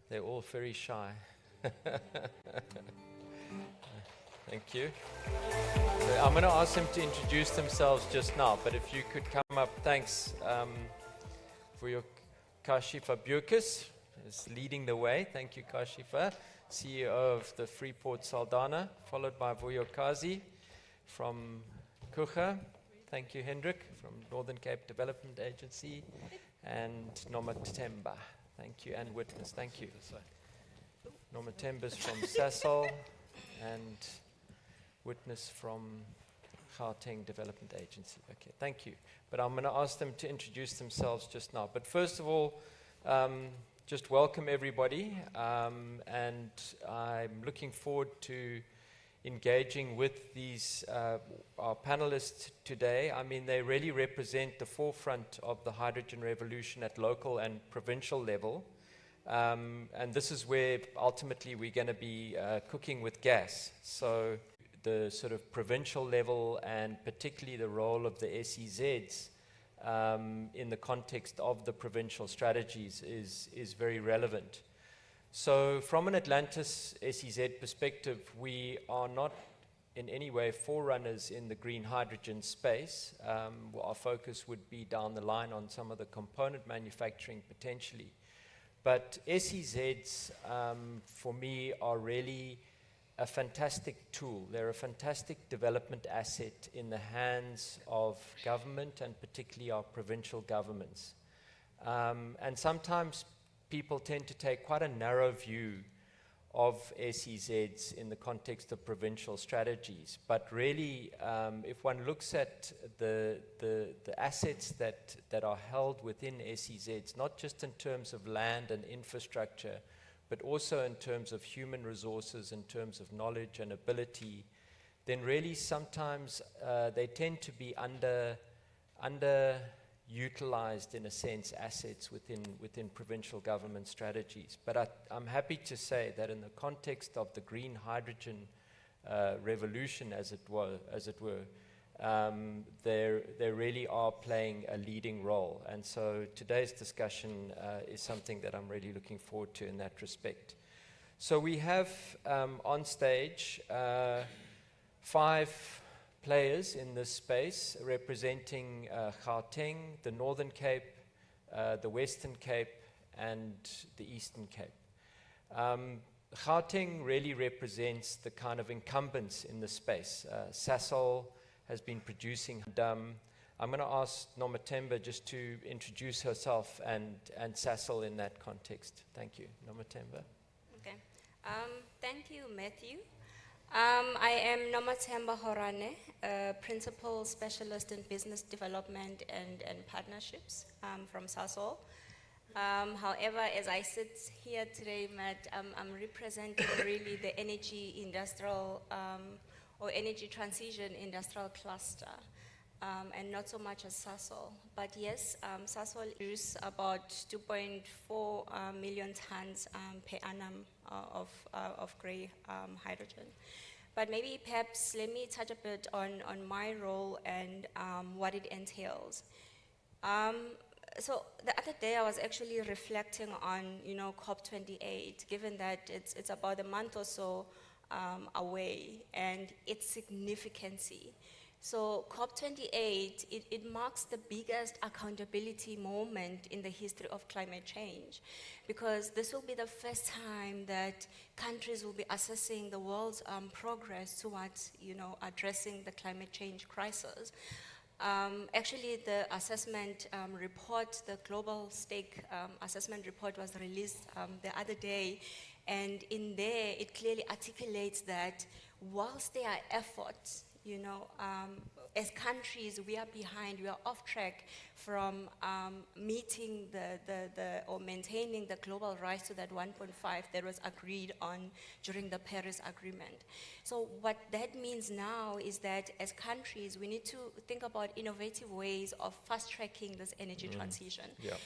They're all very shy. Thank you. So I'm going to ask them to introduce themselves just now, but if you could come up, thanks for your Kashifa Bukis is leading the way. Thank you, Kashifa, CEO of the Freeport Saldanha, followed by Vuyokazi from Kucha. Thank you, Hendrik, from Northern Cape Development Agency, and Nomathemba. Thank you, and Witness. Thank you. Nomathemba's from Sasol, and Witness from Gauteng Development Agency. Okay, thank you. But I'm going to ask them to introduce themselves just now. But first of all, just welcome everybody, and I'm looking forward to engaging with these our panelists today. I mean, they really represent the forefront of the hydrogen revolution at local and provincial level. And this is where ultimately we're going to be cooking with gas. So the sort of provincial level, and particularly the role of the SEZs in the context of the provincial strategies is very relevant. So from an Atlantis SEZ perspective, we are not in any way forerunners in the green hydrogen space. Our focus would be down the line on some of the component manufacturing potentially. But SEZs, for me, are really a fantastic tool. They're a fantastic development asset in the hands of government, and particularly our provincial governments. And sometimes people tend to take quite a narrow view of SEZs in the context of provincial strategies. But really, if one looks at the assets that are held within SEZs, not just in terms of land and infrastructure, but also in terms of human resources, in terms of knowledge and ability, then really sometimes they tend to be underutilized, in a sense, assets within provincial government strategies. But I'm happy to say that in the context of the green hydrogen revolution, as it were, they really are playing a leading role. And so today's discussion is something that I'm really looking forward to in that respect. So we have on stage 5 players in this space representing Gauteng, the Northern Cape, the Western Cape, and the Eastern Cape. Gauteng really represents the kind of incumbents in the space. Sasol has been producing. I'm going to ask Nomathemba just to introduce herself and Sasol in that context. Thank you. Nomathemba. Okay. Thank you, Matthew. I am Nomathemba Horane, Principal Specialist in Business Development and Partnerships from Sasol. However, as I sit here today, Matt, I'm representing really the energy industrial or energy transition industrial cluster, and not so much as Sasol. But yes, Sasol produces about 2.4 million tons per annum of grey hydrogen. But maybe perhaps let me touch a bit on my role and what it entails. So the other day I was actually reflecting on, COP28, given that it's about a month or so away, and its significance. So COP28, it marks the biggest accountability moment in the history of climate change, because this will be the first time that countries will be assessing the world's progress towards, addressing the climate change crisis. Actually, the assessment report, the Global Stake Assessment Report, was released the other day, and in there it clearly articulates that whilst there are efforts, as countries, we are behind, we are off track from meeting or maintaining the global rise to that 1.5 that was agreed on during the Paris Agreement. So what that means now is that as countries, we need to think about innovative ways of fast-tracking this energy transition. Yeah.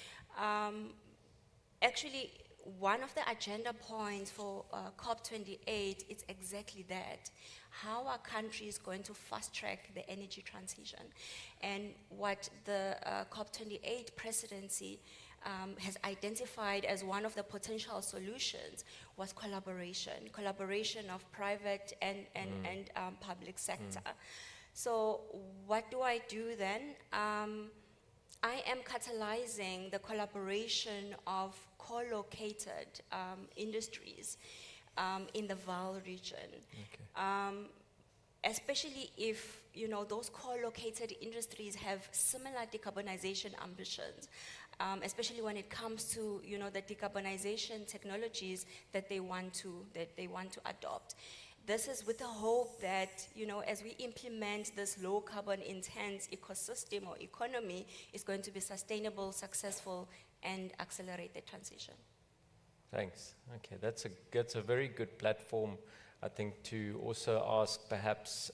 Actually, one of the agenda points for COP28 is exactly that. How are countries going to fast-track the energy transition? And what the COP28 presidency has identified as one of the potential solutions was collaboration of private and public sector. So what do I do then? I am catalyzing the collaboration of co-located industries in the Vaal region. Okay. Especially if those co-located industries have similar decarbonization ambitions, especially when it comes to the decarbonization technologies that they want to adopt. This is with the hope that as we implement this low carbon intense ecosystem or economy, it's going to be sustainable, successful, and accelerate the transition. Thanks. Okay, that's a very good platform, I think, to also ask perhaps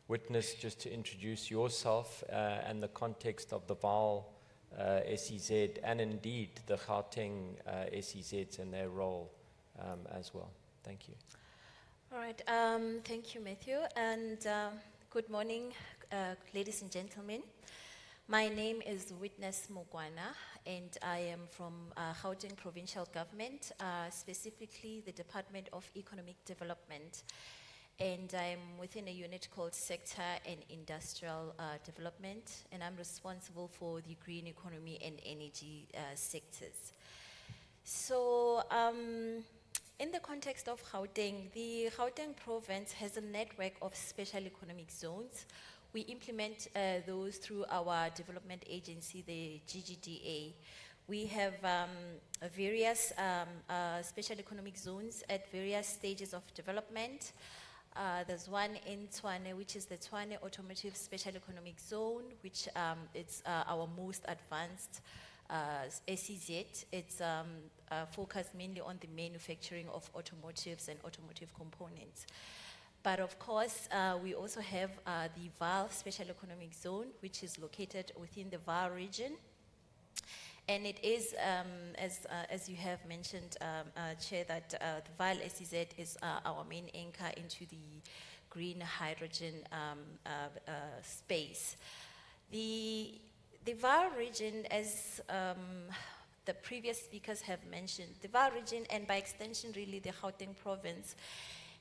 Witness just to introduce yourself and the context of the Vaal SEZ and indeed the Gauteng SEZs and their role as well. Thank you. All right, thank you, Matthew, and good morning, ladies and gentlemen. My name is Witness Mugwana, and I am from Gauteng Provincial Government, specifically the Department of Economic Development, and I'm within a unit called Sector and Industrial Development, and I'm responsible for the green economy and energy sectors. So, in the context of Gauteng, the Gauteng province has a network of special economic zones. We implement those through our development agency, the GGDA. We have various special economic zones at various stages of development. There's one in Tshwane, which is the Tshwane Automotive Special Economic Zone, which it's our most advanced SEZ. It's focused mainly on the manufacturing of automotives and automotive components. But of course, we also have the Vaal Special Economic Zone, which is located within the Vaal region. And it is, as you have mentioned, Chair, that the Vaal SEZ is our main anchor into the green hydrogen space. The Vaal region, as the previous speakers have mentioned, the Vaal region, and by extension really the Gauteng province,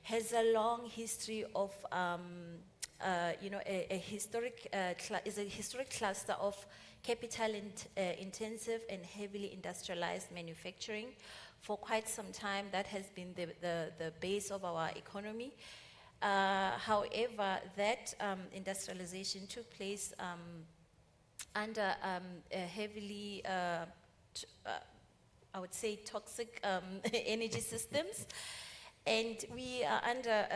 has a long history of, a historic cluster of capital intensive and heavily industrialized manufacturing. For quite some time, that has been the base of our economy. However, that industrialization took place under a heavily, I would say, toxic energy systems. And we are under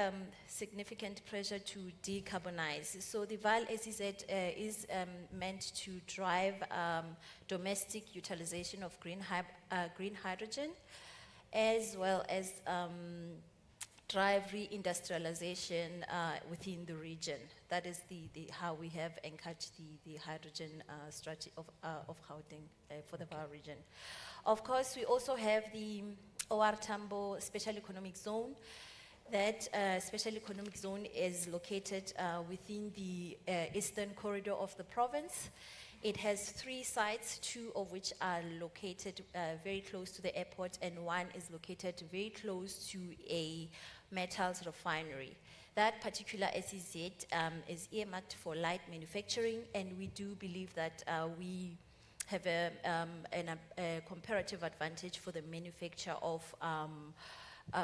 significant pressure to decarbonize. So the Vaal SEZ is meant to drive domestic utilization of green hydrogen, as well as drive reindustrialization within the region. That is how we have anchored the hydrogen strategy of Gauteng for the Vaal region. Of course, we also have the OR Tambo Special Economic Zone. That Special Economic Zone is located within the eastern corridor of the province. It has 3 sites, 2 of which are located very close to the airport, and 1 is located very close to a metals refinery. That particular SEZ is earmarked for light manufacturing, and we do believe that we have a comparative advantage for the manufacture of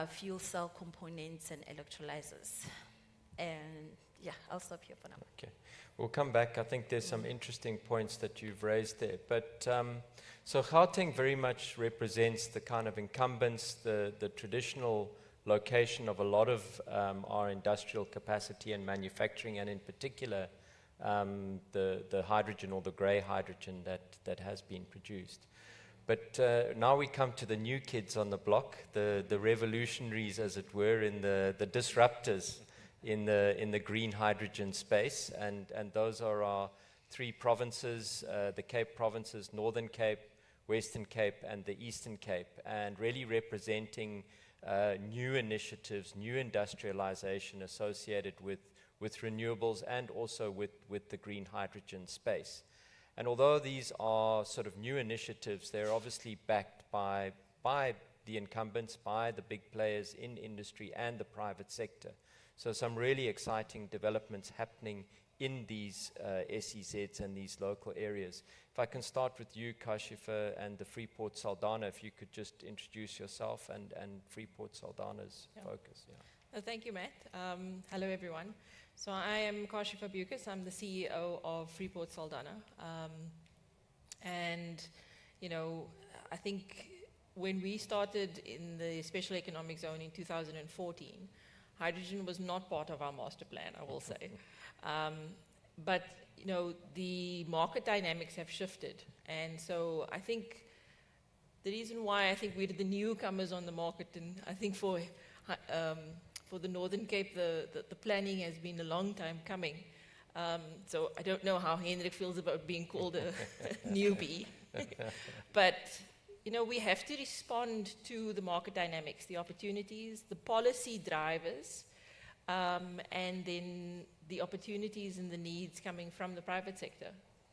fuel cell components and electrolyzers. And yeah, I'll stop here for now. Okay, we'll come back. I think there's some interesting points that you've raised there. But so Gauteng very much represents the kind of incumbents, the traditional location of a lot of our industrial capacity and manufacturing, and in particular the hydrogen or the grey hydrogen that has been produced. But now we come to the new kids on the block, the revolutionaries, as it were, in the disruptors in the green hydrogen space, and those are our 3 provinces, the Cape provinces, Northern Cape, Western Cape, and the Eastern Cape, and really representing new initiatives, new industrialization associated with renewables and also with the green hydrogen space. And although these are sort of new initiatives, they're obviously backed by the incumbents, by the big players in industry and the private sector. So some really exciting developments happening in these SEZs and these local areas. If I can start with you, Kashifa, and the Freeport Saldanha, if you could just introduce yourself and Freeport Saldanha's focus. Yeah. Thank you, Matt. Hello, everyone. So I am Kashifa Bucas. I'm the CEO of Freeport Saldanha. And, you know, I think when we started in the special economic zone in 2014, hydrogen was not part of our master plan, I will say. But, you know, the market dynamics have shifted. And so I think the reason why I think we're the newcomers on the market, and I think for the Northern Cape, the planning has been a long time coming. So I don't know how Hendrik feels about being called a newbie. But, you know, we have to respond to the market dynamics, the opportunities, the policy drivers, and then the opportunities and the needs coming from the private sector,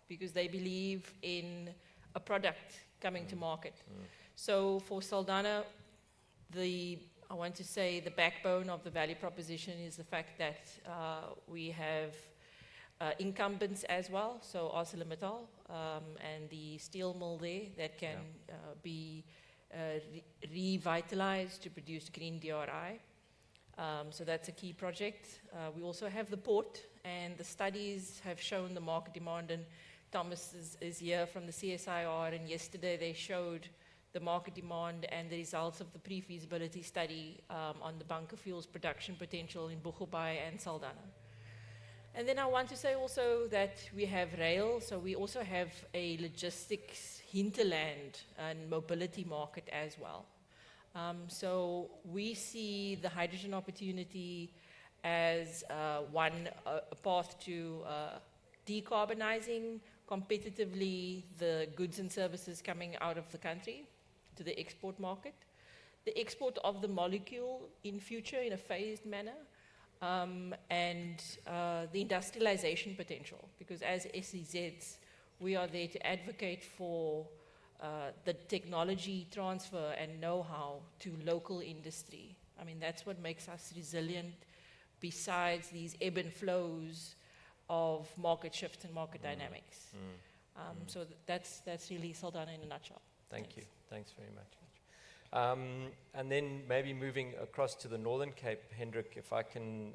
because they believe in a product coming to market. So for Saldanha, I want to say the backbone of the value proposition is the fact that we have incumbents as well, so ArcelorMittal and the steel mill there that can be revitalized to produce green DRI. So that's a key project. We also have the port, and the studies have shown the market demand, and Thomas is here from the CSIR, and yesterday they showed the market demand and the results of the pre-feasibility study on the bunker fuels production potential in Boegoebaai and Saldanha. And then I want to say also that we have rail, so we also have a logistics hinterland and mobility market as well. So we see the hydrogen opportunity as a path to decarbonizing competitively the goods and services coming out of the country to the export market, the export of the molecule in future in a phased manner, and the industrialization potential, because as SEZs, we are there to advocate for the technology transfer and know-how to local industry. I mean, that's what makes us resilient, besides these ebb and flows of market shifts and market dynamics. So that's really Saldanha in a nutshell. Thank you. Thanks very much. And then maybe moving across to the Northern Cape, Hendrik, if I can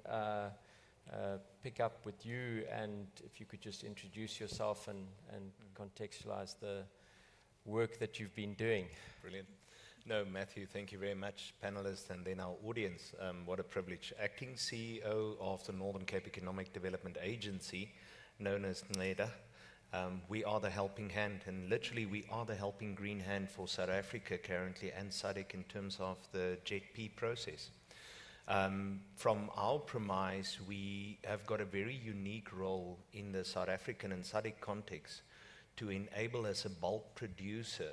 pick up with you, and if you could just introduce yourself and contextualize the work that you've been doing. Brilliant. No, Matthew, thank you very much, panelists, and then our audience. What a privilege. Acting CEO of the Northern Cape Economic Development Agency, known as NEDA. We are the helping hand, and literally we are the helping green hand for South Africa currently and SADC in terms of the GH2 process. From our premise, we have got a very unique role in the South African and SADC context to enable as a bulk producer,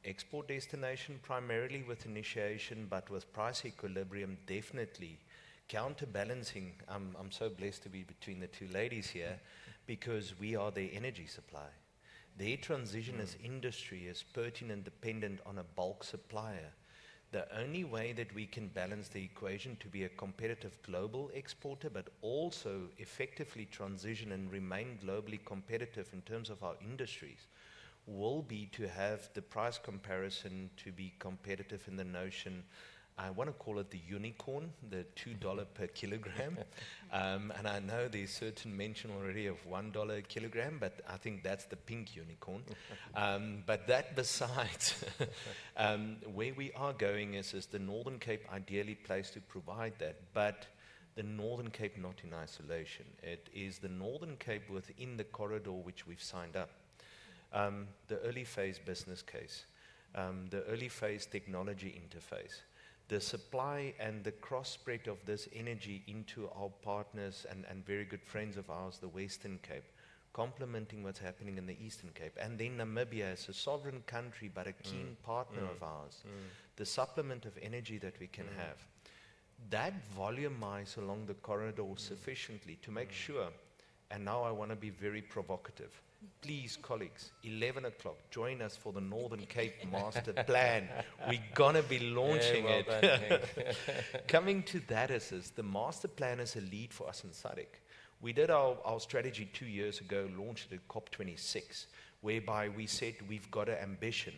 export destination primarily with initiation, but with price equilibrium definitely counterbalancing. I'm so blessed to be between the two ladies here, because we are their energy supply. Their transition as industry is pertinent dependent on a bulk supplier. The only way that we can balance the equation to be a competitive global exporter, but also effectively transition and remain globally competitive in terms of our industries, will be to have the price comparison to be competitive in the notion, I want to call it the unicorn, the $2 per kilogram. And I know there's certain mention already of $1 a kilogram, but I think that's the pink unicorn. But that besides, where we are going is the Northern Cape ideally placed to provide that, but the Northern Cape not in isolation. It is the Northern Cape within the corridor which we've signed up. The early phase business case, the early phase technology interface, the supply and the cross-spread of this energy into our partners and very good friends of ours, the Western Cape, complementing what's happening in the Eastern Cape. And then Namibia is a sovereign country, but a keen partner of ours. The supplement of energy that we can have. That volumize along the corridor sufficiently to make sure, and now I want to be very provocative, Please, colleagues, 11 o'clock, join us for the Northern Cape Master Plan. We're going to be launching well it. done, Henk. Coming to that is the master plan is a lead for us in SADC. We did our strategy 2 years ago, launched it at COP26, whereby we said we've got an ambition.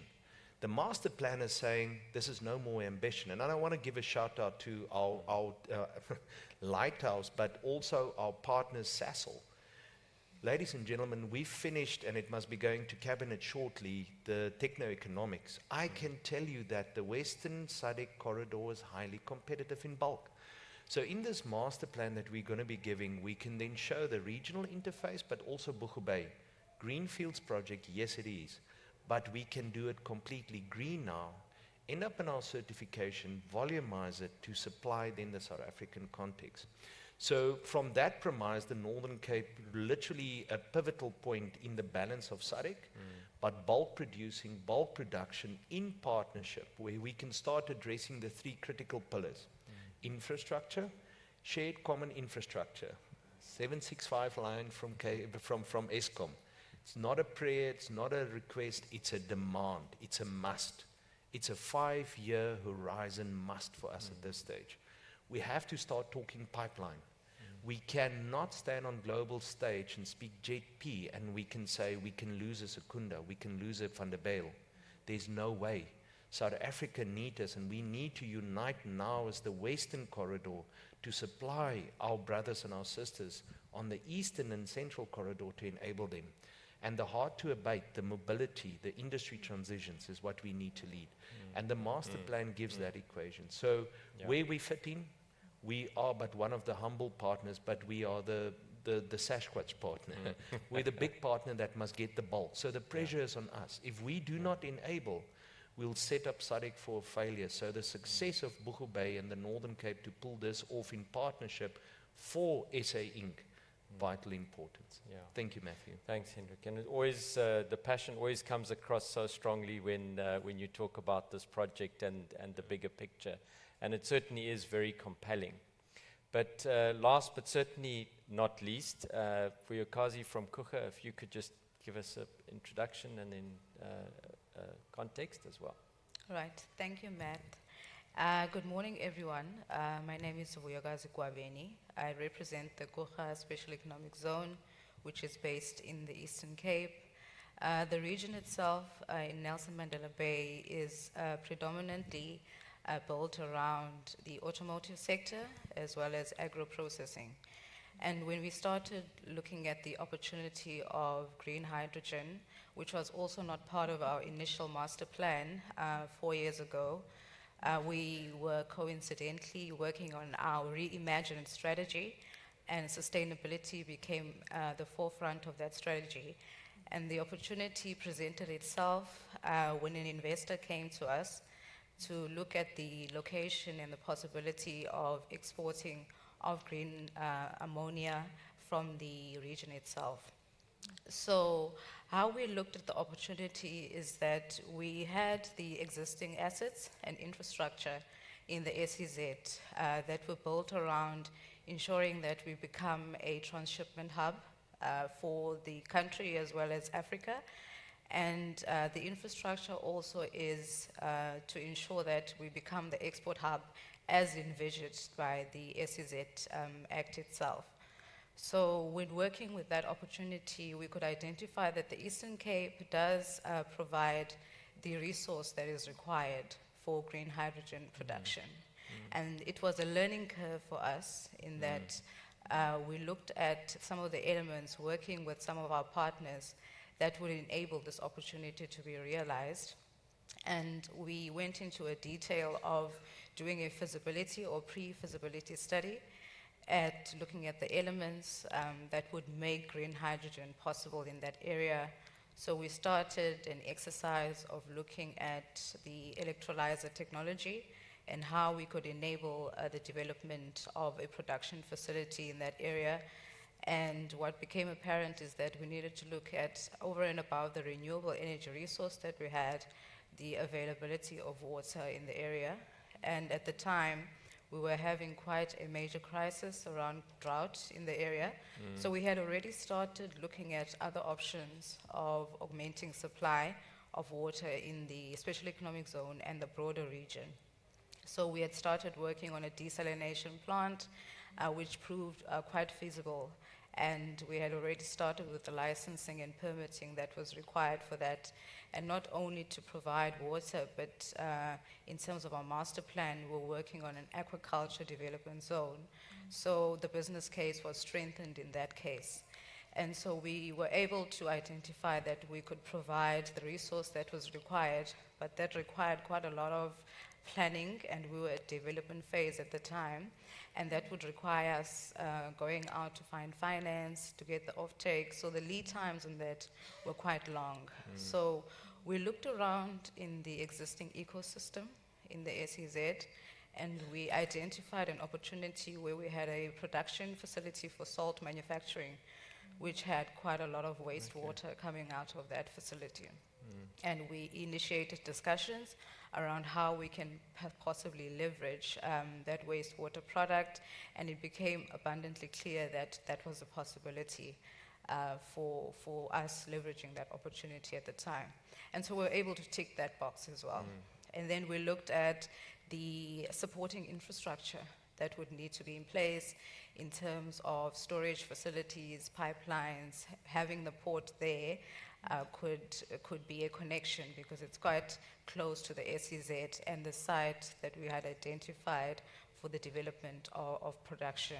The master plan is saying this is no more ambition. And I don't want to give a shout out to our lighthouse, but also our partners, Sasol. Ladies and gentlemen, we've finished, and it must be going to cabinet shortly, the techno-economics. I can tell you that the Western SADC corridor is highly competitive in bulk. So in this master plan that we're going to be giving, we can then show the regional interface, but also Buchu Bay. Greenfields project, yes it is, but we can do it completely green now, end up in our certification, volumize it to supply then the South African context. So from that premise, the Northern Cape, literally a pivotal point in the balance of SADC, but bulk producing, bulk production in partnership, where we can start addressing the 3 critical pillars. Infrastructure, shared common infrastructure, 765 line from Eskom. It's not a prayer, it's not a request, it's a demand, it's a must. It's a 5-year horizon must for us at this stage. We have to start talking pipeline. We cannot stand on global stage and speak JP and we can say we can lose a Secunda, we can lose a Van der Bijl. There's no way. South Africa needs us, and we need to unite now as the Western corridor to supply our brothers and our sisters on the Eastern and Central corridor to enable them. And the hard to abate, the mobility, the industry transitions is what we need to lead. And the master plan gives that equation. So where we fit in, we are but one of the humble partners, but we are the Sasquatch partner. We're the big partner that must get the bulk. So the pressure is on us. If we do not enable, we'll set up SADC for failure. So the success of Buchu Bay and the Northern Cape to pull this off in partnership for SA Inc., vital importance. Yeah. Thank you, Matthew. Thanks, Hendrik. And it always, the passion always comes across so strongly when you talk about this project and the bigger picture. And it certainly is very compelling. But last but certainly not least, for Yokazi from Kucha, if you could just give us an introduction and then context as well. Right, thank you, Matt. Good morning, everyone. My name is Vuyokazi Kwabeni. I represent the Kucha Special Economic Zone, which is based in the Eastern Cape. The region itself in Nelson Mandela Bay is predominantly built around the automotive sector as well as agro-processing. And when we started looking at the opportunity of green hydrogen, which was also not part of our initial master plan 4 years ago, we were coincidentally working on our reimagined strategy, and sustainability became the forefront of that strategy. And the opportunity presented itself when an investor came to us to look at the location and the possibility of exporting of green ammonia from the region itself. So how we looked at the opportunity is that we had the existing assets and infrastructure in the SEZ that were built around ensuring that we become a transshipment hub for the country as well as Africa. And the infrastructure also is to ensure that we become the export hub as envisaged by the SEZ Act itself. So when working with that opportunity, we could identify that the Eastern Cape does provide the resource that is required for green hydrogen production. And it was a learning curve for us in that we looked at some of the elements working with some of our partners that would enable this opportunity to be realized. And we went into a detail of doing a feasibility or pre-feasibility study at looking at the elements that would make green hydrogen possible in that area. So we started an exercise of looking at the electrolyzer technology and how we could enable the development of a production facility in that area. And what became apparent is that we needed to look at, over and above the renewable energy resource that we had, the availability of water in the area. And at the time, we were having quite a major crisis around drought in the area. So we had already started looking at other options of augmenting supply of water in the special economic zone and the broader region. So we had started working on a desalination plant, which proved quite feasible. And we had already started with the licensing and permitting that was required for that. And not only to provide water, but in terms of our master plan, we're working on an aquaculture development zone. So the business case was strengthened in that case. And so we were able to identify that we could provide the resource that was required, but that required quite a lot of planning, and we were at development phase at the time. And that would require us going out to find finance, to get the offtake. So the lead times on that were quite long. So we looked around in the existing ecosystem in the SEZ, and we identified an opportunity where we had a production facility for salt manufacturing, which had quite a lot of wastewater coming out of that facility. And we initiated discussions around how we can possibly leverage that wastewater product, and it became abundantly clear that that was a possibility for us leveraging that opportunity at the time. And so we were able to tick that box as well. And then we looked at the supporting infrastructure that would need to be in place in terms of storage facilities, pipelines. Having the port there could be a connection, because it's quite close to the SEZ and the site that we had identified for the development of production.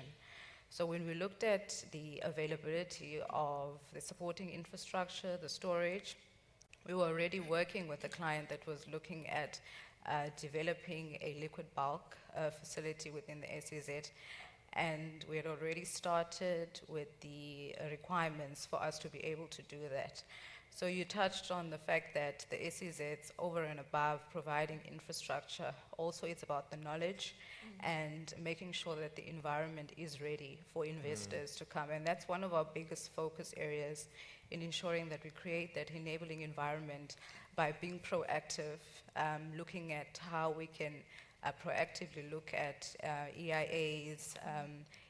So when we looked at the availability of the supporting infrastructure, the storage, we were already working with a client that was looking at developing a liquid bulk facility within the SEZ, and we had already started with the requirements for us to be able to do that. So you touched on the fact that the SEZ's over and above providing infrastructure, also it's about the knowledge and making sure that the environment is ready for investors to come. And that's one of our biggest focus areas in ensuring that we create that enabling environment by being proactive, looking at how we can proactively look at EIAs,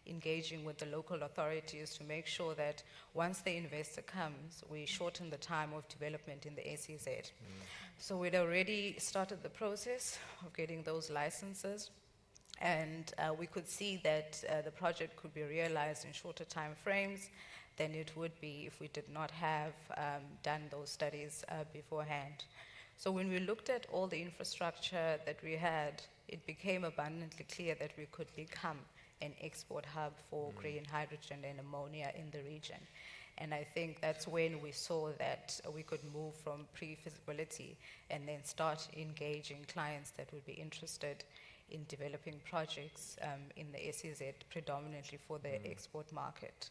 engaging with the local authorities to make sure that once the investor comes, we shorten the time of development in the SEZ. So we'd already started the process of getting those licenses, and we could see that the project could be realized in shorter time frames than it would be if we did not have done those studies beforehand. So when we looked at all the infrastructure that we had, it became abundantly clear that we could become an export hub for green hydrogen and ammonia in the region. And I think that's when we saw that we could move from pre-feasibility and then start engaging clients that would be interested in developing projects in the SEZ, predominantly for the export market.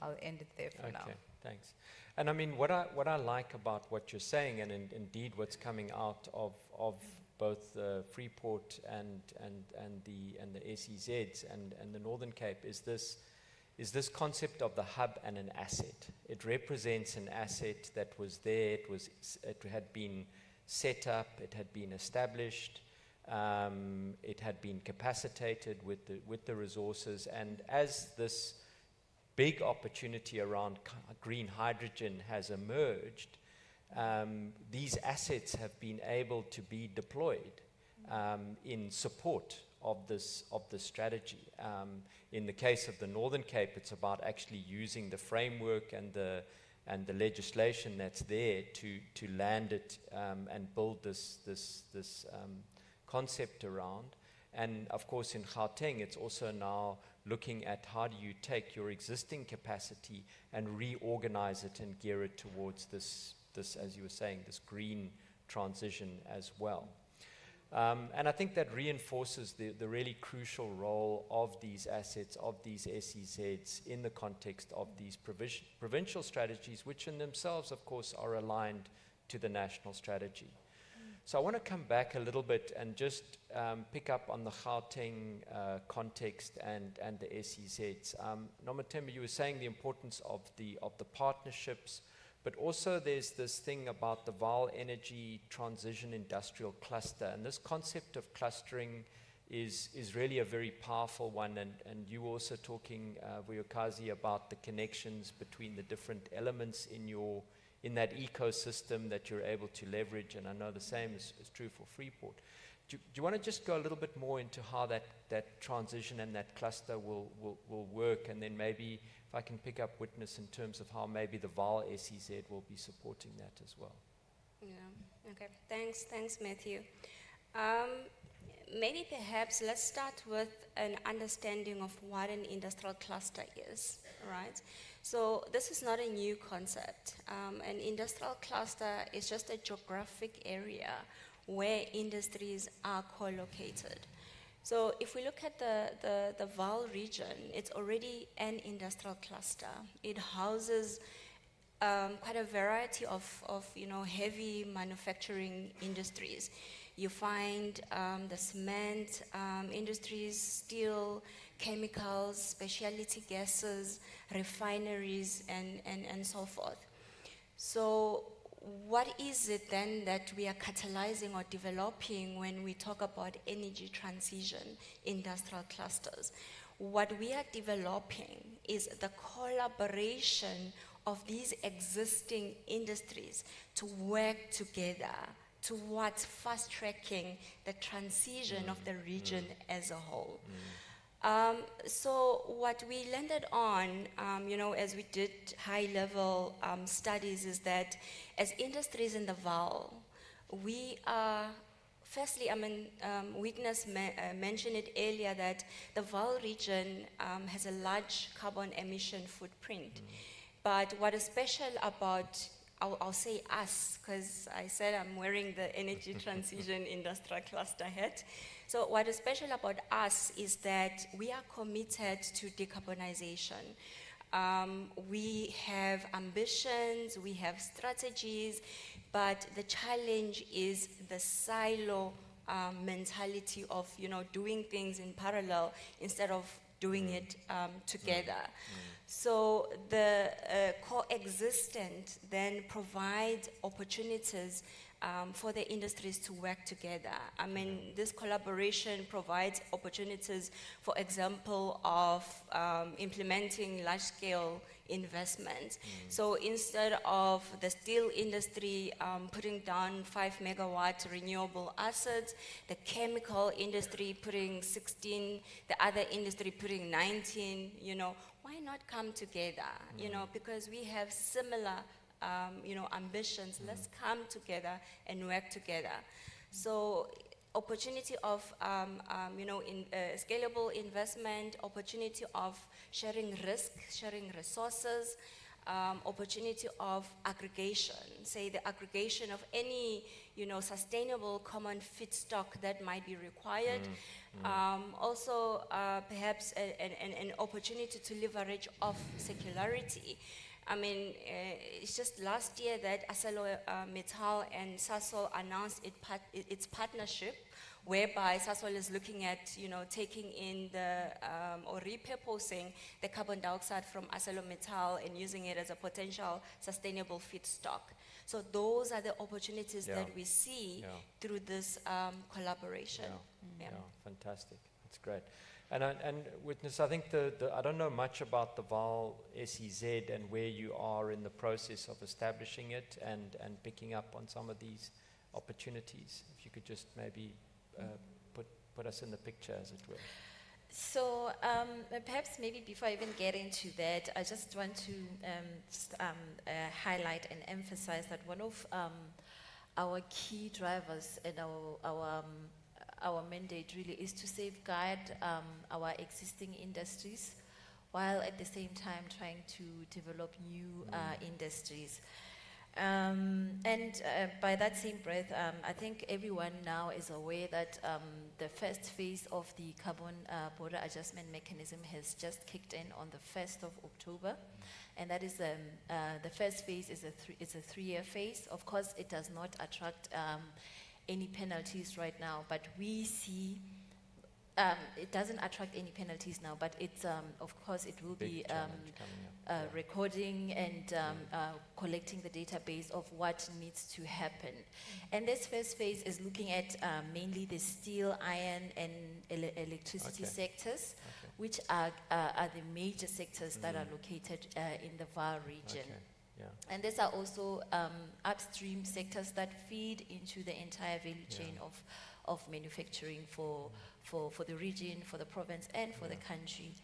I'll end it there for now. Okay, thanks. And I mean, what I like about what you're saying, and indeed what's coming out of both Freeport and the SEZs and the Northern Cape is this concept of the hub and an asset. It represents an asset that was there. It had been set up. It had been established. It had been capacitated with the resources. And as this big opportunity around green hydrogen has emerged, these assets have been able to be deployed in support of this strategy. In the case of the Northern Cape, it's about actually using the framework and the legislation that's there to land it and build this concept around. And of course, in Gauteng, it's also now looking at how do you take your existing capacity and reorganize it and gear it towards this, as you were saying, this green transition as well. And I think that reinforces the really crucial role of these assets, of these SEZs in the context of these provincial strategies, which in themselves, of course, are aligned to the national strategy. So I want to come back a little bit and just pick up on the Gauteng context and the SEZs. Nomathemba, you were saying the importance of the partnerships, but also there's this thing about the Vaal Energy Transition Industrial Cluster, and this concept of clustering is really a very powerful one. And you also talking, Vuyokazi, about the connections between the different elements in that ecosystem that you're able to leverage. And I know the same is true for Freeport. Do you want to just go a little bit more into how that transition and that cluster will work? And then maybe if I can pick up Witness in terms of how maybe the VAL SEZ will be supporting that as well. Yeah, okay, thanks, Matthew. Maybe perhaps let's start with an understanding of what an industrial cluster is, right? So this is not a new concept. An industrial cluster is just a geographic area where industries are co-located. So if we look at the Vaal region, it's already an industrial cluster. It houses quite a variety of heavy manufacturing industries. You find the cement industries, steel, chemicals, specialty gases, refineries, and so forth. So what is it then that we are catalyzing or developing when we talk about energy transition industrial clusters? What we are developing is the collaboration of these existing industries to work together towards fast-tracking the transition of the region as a whole. So what we landed on, as we did high-level studies, is that as industries in the Vaal, we are, firstly, Witness mentioned it earlier that the Vaal region has a large carbon emission footprint. But what is special about, I'll say us, because I said I'm wearing the energy transition industrial cluster hat. So what is special about us is that we are committed to decarbonization. We have ambitions, we have strategies, but the challenge is the silo mentality of doing things in parallel instead of doing it together. So the coexistent then provides opportunities for the industries to work together. I mean, this collaboration provides opportunities, for example, of implementing large-scale investments. So instead of the steel industry putting down 5 megawatt renewable assets, the chemical industry putting 16, the other industry putting 19, why not come together? Because we have similar ambitions. Let's come together and work together. So opportunity of, scalable investment, opportunity of sharing risk, sharing resources, opportunity of aggregation, say the aggregation of any, sustainable common feedstock that might be required. Also, perhaps an opportunity to leverage off circularity. I mean, it's just last year that ArcelorMittal and Sasol announced its partnership, whereby Sasol is looking at, taking in or repurposing the carbon dioxide from ArcelorMittal and using it as a potential sustainable feedstock. So those are the opportunities that we see through this collaboration. Yeah, fantastic. That's great. And Witness, I think I don't know much about the Vaal SEZ and where you are in the process of establishing it and picking up on some of these opportunities. If you could just maybe put us in the picture, as it were. So perhaps maybe before I even get into that, I just want to highlight and emphasize that one of our key drivers and our mandate really is to safeguard our existing industries while at the same time trying to develop new industries. By that same breath, I think everyone now is aware that the first phase of the carbon border adjustment mechanism has just kicked in on the 1st of October. And that is the first phase is a 3-year phase. Of course, it does not attract any penalties right now, but we see it doesn't attract any penalties now, but it's, of course, it will Big be challenge coming up. recording and collecting the database of what needs to happen. And this first phase is looking at mainly the steel, iron, and electricity Okay. sectors, Okay. which are the major sectors that are located in the VAR region. Okay. Yeah. And these are also upstream sectors that feed into the entire value chain of manufacturing for the region, for the province, and for the country.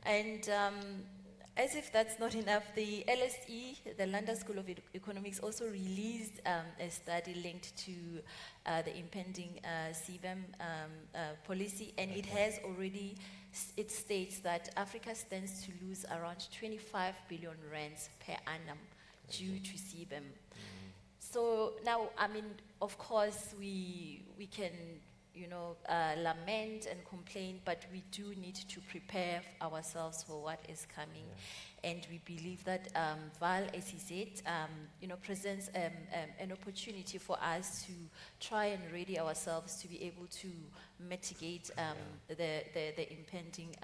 And as if that's not enough, the LSE, the London School of Economics, also released a study linked to the impending CBAM policy, and it has already, it states that Africa stands to lose around 25 billion rands per annum due to CBAM. So now, I mean, of course, we can, you know, lament and complain, but we do need to prepare ourselves for what is coming. And we believe that VAL SEZ, you know, presents an opportunity for us to try and ready ourselves to be able to mitigate the impending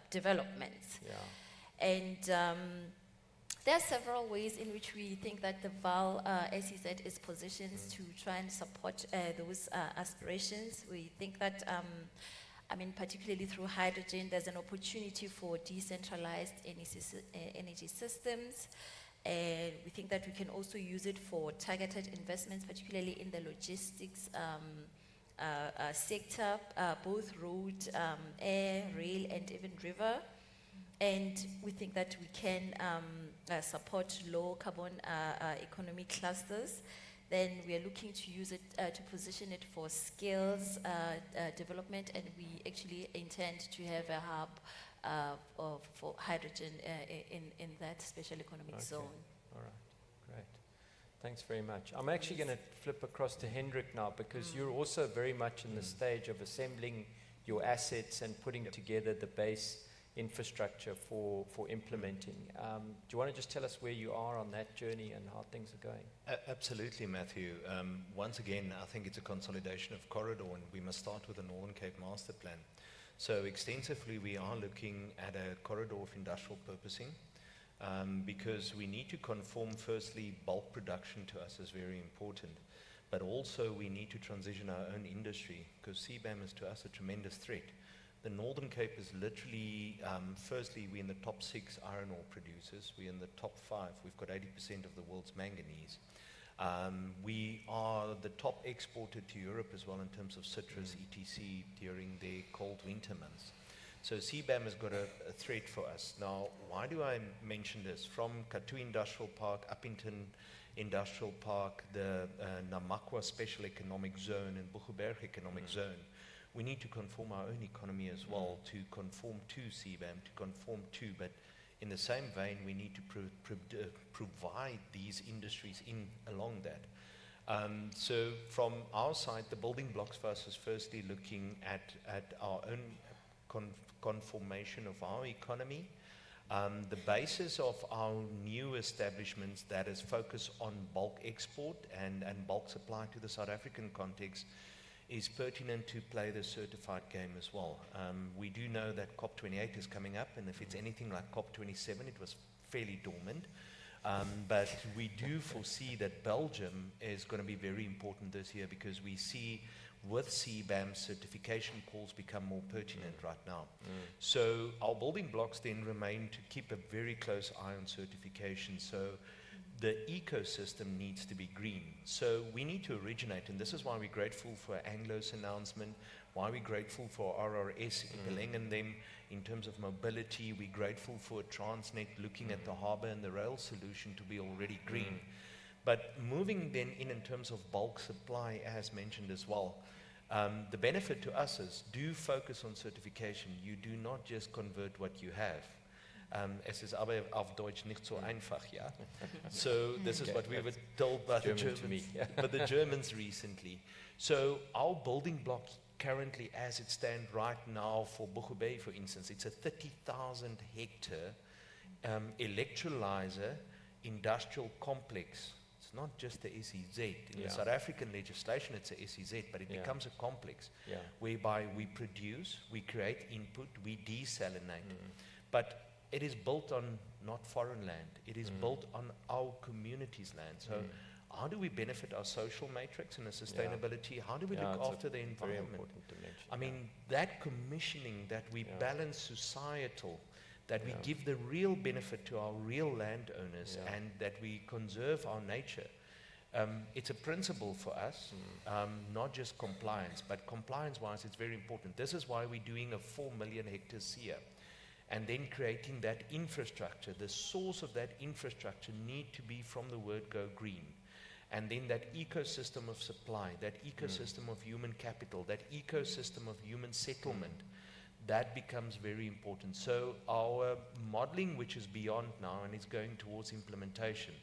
developments. Yeah. And there are several ways in which we think that the VAL SEZ is positioned to try and support those aspirations. We think that, I mean, particularly through hydrogen, there's an opportunity for decentralized energy systems. And we think that we can also use it for targeted investments, particularly in the logistics sector, both road, air, rail, and even river. And we think that we can support low carbon economy clusters. Then we are looking to use it to position it for skills development, and we actually intend to have a hub for hydrogen in that special economic zone. All right. Great. Thanks very much. I'm actually going to flip across to Hendrik now, because you're also very much in the stage of assembling your assets and putting together the base infrastructure for implementing. Do you want to just tell us where you are on that journey and how things are going? Absolutely, Matthew. Once again, I think it's a consolidation of corridor, and we must start with the Northern Cape Master Plan. So extensively, we are looking at a corridor of industrial purposing, because we need to conform, firstly, bulk production to us is very important, but also we need to transition our own industry, because CBAM is to us a tremendous threat. The Northern Cape is literally, firstly, we're in the top 6 iron ore producers. We're in the top 5. We've got 80% of the world's manganese. We are the top exporter to Europe as well in terms of citrus, etc., during the cold winter months. So CBAM has got a threat for us. Now, why do I mention this? From Kathu Industrial Park, Uppington Industrial Park, the Namakwa Special Economic Zone, and Buchenberg Economic Zone, we need to conform our own economy as well, to conform to CBAM, to conform to, but in the same vein, we need to provide these industries in along that. So from our side, the building blocks for us is firstly looking at our own conformation of our economy. The basis of our new establishments that is focused on bulk export and bulk supply to the South African context is pertinent to play the certified game as well. We do know that COP28 is coming up, and if it's anything like COP27, it was fairly dormant. But we do foresee that Belgium is going to be very important this year, because we see with CBAM certification calls become more pertinent right now. So our building blocks then remain to keep a very close eye on certification. So the ecosystem needs to be green. So we need to originate, and this is why we're grateful for Anglo's announcement, why we're grateful for RRS Ipeleng and them in terms of mobility. We're grateful for Transnet looking at the harbour and the rail solution to be already green. But moving then in terms of bulk supply, as mentioned as well, the benefit to us is do focus on certification. You do not just convert what you have. Es ist aber auf Deutsch nicht so einfach, ja. So this is what we were told by the German to me, Germans, but the Germans recently. So our building block currently, as it stands right now for Buchenberg Bay, for instance, it's a 30,000 hectare electrolyzer industrial complex. It's not just the SEZ. In Yeah. the South African legislation, it's a SEZ, but it Yeah. becomes a complex Yeah. whereby we produce, we create input, we desalinate. But it is built on not foreign land. It is built on our community's land. So how do we benefit our social matrix and the sustainability? How do we Yeah, look it's a after the very environment? important dimension. I mean, that commissioning, that we Yeah. balance societal, that we Yeah. give the real benefit to our real landowners, Yeah. and that we conserve our nature. It's a principle for us, not just compliance, but compliance-wise, it's very important. This is why we're doing a 4 million hectares here, and then creating that infrastructure. The source of that infrastructure need to be from the word go green. And then that ecosystem of supply, that ecosystem of human capital, that ecosystem of human settlement, that becomes very important. So our modeling, which is beyond now and is going towards implementation,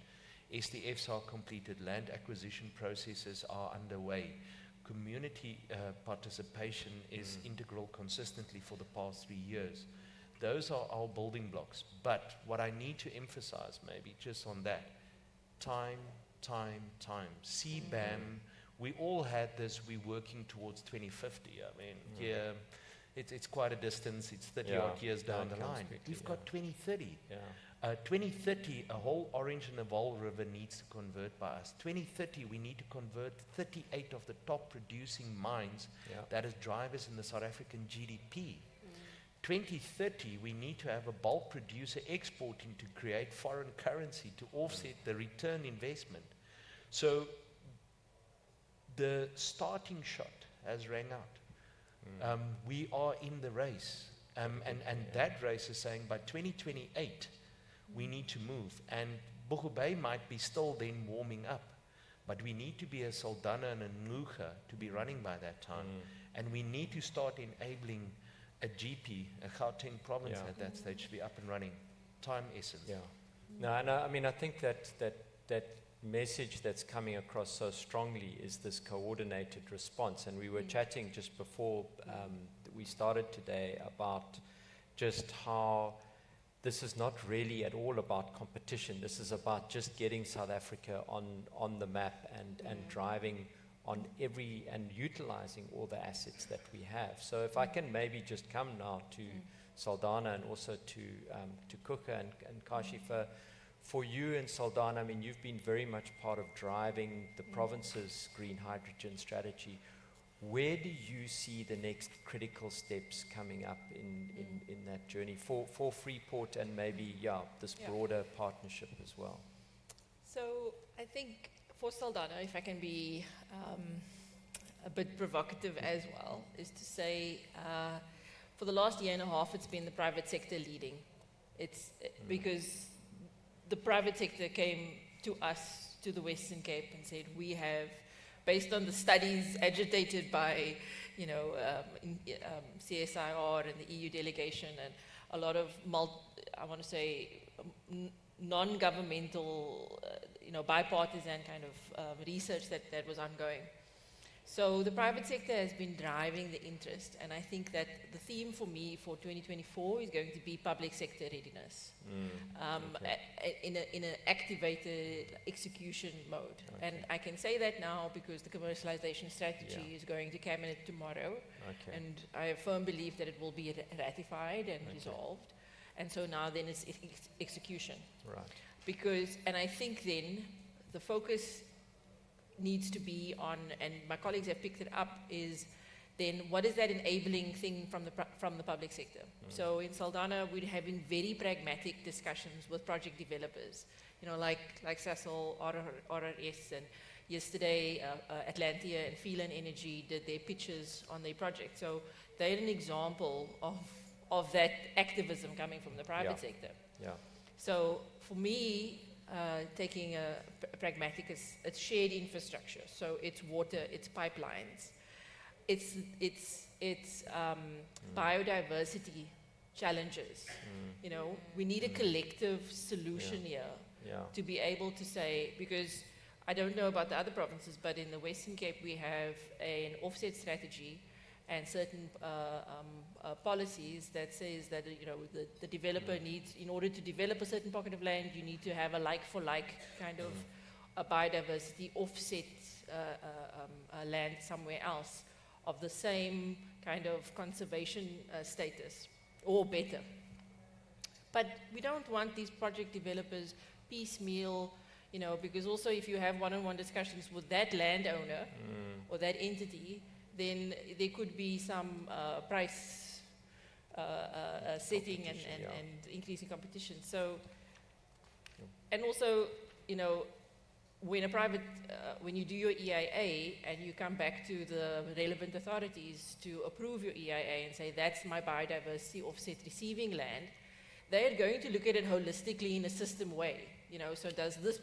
SDFs are completed, land acquisition processes are underway. Community participation is integral consistently for the past 3 years. Those are our building blocks. But what I need to emphasize maybe just on that, time. CBAM, we all had this, we're working towards 2050. I mean, yeah, it's quite a distance, it's 30 Yeah. odd years down Yeah, the it comes line. quickly, We've got 2030. Yeah. 2030, a whole Orange and the Vaal River needs to convert by us. 2030, we need to convert 38 of the top producing mines Yeah. that is drivers in the South African GDP. 2030, we need to have a bulk producer exporting to create foreign currency to offset the return investment. So the starting shot has rang out. We are in the race. And that race is saying by 2028, we need to move. And Bogo Bay might be still then warming up. But we need to be a Saldanha and a Nguga to be running by that time. And we need to start enabling a GP, a Gauteng province Yeah. at that stage to be up and running. Time essence. Yeah. No, and I mean, I think that message that's coming across so strongly is this coordinated response. And we were chatting just before we started today about just how this is not really at all about competition. This is about just getting South Africa on the map and driving on and utilizing all the assets that we have. So if I can maybe just come now to Saldanha and also to Kuka and Kashifa, for you in Saldanha, I mean, you've been very much part of driving the province's green hydrogen strategy. Where do you see the next critical steps coming up in that journey for Freeport and maybe, this broader partnership as well? So I think for Saldanha, if I can be a bit provocative as well, is to say for the last year and a half, it's been the private sector leading. It's because the private sector came to us, to the Western Cape, and said, we have, based on the studies agitated by, CSIR and the EU delegation and a lot of, non-governmental, bipartisan kind of research that was ongoing. So the private sector has been driving the interest, and I think that the theme for me for 2024 is going to be public sector readiness in an activated execution mode. And I can say that now because the commercialization strategy is going to cabinet tomorrow, and I have firm belief that it will be ratified and resolved. And so now then it's execution. Right. Because, and I think then the focus needs to be on, and my colleagues have picked it up, is then what is that enabling thing from the public sector? So in Saldanha, we're having very pragmatic discussions with project developers, like Sasol, RRS, and yesterday Atlantia and Phelan Energy did their pitches on their project. So they're an example of that activism coming from the private sector. Yeah. So for me, taking a pragmatic, it's shared infrastructure. So it's water, it's pipelines, it's biodiversity challenges. We need a collective solution here to be able to say, because I don't know about the other provinces, but in the Western Cape we have an offset strategy and certain policies that says that the developer needs, in order to develop a certain pocket of land, you need to have a like-for-like kind a biodiversity offset land somewhere else of the same kind of conservation status or better. But we don't want these project developers piecemeal, you know, because also if you have one-on-one discussions with that landowner or that entity, then there could be some price setting and, Competition, yeah. and increasing competition. So, and also, you know, when a private, when you do your EIA and you come back to the relevant authorities to approve your EIA and say, that's my biodiversity offset receiving land, they're going to look at it holistically in a system way. You know, so does this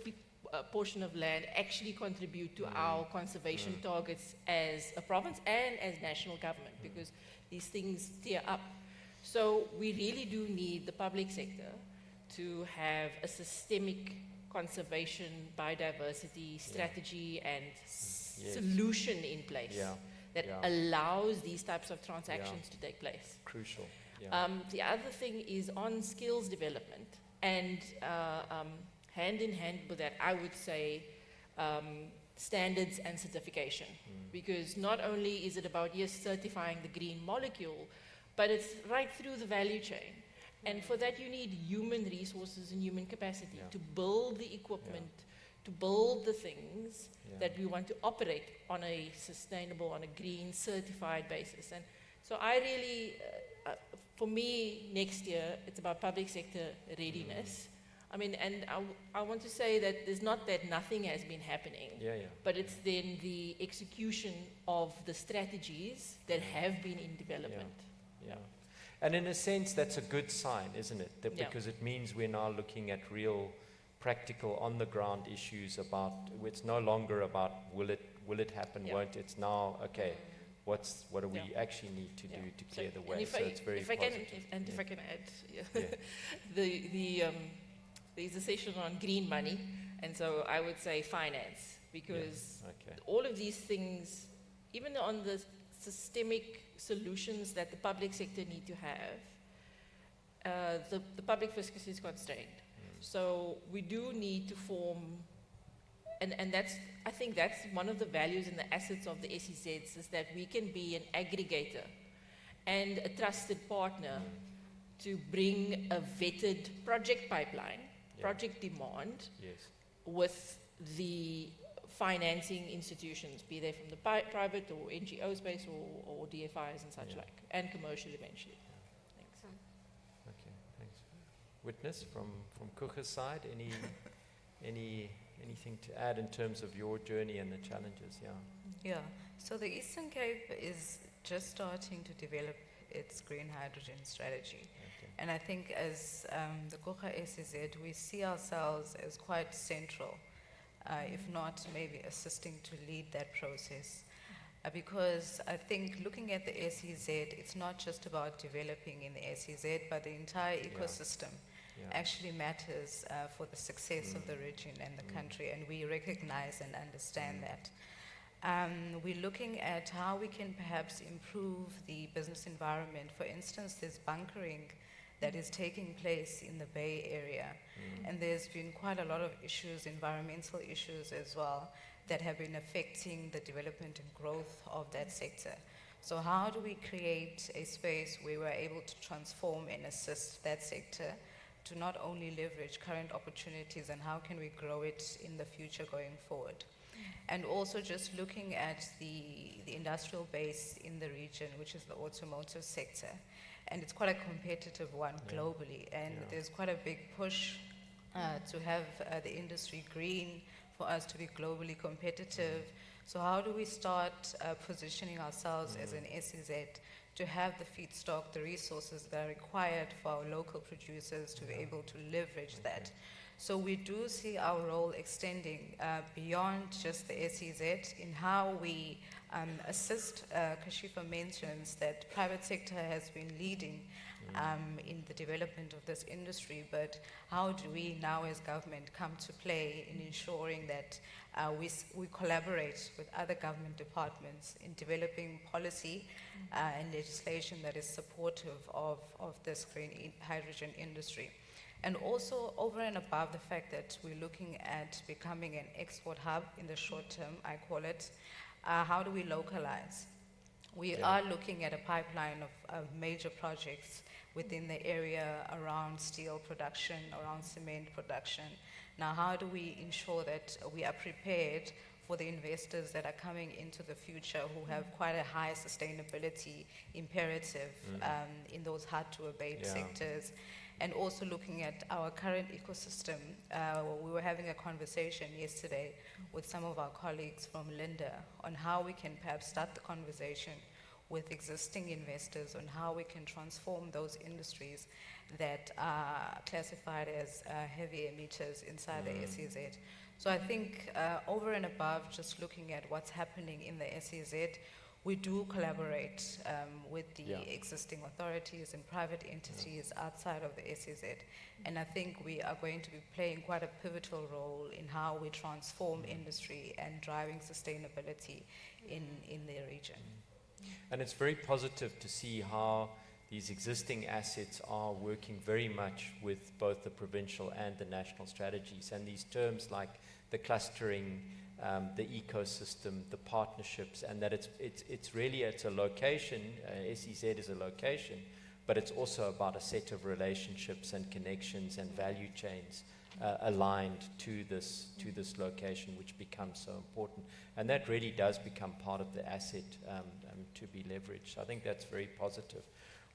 portion of land actually contribute to our conservation targets as a province and as national government? Because these things tear up. So we really do need the public sector to have a systemic conservation, biodiversity strategy and solution in place that allows these types of transactions to take place. Crucial. Yeah. The other thing is on skills development, and hand in hand with that, I would say standards and certification. Because not only is it about, yes, certifying the green molecule, but it's right through the value chain. And for that, you need human resources and human capacity to build the equipment, to build the things that we want to operate on a sustainable, on a green certified basis. And so I really, for me, next year, it's about public sector readiness. I mean, and I want to say that there's not that nothing has been happening, but it's then the execution of the strategies that have been in development. Yeah. And in a sense, that's a good sign, isn't it? That because it means we're now looking at real, practical, on-the-ground issues about, it's no longer about will it happen, won't it? It's now, okay, what do we actually need to do to clear the way? So it's very positive. If I can add, there's a session on green money, and so I would say finance, because all of these things, even on the systemic solutions that the public sector need to have, the public fiscus is constrained. So we do need to form, and that's, I think that's one of the values and the assets of the SEZs, is that we can be an aggregator and a trusted partner to bring a vetted project pipeline, project demand, with the financing institutions, be they from the private or NGO space or DFIs and such like, and commercial eventually. Thanks. Okay, thanks. Witness from Kucha's side, anything to add in terms of your journey and the challenges? Yeah, so the Eastern Cape is just starting to develop its green hydrogen strategy. And I think as the Kucha SEZ, we see ourselves as quite central, if not maybe assisting to lead that process. Because I think looking at the SEZ, it's not just about developing in the SEZ, but the entire ecosystem actually matters for the success of the region and the country, and we recognize and understand that. We're looking at how we can perhaps improve the business environment. For instance, there's bunkering that is taking place in the Bay Area. And there's been quite a lot of issues, environmental issues as well, that have been affecting the development and growth of that sector. So how do we create a space where we're able to transform and assist that sector to not only leverage current opportunities, and how can we grow it in the future going forward? And also just looking at the industrial base in the region, which is the automotive sector. And it's quite a competitive one globally, and there's quite a big push to have the industry green for us to be globally competitive. So how do we start positioning ourselves as an SEZ to have the feedstock, the resources that are required for our local producers to be able to leverage that? So we do see our role extending beyond just the SEZ in how we assist. Kashifa mentions that private sector has been leading in the development of this industry, but how do we now as government come to play in ensuring that we collaborate with other government departments in developing policy and legislation that is supportive of this green hydrogen industry? And also over and above the fact that we're looking at becoming an export hub in the short term, I call it, how do we localize? We are looking at a pipeline of major projects within the area around steel production, around cement production. Now, how do we ensure that we are prepared for the investors that are coming into the future who have quite a high sustainability imperative in those hard-to-abate sectors? And also looking at our current ecosystem. We were having a conversation yesterday with some of our colleagues from Linda on how we can perhaps start the conversation with existing investors on how we can transform those industries that are classified as heavy emitters inside the SEZ. So I think over and above just looking at what's happening in the SEZ, we do collaborate with the existing authorities and private entities outside of the SEZ. And I think we are going to be playing quite a pivotal role in how we transform industry and driving sustainability in the region. And it's very positive to see how these existing assets are working very much with both the provincial and the national strategies. And these terms like the clustering, the ecosystem, the partnerships, and that it's really a location, SEZ is a location, but it's also about a set of relationships and connections and value chains aligned to this location, which becomes so important. And that really does become part of the asset to be leveraged. I think that's very positive.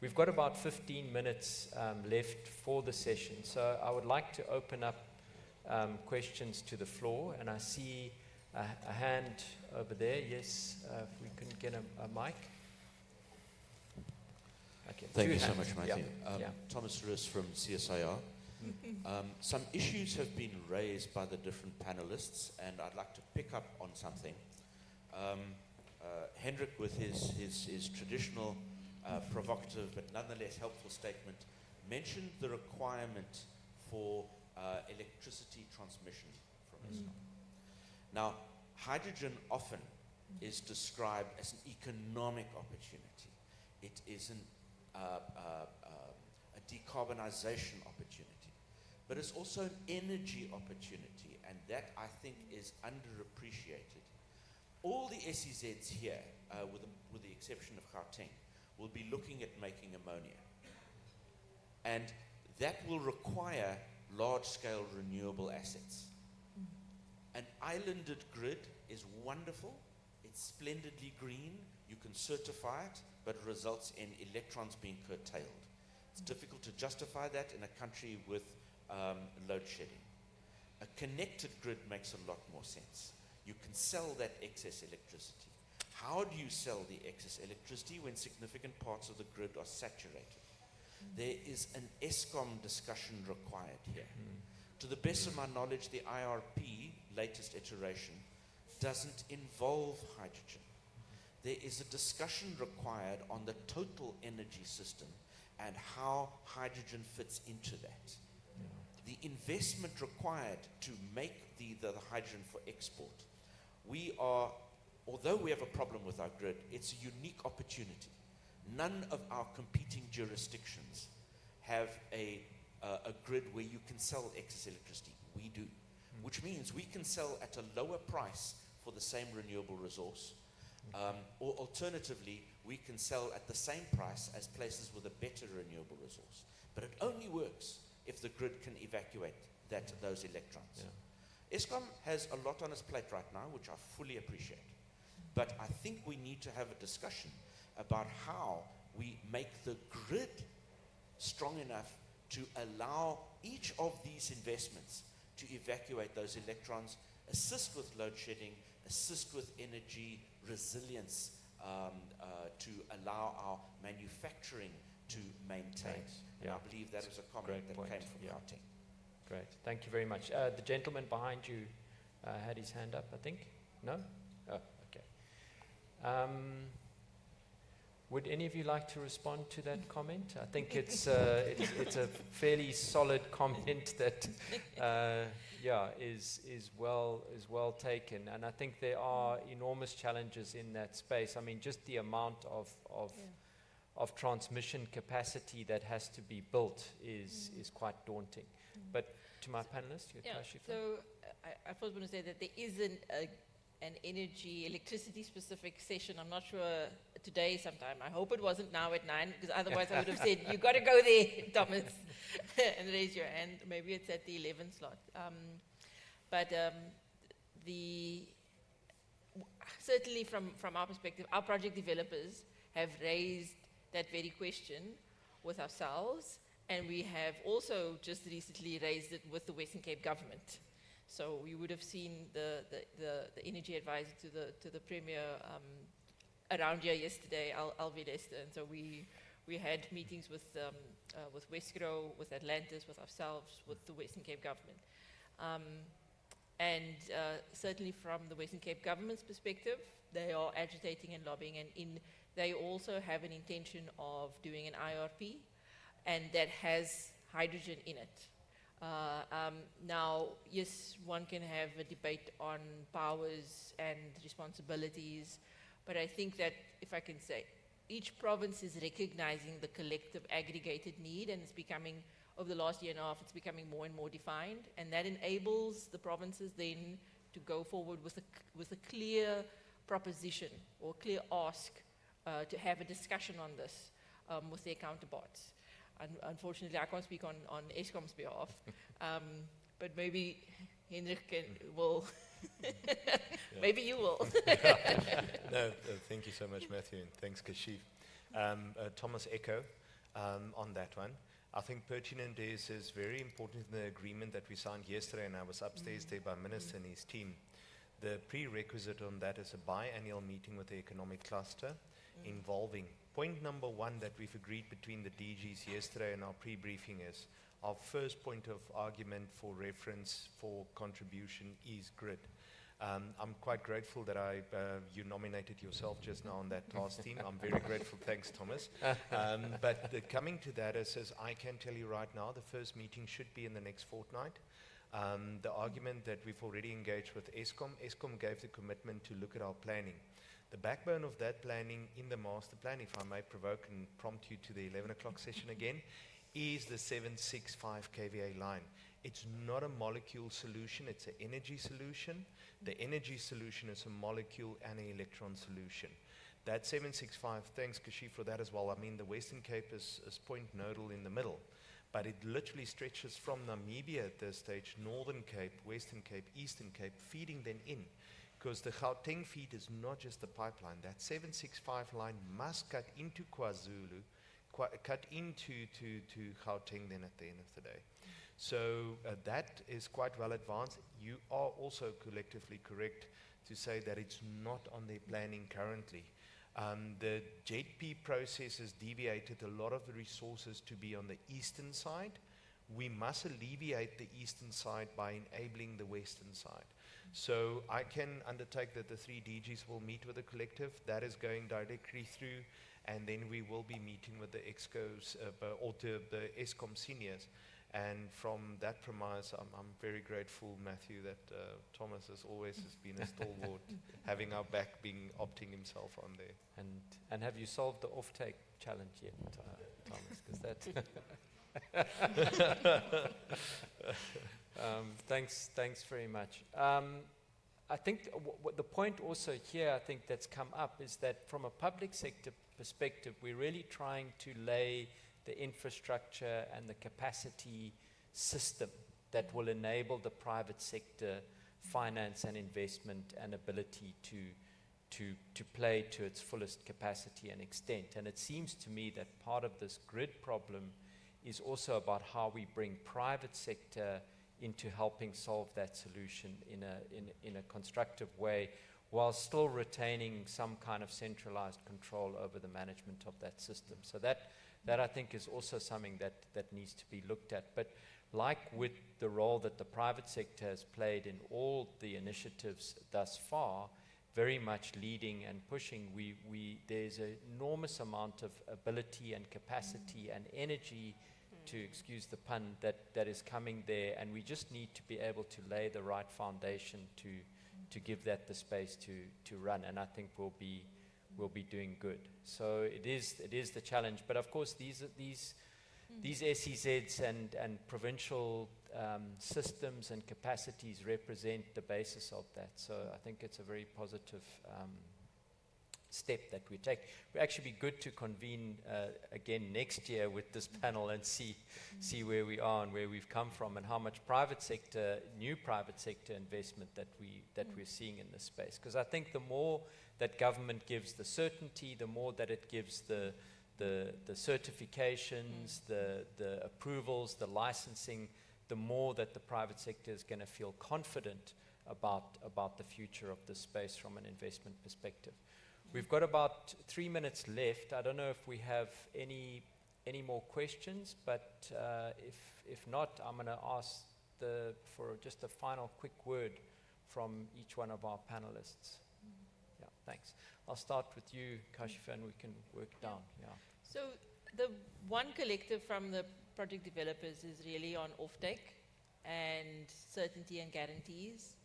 We've got about 15 minutes left for the session, so I would like to open up questions to the floor, and I see a hand over there. Yes, if we can get a mic. Okay. Thank you so hands. much, Matthew. Yeah. Thomas Rus from CSIR. Some issues have been raised by the different panelists, and I'd like to pick up on something. Hendrik, with his traditional provocative but nonetheless helpful statement, mentioned the requirement for electricity transmission from Eskom. Now, hydrogen often is described as an economic opportunity. It is a decarbonization opportunity, but it's also an energy opportunity, and that, I think, is underappreciated. All the SEZs here, with the exception of Gauteng, will be looking at making ammonia. And that will require large-scale renewable assets. An islanded grid is wonderful. It's splendidly green. You can certify it, but it results in electrons being curtailed. It's difficult to justify that in a country with load shedding. A connected grid makes a lot more sense. You can sell that excess electricity. How do you sell the excess electricity when significant parts of the grid are saturated? There is an Eskom discussion required here. To the best of my knowledge, the IRP, latest iteration, doesn't involve hydrogen. There is a discussion required on the total energy system and how hydrogen fits into that. The investment required to make the hydrogen for export. Although we have a problem with our grid, it's a unique opportunity. None of our competing jurisdictions have a grid where you can sell excess electricity. We do, which means we can sell at a lower price for the same renewable resource, or alternatively, we can sell at the same price as places with a better renewable resource. But it only works if the grid can evacuate those electrons. Yeah. Eskom has a lot on its plate right now, which I fully appreciate. But I think we need to have a discussion about how we make the grid strong enough to allow each of these investments to evacuate those electrons, assist with load shedding, assist with energy resilience, to allow our manufacturing to maintain. And I believe that is a comment that came from Gauteng. Great, thank you very much. The gentleman behind you had his hand up, I think. No? Oh, okay. Would any of you like to respond to that comment? I think it's a fairly solid comment that is well taken, and I think there are enormous challenges in that space. I mean, just the amount of transmission capacity that has to be built is quite daunting. But to my panelists, Yeah, Kashifa? so I first want to say that there isn't an energy, electricity specific session. I'm not sure today sometime. I hope it wasn't now at 9, because otherwise I would have said, you got to go there, Thomas, and raise your hand. Maybe it's at the 11 slot. But certainly from our perspective, our project developers have raised that very question with ourselves, and we have also just recently raised it with the Western Cape government. So we would have seen the energy advisor to the premier around here yesterday, Alvi Lester, and so we had meetings with Wesgro, with Atlantis, with ourselves, with the Western Cape government. And certainly from the Western Cape government's perspective, they are agitating and lobbying, and they also have an intention of doing an IRP, and that has hydrogen in it. Now, yes, one can have a debate on powers and responsibilities, but I think that, if I can say, each province is recognizing the collective aggregated need, and it's becoming, over the last year and a half, it's becoming more and more defined, and that enables the provinces then to go forward with a clear proposition or clear ask to have a discussion on this with their counterparts. Unfortunately, I can't speak on Eskom's behalf, but maybe Hendrik will. Maybe you will. No, thank you so much, Matthew, and thanks, Kashif. Thomas Echo on that one. I think pertinent is very important in the agreement that we signed yesterday, and I was upstairs there by Minister and his team. The prerequisite on that is a biannual meeting with the economic cluster involving. Point number one that we've agreed between the DGs yesterday in our pre-briefing is our first point of argument for reference for contribution is grid. I'm quite grateful that you nominated yourself just now on that task team. I'm very grateful. Thanks, Thomas. But coming to that is I can tell you right now, the first meeting should be in the next fortnight. The argument that we've already engaged with Eskom gave the commitment to look at our planning. The backbone of that planning in the master plan, if I may provoke and prompt you to the 11 o'clock session again, is the 765 kVA line. It's not a molecule solution, it's an energy solution. The energy solution is a molecule and an electron solution. That 765, thanks Kashif for that as well. I mean, the Western Cape is point nodal in the middle, but it literally stretches from Namibia at this stage, Northern Cape, Western Cape, Eastern Cape, feeding them in. Because the Gauteng feed is not just the pipeline. That 765 line must cut into KwaZulu, cut into Gauteng then at the end of the day. So that is quite well advanced. You are also collectively correct to say that it's not on their planning currently. The JP process has deviated a lot of the resources to be on the eastern side. We must alleviate the eastern side by enabling the western side. So I can undertake that the 3 DGs will meet with the collective. That is going directly through, and then we will be meeting with the EXCOs or the Eskom seniors. And from that premise, I'm very grateful, Matthew, that Thomas has been a stalwart, having our back, opting himself on there. And have you solved the offtake challenge yet, Thomas? Because thanks very much. I think the point also here, I think that's come up, is that from a public sector perspective, we're really trying to lay the infrastructure and the capacity system that will enable the private sector finance and investment and ability to play to its fullest capacity and extent. And it seems to me that part of this grid problem is also about how we bring private sector into helping solve that solution in a constructive way, while still retaining some kind of centralized control over the management of that system. So that I think is also something that needs to be looked at. But like with the role that the private sector has played in all the initiatives thus far, very much leading and pushing, there's an enormous amount of ability and capacity and energy, to excuse the pun, that is coming there, and we just need to be able to lay the right foundation to give that the space to run, and I think we'll be doing good. So it is the challenge, but of course these SEZs and provincial systems and capacities represent the basis of that. So I think it's a very positive step that we take. It would actually be good to convene again next year with this panel and see where we are and where we've come from and how much new private sector investment that we're seeing in this space. Because I think the more that government gives the certainty, the more that it gives the certifications, the approvals, the licensing, the more that the private sector is going to feel confident about the future of this space from an investment perspective. We've got about 3 minutes left. I don't know if we have any more questions, but if not, I'm going to ask for just a final quick word from each one of our panelists. Yeah, thanks. I'll start with you, Kashifa, and we can work down. Yeah. So the one collective from the project developers is really on offtake and certainty and guarantees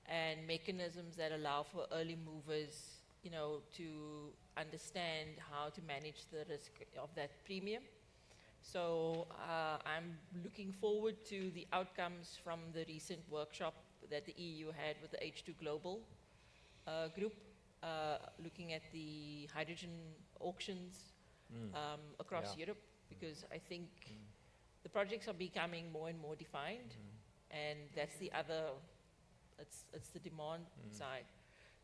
and mechanisms that allow for early movers, to understand how to manage the risk of that premium. So I'm looking forward to the outcomes from the recent workshop that the EU had with the H2 Global group, looking at the hydrogen auctions across Europe, because I think the projects are becoming more and more defined, and that's the other, it's the demand side.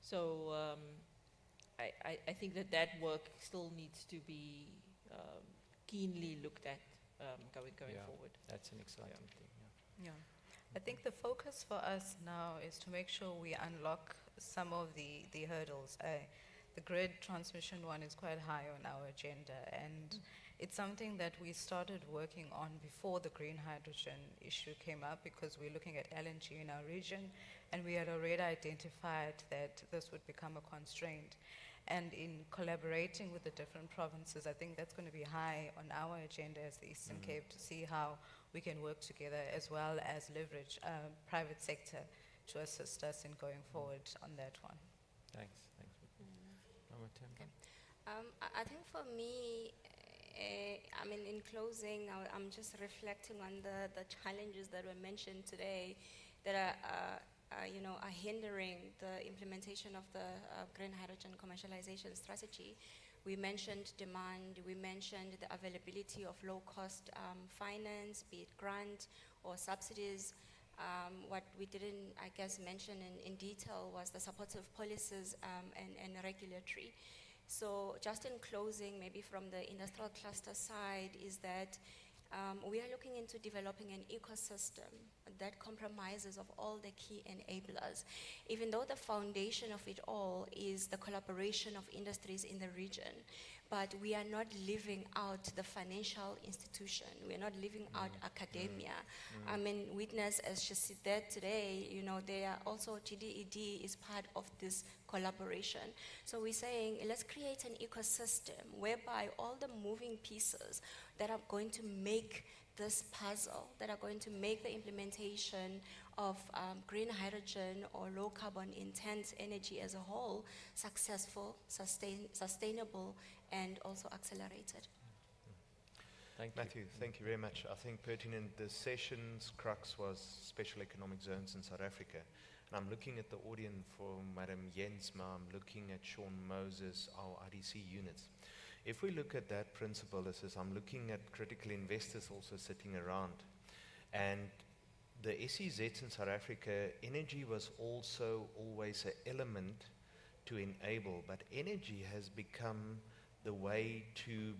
So I think that work still needs to be keenly looked at going forward. That's an exciting thing. Yeah. I think the focus for us now is to make sure we unlock some of the hurdles. The grid transmission one is quite high on our agenda, and it's something that we started working on before the green hydrogen issue came up, because we're looking at LNG in our region, and we had already identified that this would become a constraint. And in collaborating with the different provinces, I think that's going to be high on our agenda as the Eastern Cape, to see how we can work together, as well as leverage private sector to assist us in going forward on that one. Thanks. Okay. I think for me, in closing, I'm just reflecting on the challenges that were mentioned today that are hindering the implementation of the green hydrogen commercialization strategy. We mentioned demand, we mentioned the availability of low-cost finance, be it grant or subsidies. What we didn't, I guess, mention in detail was the supportive policies and regulatory. So just in closing, maybe from the industrial cluster side, is that we are looking into developing an ecosystem that compromises of all the key enablers, even though the foundation of it all is the collaboration of industries in the region. But we are not living out the financial institution. We are not living out academia. Witness, as she said there today, they are also, GDED is part of this collaboration. So we're saying, let's create an ecosystem whereby all the moving pieces that are going to make this puzzle, that are going to make the implementation of green hydrogen or low carbon intense energy as a whole successful, sustainable, and also accelerated. Thank you. Matthew, thank you very much. I think pertinent, the session's crux was special economic zones in South Africa. And I'm looking at the audience for Madam Jensma, I'm looking at Sean Moses, our IDC units. If we look at that principle, I'm looking at critical investors also sitting around. And the SEZs in South Africa, energy was also always an element to enable, but energy has become the way to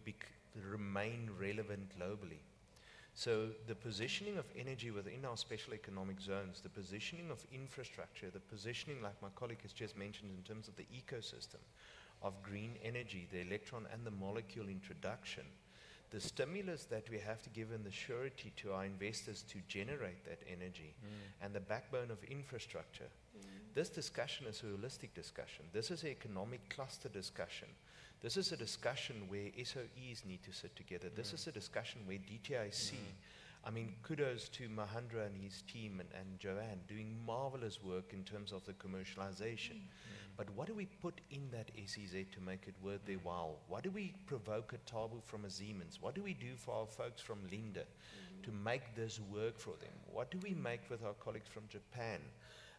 remain relevant globally. So the positioning of energy within our special economic zones, the positioning of infrastructure, the positioning, like my colleague has just mentioned, in terms of the ecosystem of green energy, the electron and the molecule introduction, the stimulus that we have to give and the surety to our investors to generate that energy, and the backbone of infrastructure. This discussion is a holistic discussion. This is an economic cluster discussion. This is a discussion where SOEs need to sit together. This is a discussion where DTIC, kudos to Mahendra and his team and Joanne doing marvelous work in terms of the commercialization. But what do we put in that SEZ to make it worth their while? What do we provoke a Tabu from a Siemens? What do we do for our folks from Linde to make this work for them? What do we make with our colleagues from Japan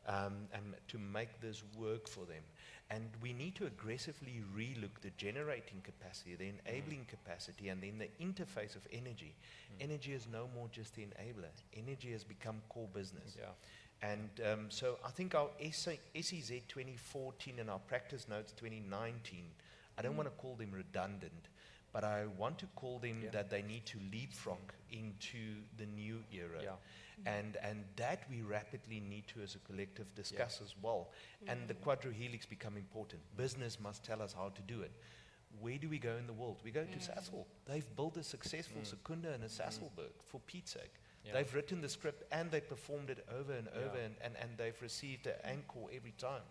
and to make this work for them? And we need to aggressively relook the generating capacity, the enabling capacity, and then the interface of energy. Energy is no more just the enabler. Energy has become core business. Yeah. And so I think our SEZ 2014 and our practice notes 2019, I don't want to call them redundant, but I want to call them that they need to leapfrog into the new era. Yeah. And that we rapidly need to, as a collective, discuss as well. And the quadrohelix become important. Business must tell us how to do it. Where do we go in the world? We go to Sasol. They've built a successful Secunda and a Sasselberg, for Pete's sake. Yeah. They've written the script and they performed it over and over, and they've received an encore every time.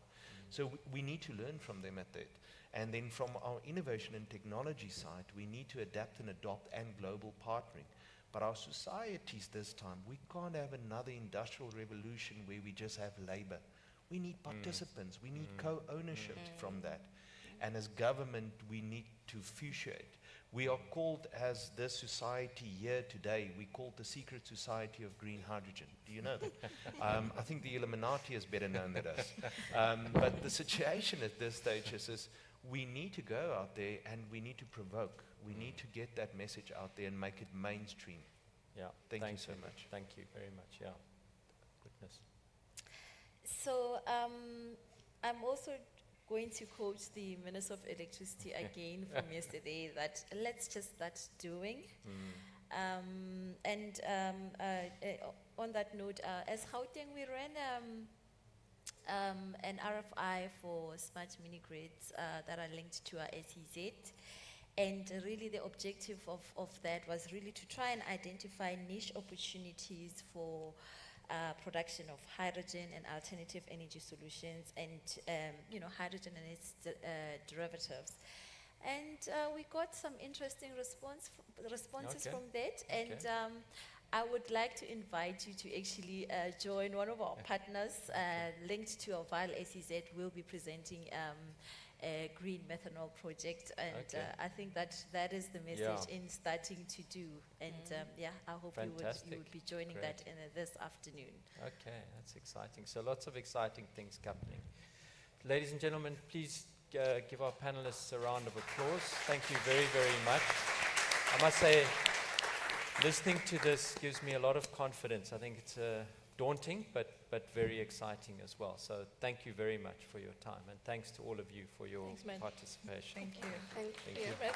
So we need to learn from them at that. And then from our innovation and technology side, we need to adapt and adopt and global partnering. But our societies this time, we can't have another industrial revolution where we just have labor. We need participants. We need co-ownership from that. And as government, we need to future-it. We are called, as this society here today, we called the secret society of green hydrogen. Do you know that? I think the Illuminati is better known than us. But the situation at this stage is we need to go out there and we need to provoke. We need to get that message out there and make it mainstream. Yeah. Thank you Thanks so much. Thank you very much. Yeah. Goodness. So I'm also going to quote the Minister of Electricity again from yesterday, that let's just start doing. On that note, as Gauteng, we ran an RFI for smart mini grids that are linked to our SEZ. And really the objective of that was really to try and identify niche opportunities for production of hydrogen and alternative energy solutions, and hydrogen and its derivatives. And we got some interesting responses Okay. from that. And I would like to invite you to actually join one of our partners linked to our Vile SEZ. We'll be presenting a green methanol project, and I think that is the message in starting to do. And I hope you would be joining Great. that in this afternoon. Okay, that's exciting. So lots of exciting things happening. Ladies and gentlemen, please give our panelists a round of applause. Thank you very, very much. I must say, listening to this gives me a lot of confidence. I think it's daunting, but very exciting as well. So thank you very much for your time, and thanks to all of you for your Thanks, man. participation. Thank you. Thank you. Right.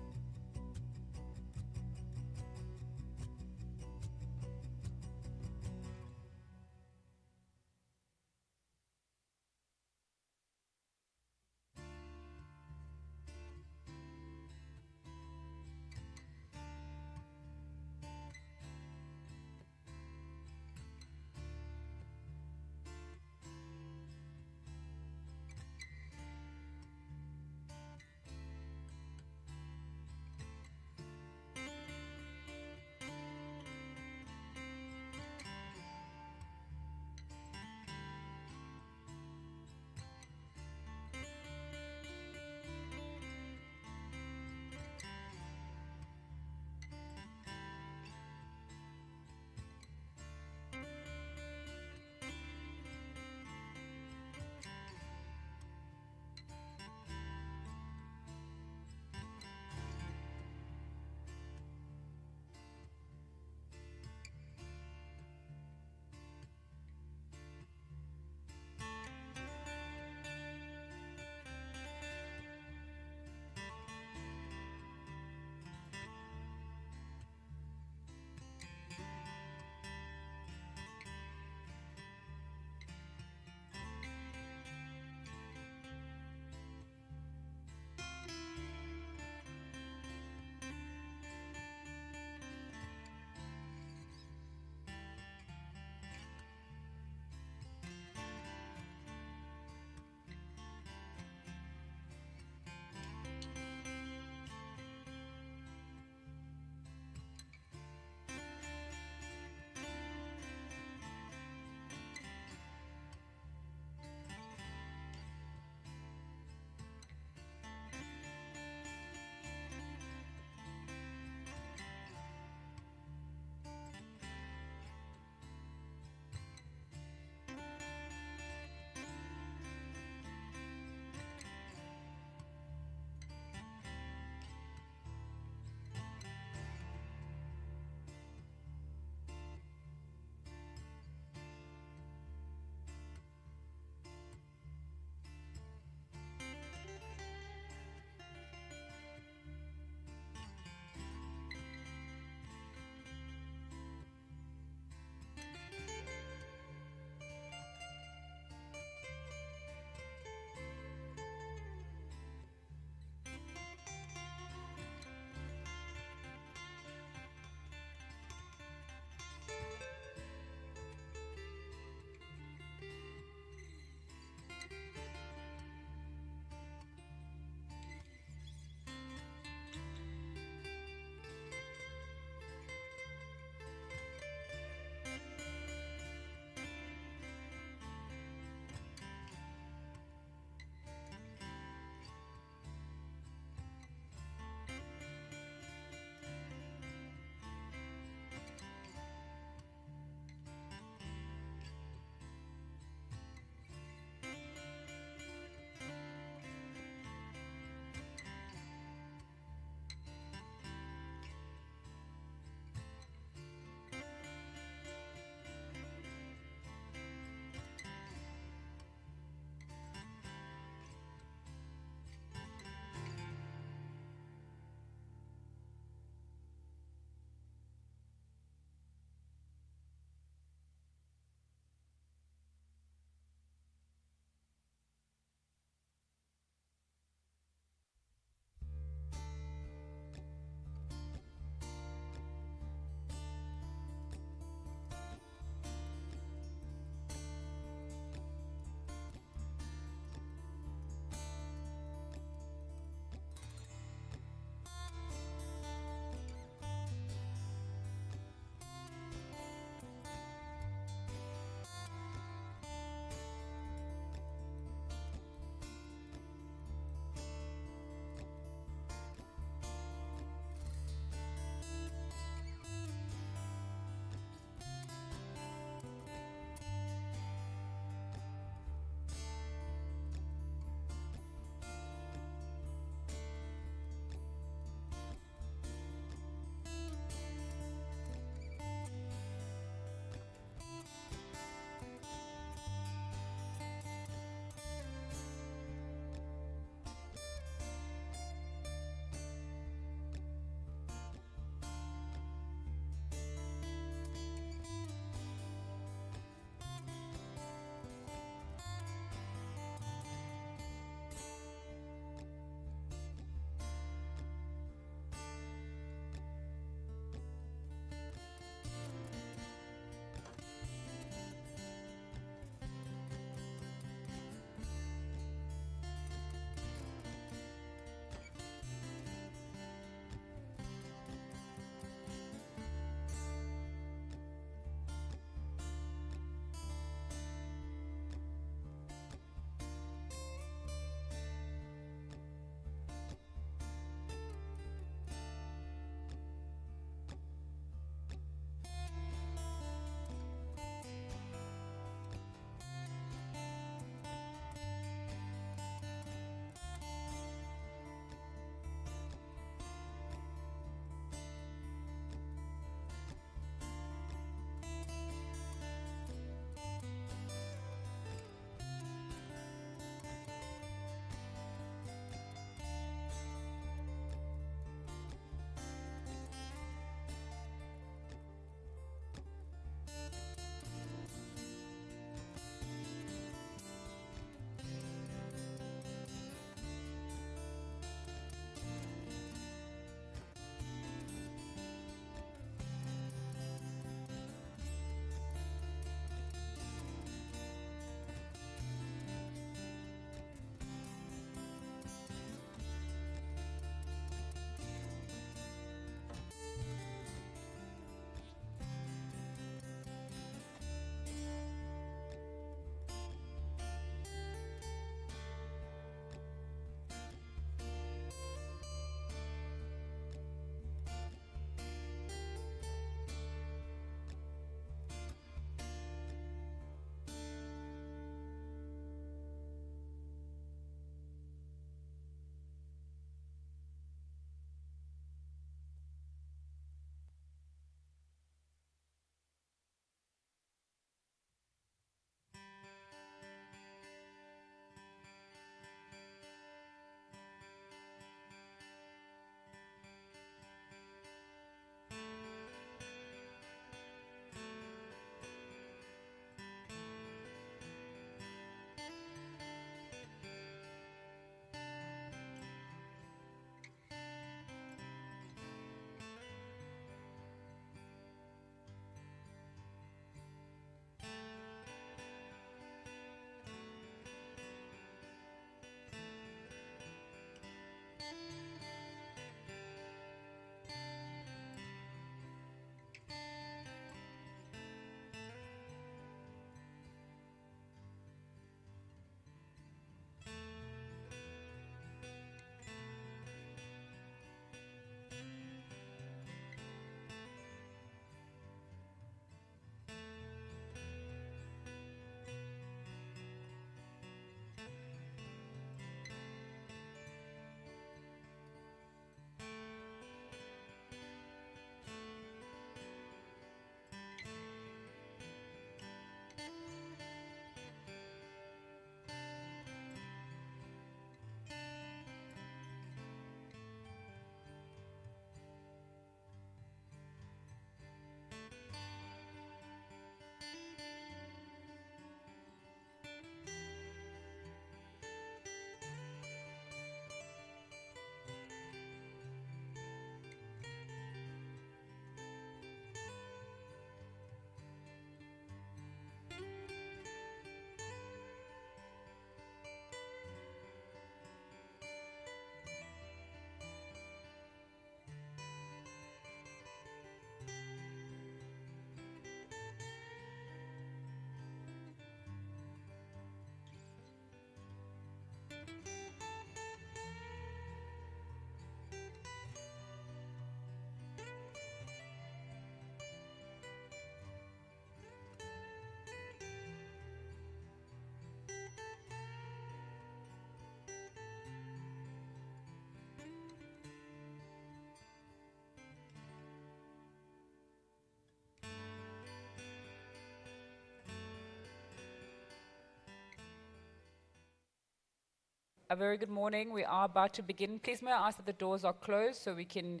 A very good morning. We are about to begin. Please may I ask that the doors are closed so we can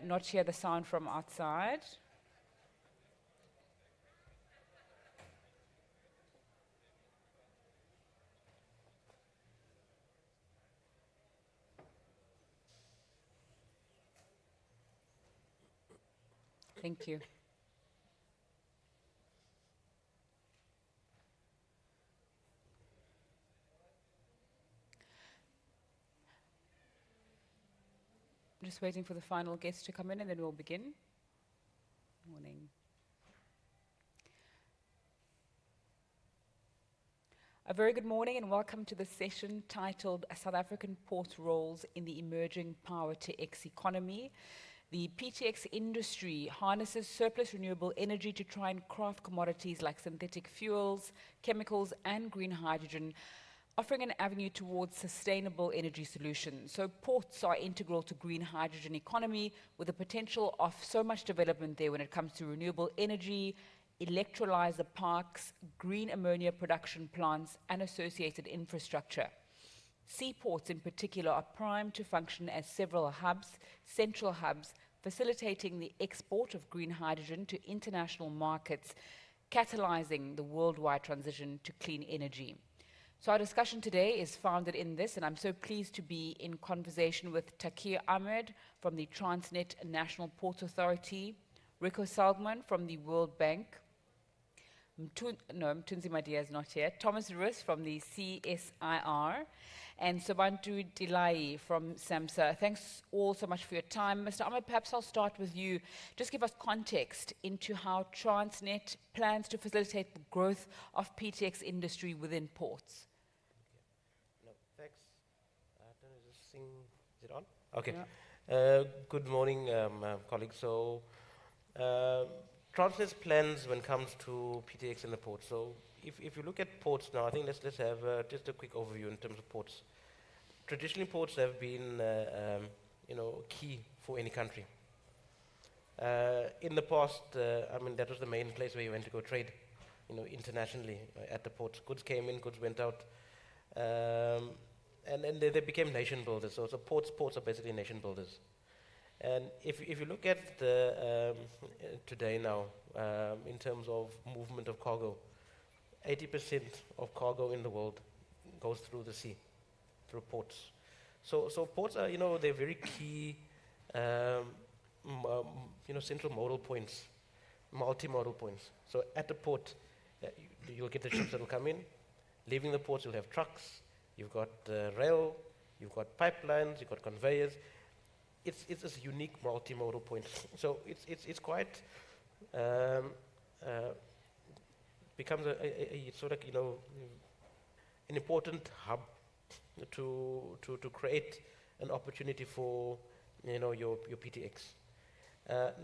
not hear the sound from outside. Thank you. Just waiting for the final guests to come in and then we'll begin. Morning. A very good morning and welcome to the session titled South African Port Roles in the Emerging Power to X Economy. The PTX industry harnesses surplus renewable energy to try and craft commodities like synthetic fuels, chemicals, and green hydrogen, offering an avenue towards sustainable energy solutions. So ports are integral to green hydrogen economy with the potential of so much development there when it comes to renewable energy, electrolyzer parks, green ammonia production plants, and associated infrastructure. Seaports in particular are primed to function as several hubs, central hubs, facilitating the export of green hydrogen to international markets, catalyzing the worldwide transition to clean energy. So our discussion today is founded in this, and I'm so pleased to be in conversation with Takir Ahmed from the Transnet National Port Authority, Rico Salgman from the World Bank, Mtunzi Madia is not here, Thomas Rus from the CSIR, and Sobantu Dilai from SAMSA. Thanks all so much for your time. Mr. Ahmed, perhaps I'll start with you. Just give us context into how Transnet plans to facilitate the growth of PTX industry within ports. No, thanks. Is it on? Okay. Yeah. Good morning, colleagues. So, Transnet's plans when it comes to PTX in the port. So, if you look at ports now, I think let's have just a quick overview in terms of ports. Traditionally, ports have been, key for any country. In the past, that was the main place where you went to go trade, internationally at the ports. Goods came in, goods went out, and then they became nation builders. So ports are basically nation builders. And if you look at the, today now, in terms of movement of cargo, 80% of cargo in the world goes through the sea, through ports. So ports are, they're very key, central modal points, multimodal points. So at the port, you'll get the ships that will come in. Leaving the ports, you'll have trucks, you've got rail, you've got pipelines, you've got conveyors. It's this unique multimodal point. So it's quite becomes a sort of an important hub to create an opportunity for your PTX.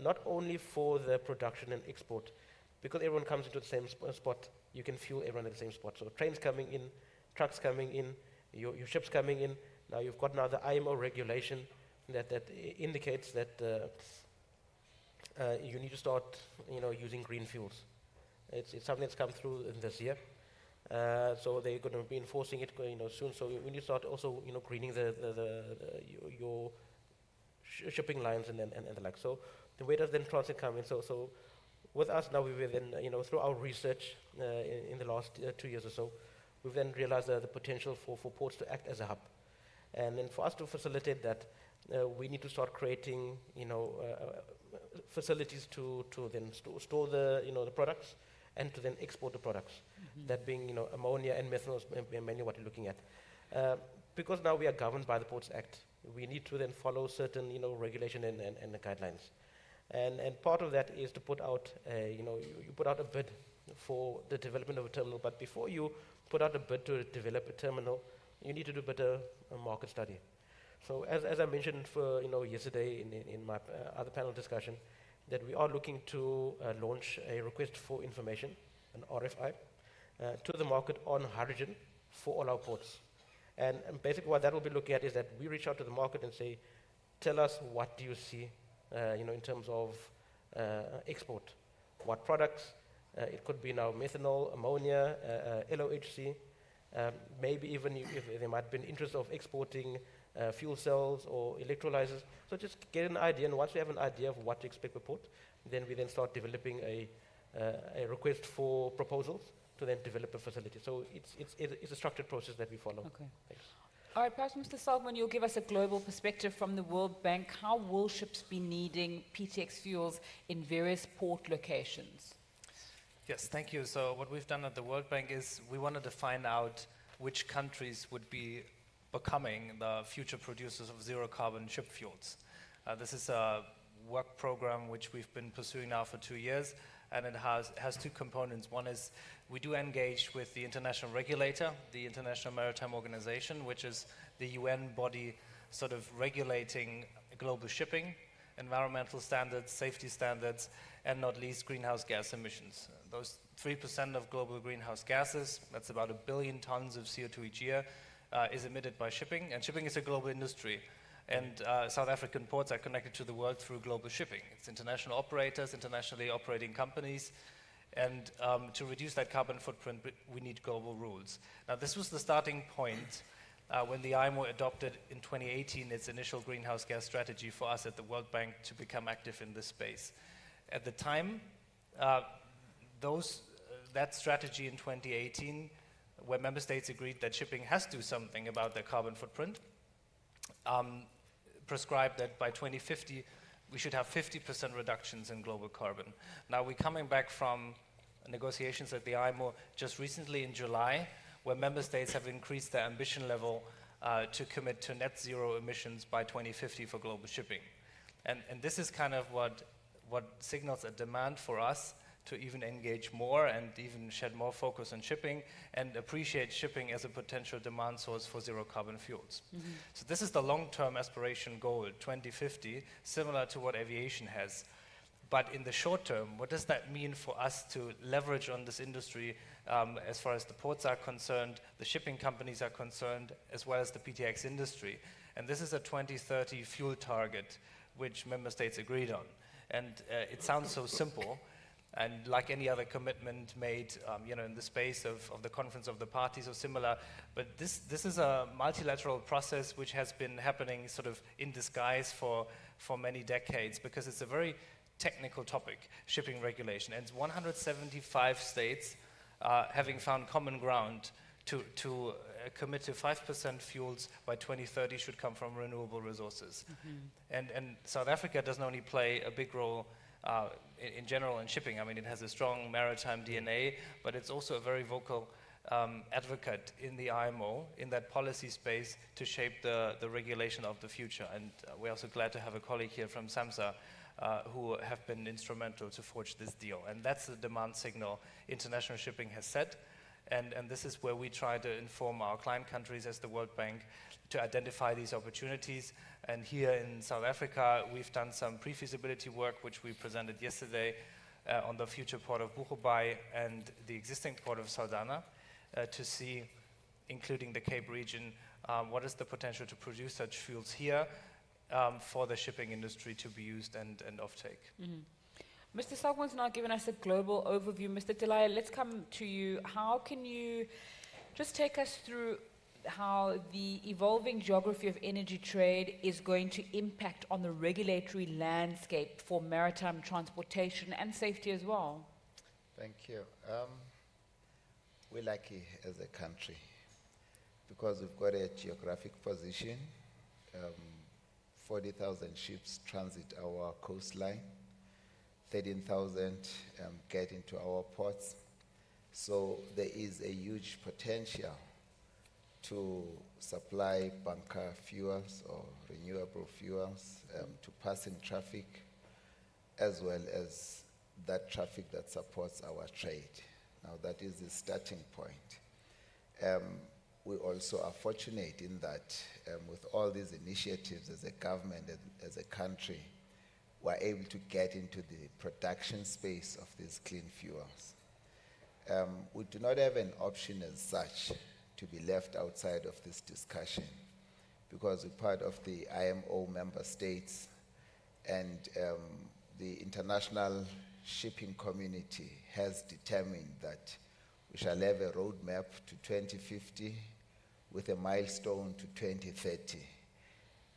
Not only for the production and export, because everyone comes into the same spot, you can fuel everyone at the same spot. So trains coming in, trucks coming in, your ships coming in. Now you've got the IMO regulation that indicates that you need to start using green fuels. It's something that's come through in this year. So they're going to be enforcing it soon. So we need to start also greening your shipping lines and the like. So the way does then Transnet come in? So with us now, we've then through our research in the last 2 years or so, we've then realized the potential for ports to act as a hub, and then for us to facilitate that, we need to start creating facilities to then store the products and to then export the products. Mm-hmm. That being ammonia and methanol is mainly what you're looking at. Because now we are governed by the Ports Act, we need to then follow certain regulation and the guidelines. And part of that is to put out you put out a bid for the development of a terminal. But before you put out a bid to develop a terminal, you need to do better market study. So as I mentioned for yesterday in my other panel discussion, that we are looking to launch a request for information, an RFI, to the market on hydrogen for all our ports. And basically what that will be looking at is that we reach out to the market and say, tell us what do you see, in terms of export. What products? It could be now methanol, ammonia, LOHC, Maybe even if there might be an interest of exporting fuel cells or electrolyzers. So just get an idea, and once we have an idea of what to expect per port, then we then start developing a request for proposals to then develop a facility. So it's a structured process that we follow. Okay. Thanks. All right, perhaps Mr. Saltman, you'll give us a global perspective from the World Bank. How will ships be needing PTX fuels in various port locations? Yes, thank you. So what we've done at the World Bank is we wanted to find out which countries would be becoming the future producers of zero carbon ship fuels. This is a work program which we've been pursuing now for 2 years, and it has two components. One is we do engage with the international regulator, the International Maritime Organization, which is the UN body sort of regulating global shipping, environmental standards, safety standards, and not least greenhouse gas emissions. Those 3% of global greenhouse gases, that's about 1 billion tons of CO2 each year, is emitted by shipping, and shipping is a global industry. And South African ports are connected to the world through global shipping. It's international operators, internationally operating companies, and to reduce that carbon footprint, we need global rules. Now, this was the starting point when the IMO adopted in 2018 its initial greenhouse gas strategy for us at the World Bank to become active in this space. At the time, that strategy in 2018, where member states agreed that shipping has to do something about their carbon footprint, prescribed that by 2050 we should have 50% reductions in global carbon. Now we're coming back from negotiations at the IMO just recently in July, where member states have increased their ambition level to commit to net zero emissions by 2050 for global shipping. And this is kind of what signals a demand for us to even engage more and even shed more focus on shipping and appreciate shipping as a potential demand source for zero carbon fuels. Mm-hmm. So this is the long-term aspiration goal, 2050, similar to what aviation has. But in the short term, what does that mean for us to leverage on this industry as far as the ports are concerned, the shipping companies are concerned, as well as the PTX industry? And this is a 2030 fuel target, which member states agreed on. And it sounds so simple, and like any other commitment made, in the space of the Conference of the Parties or similar, but this is a multilateral process which has been happening sort of in disguise for many decades, because it's a very technical topic, shipping regulation, and 175 states having found common ground to commit to 5% fuels by 2030 should come from renewable resources. Mm-hmm. And South Africa doesn't only play a big role in general in shipping. I mean, it has a strong maritime DNA, but it's also a very vocal advocate in the IMO, in that policy space, to shape the regulation of the future. And we're also glad to have a colleague here from SAMSA who have been instrumental to forge this deal. And that's the demand signal international shipping has set. And this is where we try to inform our client countries as the World Bank to identify these opportunities. And here in South Africa, we've done some pre-feasibility work, which we presented yesterday on the future port of Buchobai and the existing port of Saldanha to see, including the Cape region, what is the potential to produce such fuels here for the shipping industry to be used and offtake. Mm-hmm. Mr. Saltman's now given us a global overview. Mr. Delaya, let's come to you. How can you just take us through how the evolving geography of energy trade is going to impact on the regulatory landscape for maritime transportation and safety as well? Thank you. We're lucky as a country because we've got a geographic position. 40,000 ships transit our coastline. 13,000 get into our ports. So there is a huge potential to supply bunker fuels or renewable fuels to passing traffic, as well as that traffic that supports our trade. Now that is the starting point. We also are fortunate in that with all these initiatives as a government, as a country, we're able to get into the production space of these clean fuels. We do not have an option as such to be left outside of this discussion because we're part of the IMO member states, and the international shipping community has determined that We shall have a roadmap to 2050 with a milestone to 2030.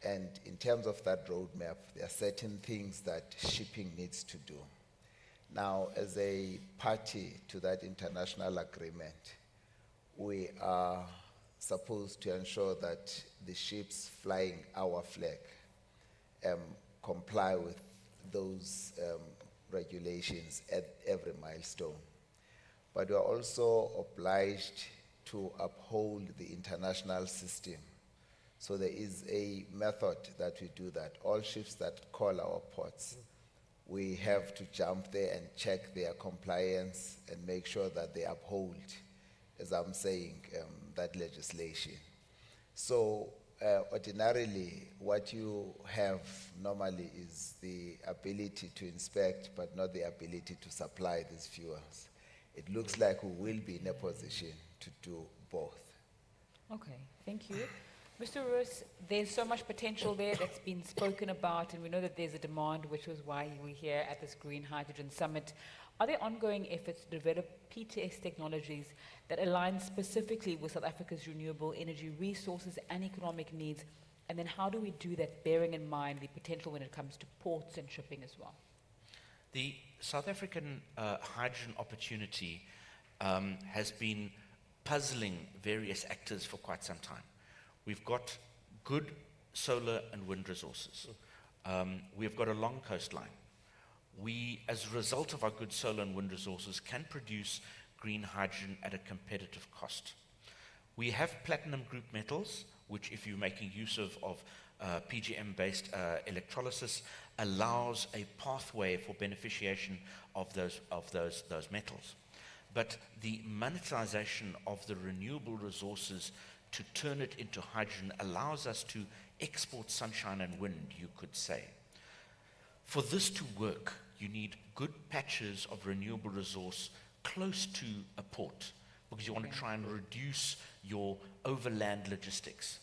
And in terms of that roadmap, there are certain things that shipping needs to do. Now, as a party to that international agreement, we are supposed to ensure that the ships flying our flag comply with those regulations at every milestone. But we are also obliged to uphold the international system. So there is a method that we do that. All ships that call our ports, we have to jump there and check their compliance and make sure that they uphold, as I'm saying, that legislation. So ordinarily, what you have normally is the ability to inspect, but not the ability to supply these fuels. It looks like we will be in a position to do both. Okay, thank you. Mr. Roos, there's so much potential there that's been spoken about, and we know that there's a demand, which was why we're here at this Green Hydrogen Summit. Are there ongoing efforts to develop PTX technologies that align specifically with South Africa's renewable energy resources and economic needs? And then how do we do that, bearing in mind the potential when it comes to ports and shipping as well? The South African hydrogen opportunity has been puzzling various actors for quite some time. We've got good solar and wind resources. We've got a long coastline. We, as a result of our good solar and wind resources, can produce green hydrogen at a competitive cost. We have platinum group metals, which, if you're making use of PGM-based electrolysis, allows a pathway for beneficiation of those metals. But the monetization of the renewable resources to turn it into hydrogen allows us to export sunshine and wind, you could say. For this to work, you need good patches of renewable resource close to a port, because you want to try and reduce your overland logistics.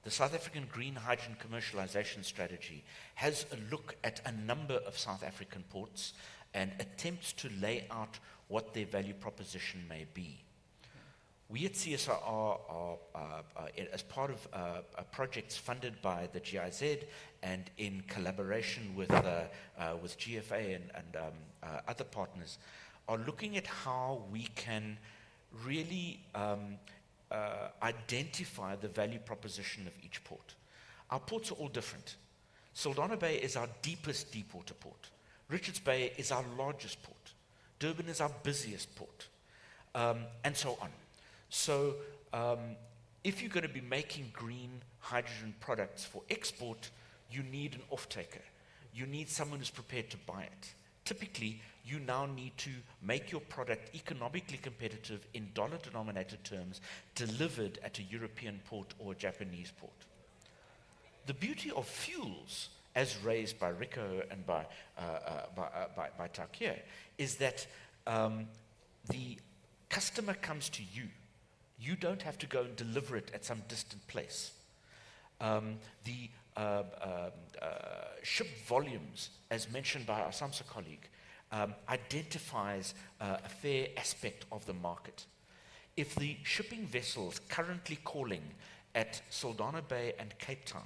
The South African Green Hydrogen Commercialization Strategy has a look at a number of South African ports and attempts to lay out what their value proposition may be. We at CSIR are, as part of projects funded by the GIZ and in collaboration with GFA and other partners, are looking at how we can really identify the value proposition of each port. Our ports are all different. Saldanha Bay is our deepest deepwater port. Richards Bay is our largest port. Durban is our busiest port, and so on. So if you're going to be making green hydrogen products for export, you need an off-taker. You need someone who's prepared to buy it. Typically, you now need to make your product economically competitive in dollar-denominated terms, delivered at a European port or a Japanese port. The beauty of fuels, as raised by Rico and by Takia, is that the customer comes to you. You don't have to go and deliver it at some distant place. The ship volumes, as mentioned by our SAMSA colleague, identifies a fair aspect of the market. If the shipping vessels currently calling at Saldanha Bay and Cape Town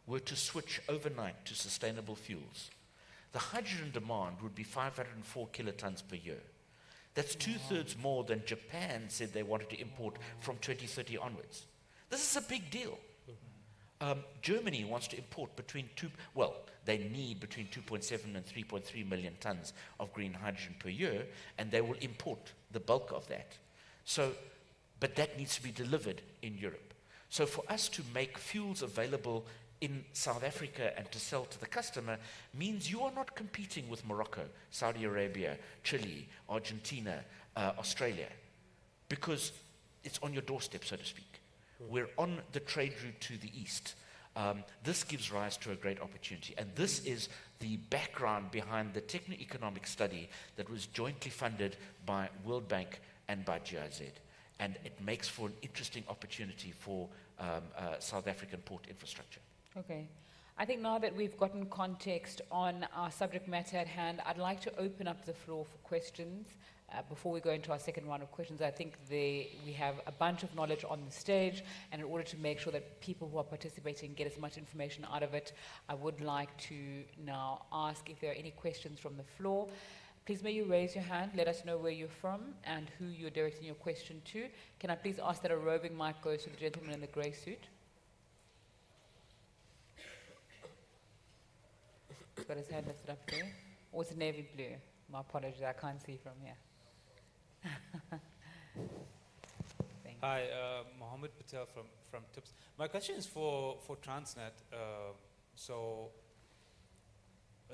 were to switch overnight to sustainable fuels, the hydrogen demand would be 504 kilotons per year. That's two-thirds more than Japan said they wanted to import from 2030 onwards. This is a big deal. Germany wants to import they need between 2.7 and 3.3 million tons of green hydrogen per year, and they will import the bulk of that. So, but that needs to be delivered in Europe. So for us to make fuels available in South Africa and to sell to the customer means you are not competing with Morocco, Saudi Arabia, Chile, Argentina, Australia, because it's on your doorstep, so to speak. We're on the trade route to the east. This gives rise to a great opportunity. And this is the background behind the techno-economic study that was jointly funded by World Bank and by GIZ. And it makes for an interesting opportunity for South African port infrastructure. Okay. I think now that we've gotten context on our subject matter at hand, I'd like to open up the floor for questions. Before we go into our second round of questions, I think we have a bunch of knowledge on the stage, and in order to make sure that people who are participating get as much information out of it, I would like to now ask if there are any questions from the floor. Please may you raise your hand, let us know where you're from and who you're directing your question to. Can I please ask that a roving mic goes to the gentleman in the grey suit? He's got his hand lifted up there. Or it's navy blue. My apologies, I can't see from here. Thank Hi, Mohammed Patel from TIPS. My question is for Transnet. So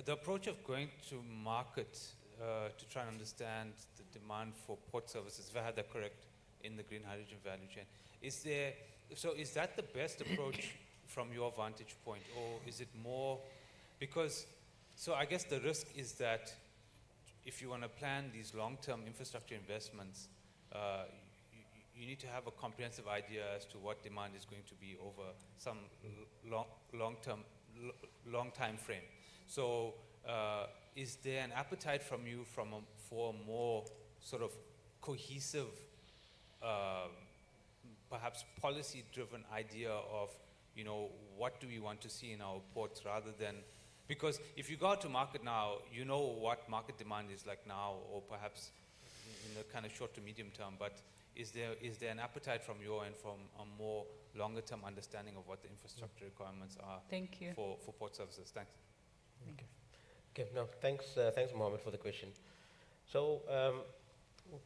the approach of going to market to try and understand the demand for port services, if I had that correct, in the green hydrogen value chain, is that the best approach from your vantage point, or is it more, because, so I guess the risk is that if you want to plan these long-term infrastructure investments, you need to have a comprehensive idea as to what demand is going to be over some long time frame. So is there an appetite from you for a more sort of cohesive, perhaps policy-driven idea of, you know, what do we want to see in our ports, rather than, because if you go out to market now, you know what market demand is like now, or perhaps in the kind of short to medium term, but is there an appetite from your end from a more longer term understanding of what the infrastructure requirements are? Thank you. For port services? Thanks. Thank you. Okay, no, thanks, Mohammed, for the question. So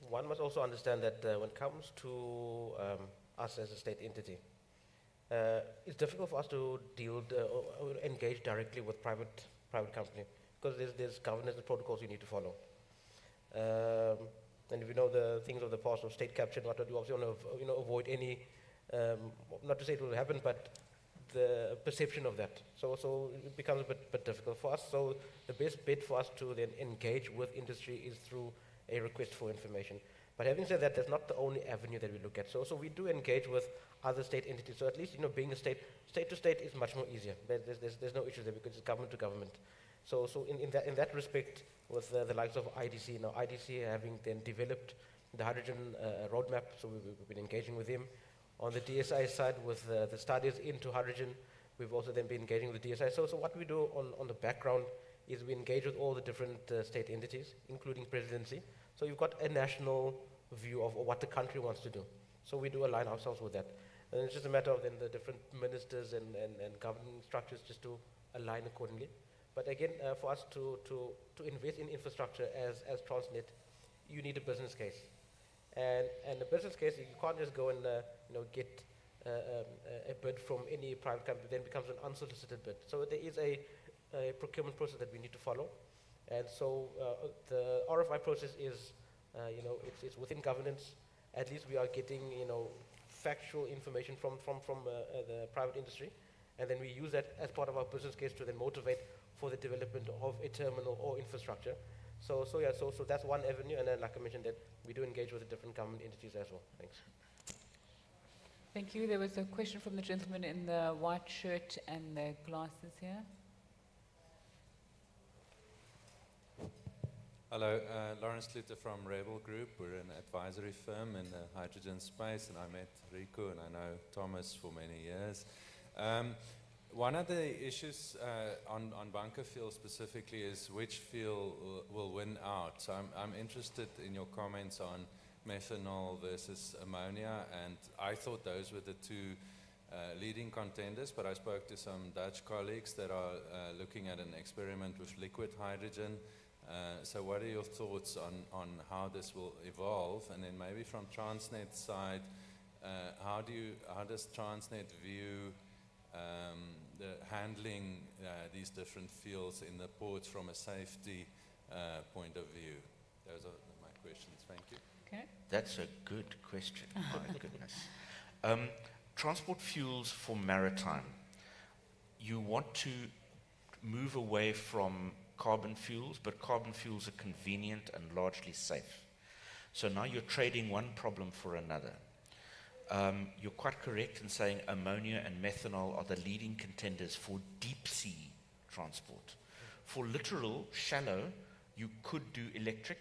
one must also understand that when it comes to us as a state entity, it's difficult for us to or engage directly with private company, because there's governance and protocols you need to follow. And if you know the things of the past of state capture and whatnot, you obviously want to avoid any, not to say it will happen, but the perception of that. So it becomes a bit difficult for us. So the best bet for us to then engage with industry is through a request for information. But having said that, that's not the only avenue that we look at. So we do engage with other state entities. So at least, being a state to state is much more easier. There's no issues there because it's government to government. So in that respect, with the likes of IDC, now IDC having then developed the hydrogen roadmap, so we've been engaging with them. On the DSI side, with the studies into hydrogen, we've also then been engaging with the DSI. So what we do on the background is we engage with all the different state entities, including presidency. So you've got a national view of what the country wants to do. So we do align ourselves with that. And it's just a matter of then the different ministers and governing structures just to align accordingly. But again, for us to invest in infrastructure as Transnet, you need a business case. And the business case, you can't just go and get a bid from any private company, then becomes an unsolicited bid. So there is a procurement process that we need to follow. And so the RFI process is, it's within governance. At least we are getting, factual information from the private industry. And then we use that as part of our business case to then motivate for the development of a terminal or infrastructure. So that's one avenue, and then, like I mentioned, that we do engage with the different government entities as well. Thanks. Thank you. There was a question from the gentleman in the white shirt and the glasses here. Hello, Lawrence Sluter from Rebel Group. We're an advisory firm in the hydrogen space, and I met Rico and I know Thomas for many years. One of the issues on bunker fuel specifically is which fuel will win out. So I'm interested in your comments on methanol versus ammonia, and I thought those were the two leading contenders, but I spoke to some Dutch colleagues that are looking at an experiment with liquid hydrogen. So what are your thoughts on how this will evolve? And then maybe from Transnet's side, how does Transnet view the handling these different fuels in the ports from a safety point of view? Those are my questions. Thank you. Okay. That's a good question. My goodness. Transport fuels for maritime. You want to move away from carbon fuels, but carbon fuels are convenient and largely safe. So now you're trading one problem for another. You're quite correct in saying ammonia and methanol are the leading contenders for deep sea transport. For littoral, shallow, you could do electric.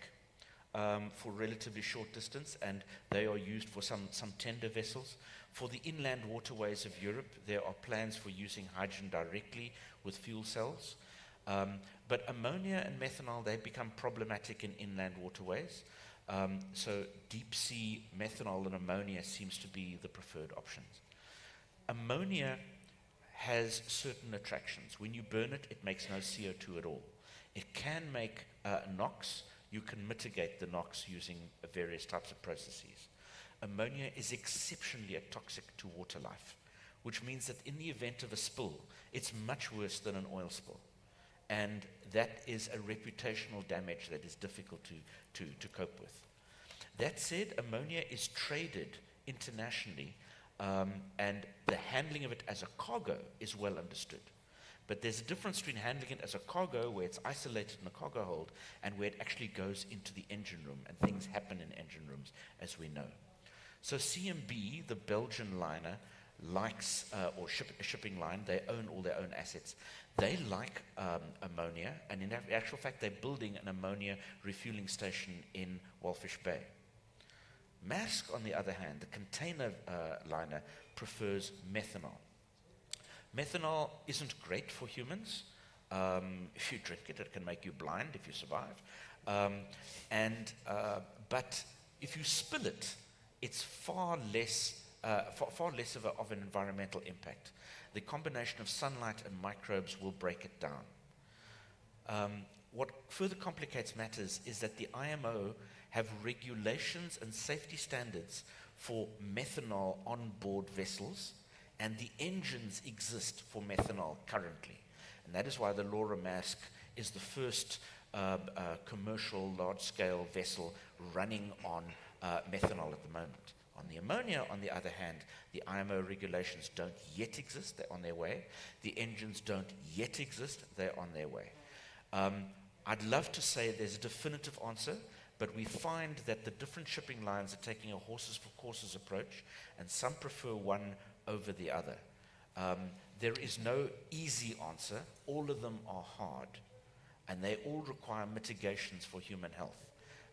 for relatively short distance, and they are used for some tender vessels. For the inland waterways of Europe, there are plans for using hydrogen directly with fuel cells. But ammonia and methanol, they become problematic in inland waterways. So deep sea methanol and ammonia seems to be the preferred options. Ammonia has certain attractions. When you burn it, it makes no CO2 at all. It can make NOx. You can mitigate the NOx using various types of processes. Ammonia is exceptionally toxic to water life, which means that in the event of a spill, it's much worse than an oil spill. And that is a reputational damage that is difficult to cope with. That said, ammonia is traded internationally, and the handling of it as a cargo is well understood. But there's a difference between handling it as a cargo, where it's isolated in a cargo hold, and where it actually goes into the engine room, and things happen in engine rooms, as we know. So CMB, the Belgian liner, likes, or shipping line, they own all their own assets. They like ammonia, and in actual fact, they're building an ammonia refueling station in Walfish Bay. Maersk, on the other hand, the container liner, prefers methanol. Methanol isn't great for humans. If you drink it, it can make you blind if you survive. But if you spill it, it's far less of an environmental impact. The combination of sunlight and microbes will break it down. What further complicates matters is that the IMO have regulations and safety standards for methanol on board vessels, and the engines exist for methanol currently. And that is why the Laura Maersk is the first commercial large-scale vessel running on methanol at the moment. On the ammonia, on the other hand, the IMO regulations don't yet exist, they're on their way. The engines don't yet exist, they're on their way. I'd love to say there's a definitive answer, but we find that the different shipping lines are taking a horses for courses approach, and some prefer one over the other. There is no easy answer. All of them are hard, and they all require mitigations for human health.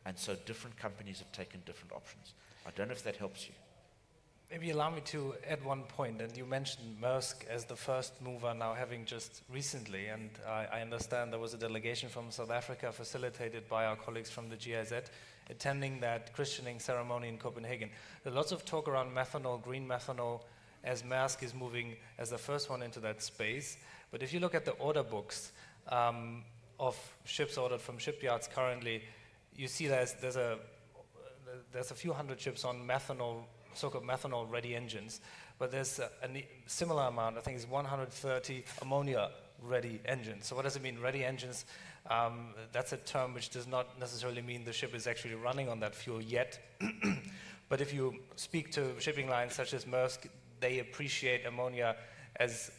And so different companies have taken different options. I don't know if that helps you. Maybe allow me to add one point, and you mentioned Maersk as the first mover now having just recently, and I understand there was a delegation from South Africa facilitated by our colleagues from the GIZ attending that christening ceremony in Copenhagen. There's lots of talk around methanol, green methanol, as Maersk is moving as the first one into that space. But if you look at the order books of ships ordered from shipyards currently, you see there's a few hundred ships on methanol, so-called methanol-ready engines, but there's a similar amount, I think it's 130 ammonia-ready engines. So what does it mean, ready engines? That's a term which does not necessarily mean the ship is actually running on that fuel yet. But if you speak to shipping lines such as Maersk, they appreciate ammonia as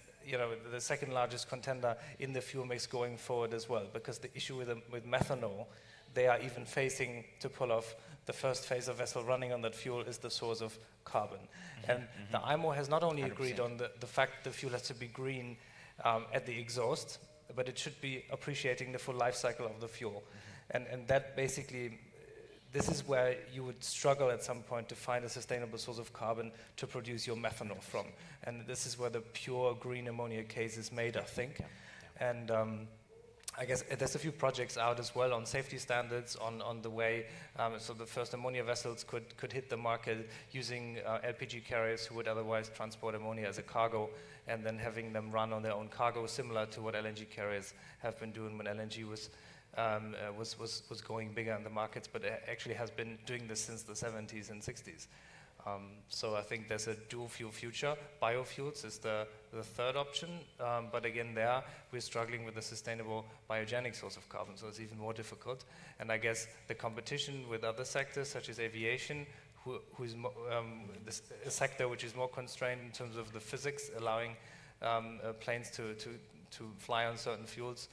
the second largest contender in the fuel mix going forward as well, because the issue with methanol, they are even facing to pull off the first phase of vessel running on that fuel is the source of carbon. And the IMO has not only 100%. Agreed on the fact the fuel has to be green at the exhaust, but it should be appreciating the full life cycle of the fuel. And that basically, this is where you would struggle at some point to find a sustainable source of carbon to produce your methanol from. And this is where the pure green ammonia case is made, I think. And I guess there's a few projects out as well on safety standards on the way, so the first ammonia vessels could hit the market using LPG carriers who would otherwise transport ammonia as a cargo, and then having them run on their own cargo, similar to what LNG carriers have been doing when LNG was going bigger in the markets, but it actually has been doing this since the 70s and 60s. So I think there's a dual fuel future. Biofuels is the third option, but again there we're struggling with a sustainable biogenic source of carbon, so it's even more difficult. And I guess the competition with other sectors such as aviation, who's a sector which is more constrained in terms of the physics, allowing planes to fly on certain fuels,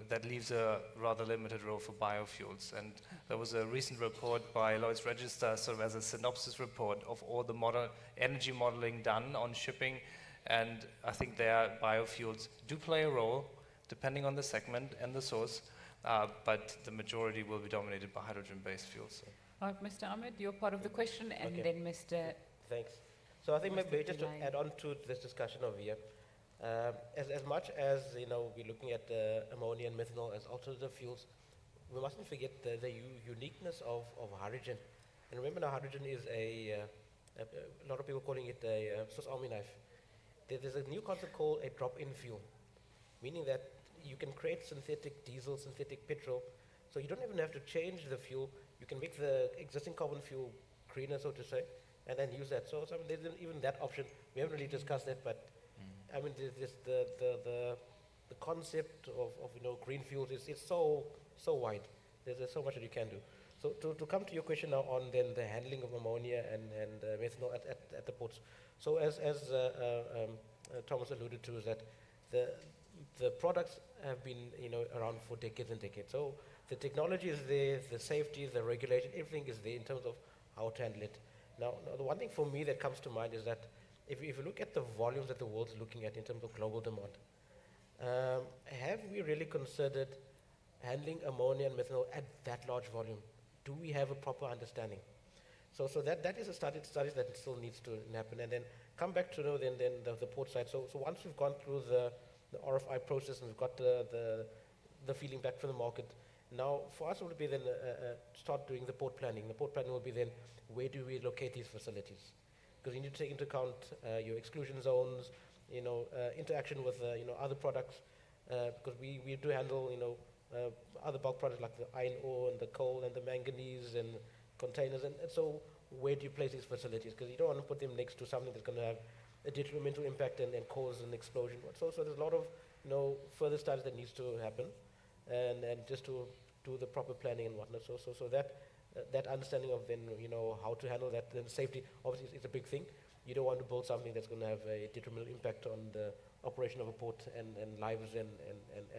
that leaves a rather limited role for biofuels. And there was a recent report by Lloyd's Register, sort of as a synopsis report of all the energy modeling done on shipping, and I think there biofuels do play a role, depending on the segment and the source, but the majority will be dominated by hydrogen-based fuels. So. All right, Mr. Ahmed, you're part of the question, and Okay. then Mr. Thanks. So I think Mr. maybe just to Delay. add on to this discussion over here, as much as we're looking at ammonia and methanol as alternative fuels, we mustn't forget the uniqueness of hydrogen. And remember now, hydrogen is a lot of people calling it a Swiss Army knife. There's a new concept called a drop-in fuel, meaning that you can create synthetic diesel, synthetic petrol, so you don't even have to change the fuel. You can make the existing carbon fuel greener, so to say, and then use that. So there's even that option. We haven't really discussed that, but I mean, the concept of green fuels is so wide. There's so much that you can do. So to come to your question now on then the handling of ammonia and methanol at the ports. So as Thomas alluded to, is that the products have been around for decades and decades. So the technology is there, the safety, the regulation, everything is there in terms of how to handle it. Now the one thing for me that comes to mind is that if you look at the volumes that the world's looking at in terms of global demand, have we really considered handling ammonia and methanol at that large volume? Do we have a proper understanding? So that is a study that still needs to happen. And then come back to the port side. So once we've gone through the RFI process and we've got the feeling back from the market, now for us it would be then start doing the port planning. The port planning will be then, where do we locate these facilities? Because you need to take into account your exclusion zones, interaction with other products, because we do handle other bulk products like the iron ore and the coal and the manganese and containers, and so where do you place these facilities? Because you don't want to put them next to something that's going to have a detrimental impact and cause an explosion. So there's a lot of further studies that needs to happen, and just to do the proper planning and whatnot. So that understanding of then how to handle that, then safety obviously is a big thing. You don't want to build something that's going to have a detrimental impact on the operation of a port and lives and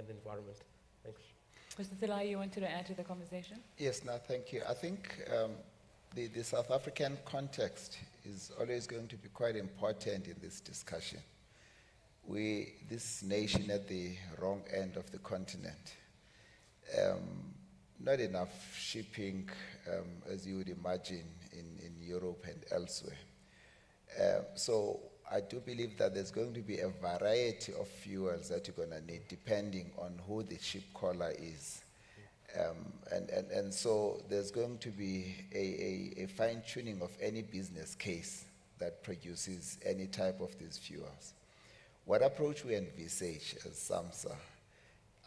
environment. Thanks. Mr. Thalai, you wanted to add to the conversation? Yes, no, thank you. I think the South African context is always going to be quite important in this discussion. This nation at the wrong end of the continent, not enough shipping, as you would imagine, in Europe and elsewhere. So I do believe that there's going to be a variety of fuels that you're going to need depending on who the ship caller is. And so there's going to be a fine-tuning of any business case that produces any type of these fuels. What approach we envisage as SAMSA,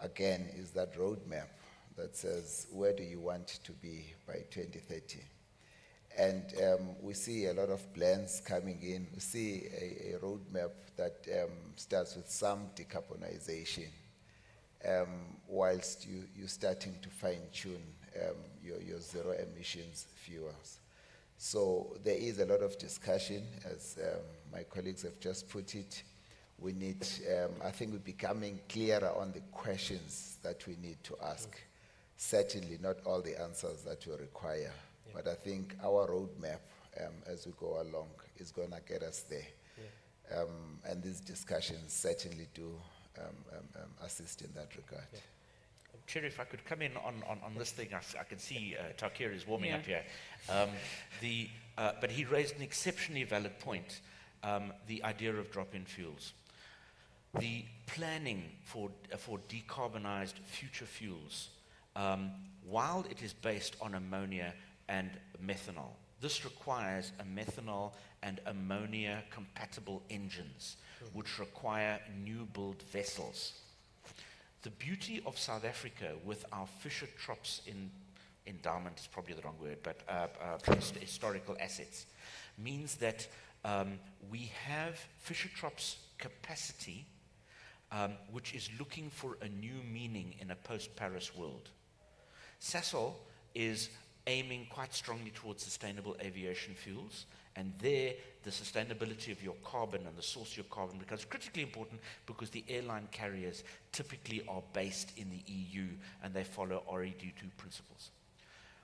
again, is that roadmap that says, where do you want to be by 2030? And we see a lot of blends coming in. We see a roadmap that starts with some decarbonization, whilst you're starting to fine-tune your zero emissions fuels. So there is a lot of discussion, as my colleagues have just put it. We need, I think we're becoming clearer on the questions that we need to ask. Certainly not all the answers that we require. But I think our roadmap, as we go along, is going to get us there. Yeah. And these discussions certainly do assist in that regard. Yeah. Chair, if I could come in on this thing, I can see Takir is warming up here. But he raised an exceptionally valid point, the idea of drop-in fuels. The planning for decarbonized future fuels, while it is based on ammonia and methanol, this requires a methanol and ammonia compatible engines, which require new build vessels. The beauty of South Africa with our Fischer-Tropsch endowment is probably the wrong word, but historical assets, means that we have Fischer-Tropsch capacity, which is looking for a new meaning in a post-Paris world. Sasol is aiming quite strongly towards sustainable aviation fuels, and there the sustainability of your carbon and the source of your carbon becomes critically important, because the airline carriers typically are based in the EU and they follow RED2 principles.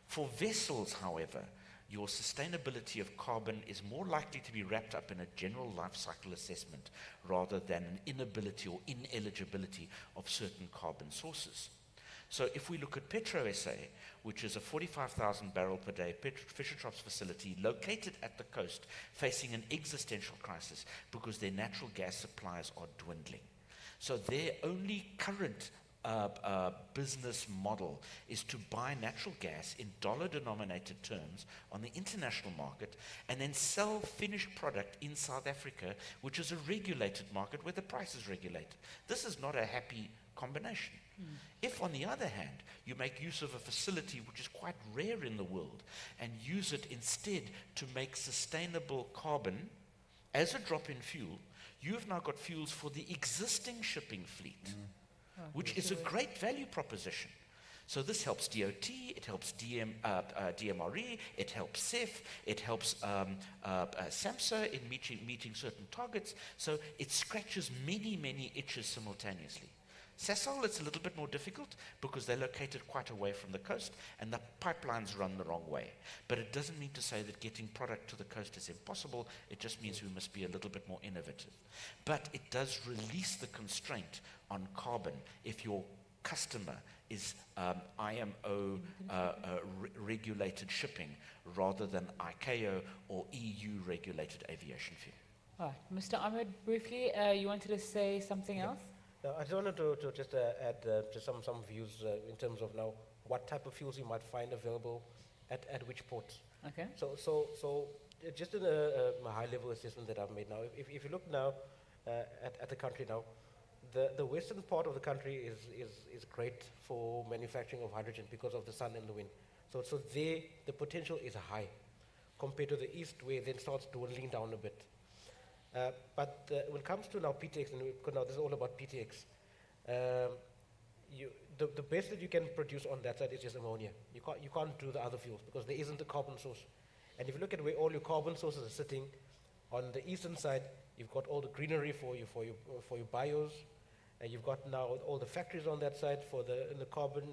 For vessels, however, your sustainability of carbon is more likely to be wrapped up in a general life cycle assessment rather than an inability or ineligibility of certain carbon sources. So if we look at Petro SA, which is a 45,000 barrel per day Fisher Troughs facility located at the coast, facing an existential crisis because their natural gas supplies are dwindling. So their only current business model is to buy natural gas in dollar-denominated terms on the international market and then sell finished product in South Africa, which is a regulated market where the price is regulated. This is not a happy combination. If, on the other hand, you make use of a facility which is quite rare in the world and use it instead to make sustainable carbon as a drop-in fuel, you've now got fuels for the existing shipping fleet, which is a great value proposition. So this helps DOT, it helps DMRE, it helps CEF, it helps SAMSA in meeting certain targets. So it scratches many, many itches simultaneously. Sasol, it's a little bit more difficult because they're located quite away from the coast and the pipelines run the wrong way. But it doesn't mean to say that getting product to the coast is impossible. It just means we must be a little bit more innovative. But it does release the constraint on carbon if your customer is IMO regulated shipping rather than ICAO or EU regulated aviation fuel. All right. Mr. Ahmed, briefly, you wanted to say something else? I just wanted to just add just some views in terms of now what type of fuels you might find available at which ports. Okay. So just in a high-level assessment that I've made now, if you look now at the country now, the western part of the country is great for manufacturing of hydrogen because of the sun and the wind. So there the potential is high compared to the east where it then starts dwindling down a bit. But when it comes to now PTX, and because now this is all about PTX, the best that you can produce on that side is just ammonia. You can't do the other fuels because there isn't a carbon source. And if you look at where all your carbon sources are sitting, on the eastern side, you've got all the greenery for your bios, and you've got now all the factories on that side for the carbon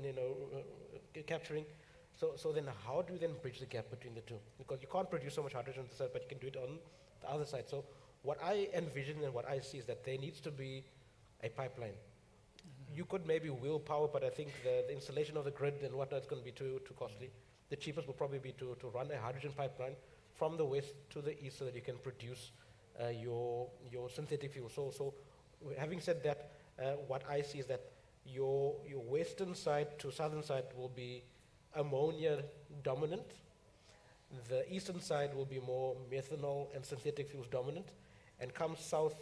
capturing. So then how do you then bridge the gap between the two? Because you can't produce so much hydrogen on the side, but you can do it on the other side. So what I envision and what I see is that there needs to be a pipeline. You could maybe wheel power, but I think the installation of the grid and whatnot is going to be too costly. The cheapest will probably be to run a hydrogen pipeline from the west to the east so that you can produce your synthetic fuel. So having said that, what I see is that your western side to southern side will be ammonia dominant. The eastern side will be more methanol and synthetic fuels dominant, and come south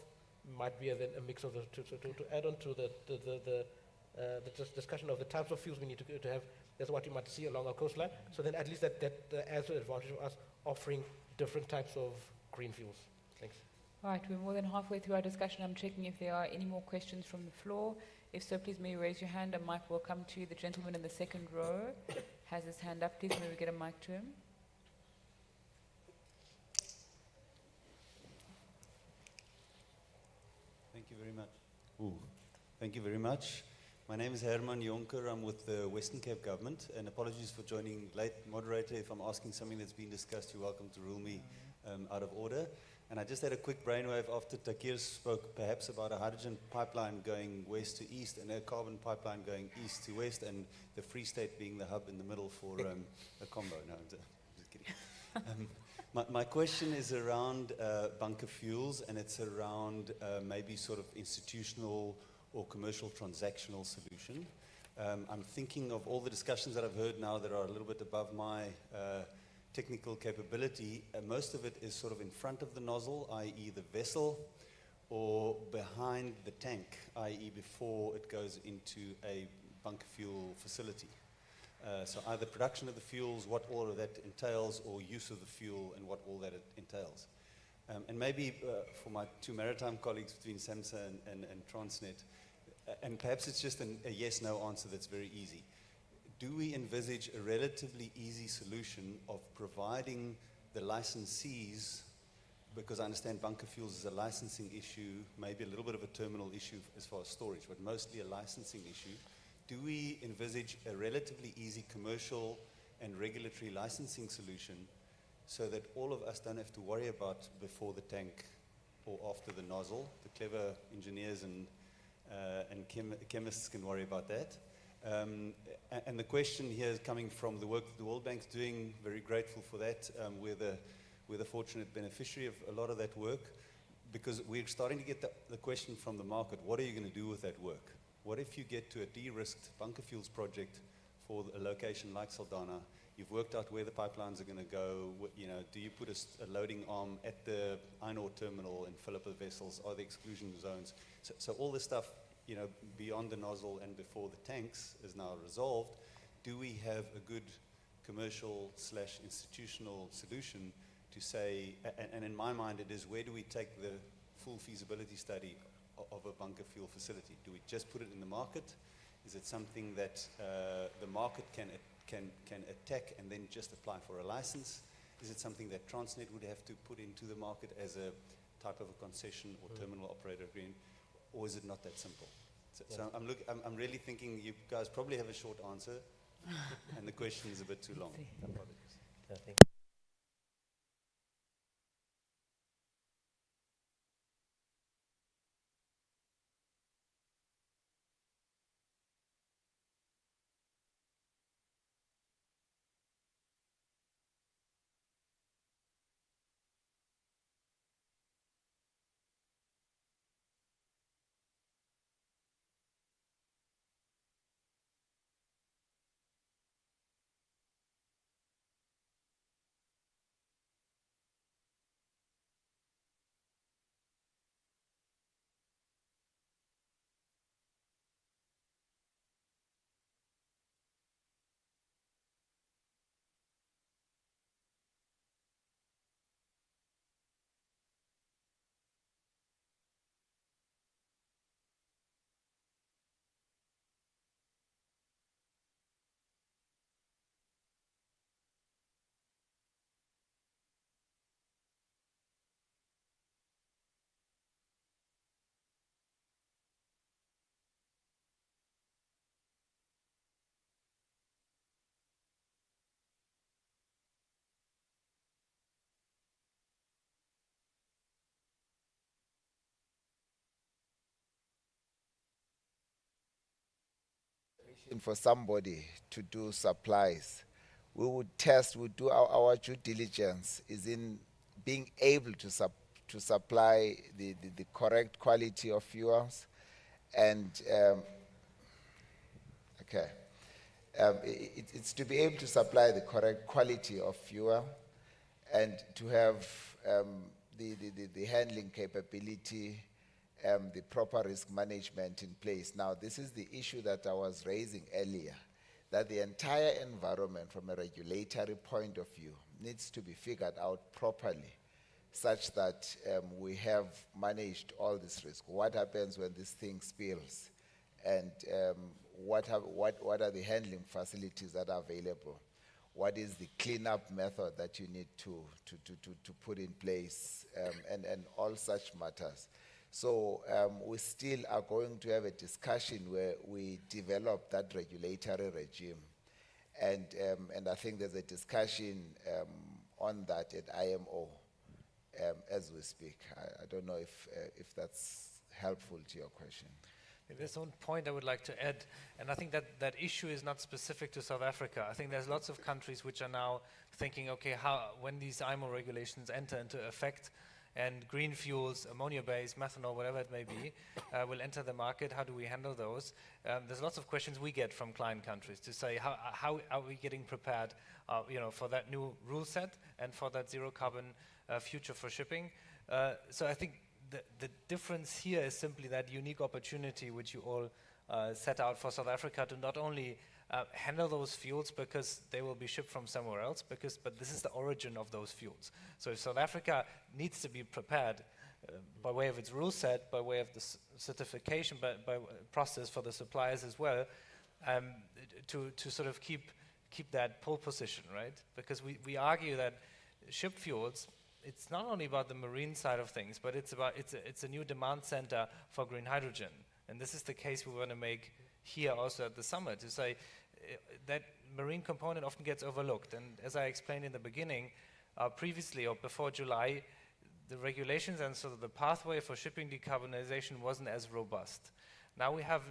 might be a mix of the two. So to add on to the discussion of the types of fuels we need to have, that's what you might see along our coastline. So then at least that adds to the advantage of us offering different types of green fuels. Thanks. All right, we're more than halfway through our discussion. I'm checking if there are any more questions from the floor. If so, please may you raise your hand. A mic will come to you. The gentleman in the second row has his hand up. Please may we get a mic to him. Thank you very much. Thank you very much. My name is Herman Jonker. I'm with the Western Cape Government, and apologies for joining late. Moderator, if I'm asking something that's been discussed, you're welcome to rule me out of order. And I just had a quick brainwave after Takir spoke perhaps about a hydrogen pipeline going west to east and a carbon pipeline going east to west, and the Free State being the hub in the middle for a combo. No, I'm just kidding. My question is around bunker fuels, and it's around maybe sort of institutional or commercial transactional solution. I'm thinking of all the discussions that I've heard now that are a little bit above my technical capability. Most of it is sort of in front of the nozzle, i.e. the vessel, or behind the tank, i.e. before it goes into a bunker fuel facility. So either production of the fuels, what all of that entails, or use of the fuel and what all that entails. And maybe for my two maritime colleagues between SAMSA and Transnet, and perhaps it's just a yes-no answer that's very easy. Do we envisage a relatively easy solution of providing the licensees, because I understand bunker fuels is a licensing issue, maybe a little bit of a terminal issue as far as storage, but mostly a licensing issue. Do we envisage a relatively easy commercial and regulatory licensing solution so that all of us don't have to worry about before the tank or after the nozzle? The clever engineers and chemists can worry about that. And the question here is coming from the work that the World Bank's doing, very grateful for that. We're the fortunate beneficiary of a lot of that work, because we're starting to get the question from the market, what are you going to do with that work? What if you get to a de-risked bunker fuels project for a location like Saldanha? You've worked out where the pipelines are going to go. Do you put a loading arm at the iron ore terminal and fill up the vessels? Are there exclusion zones? So all this stuff, beyond the nozzle and before the tanks is now resolved. Do we have a good commercial/institutional solution to say, and in my mind it is, where do we take the full feasibility study of a bunker fuel facility? Do we just put it in the market? Is it something that the market can attack and then just apply for a license? Is it something that Transnet would have to put into the market as a type of a concession or terminal operator agreement? Or is it not that simple? So I'm really thinking you guys probably have a short answer, and the question is a bit too long. Apologies. Yeah, thank For somebody to do supplies, we would test, we do our due diligence is in being able to supply the correct quality of fuels, and it's to be able to supply the correct quality of fuel, and to have the handling capability, the proper risk management in place. Now, this is the issue that I was raising earlier, that the entire environment from a regulatory point of view needs to be figured out properly, such that we have managed all this risk. What happens when this thing spills? And what are the handling facilities that are available? What is the cleanup method that you need to put in place, and all such matters. So we still are going to have a discussion where we develop that regulatory regime. And I think there's a discussion on that at IMO as we speak. I don't know if that's helpful to your question. There's one point I would like to add, and I think that issue is not specific to South Africa. I think there's lots of countries which are now thinking, okay, when these IMO regulations enter into effect, and green fuels, ammonia-based, methanol, whatever it may be, will enter the market. How do we handle those? There's lots of questions we get from client countries to say, how are we getting prepared, for that new rule set and for that zero carbon future for shipping? So I think the difference here is simply that unique opportunity which you all set out for South Africa to not only handle those fuels because they will be shipped from somewhere else, but this is the origin of those fuels. So if South Africa needs to be prepared by way of its rule set, by way of the certification, by process for the suppliers as well, to sort of keep that pole position, right? Because we argue that ship fuels, it's not only about the marine side of things, but it's a new demand center for green hydrogen. And this is the case we want to make here also at the summit, to say that marine component often gets overlooked. And as I explained in the beginning, previously or before July, the regulations and sort of the pathway for shipping decarbonization wasn't as robust. Now we have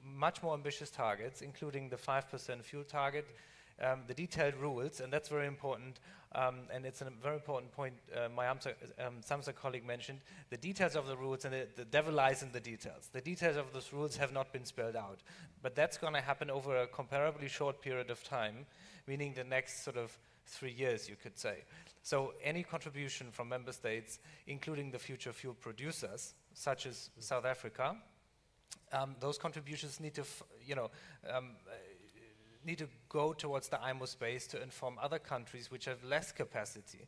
much more ambitious targets, including the 5% fuel target, the detailed rules, and that's very important, and it's a very important point my SAMSA colleague mentioned. The details of the rules, and the devil lies in the details. The details of those rules have not been spelled out, but that's going to happen over a comparably short period of time, meaning the next sort of 3 years, you could say. So any contribution from member states, including the future fuel producers, such as South Africa, those contributions need to, need to go towards the IMO space to inform other countries which have less capacity,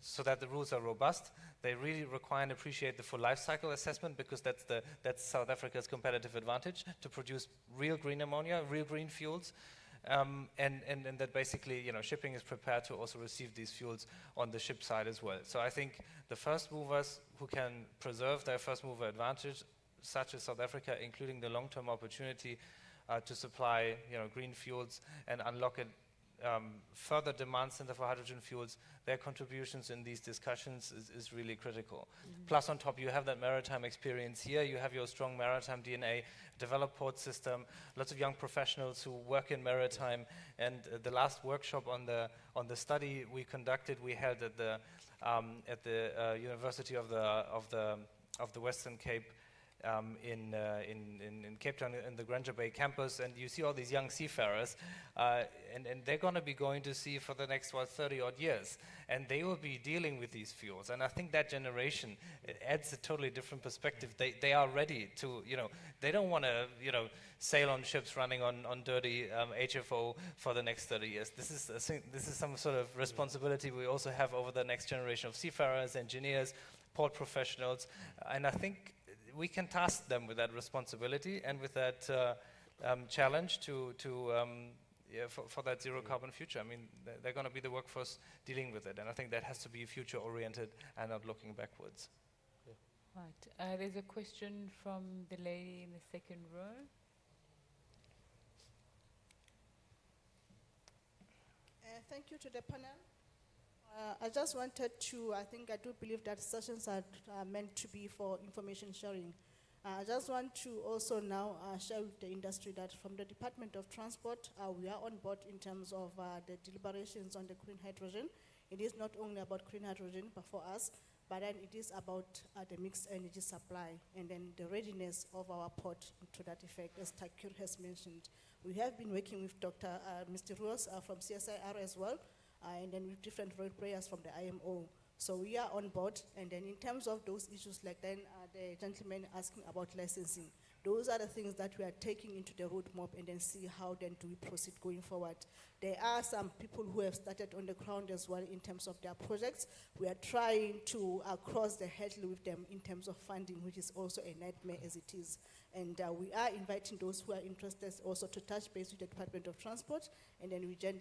so that the rules are robust. They really require and appreciate the full life cycle assessment, because that's South Africa's competitive advantage, to produce real green ammonia, real green fuels, and that basically, shipping is prepared to also receive these fuels on the ship side as well. So I think the first movers who can preserve their first mover advantage, such as South Africa, including the long-term opportunity to supply, green fuels and unlock further demand center for hydrogen fuels, their contributions in these discussions is really critical. Plus, on top, you have that maritime experience here. You have your strong maritime DNA, developed port system, lots of young professionals who work in maritime. And the last workshop on the study we conducted, we held at the University of the Western Cape. In Cape Town, in the Granger Bay campus, and you see all these young seafarers, and they're going to be going to sea for the next 30 odd years, and they will be dealing with these fuels. And I think that generation, it adds a totally different perspective. They are ready to, they don't want to, sail on ships running on dirty HFO for the next 30 years. This is some sort of responsibility we also have over the next generation of seafarers, engineers, port professionals, and I think we can task them with that responsibility and with that challenge for that zero carbon future. I mean, they're going to be the workforce dealing with it, and I think that has to be future oriented and not looking backwards. Right. There's a question from the lady in the second row. Thank you to the panel. I just wanted to, I do believe that sessions are meant to be for information sharing. I just want to also now share with the industry that from the Department of Transport, we are on board in terms of the deliberations on the green hydrogen. It is not only about green hydrogen but for us, but then it is about the mixed energy supply and then the readiness of our port to that effect, as Takur has mentioned. We have been working with Mr. Roos from CSIR as well, and then with different role players from the IMO. So we are on board, and then in terms of those issues, like then the gentleman asking about licensing, those are the things that we are taking into the roadmap and then see how then do we proceed going forward. There are some people who have started on the ground as well in terms of their projects. We are trying to cross the hurdle with them in terms of funding, which is also a nightmare as it is. And we are inviting those who are interested also to touch base with the Department of Transport, and then we then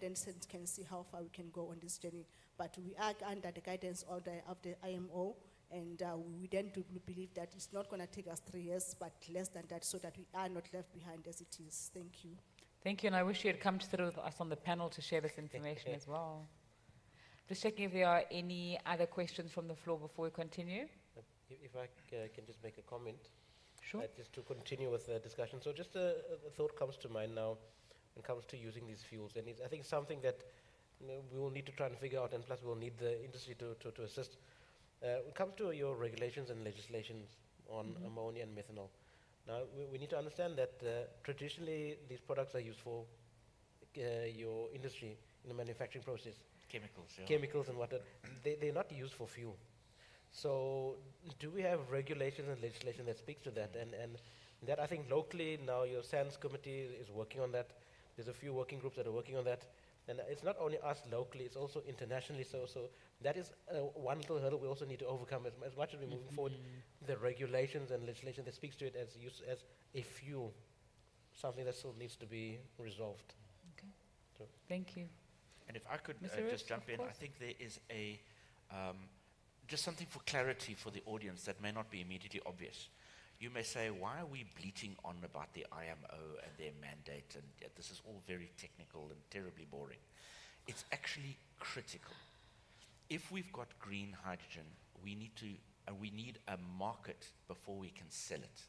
can see how far we can go on this journey. But we are under the guidance of the IMO, and we then do believe that it's not going to take us 3 years, but less than that, so that we are not left behind as it is. Thank you. Thank you, and I wish you had come to sit with us on the panel to share this information as well. Just checking if there are any other questions from the floor before we continue. If I can just make a comment. Sure. Just to continue with the discussion. So just a thought comes to mind now when it comes to using these fuels. And I think something that we will need to try and figure out, and plus we'll need the industry to assist. When it comes to your regulations and legislations on ammonia and methanol, now we need to understand that traditionally these products are used for your industry in the manufacturing process. Chemicals, yeah. Chemicals and whatnot. They're not used for fuel. So do we have regulations and legislation that speaks to that? And that, I think locally now your SANS committee is working on that. There's a few working groups that are working on that. And it's not only us locally, it's also internationally. So that is one little hurdle we also need to overcome as much as we're moving forward. The regulations and legislation that speaks to it as a fuel, something that still needs to be resolved. Okay. So. Thank you. And if I could Mr. just jump in, I think there is just something for clarity for the audience that may not be immediately obvious. You may say, why are we bleating on about the IMO and their mandate, and this is all very technical and terribly boring. It's actually critical. If we've got green hydrogen, we need a market before we can sell it.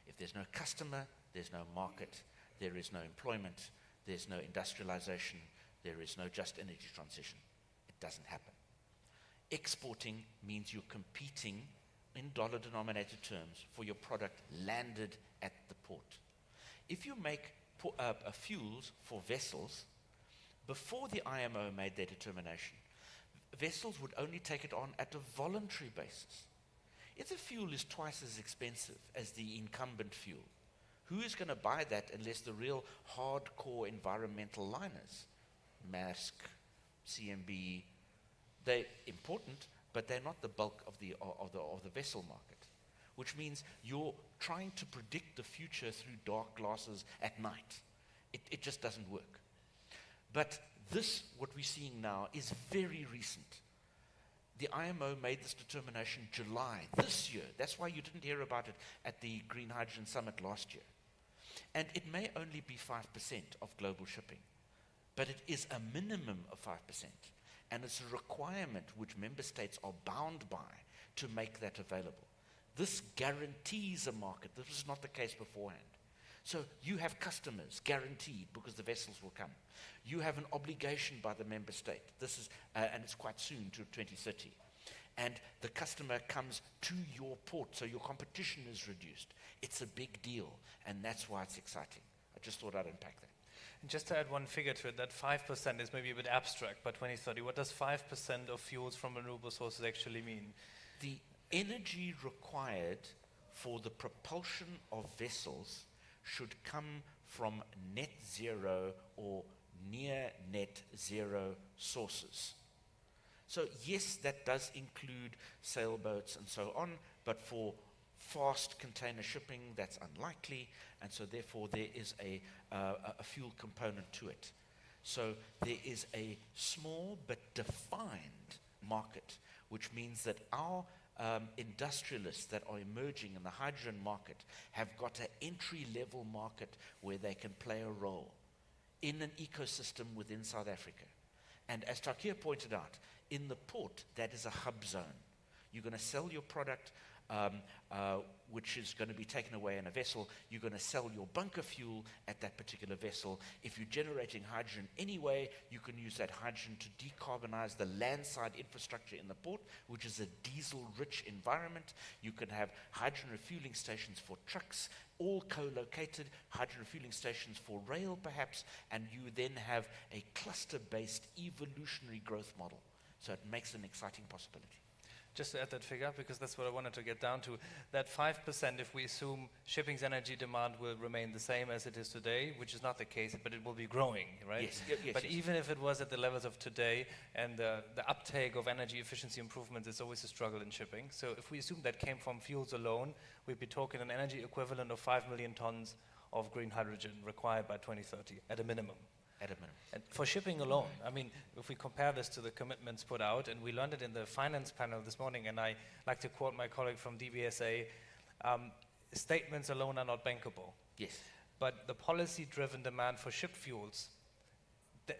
If there's no customer, there's no market, there is no employment, there's no industrialization, there is no just energy transition. It doesn't happen. Exporting means you're competing in dollar-denominated terms for your product landed at the port. If you make fuels for vessels, before the IMO made their determination, vessels would only take it on at a voluntary basis. If the fuel is twice as expensive as the incumbent fuel, who is going to buy that unless the real hardcore environmental liners? Maersk, CMB, they're important, but they're not the bulk of the vessel market, which means you're trying to predict the future through dark glasses at night. It just doesn't work. But this, what we're seeing now, is very recent. The IMO made this determination July this year. That's why you didn't hear about it at the Green Hydrogen Summit last year. And it may only be 5% of global shipping, but it is a minimum of 5%. And it's a requirement which member states are bound by to make that available. This guarantees a market. This was not the case beforehand. So you have customers guaranteed because the vessels will come. You have an obligation by the member state. This is, and it's quite soon to 2030. And the customer comes to your port, so your competition is reduced. It's a big deal, and that's why it's exciting. I just thought I'd unpack that. And just to add one figure to it, that 5% is maybe a bit abstract by 2030. What does 5% of fuels from renewable sources actually mean? The energy required for the propulsion of vessels should come from net zero or near net zero sources. So yes, that does include sailboats and so on, but for fast container shipping, that's unlikely, and so therefore there is a fuel component to it. So there is a small but defined market, which means that our industrialists that are emerging in the hydrogen market have got an entry-level market where they can play a role in an ecosystem within South Africa. And as Takia pointed out, in the port, that is a hub zone. You're going to sell your product, which is going to be taken away in a vessel. You're going to sell your bunker fuel at that particular vessel. If you're generating hydrogen anyway, you can use that hydrogen to decarbonize the landside infrastructure in the port, which is a diesel-rich environment. You can have hydrogen refueling stations for trucks, all co-located, hydrogen refueling stations for rail perhaps, and you then have a cluster-based evolutionary growth model. So it makes an exciting possibility. Just to add that figure, because that's what I wanted to get down to, that 5%, if we assume shipping's energy demand will remain the same as it is today, which is not the case, but it will be growing, right? Yes, yes, but yes. even if it was at the levels of today, and the uptake of energy efficiency improvements is always a struggle in shipping. So if we assume that came from fuels alone, we'd be talking an energy equivalent of 5 million tons of green hydrogen required by 2030, at a minimum. At a minimum. And for shipping alone, I mean, if we compare this to the commitments put out, and we learned it in the finance panel this morning, and I like to quote my colleague from DBSA, statements alone are not bankable. Yes. But the policy-driven demand for shipped fuels,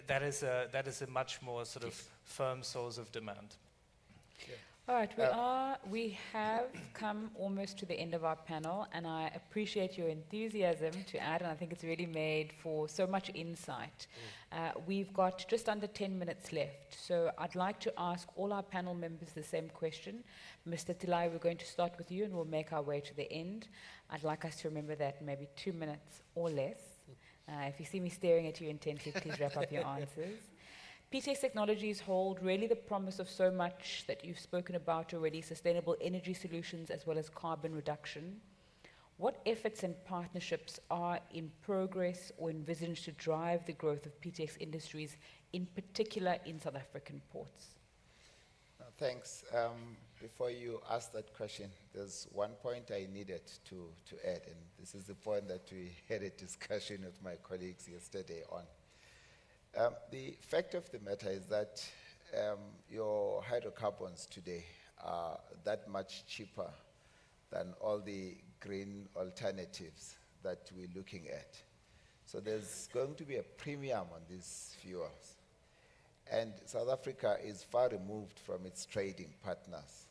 that is a much more sort of firm source of demand. All right, we have come almost to the end of our panel, and I appreciate your enthusiasm to add, and I think it's really made for so much insight. We've got just under 10 minutes left, so I'd like to ask all our panel members the same question. Mr. Tilai, we're going to start with you, and we'll make our way to the end. I'd like us to remember that maybe 2 minutes or less. If you see me staring at you intently, please wrap up your answers. PTX technologies hold really the promise of so much that you've spoken about already, sustainable energy solutions as well as carbon reduction. What efforts and partnerships are in progress or envisaged to drive the growth of PTX industries, in particular in South African ports? Thanks. Before you ask that question, there's one point I needed to add, and this is the point that we had a discussion with my colleagues yesterday on. The fact of the matter is that your hydrocarbons today are that much cheaper than all the green alternatives that we're looking at. So there's going to be a premium on these fuels. And South Africa is far removed from its trading partners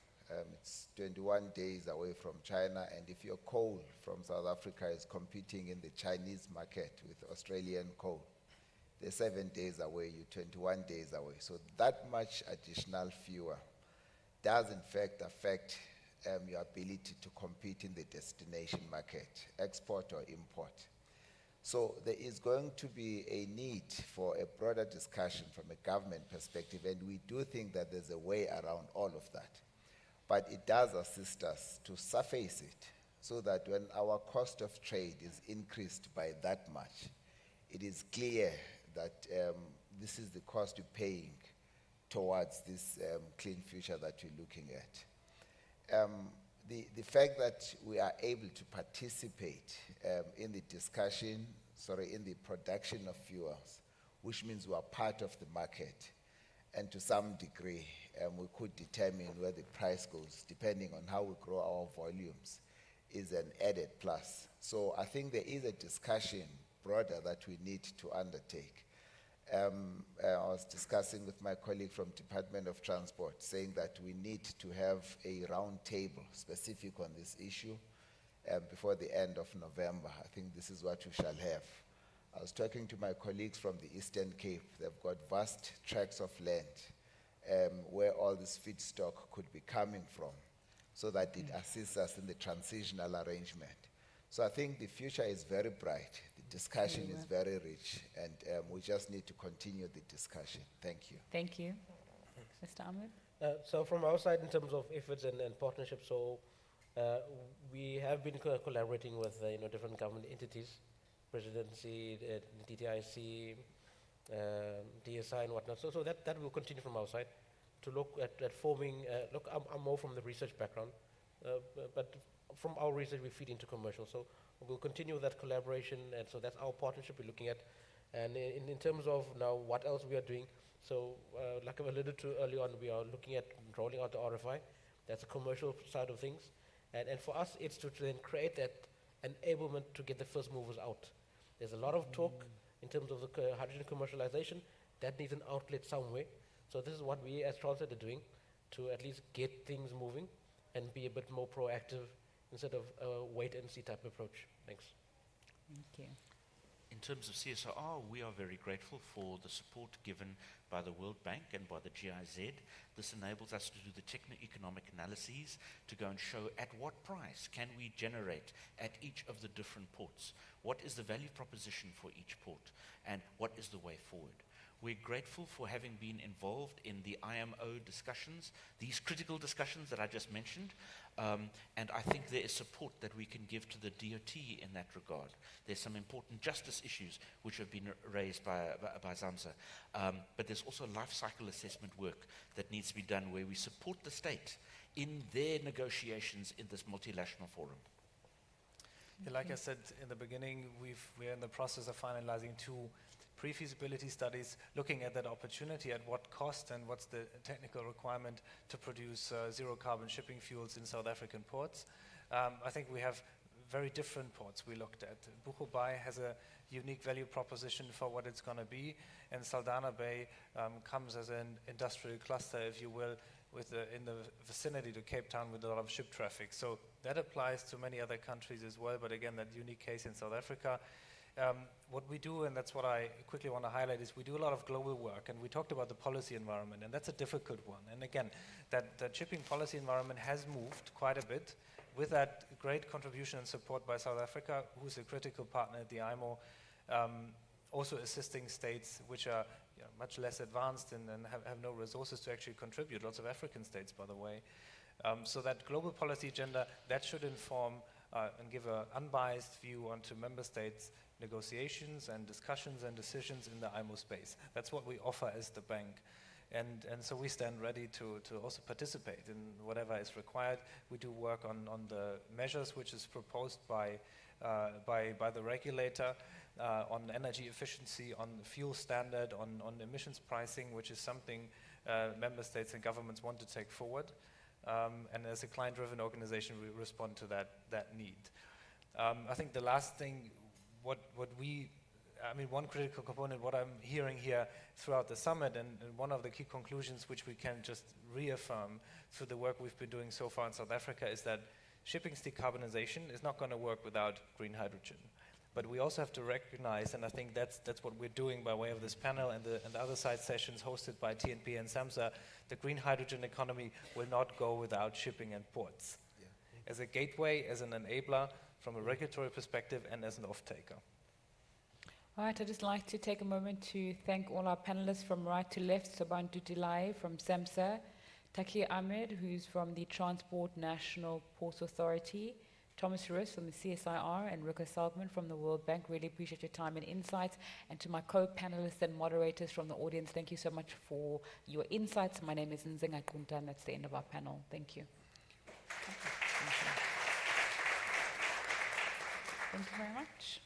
It's 21 days away from China, and if your coal from South Africa is competing in the Chinese market with Australian coal, they're 7 days away, you're 21 days away. So that much additional fuel does in fact affect your ability to compete in the destination market, export or import. So there is going to be a need for a broader discussion from a government perspective, and we do think that there's a way around all of that. But it does assist us to surface it so that when our cost of trade is increased by that much, it is clear that this is the cost you're paying towards this clean future that we're looking at. The fact that we are able to participate in the discussion, in the production of fuels, which means we are part of the market, and to some degree, we could determine where the price goes, depending on how we grow our volumes, is an added plus. So I think there is a discussion broader that we need to undertake. I was discussing with my colleague from Department of Transport, saying that we need to have a round table specific on this issue before the end of November. I think this is what we shall have. I was talking to my colleagues from the Eastern Cape. They've got vast tracts of land where all this feedstock could be coming from, so that it assists us in the transitional arrangement. So I think the future is very bright. The discussion is very rich, and we just need to continue the discussion. Thank you. Thank you. Mr. Ahmed? So from our side, in terms of efforts and partnerships, we have been collaborating with different government entities, Presidency, DTIC, DSI and whatnot. So that will continue from our side to look at forming, I'm more from the research background, but from our research we feed into commercial. So we'll continue that collaboration, and so that's our partnership we're looking at. And in terms of now what else we are doing, so like I alluded to early on, we are looking at rolling out the RFI. That's the commercial side of things. And for us, it's to then create that enablement to get the first movers out. There's a lot of talk in terms of the hydrogen commercialization. That needs an outlet somewhere. So this is what we as Transnet are doing to at least get things moving and be a bit more proactive instead of a wait-and-see type approach. Thanks. Thank you. In terms of CSR, we are very grateful for the support given by the World Bank and by the GIZ. This enables us to do the techno-economic analyses to go and show at what price can we generate at each of the different ports. What is the value proposition for each port, and what is the way forward? We're grateful for having been involved in the IMO discussions, these critical discussions that I just mentioned, and I think there is support that we can give to the DOT in that regard. There's some important justice issues which have been raised by Zamsa, but there's also life cycle assessment work that needs to be done where we support the state in their negotiations in this multilateral forum. Yeah, like I said in the beginning, we're in the process of finalizing 2 pre-feasibility studies looking at that opportunity, at what cost and what's the technical requirement to produce zero carbon shipping fuels in South African ports. I think we have very different ports we looked at. Bucho Bay has a unique value proposition for what it's going to be, and Saldanha Bay comes as an industrial cluster, if you will, in the vicinity to Cape Town with a lot of ship traffic. So that applies to many other countries as well, but again, that unique case in South Africa. What we do, and that's what I quickly want to highlight, is we do a lot of global work, and we talked about the policy environment, and that's a difficult one. And again, that shipping policy environment has moved quite a bit with that great contribution and support by South Africa, who's a critical partner at the IMO, also assisting states which are much less advanced and have no resources to actually contribute, lots of African states, by the way. So that global policy agenda, that should inform and give an unbiased view onto member states' negotiations and discussions and decisions in the IMO space. That's what we offer as the bank. And so we stand ready to also participate in whatever is required. We do work on the measures which is proposed by the regulator, on energy efficiency, on fuel standard, on emissions pricing, which is something member states and governments want to take forward. And as a client-driven organization, we respond to that need. I think the last thing, what we I mean, one critical component, what I'm hearing here throughout the summit, and one of the key conclusions which we can just reaffirm through the work we've been doing so far in South Africa, is that shipping's decarbonization is not going to work without green hydrogen. But we also have to recognize, and I think that's what we're doing by way of this panel and the other side sessions hosted by TNP and SAMSA, the green hydrogen economy will not go without shipping and ports. Yeah. As a gateway, as an enabler, from a regulatory perspective, and as an off-taker. All right, I'd just like to take a moment to thank all our panelists from right to left, Sabantu Tilai from SAMSA, Taki Ahmed, who's from the Transport National Ports Authority, Thomas Russ from the CSIR, and Rico Salkman from the World Bank. Really appreciate your time and insights. And to my co-panelists and moderators from the audience, thank you so much for your insights. My name is Nzinga Kunta, and that's the end of our panel. Thank you. Thank you very much.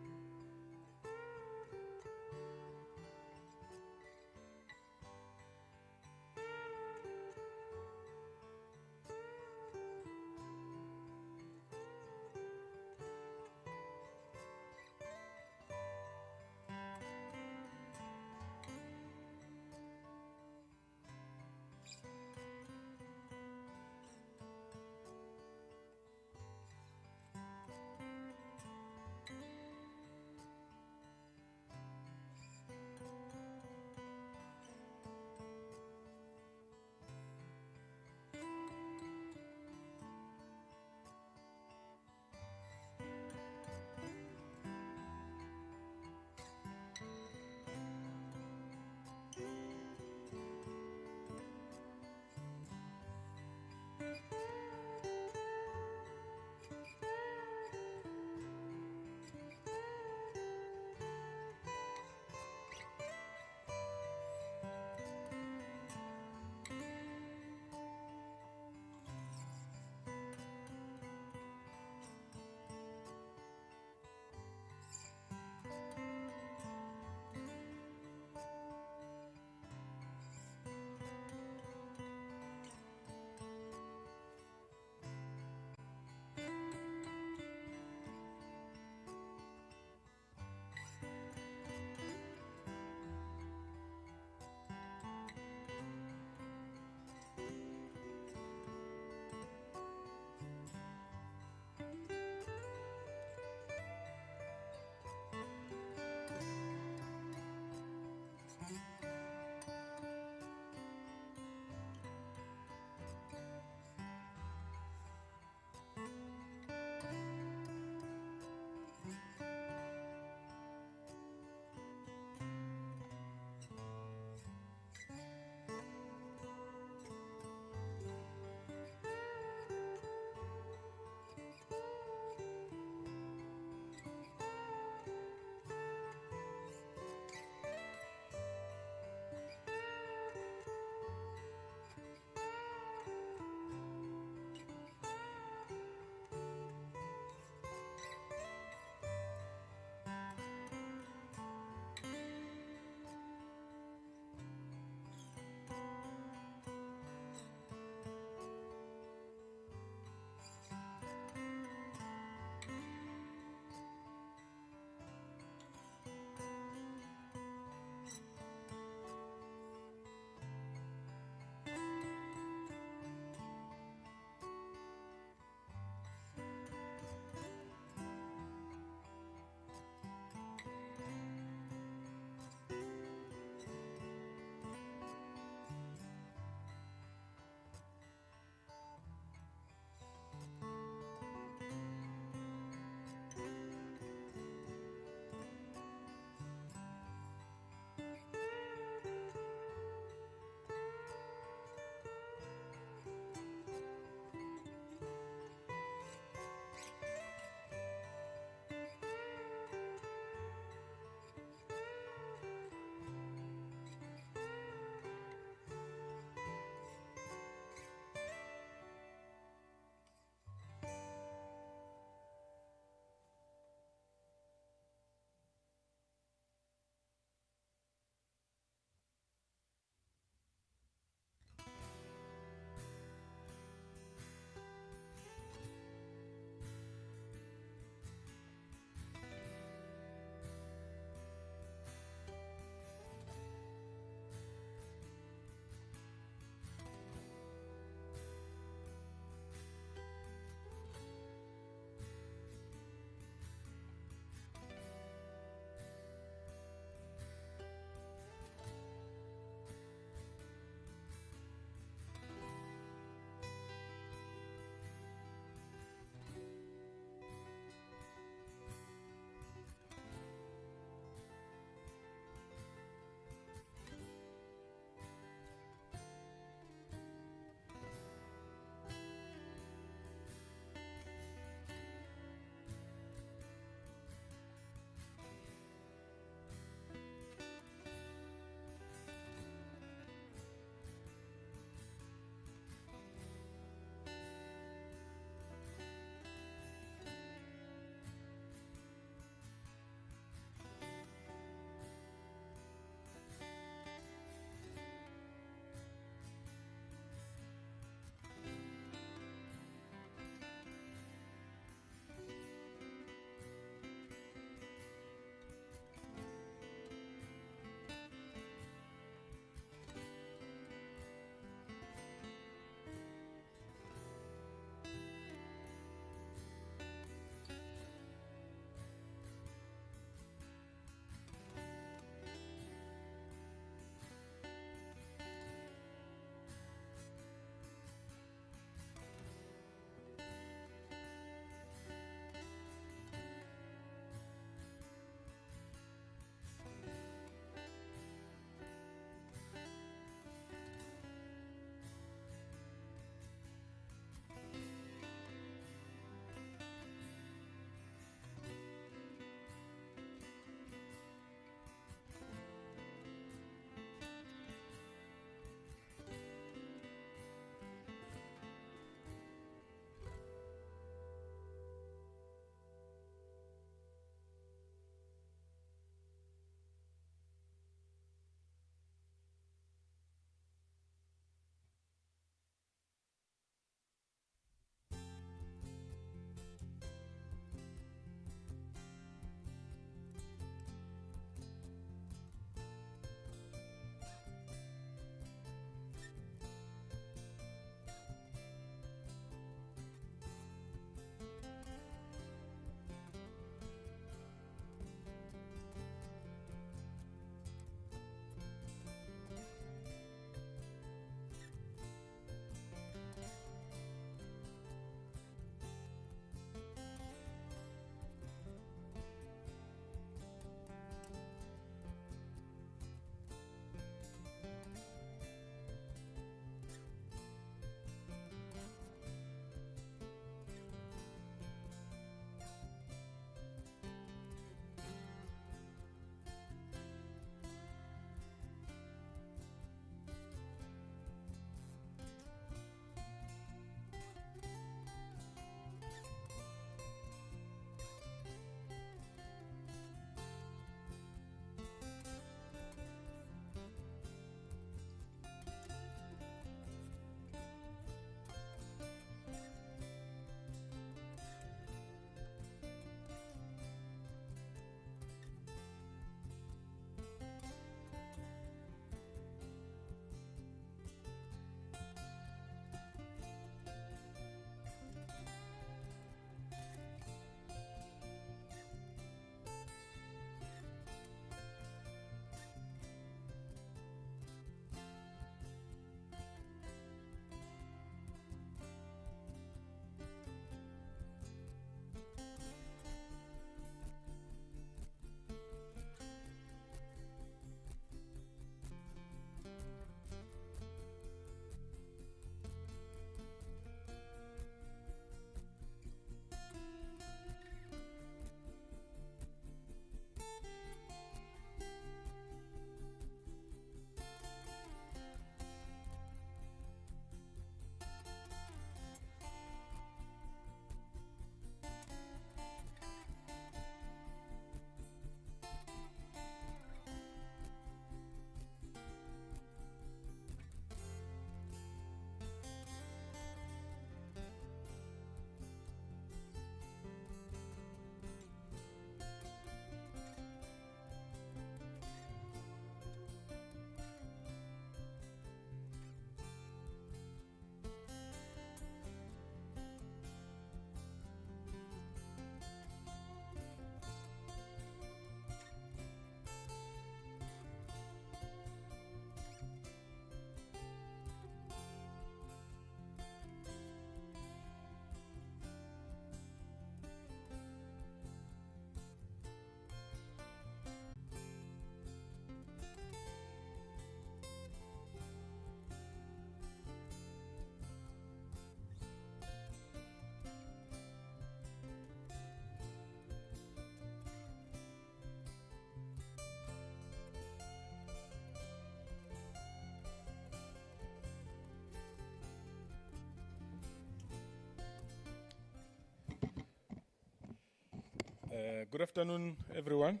Good afternoon, everyone.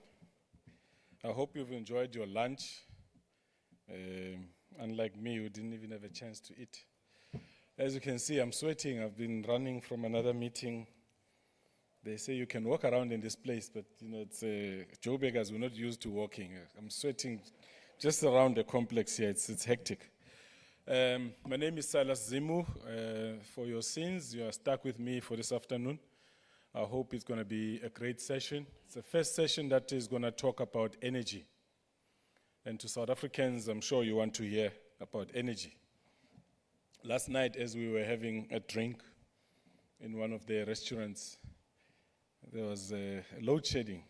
I hope you've enjoyed your lunch. Unlike me, who didn't even have a chance to eat. As you can see, I'm sweating. I've been running from another meeting. They say you can walk around in this place, but it's Joburgers, we're not used to walking. I'm sweating just around the complex here. It's hectic. My name is Silas Zimu. For your sins, you are stuck with me for this afternoon. I hope it's going to be a great session. It's the first session that is going to talk about energy. And to South Africans, I'm sure you want to hear about energy. Last night, as we were having a drink in one of the restaurants, there was load shedding.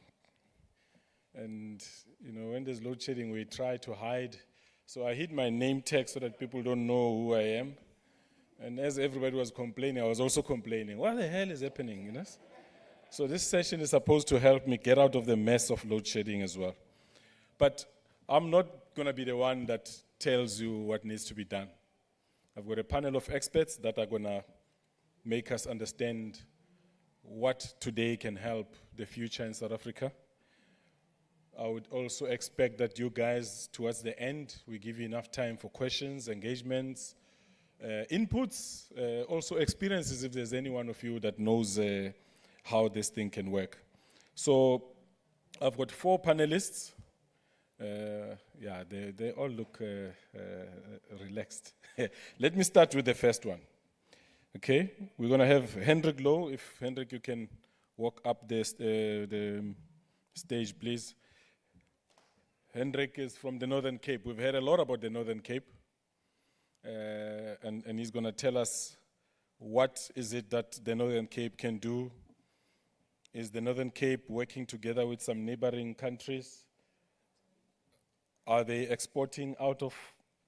And, when there's load shedding, we try to hide. So I hid my name tag so that people don't know who I am. And as everybody was complaining, I was also complaining. What the hell is happening? So this session is supposed to help me get out of the mess of load shedding as well. But I'm not going to be the one that tells you what needs to be done. I've got a panel of experts that are going to make us understand what today can help the future in South Africa. I would also expect that you guys, towards the end, we give you enough time for questions, engagements, inputs, also experiences if there's any one of you that knows how this thing can work. So I've got 4 panelists. They all look relaxed. Let me start with the first one. Okay, we're going to have Hendrik Low. If Hendrik, you can walk up the stage, please. Hendrik is from the Northern Cape. We've heard a lot about the Northern Cape. And he's going to tell us what is it that the Northern Cape can do. Is the Northern Cape working together with some neighboring countries? Are they exporting out of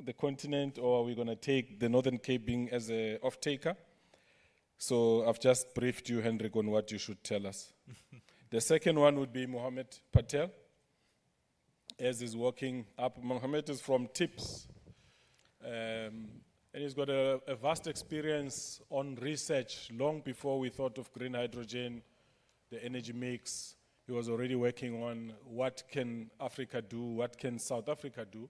the continent, or are we going to take the Northern Cape being as an off-taker? So I've just briefed you, Hendrik, on what you should tell us. The second one would be Mohammed Patel, as he's walking up. Mohammed is from TIPS, and he's got a vast experience on research long before we thought of green hydrogen, the energy mix. He was already working on what can Africa do, what can South Africa do.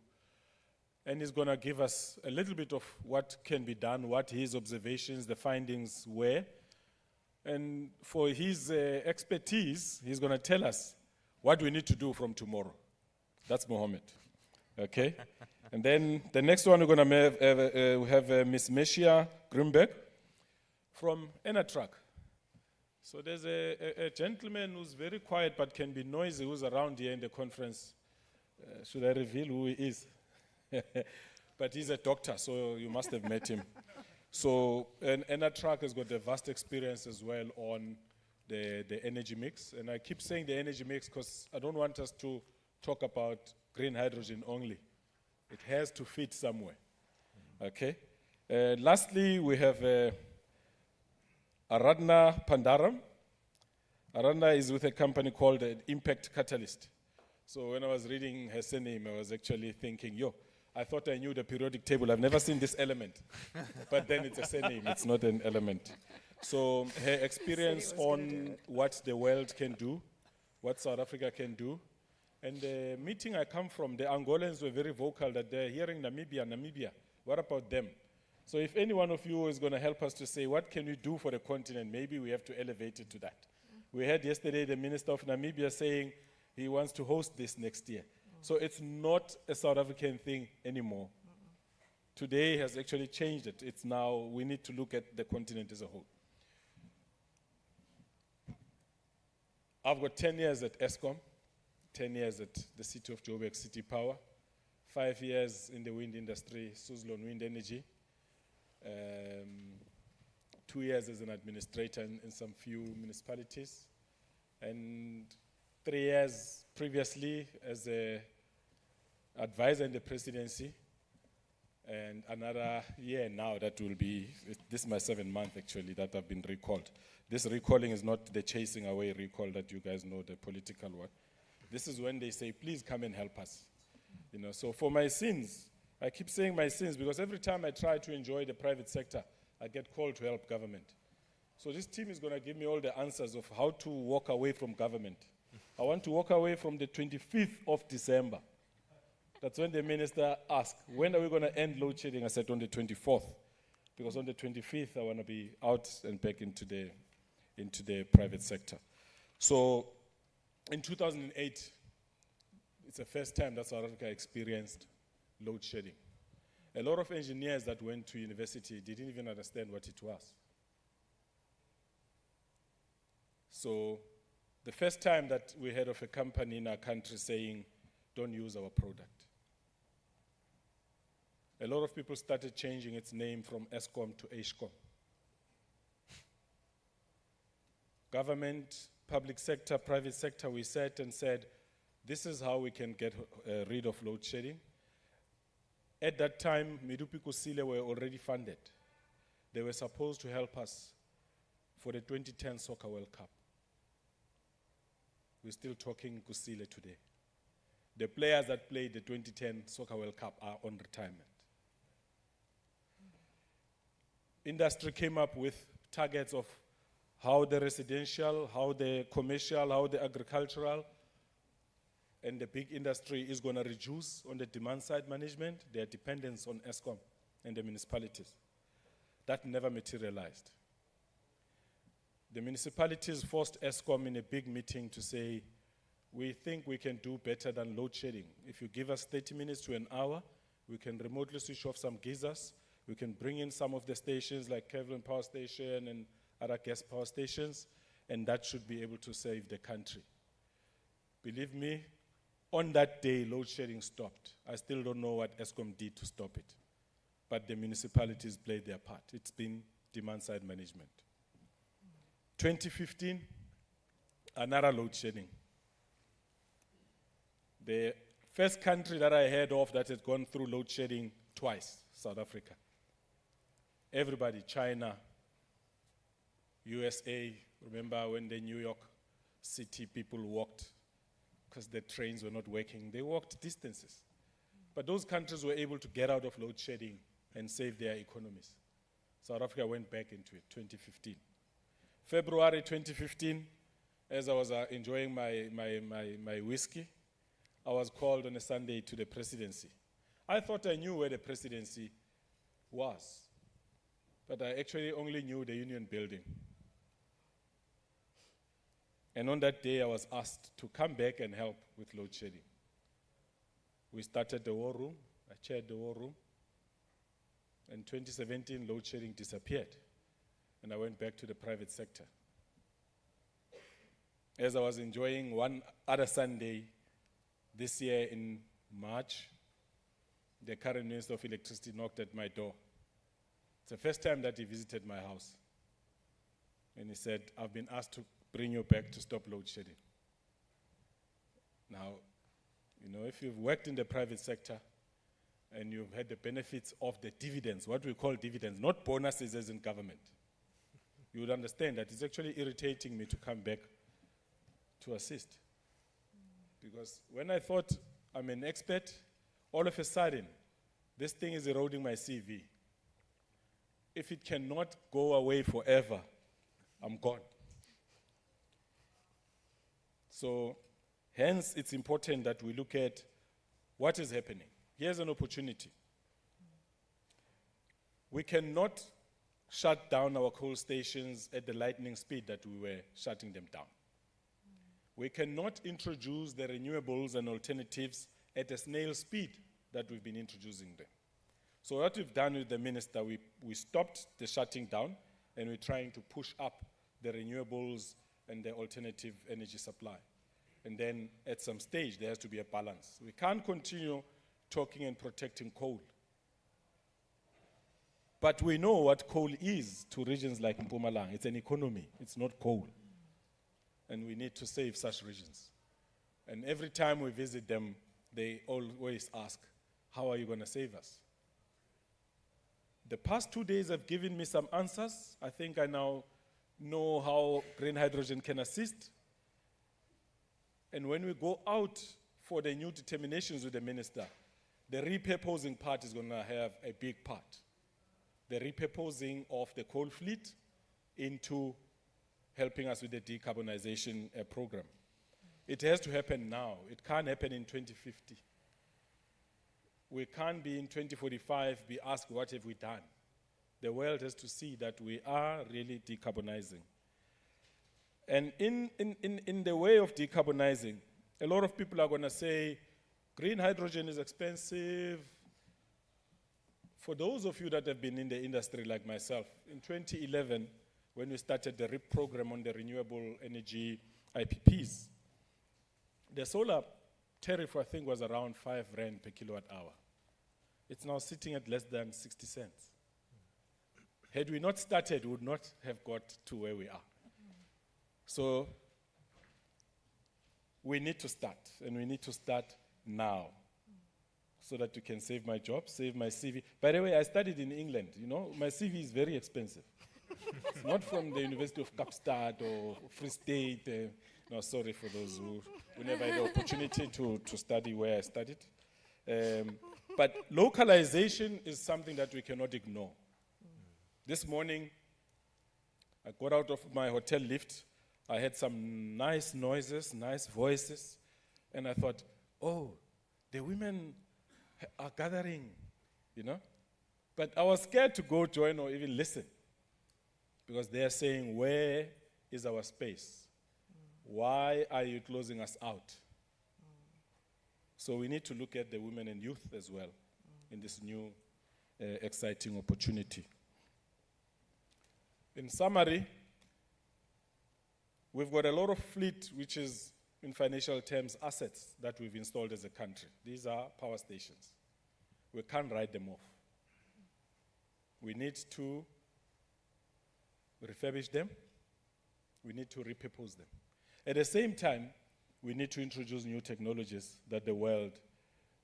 And he's going to give us a little bit of what can be done, what his observations, the findings were. And for his expertise, he's going to tell us what we need to do from tomorrow. That's Mohammed. Okay? And then the next one we're going to have Ms. Meshia Grimberg from Enatrac. So there's a gentleman who's very quiet but can be noisy, who's around here in the conference. Should I reveal who he is? But he's a doctor, so you must have met him. So Enatrac has got a vast experience as well on the energy mix. And I keep saying the energy mix because I don't want us to talk about green hydrogen only. It has to fit somewhere. Okay? Lastly, we have Aradhna Pandaram. Aradhna is with a company called Impact Catalyst. So when I was reading her surname, I was actually thinking, I thought I knew the periodic table. I've never seen this element. But then it's a surname, it's not an element. So her experience on what the world can do, what South Africa can do. And the meeting I come from, the Angolans were very vocal that they're hearing Namibia. What about them? So if any one of you is going to help us to say, what can we do for the continent? Maybe we have to elevate it to that. We heard yesterday the Minister of Namibia saying he wants to host this next year. So it's not a South African thing anymore. Today has actually changed it. It's now, we need to look at the continent as a whole. I've got 10 years at Eskom, 10 years at the City of Joburg City Power, 5 years in the wind industry, Suzlon Wind Energy, 2 years as an administrator in some few municipalities, and 3 years previously as an advisor in the presidency, and another year now that will be, this is my 7th month actually that I've been recalled. This recalling is not the chasing away recall that you guys know, the political one. This is when they say, please come and help us. So for my sins, I keep saying my sins because every time I try to enjoy the private sector, I get called to help government. So this team is going to give me all the answers of how to walk away from government. I want to walk away from the 25th of December. That's when the minister asked, when are we going to end load shedding? I said on the 24th, because on the 25th I want to be out and back into the private sector. So in 2008, it's the first time that South Africa experienced load shedding. A lot of engineers that went to university didn't even understand what it was. So the first time that we heard of a company in our country saying, don't use our product. A lot of people started changing its name from Eskom to Eskom. Government, public sector, private sector, we sat and said, this is how we can get rid of load shedding. At that time, Medupi Kusile were already funded. They were supposed to help us for the 2010 Soccer World Cup. We're still talking Kusile today. The players that played the 2010 Soccer World Cup are on retirement. Industry came up with targets of how the residential, how the commercial, how the agricultural, and the big industry is going to reduce on the demand side management, their dependence on Eskom and the municipalities. That never materialized. The municipalities forced Eskom in a big meeting to say, we think we can do better than load shedding. If you give us 30 minutes to an hour, we can remotely switch off some geysers, we can bring in some of the stations like Kevlin Power Station and other gas power stations, and that should be able to save the country. Believe me, on that day, load shedding stopped. I still don't know what Eskom did to stop it. But the municipalities played their part. It's been demand side management. 2015, another load shedding. The first country that I heard of that had gone through load shedding twice, South Africa. Everybody, China, USA, remember when the New York City people walked because the trains were not working. They walked distances. But those countries were able to get out of load shedding and save their economies. South Africa went back into it, 2015. February 2015, as I was enjoying my whiskey, I was called on a Sunday to the presidency. I thought I knew where the presidency was, but I actually only knew the Union Building. And on that day, I was asked to come back and help with load shedding. We started the war room. I chaired the war room. In 2017, load shedding disappeared, and I went back to the private sector. As I was enjoying one other Sunday this year in March, the current Minister of Electricity knocked at my door. It's the first time that he visited my house. And he said, I've been asked to bring you back to stop load shedding. Now, you know, if you've worked in the private sector and you've had the benefits of the dividends, what we call dividends, not bonuses as in government, you would understand that it's actually irritating me to come back to assist. Because when I thought I'm an expert, all of a sudden, this thing is eroding my CV. If it cannot go away forever, I'm gone. So, hence, it's important that we look at what is happening. Here's an opportunity. We cannot shut down our coal stations at the lightning speed that we were shutting them down. We cannot introduce the renewables and alternatives at a snail speed that we've been introducing them. So what we've done with the minister, we stopped the shutting down, and we're trying to push up the renewables and the alternative energy supply. And then at some stage, there has to be a balance. We can't continue talking and protecting coal. But we know what coal is to regions like Mpumalanga. It's an economy, it's not coal. And we need to save such regions. And every time we visit them, they always ask, how are you going to save us? The past 2 days have given me some answers. I think I now know how green hydrogen can assist. And when we go out for the new determinations with the minister, the repurposing part is going to have a big part. The repurposing of the coal fleet into helping us with the decarbonization program. It has to happen now. It can't happen in 2050. We can't be in 2045 be asked what have we done. The world has to see that we are really decarbonizing. And in the way of decarbonizing, a lot of people are going to say, green hydrogen is expensive. For those of you that have been in the industry like myself, in 2011, when we started the RIP program on the renewable energy IPPs, the solar tariff, I think, was around 5 rand per kilowatt hour. It's now sitting at less than 60 cents. Had we not started, we would not have got to where we are. So we need to start, and we need to start now so that you can save my job, save my CV. By the way, I studied in England. You know, my CV is very expensive. It's not from the University of Kapstad or Free State. No, sorry for those who never had the opportunity to study where I studied. But localization is something that we cannot ignore. This morning, I got out of my hotel lift. I had some nice noises, nice voices, and I thought, oh, the women are gathering, you know? But I was scared to go join or even listen, because they are saying, where is our space? Why are you closing us out? So we need to look at the women and youth as well in this new exciting opportunity. In summary, we've got a lot of fleet which is, in financial terms, assets that we've installed as a country. These are power stations. We can't write them off. We need to refurbish them. We need to repurpose them. At the same time, we need to introduce new technologies that the world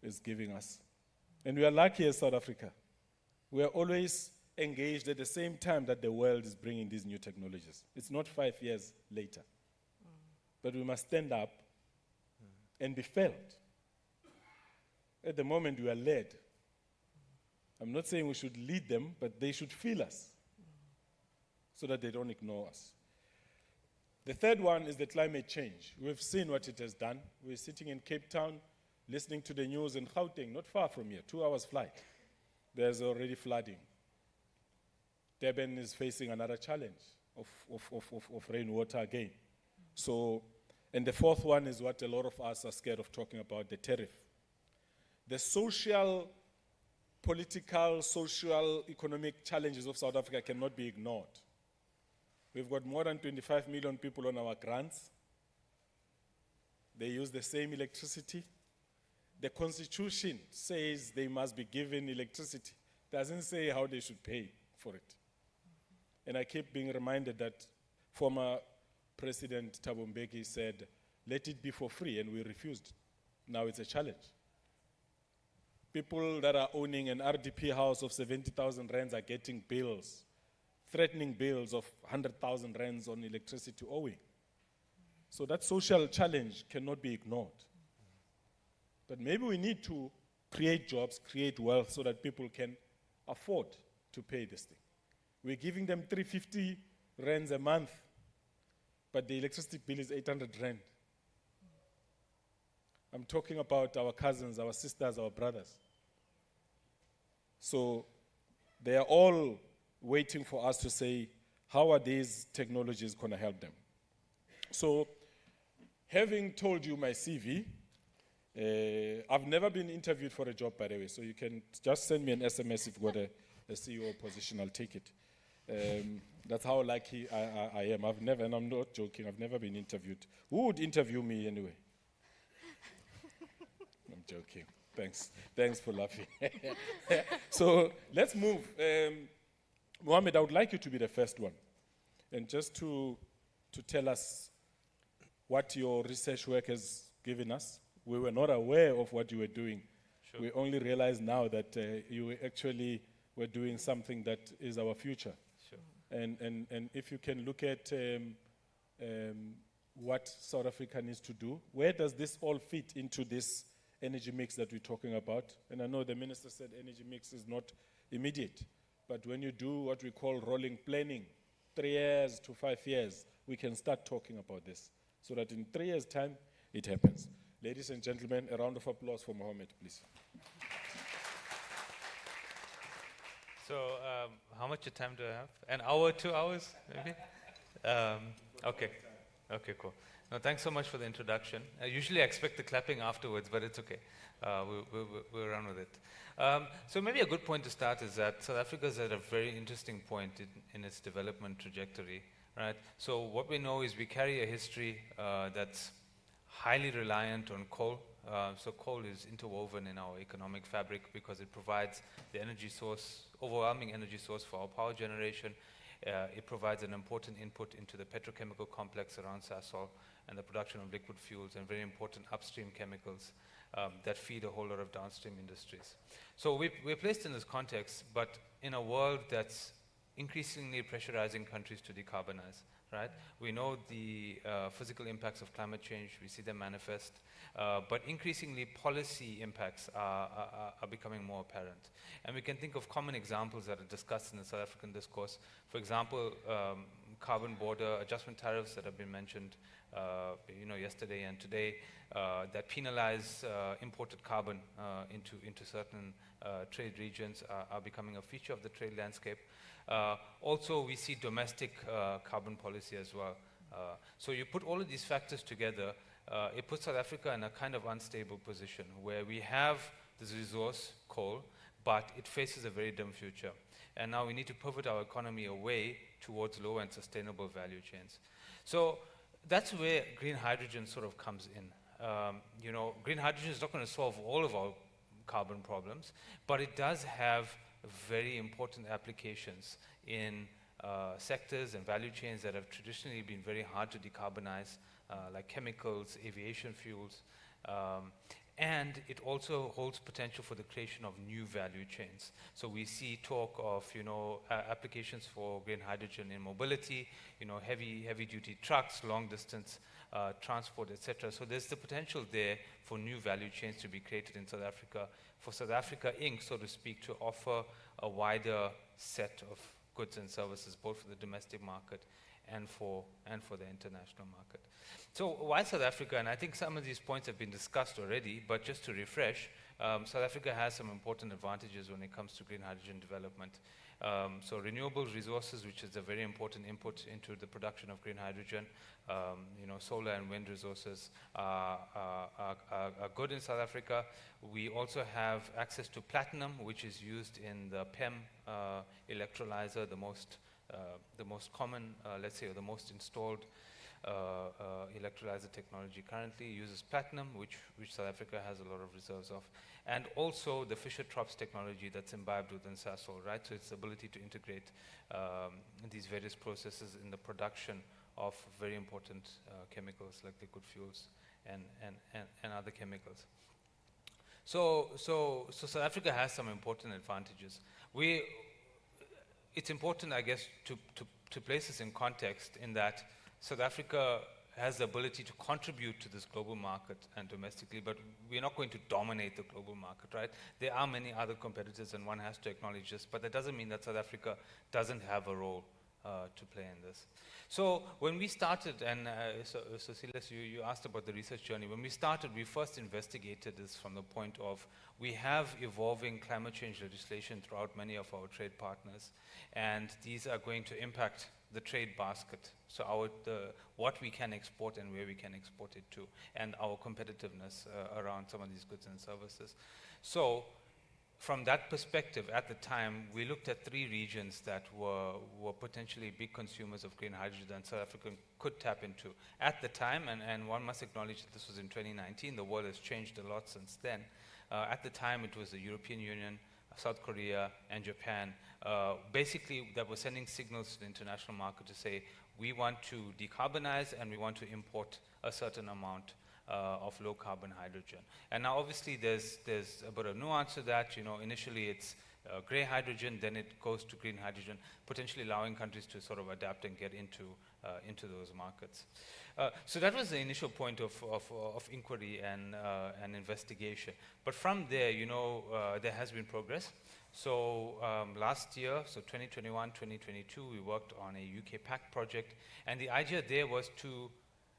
is giving us. And we are lucky as South Africa. We are always engaged at the same time that the world is bringing these new technologies. It's not 5 years later. But we must stand up and be felt. At the moment, we are led. I'm not saying we should lead them, but they should feel us so that they don't ignore us. The third one is the climate change. We've seen what it has done. We're sitting in Cape Town, listening to the news in Gauteng, not far from here, 2 hours flight. There's already flooding. Durban is facing another challenge of rainwater again. So, and the fourth one is what a lot of us are scared of talking about, the tariff. The social, political, social, economic challenges of South Africa cannot be ignored. We've got more than 25 million people on our grants. They use the same electricity. The Constitution says they must be given electricity. Doesn't say how they should pay for it. And I keep being reminded that former President Thabo Mbeki said, let it be for free, and we refused. Now it's a challenge. People that are owning an RDP house of 70,000 rands are getting bills, threatening bills of 100,000 rands on electricity owing. So that social challenge cannot be ignored. But maybe we need to create jobs, create wealth so that people can afford to pay this thing. We're giving them 350 rands a month, but the electricity bill is 800 rand. I'm talking about our cousins, our sisters, our brothers. So they are all waiting for us to say, how are these technologies going to help them? So having told you my CV, I've never been interviewed for a job, by the way, so you can just send me an SMS if you've got a CEO position, I'll take it. That's how lucky I am. I've never, and I'm not joking, I've never been interviewed. Who would interview me anyway? I'm joking. Thanks for laughing. So let's move. Mohammed, I would like you to be the first one. And just to tell us what your research work has given us. We were not aware of what you were doing. Sure. We only realize now that you actually were doing something that is our future. Sure. And if you can look at what South Africa needs to do, where does this all fit into this energy mix that we're talking about? And I know the minister said energy mix is not immediate, but when you do what we call rolling planning, 3 years to 5 years, we can start talking about this, so that in 3 years' time, it happens. Ladies and gentlemen, a round of applause for Mohammed, please. So, how much time do I have? An hour, 2 hours, maybe? Okay. Okay, cool. No, thanks so much for the introduction. Usually I expect the clapping afterwards, but it's okay. We'll run with it. So maybe a good point to start is that South Africa is at a very interesting point in its development trajectory, right? So what we know is we carry a history that's highly reliant on coal. So coal is interwoven in our economic fabric because it provides the energy source, overwhelming energy source for our power generation. It provides an important input into the petrochemical complex around Sasol and the production of liquid fuels and very important upstream chemicals that feed a whole lot of downstream industries. So we're placed in this context, but in a world that's increasingly pressurizing countries to decarbonize, right? We know the physical impacts of climate change, we see them manifest, but increasingly policy impacts are becoming more apparent. And we can think of common examples that are discussed in the South African discourse. For example, carbon border adjustment tariffs that have been mentioned yesterday and today that penalize imported carbon into certain trade regions are becoming a feature of the trade landscape. Also, we see domestic carbon policy as well. So you put all of these factors together, it puts South Africa in a kind of unstable position where we have this resource, coal, but it faces a very dim future. And now we need to pivot our economy away towards low and sustainable value chains. So that's where green hydrogen sort of comes in. Green hydrogen is not going to solve all of our carbon problems, but it does have very important applications in sectors and value chains that have traditionally been very hard to decarbonize, like chemicals, aviation fuels, and it also holds potential for the creation of new value chains. So we see talk of, applications for green hydrogen in mobility, heavy duty trucks, long distance transport, etc. So there's the potential there for new value chains to be created in South Africa, for South Africa Inc., so to speak, to offer a wider set of goods and services, both for the domestic market and for the international market. So why South Africa? And I think some of these points have been discussed already, but just to refresh, South Africa has some important advantages when it comes to green hydrogen development. So renewable resources, which is a very important input into the production of green hydrogen, solar and wind resources are good in South Africa. We also have access to platinum, which is used in the PEM electrolyzer, the most common, let's say, or the most installed electrolyzer technology currently uses platinum, which South Africa has a lot of reserves of. And also the Fischer-Tropsch technology that's imbibed within Sasol, right? So it's the ability to integrate these various processes in the production of very important chemicals like liquid fuels and other chemicals. So South Africa has some important advantages. It's important, I guess, to place this in context in that South Africa has the ability to contribute to this global market and domestically, but we're not going to dominate the global market, right? There are many other competitors and one has to acknowledge this, but that doesn't mean that South Africa doesn't have a role to play in this. So when we started, and so Silas, you asked about the research journey. When we started, we first investigated this from the point of we have evolving climate change legislation throughout many of our trade partners, and these are going to impact the trade basket. So what we can export and where we can export it to, and our competitiveness around some of these goods and services. So from that perspective, at the time, we looked at 3 regions that were potentially big consumers of green hydrogen that South Africa could tap into. At the time, and one must acknowledge that this was in 2019, the world has changed a lot since then. At the time, it was the European Union, South Korea, and Japan, basically that were sending signals to the international market to say, we want to decarbonize and we want to import a certain amount of low carbon hydrogen. And now obviously there's a bit of nuance to that. Initially it's grey hydrogen, then it goes to green hydrogen, potentially allowing countries to sort of adapt and get into those markets. So that was the initial point of inquiry and investigation. But from there, there has been progress. So last year, so 2021, 2022, we worked on a UK PAC project, and the idea there was to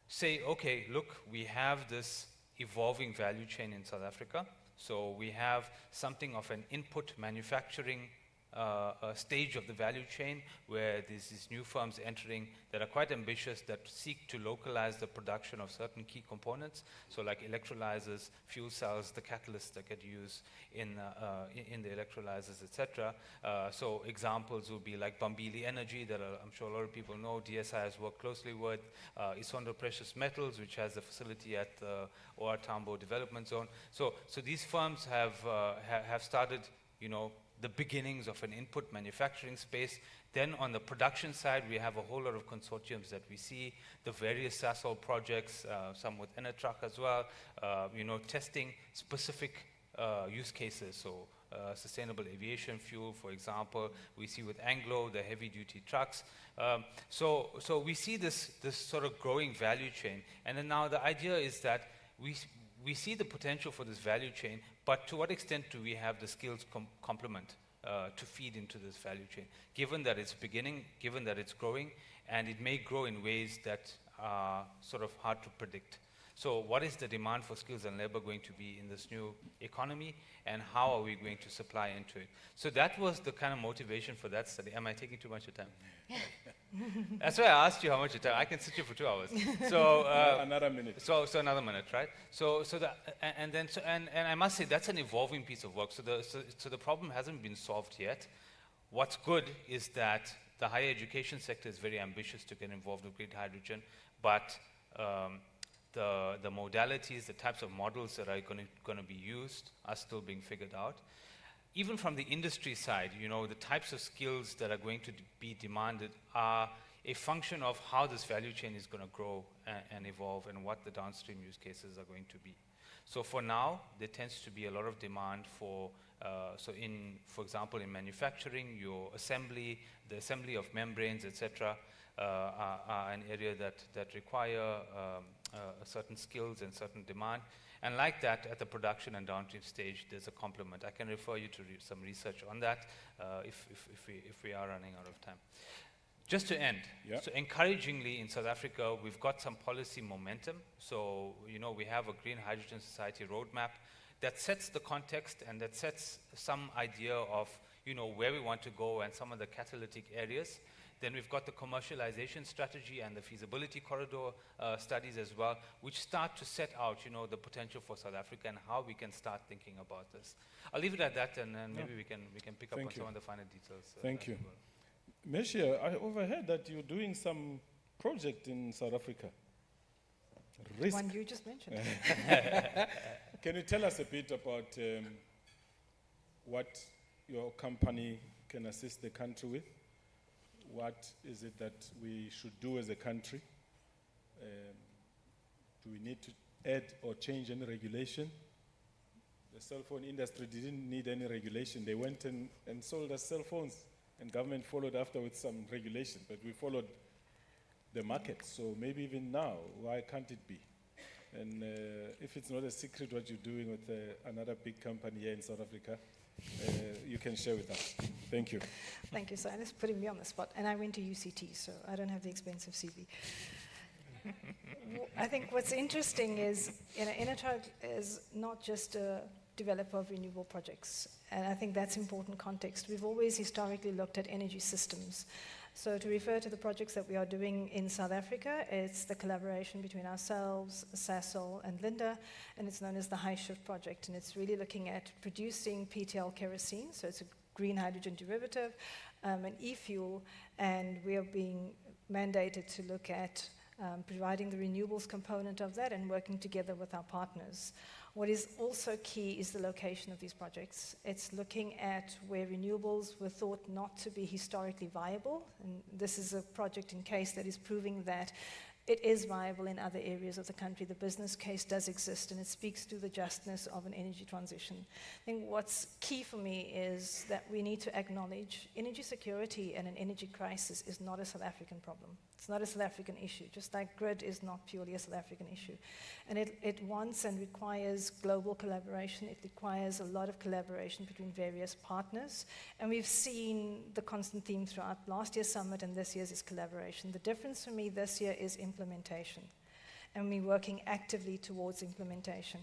say, okay, look, we have this evolving value chain in South Africa. So we have something of an input manufacturing stage of the value chain where there's these new firms entering that are quite ambitious, that seek to localize the production of certain key components. So like electrolyzers, fuel cells, the catalysts that get used in the electrolyzers, etc. So examples would be like Bambili Energy, that I'm sure a lot of people know. DSI has worked closely with Isondo Precious Metals, which has a facility at the OR Tambo Development Zone. So these firms have started, the beginnings of an input manufacturing space. Then on the production side, we have a whole lot of consortiums that we see, the various Sasol projects, some with Enertruck as well, testing specific use cases. So sustainable aviation fuel, for example, we see with Anglo, the heavy duty trucks. So we see this sort of growing value chain. And then now the idea is that we see the potential for this value chain, but to what extent do we have the skills complement to feed into this value chain, given that it's beginning, given that it's growing, and it may grow in ways that are sort of hard to predict. So what is the demand for skills and labor going to be in this new economy, and how are we going to supply into it? So that was the kind of motivation for that study. Am I taking too much of time? That's why I asked you how much time. I can sit here for 2 hours. So another minute. So another minute, right? So I must say that's an evolving piece of work. So the problem hasn't been solved yet. What's good is that the higher education sector is very ambitious to get involved with green hydrogen, but the modalities, the types of models that are going to be used are still being figured out. Even from the industry side, the types of skills that are going to be demanded are a function of how this value chain is going to grow and evolve, and what the downstream use cases are going to be. So for now, there tends to be a lot of demand for, for example, in manufacturing, your assembly, the assembly of membranes, etc., are an area that require certain skills and certain demand. And like that, at the production and downstream stage, there's a complement. I can refer you to some research on that if we are running out of time. Just to end, so encouragingly in South Africa, we've got some policy momentum. So, we have a Green Hydrogen Society roadmap that sets the context and that sets some idea of, where we want to go and some of the catalytic areas. Then we've got the commercialization strategy and the feasibility corridor studies as well, which start to set out, the potential for South Africa and how we can start thinking about this. I'll leave it at that, and then maybe we can pick up on some of the finer details. Thank you. Meshia, I overheard that you're doing some project in South Africa. The one you just mentioned. Can you tell us a bit about what your company can assist the country with? What is it that we should do as a country? Do we need to add or change any regulation? The cell phone industry didn't need any regulation. They went and sold us cell phones, and government followed after with some regulation, but we followed the market. So maybe even now, why can't it be? And if it's not a secret what you're doing with another big company here in South Africa, you can share with us. Thank you. Thank you, sir. And it's putting me on the spot. And I went to UCT, so I don't have the expensive CV. I think what's interesting is, Enertruck is not just a developer of renewable projects. And I think that's important context. We've always historically looked at energy systems. So to refer to the projects that we are doing in South Africa, it's the collaboration between ourselves, Sasol, and Linda, and it's known as the High Shift Project. And it's really looking at producing PTL kerosene, so it's a green hydrogen derivative, an e-fuel, and we are being mandated to look at providing the renewables component of that and working together with our partners. What is also key is the location of these projects. It's looking at where renewables were thought not to be historically viable, and this is a project in case that is proving that it is viable in other areas of the country. The business case does exist, and it speaks to the justness of an energy transition. I think what's key for me is that we need to acknowledge energy security and an energy crisis is not a South African problem. It's not a South African issue, just like grid is not purely a South African issue. And it wants and requires global collaboration. It requires a lot of collaboration between various partners. And we've seen the constant theme throughout last year's summit and this year's is collaboration. The difference for me this year is implementation. And we're working actively towards implementation.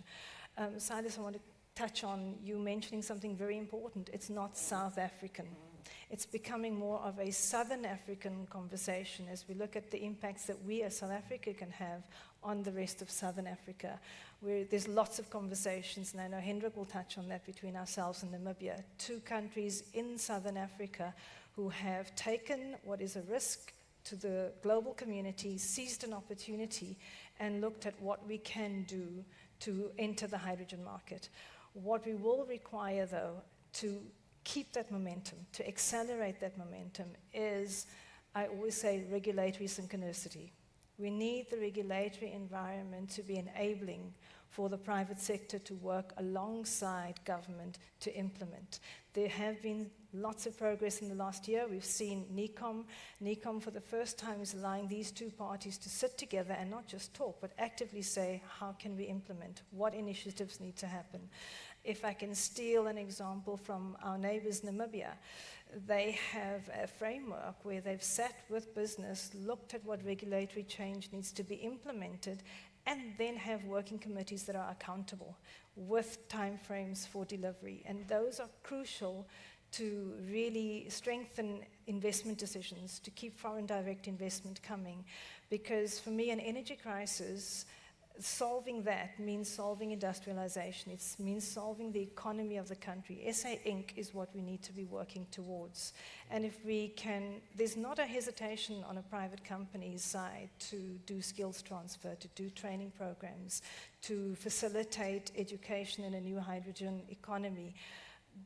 Silas, I want to touch on you mentioning something very important. It's not South African. It's becoming more of a Southern African conversation as we look at the impacts that we as South Africa can have on the rest of Southern Africa, where there's lots of conversations, and I know Hendrik will touch on that, between ourselves and Namibia, two countries in Southern Africa who have taken what is a risk to the global community, seized an opportunity, and looked at what we can do to enter the hydrogen market. What we will require, though, to keep that momentum, to accelerate that momentum, is, I always say, regulatory synchronicity. We need the regulatory environment to be enabling for the private sector to work alongside government to implement. There have been lots of progress in the last year. We've seen NECOM. NECOM, for the first time, is allowing these two parties to sit together and not just talk, but actively say, how can we implement? What initiatives need to happen? If I can steal an example from our neighbors, Namibia, they have a framework where they've sat with business, looked at what regulatory change needs to be implemented, and then have working committees that are accountable with timeframes for delivery. And those are crucial to really strengthen investment decisions, to keep foreign direct investment coming. Because for me, an energy crisis, solving that means solving industrialization. It means solving the economy of the country. SA Inc. is what we need to be working towards. And if we can, there's not a hesitation on a private company's side to do skills transfer, to do training programs, to facilitate education in a new hydrogen economy.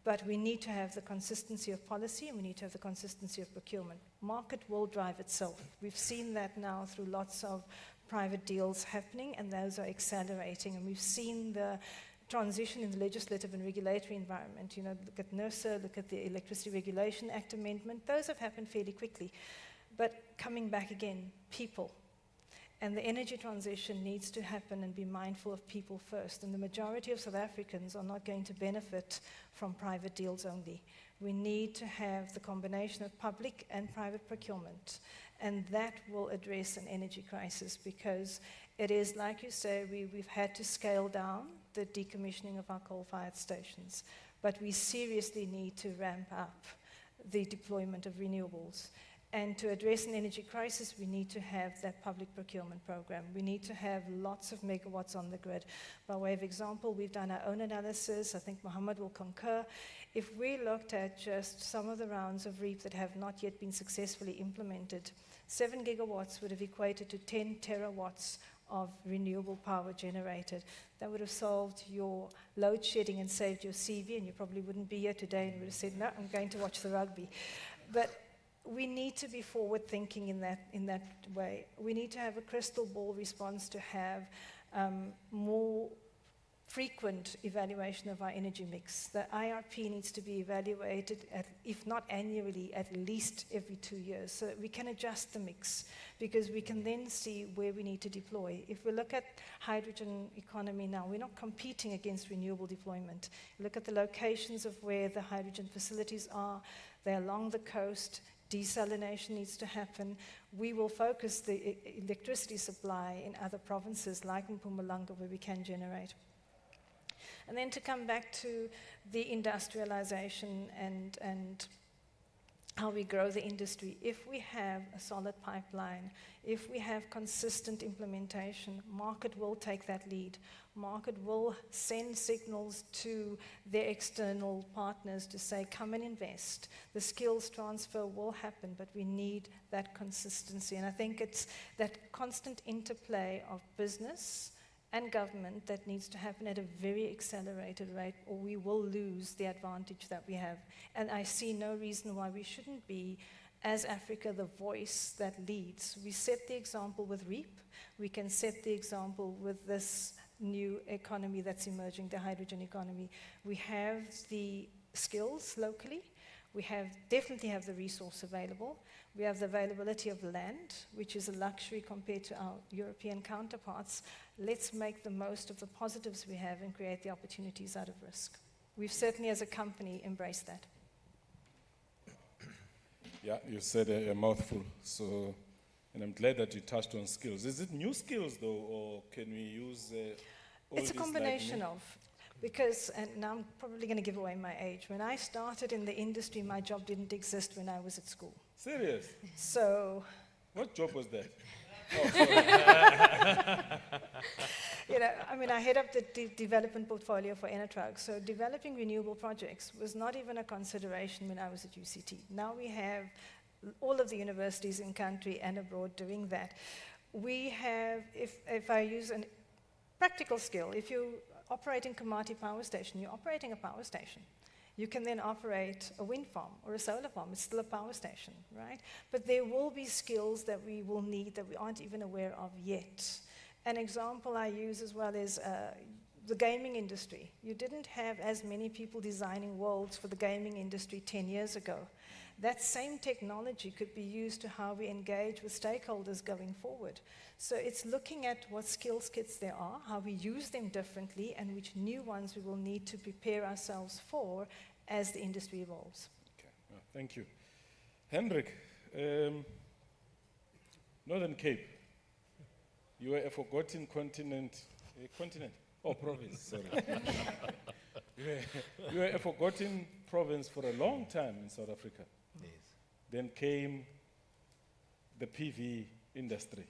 But we need to have the consistency of policy, and we need to have the consistency of procurement. Market will drive itself. We've seen that now through lots of private deals happening, and those are accelerating. And we've seen the transition in the legislative and regulatory environment. You know, look at NERSA, look at the Electricity Regulation Act amendment. Those have happened fairly quickly. But coming back again, people. And the energy transition needs to happen and be mindful of people first. And the majority of South Africans are not going to benefit from private deals only. We need to have the combination of public and private procurement. And that will address an energy crisis, because it is, like you say, we've had to scale down the decommissioning of our coal-fired stations. But we seriously need to ramp up the deployment of renewables. And to address an energy crisis, we need to have that public procurement program. We need to have lots of megawatts on the grid. By way of example, we've done our own analysis. I think Mohammed will concur. If we looked at just some of the rounds of REAP that have not yet been successfully implemented, 7 gigawatts would have equated to 10 terawatts of renewable power generated. That would have solved your load shedding and saved your CV, and you probably wouldn't be here today and would have said, no, I'm going to watch the rugby. But we need to be forward thinking in that way. We need to have a crystal ball response to have more frequent evaluation of our energy mix. The IRP needs to be evaluated, if not annually, at least every 2 years, so that we can adjust the mix, because we can then see where we need to deploy. If we look at hydrogen economy now, we're not competing against renewable deployment. Look at the locations of where the hydrogen facilities are. They're along the coast. Desalination needs to happen. We will focus the electricity supply in other provinces like Mpumalanga, where we can generate. And then to come back to the industrialization and how we grow the industry. If we have a solid pipeline, if we have consistent implementation, market will take that lead. Market will send signals to their external partners to say, come and invest. The skills transfer will happen, but we need that consistency. And I think it's that constant interplay of business and government that needs to happen at a very accelerated rate, or we will lose the advantage that we have. And I see no reason why we shouldn't be as Africa, the voice that leads. We set the example with REAP. We can set the example with this new economy that's emerging, the hydrogen economy. We have the skills locally. We definitely have the resource available. We have the availability of land, which is a luxury compared to our European counterparts. Let's make the most of the positives we have and create the opportunities out of risk. We've certainly, as a company, embraced that. Yeah, you said a mouthful. So, and I'm glad that you touched on skills. Is it new skills though, or can we use? It's a combination of, because, and now I'm probably going to give away my age. When I started in the industry, my job didn't exist when I was at school. Serious? So. What job was that? I head up the development portfolio for Enetrag. So developing renewable projects was not even a consideration when I was at UCT. Now we have all of the universities in country and abroad doing that. We have, if I use a practical skill, if you're operating Komati power station, you're operating a power station. You can then operate a wind farm or a solar farm. It's still a power station, right? But there will be skills that we will need that we aren't even aware of yet. An example I use as well is the gaming industry. You didn't have as many people designing worlds for the gaming industry 10 years ago. That same technology could be used to how we engage with stakeholders going forward. So it's looking at what skills kits there are, how we use them differently, and which new ones we will need to prepare ourselves for as the industry evolves. Okay, well, thank you. Hendrik, Northern Cape, you were a forgotten continent, Oh, province, sorry. You were a forgotten province for a long time in South Africa. Yes. Then came the PV industry,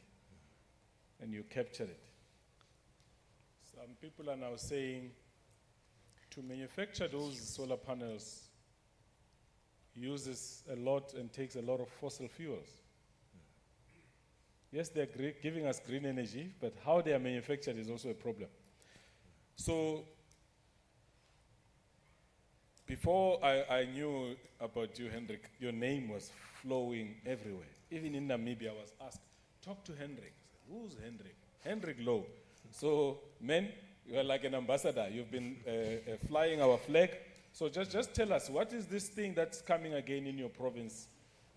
and you captured it. Some people are now saying to manufacture those solar panels uses a lot and takes a lot of fossil fuels. Yes, they're giving us green energy, but how they are manufactured is also a problem. So, before I knew about you, Hendrik, your name was flowing everywhere. Even in Namibia, I was asked, talk to Hendrik. I said, who's Hendrik? Hendrik Low. So, men, you are like an ambassador. You've been flying our flag. So just tell us, what is this thing that's coming again in your province?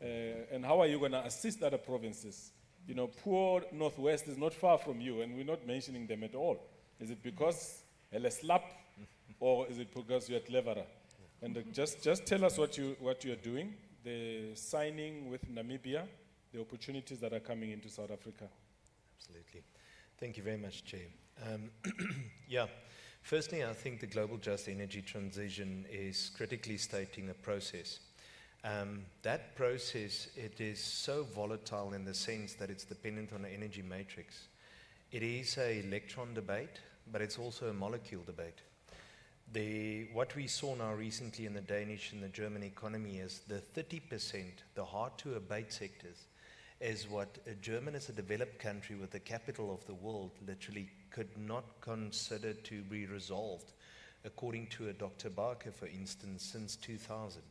And how are you going to assist other provinces? You know, poor Northwest is not far from you, and we're not mentioning them at all. Is it because Ele slap, or is it because you're cleverer? And just tell us what you're doing, the signing with Namibia, the opportunities that are coming into South Africa. Absolutely. Thank you very much, Chair. Yeah, firstly, I think the global just energy transition is critically stating a process. That process, it is so volatile in the sense that it's dependent on an energy matrix. It is an electron debate, but it's also a molecule debate. What we saw now recently in the Danish and the German economy is the 30%, the hard-to-abate sectors, is what Germany as a developed country with the capital of the world literally could not consider to be resolved, according to a Dr. Barker, for instance, since 2000.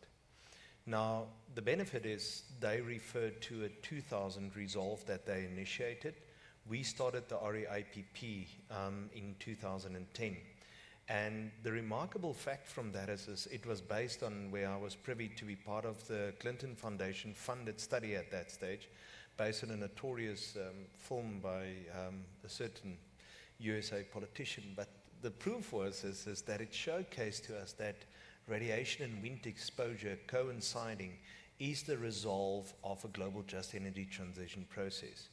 Now, the benefit is they referred to a 2000 resolve that they initiated. We started the REIPP in 2010. And the remarkable fact from that is it was based on where I was privy to be part of the Clinton Foundation funded study at that stage, based on a notorious film by a certain USA politician. But the proof was is that it showcased to us that radiation and wind exposure coinciding is the resolve of a global just energy transition process.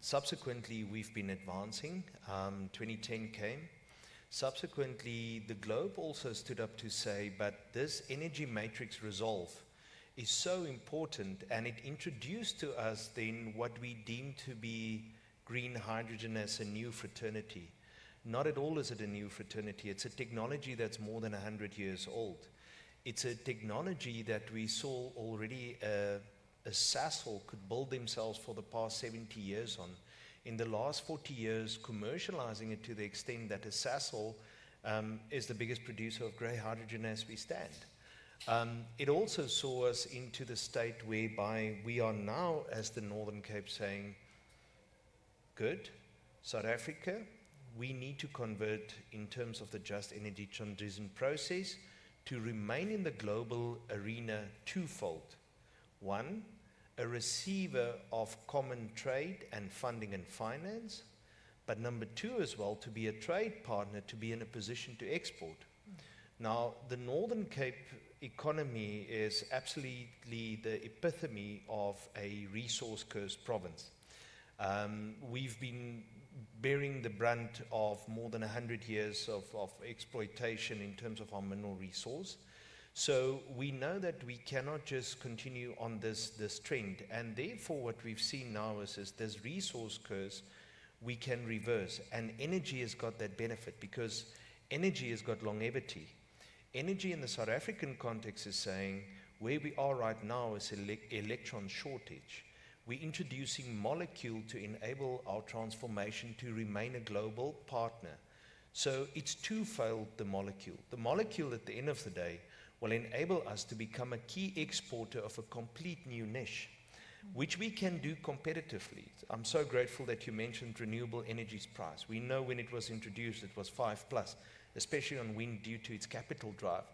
Subsequently, we've been advancing. 2010 came. Subsequently, the globe also stood up to say, but this energy matrix resolve is so important, and it introduced to us then what we deem to be green hydrogen as a new fraternity. Not at all is it a new fraternity. It's a technology that's more than 100 years old. It's a technology that we saw already a Sasol could build themselves for the past 70 years on. In the last 40 years, commercializing it to the extent that a Sasol is the biggest producer of grey hydrogen as we stand. It also saw us into the state whereby we are now, as the Northern Cape, saying, good, South Africa, we need to convert in terms of the just energy transition process to remain in the global arena twofold. One, a receiver of common trade and funding and finance, but number two as well, to be a trade partner, to be in a position to export. Now, the Northern Cape economy is absolutely the epitome of a resource-cursed province. We've been bearing the brunt of more than 100 years of exploitation in terms of our mineral resource. So we know that we cannot just continue on this trend, and therefore what we've seen now is this resource curse we can reverse, and energy has got that benefit because energy has got longevity. Energy in the South African context is saying where we are right now is electron shortage. We're introducing molecule to enable our transformation to remain a global partner. So it's twofold, the molecule. The molecule at the end of the day will enable us to become a key exporter of a complete new niche, which we can do competitively. I'm so grateful that you mentioned renewable energies price. We know when it was introduced, it was 5+, especially on wind due to its capital drive.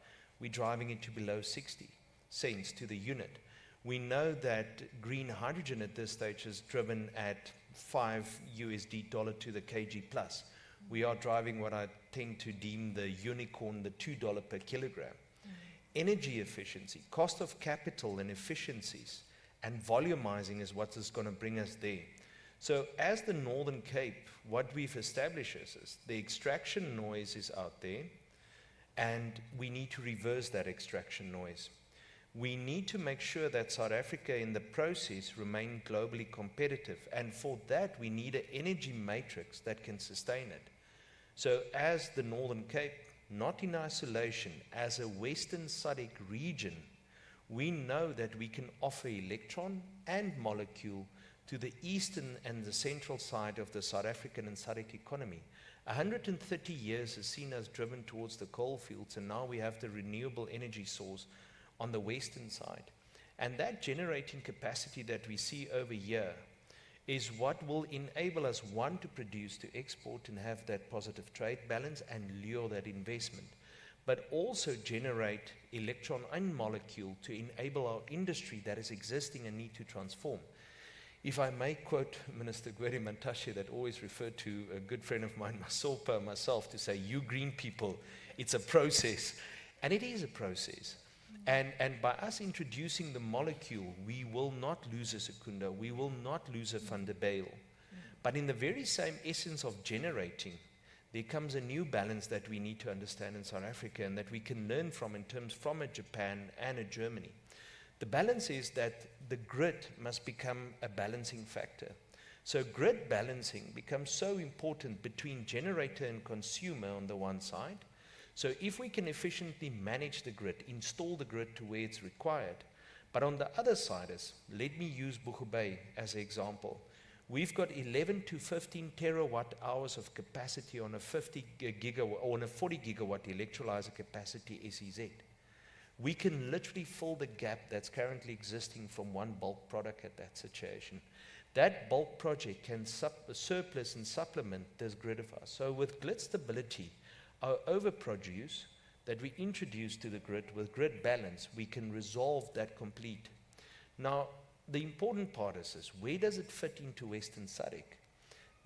We're driving it to below 60 cents to the unit. We know that green hydrogen at this stage is driven at $5 to the kg plus. We are driving what I tend to deem the unicorn, the $2 per kilogram. Energy efficiency, cost of capital and efficiencies, and volumizing is what is going to bring us there. So as the Northern Cape, what we've established is the extraction noise is out there, and we need to reverse that extraction noise. We need to make sure that South Africa in the process remain globally competitive, and for that we need an energy matrix that can sustain it. So as the Northern Cape, not in isolation, as a Western SADC region, we know that we can offer electron and molecule to the eastern and the central side of the South African and SADC economy. 130 years has seen us driven towards the coal fields, and now we have the renewable energy source on the western side. And that generating capacity that we see over here is what will enable us, one, to produce, to export and have that positive trade balance and lure that investment, but also generate electron and molecule to enable our industry that is existing and need to transform. If I may quote Minister Gwede Mantashe, that always referred to a good friend of mine, Masopa, myself, to say, you green people, it's a process. And it is a process. And by us introducing the molecule, we will not lose a Secunda, we will not lose a Van der Bijl. But in the very same essence of generating, there comes a new balance that we need to understand in South Africa and that we can learn from in terms from a Japan and a Germany. The balance is that the grid must become a balancing factor. So grid balancing becomes so important between generator and consumer on the one side. So if we can efficiently manage the grid, install the grid to where it's required, but on the other side is, let me use Boeghoe as an example. We've got 11 to 15 terawatt hours of capacity on a 40 gigawatt electrolyzer capacity SEZ. We can literally fill the gap that's currently existing from one bulk product at that situation. That bulk project can surplus and supplement this grid of ours. So with grid stability, our overproduce that we introduce to the grid with grid balance, we can resolve that complete. Now, the important part is this, where does it fit into Western SADC?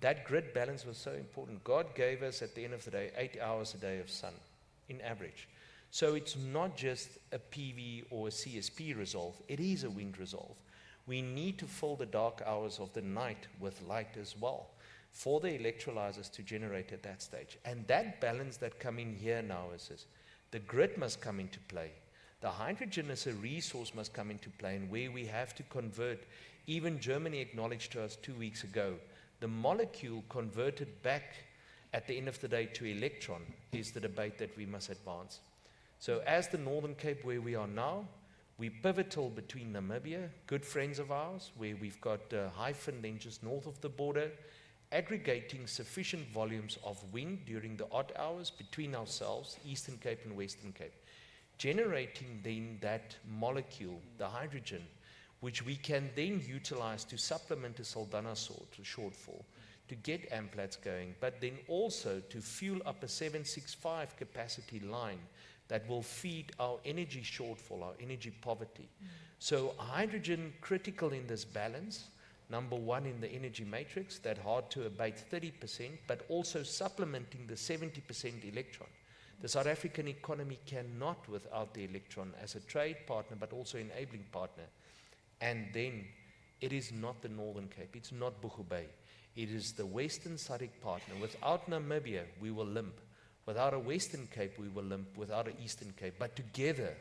That grid balance was so important. God gave us, at the end of the day, 8 hours a day of sun, in average. So it's not just a PV or a CSP resolve, it is a wind resolve. We need to fill the dark hours of the night with light as well, for the electrolyzers to generate at that stage. And that balance that come in here now is this. The grid must come into play. The hydrogen as a resource must come into play, and where we have to convert, even Germany acknowledged to us 2 weeks ago, the molecule converted back at the end of the day to electron is the debate that we must advance. So as the Northern Cape where we are now, we pivotal between Namibia, good friends of ours, where we've got Hyphen then just north of the border, aggregating sufficient volumes of wind during the odd hours between ourselves, Eastern Cape and Western Cape. generating then that molecule, the hydrogen, which we can then utilize to supplement the Saldanha shortfall, to get AMPLATs going, but then also to fuel up a 765 capacity line that will feed our energy shortfall, our energy poverty. So hydrogen critical in this balance, number one in the energy matrix, that hard to abate 30%, but also supplementing the 70% electron. The South African economy cannot without the electron as a trade partner, but also enabling partner. And then it is not the Northern Cape, it's not Buchu Bay. It is the Western SADC partner. Without Namibia, we will limp. Without a Western Cape, we will limp. Without an Eastern Cape. But together,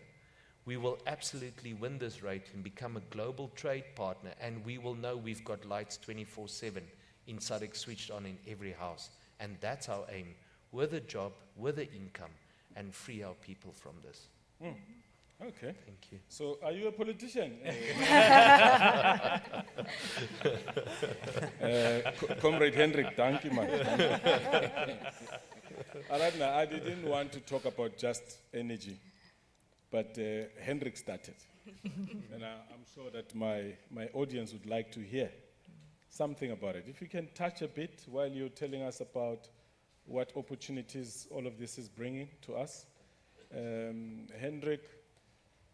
we will absolutely win this race and become a global trade partner. And we will know we've got lights 24/7 in SADC switched on in every house. And that's our aim, with a job, with an income, and free our people from this. Okay. Thank you. So, are you a politician? Comrade Hendrik, thank you, man. Aradna, I didn't want to talk about just energy, but Hendrik started. And I'm sure that my audience would like to hear something about it. If you can touch a bit while you're telling us about what opportunities all of this is bringing to us. Hendrik,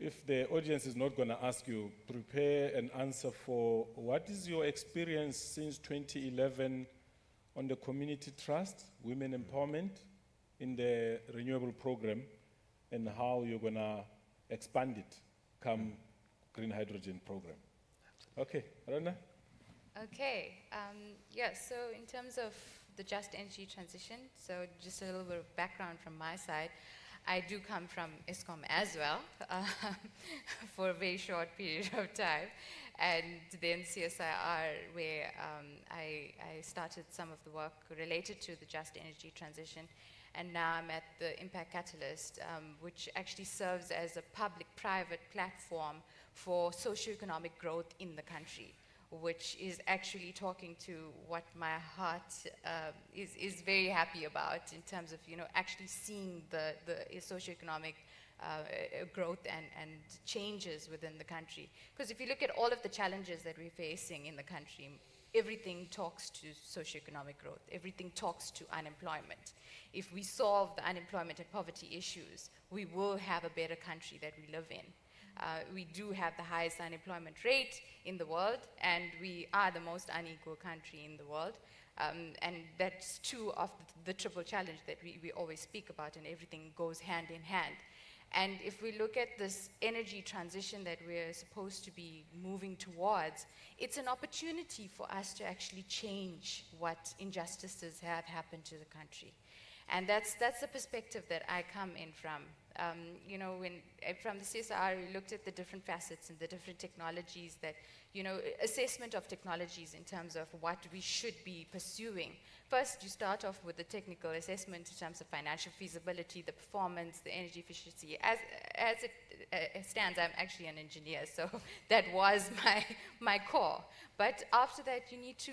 if the audience is not going to ask you, prepare an answer for what is your experience since 2011 on the community trust, women empowerment in the renewable program, and how you're going to expand it come green hydrogen program. Okay, Rana? Okay, yeah, so in terms of the just energy transition, so just a little bit of background from my side. I do come from Eskom as well, for a very short period of time, and then CSIR, where I started some of the work related to the just energy transition, and now I'm at the Impact Catalyst, which actually serves as a public-private platform for socioeconomic growth in the country, which is actually talking to what my heart is very happy about in terms of, actually seeing the socioeconomic growth and changes within the country. Because if you look at all of the challenges that we're facing in the country, everything talks to socioeconomic growth. Everything talks to unemployment. If we solve the unemployment and poverty issues, we will have a better country that we live in. We do have the highest unemployment rate in the world, and we are the most unequal country in the world. And that's two of the triple challenge that we always speak about, and everything goes hand in hand. And if we look at this energy transition that we're supposed to be moving towards, it's an opportunity for us to actually change what injustices have happened to the country. And that's the perspective that I come in from. When from the CSIR, we looked at the different facets and the different technologies that, assessment of technologies in terms of what we should be pursuing. First, you start off with the technical assessment in terms of financial feasibility, the performance, the energy efficiency. As it stands, I'm actually an engineer, so that was my core. But after that, you need to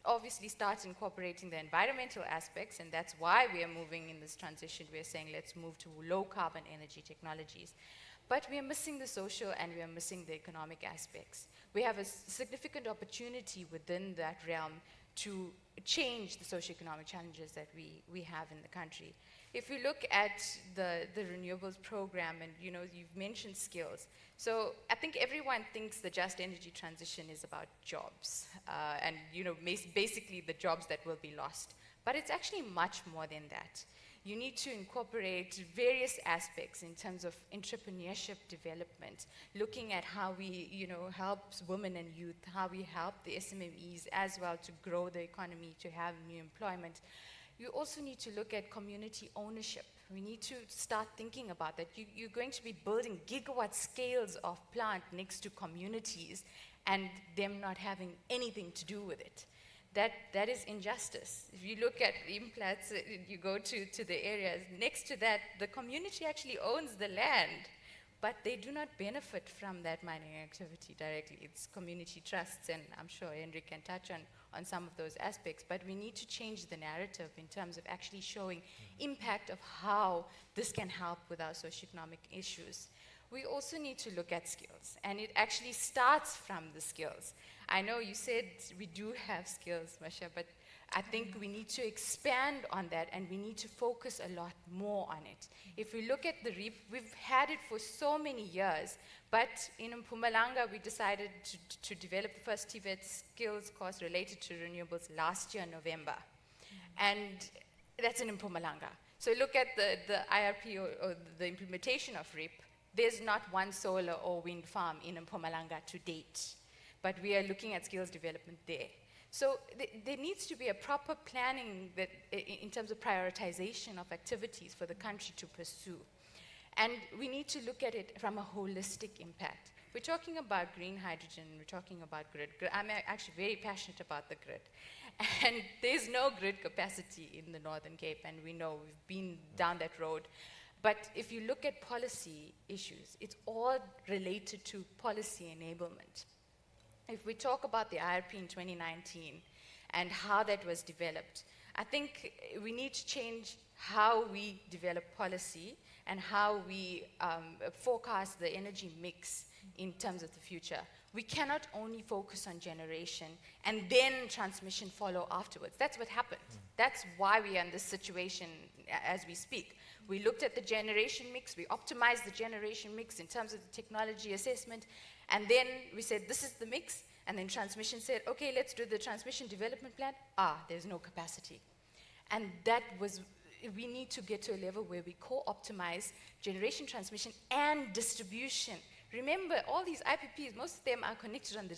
obviously start incorporating the environmental aspects, and that's why we are moving in this transition. We're saying let's move to low carbon energy technologies. But we are missing the social and we are missing the economic aspects. We have a significant opportunity within that realm to change the socioeconomic challenges that we have in the country. If we look at the renewables program, and you've mentioned skills. So I think everyone thinks the just energy transition is about jobs, and basically the jobs that will be lost. But it's actually much more than that. You need to incorporate various aspects in terms of entrepreneurship development, looking at how we, help women and youth, how we help the SMMEs as well to grow the economy, to have new employment. You also need to look at community ownership. We need to start thinking about that. You're going to be building gigawatt scales of plant next to communities and them not having anything to do with it. That is injustice. If you look at implants, you go to the areas next to that, the community actually owns the land, but they do not benefit from that mining activity directly. It's community trusts, and I'm sure Henry can touch on some of those aspects, but we need to change the narrative in terms of actually showing impact of how this can help with our socioeconomic issues. We also need to look at skills, and it actually starts from the skills. I know you said we do have skills, Masha, but I think we need to expand on that, and we need to focus a lot more on it. If we look at the REAP, we've had it for so many years, but in Mpumalanga, we decided to develop the first TVET skills course related to renewables last year, November. And that's in Mpumalanga. So look at the IRP or the implementation of REAP. There's not one solar or wind farm in Mpumalanga to date, but we are looking at skills development there. So there needs to be a proper planning that, in terms of prioritization of activities for the country to pursue. And we need to look at it from a holistic impact. We're talking about green hydrogen, we're talking about grid. I'm actually very passionate about the grid. And there's no grid capacity in the Northern Cape, and we know we've been down that road. But if you look at policy issues, it's all related to policy enablement. If we talk about the IRP in 2019 and how that was developed, I think we need to change how we develop policy and how we forecast the energy mix in terms of the future. We cannot only focus on generation and then transmission follow afterwards. That's what happened. That's why we are in this situation as we speak. We looked at the generation mix, we optimized the generation mix in terms of the technology assessment, and then we said, this is the mix, and then transmission said, okay, let's do the transmission development plan. There's no capacity. And that was, we need to get to a level where we co-optimize generation, transmission, and distribution. Remember, all these IPPs, most of them are connected on the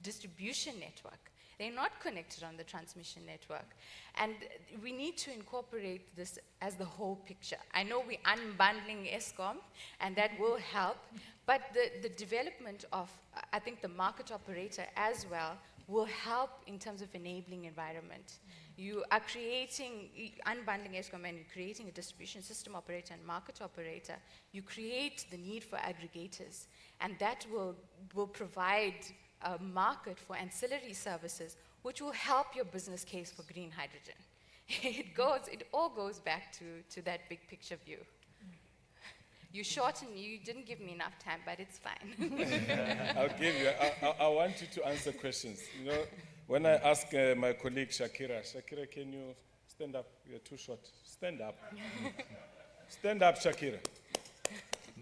distribution network. They're not connected on the transmission network. And we need to incorporate this as the whole picture. I know we're unbundling ESCOM, and that will help, but the development of, I think, the market operator as well will help in terms of enabling environment. You are creating, unbundling ESCOM, and you're creating a distribution system operator and market operator. You create the need for aggregators, and that will provide a market for ancillary services, which will help your business case for green hydrogen. It all goes back to that big picture view. You shortened, you didn't give me enough time, but it's fine. I'll give you, I want you to answer questions. You know, when I ask my colleague Shakira, can you stand up? You're too short. Stand up. Stand up, Shakira.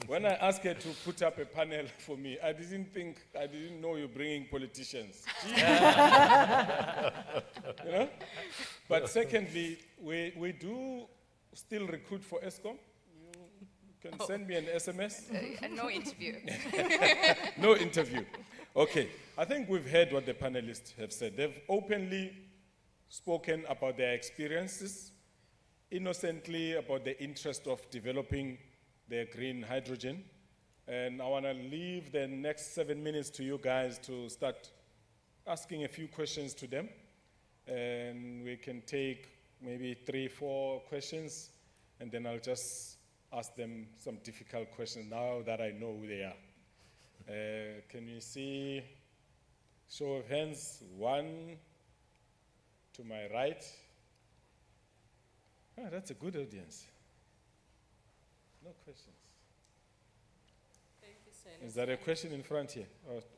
When I asked her to put up a panel for me, I didn't know you're bringing politicians. You know? But secondly, we do still recruit for ESCOM. You can send me an SMS. No interview. No interview. Okay. I think we've heard what the panelists have said. They've openly spoken about their experiences, innocently about the interest of developing their green hydrogen. And I want to leave the next 7 minutes to you guys to start asking a few questions to them. And we can take maybe 3-4 questions, and then I'll just ask them some difficult questions now that I know who they are. Can you see, show of hands, 1 to my right. That's a good audience. No questions. Thank you, Silas. Is there a question in front here?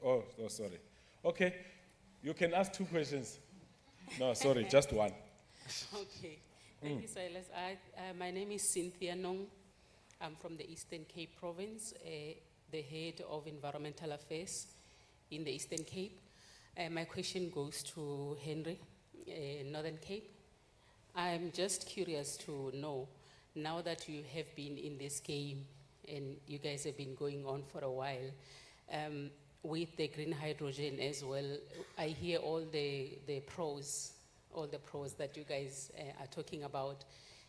Oh, sorry. Okay, you can ask 2 questions. No, sorry, just 1. Okay. Thank you, Silas. My name is Cynthia Nong. I'm from the Eastern Cape Province, the head of environmental affairs in the Eastern Cape. My question goes to Henry, Northern Cape. I'm just curious to know, now that you have been in this game and you guys have been going on for a while, with the green hydrogen as well, I hear all the pros that you guys are talking about.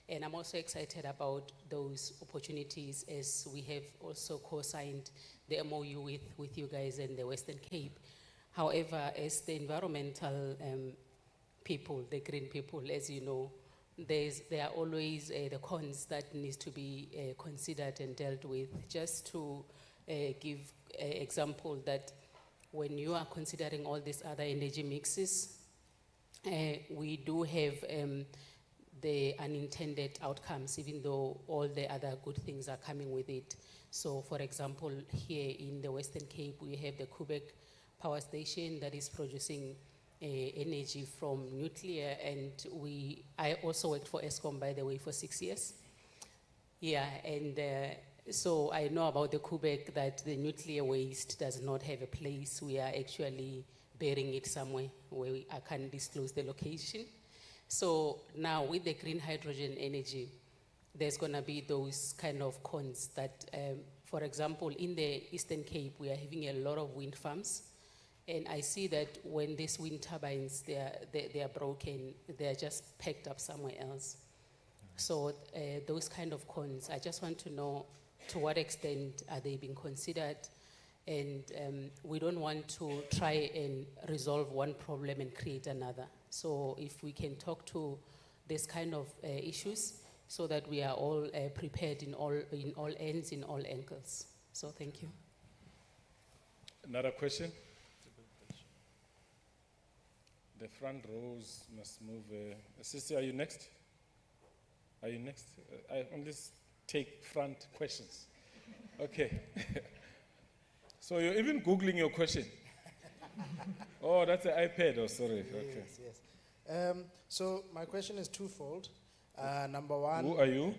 And I'm also excited about those opportunities, as we have also co-signed the MOU with you guys in the Western Cape. However, as the environmental people, the green people, as you know, there are always the cons that needs to be considered and dealt with. Just to give an example that when you are considering all these other energy mixes, we do have the unintended outcomes, even though all the other good things are coming with it. So, for example, here in the Western Cape, we have the Quebec power station that is producing energy from nuclear, and I also worked for Eskom, by the way, for 6 years. Yeah, and so I know about the Quebec that the nuclear waste does not have a place. We are actually burying it somewhere where I can't disclose the location. So now with the green hydrogen energy, there's going to be those kind of cons that, for example, in the Eastern Cape, we are having a lot of wind farms. And I see that when these wind turbines, they are broken, they're just packed up somewhere else. So those kind of cons, I just want to know to what extent are they being considered? And we don't want to try and resolve one problem and create another. So if we can talk to this kind of issues so that we are all prepared in all ends, in all angles. So thank you. Another question? The front rows must move. Sister, are you next? Are you next? I only take front questions. Okay. So you're even Googling your question? Oh, that's an iPad. Oh, sorry. Okay. Yes. So my question is twofold. Number one. Who are you?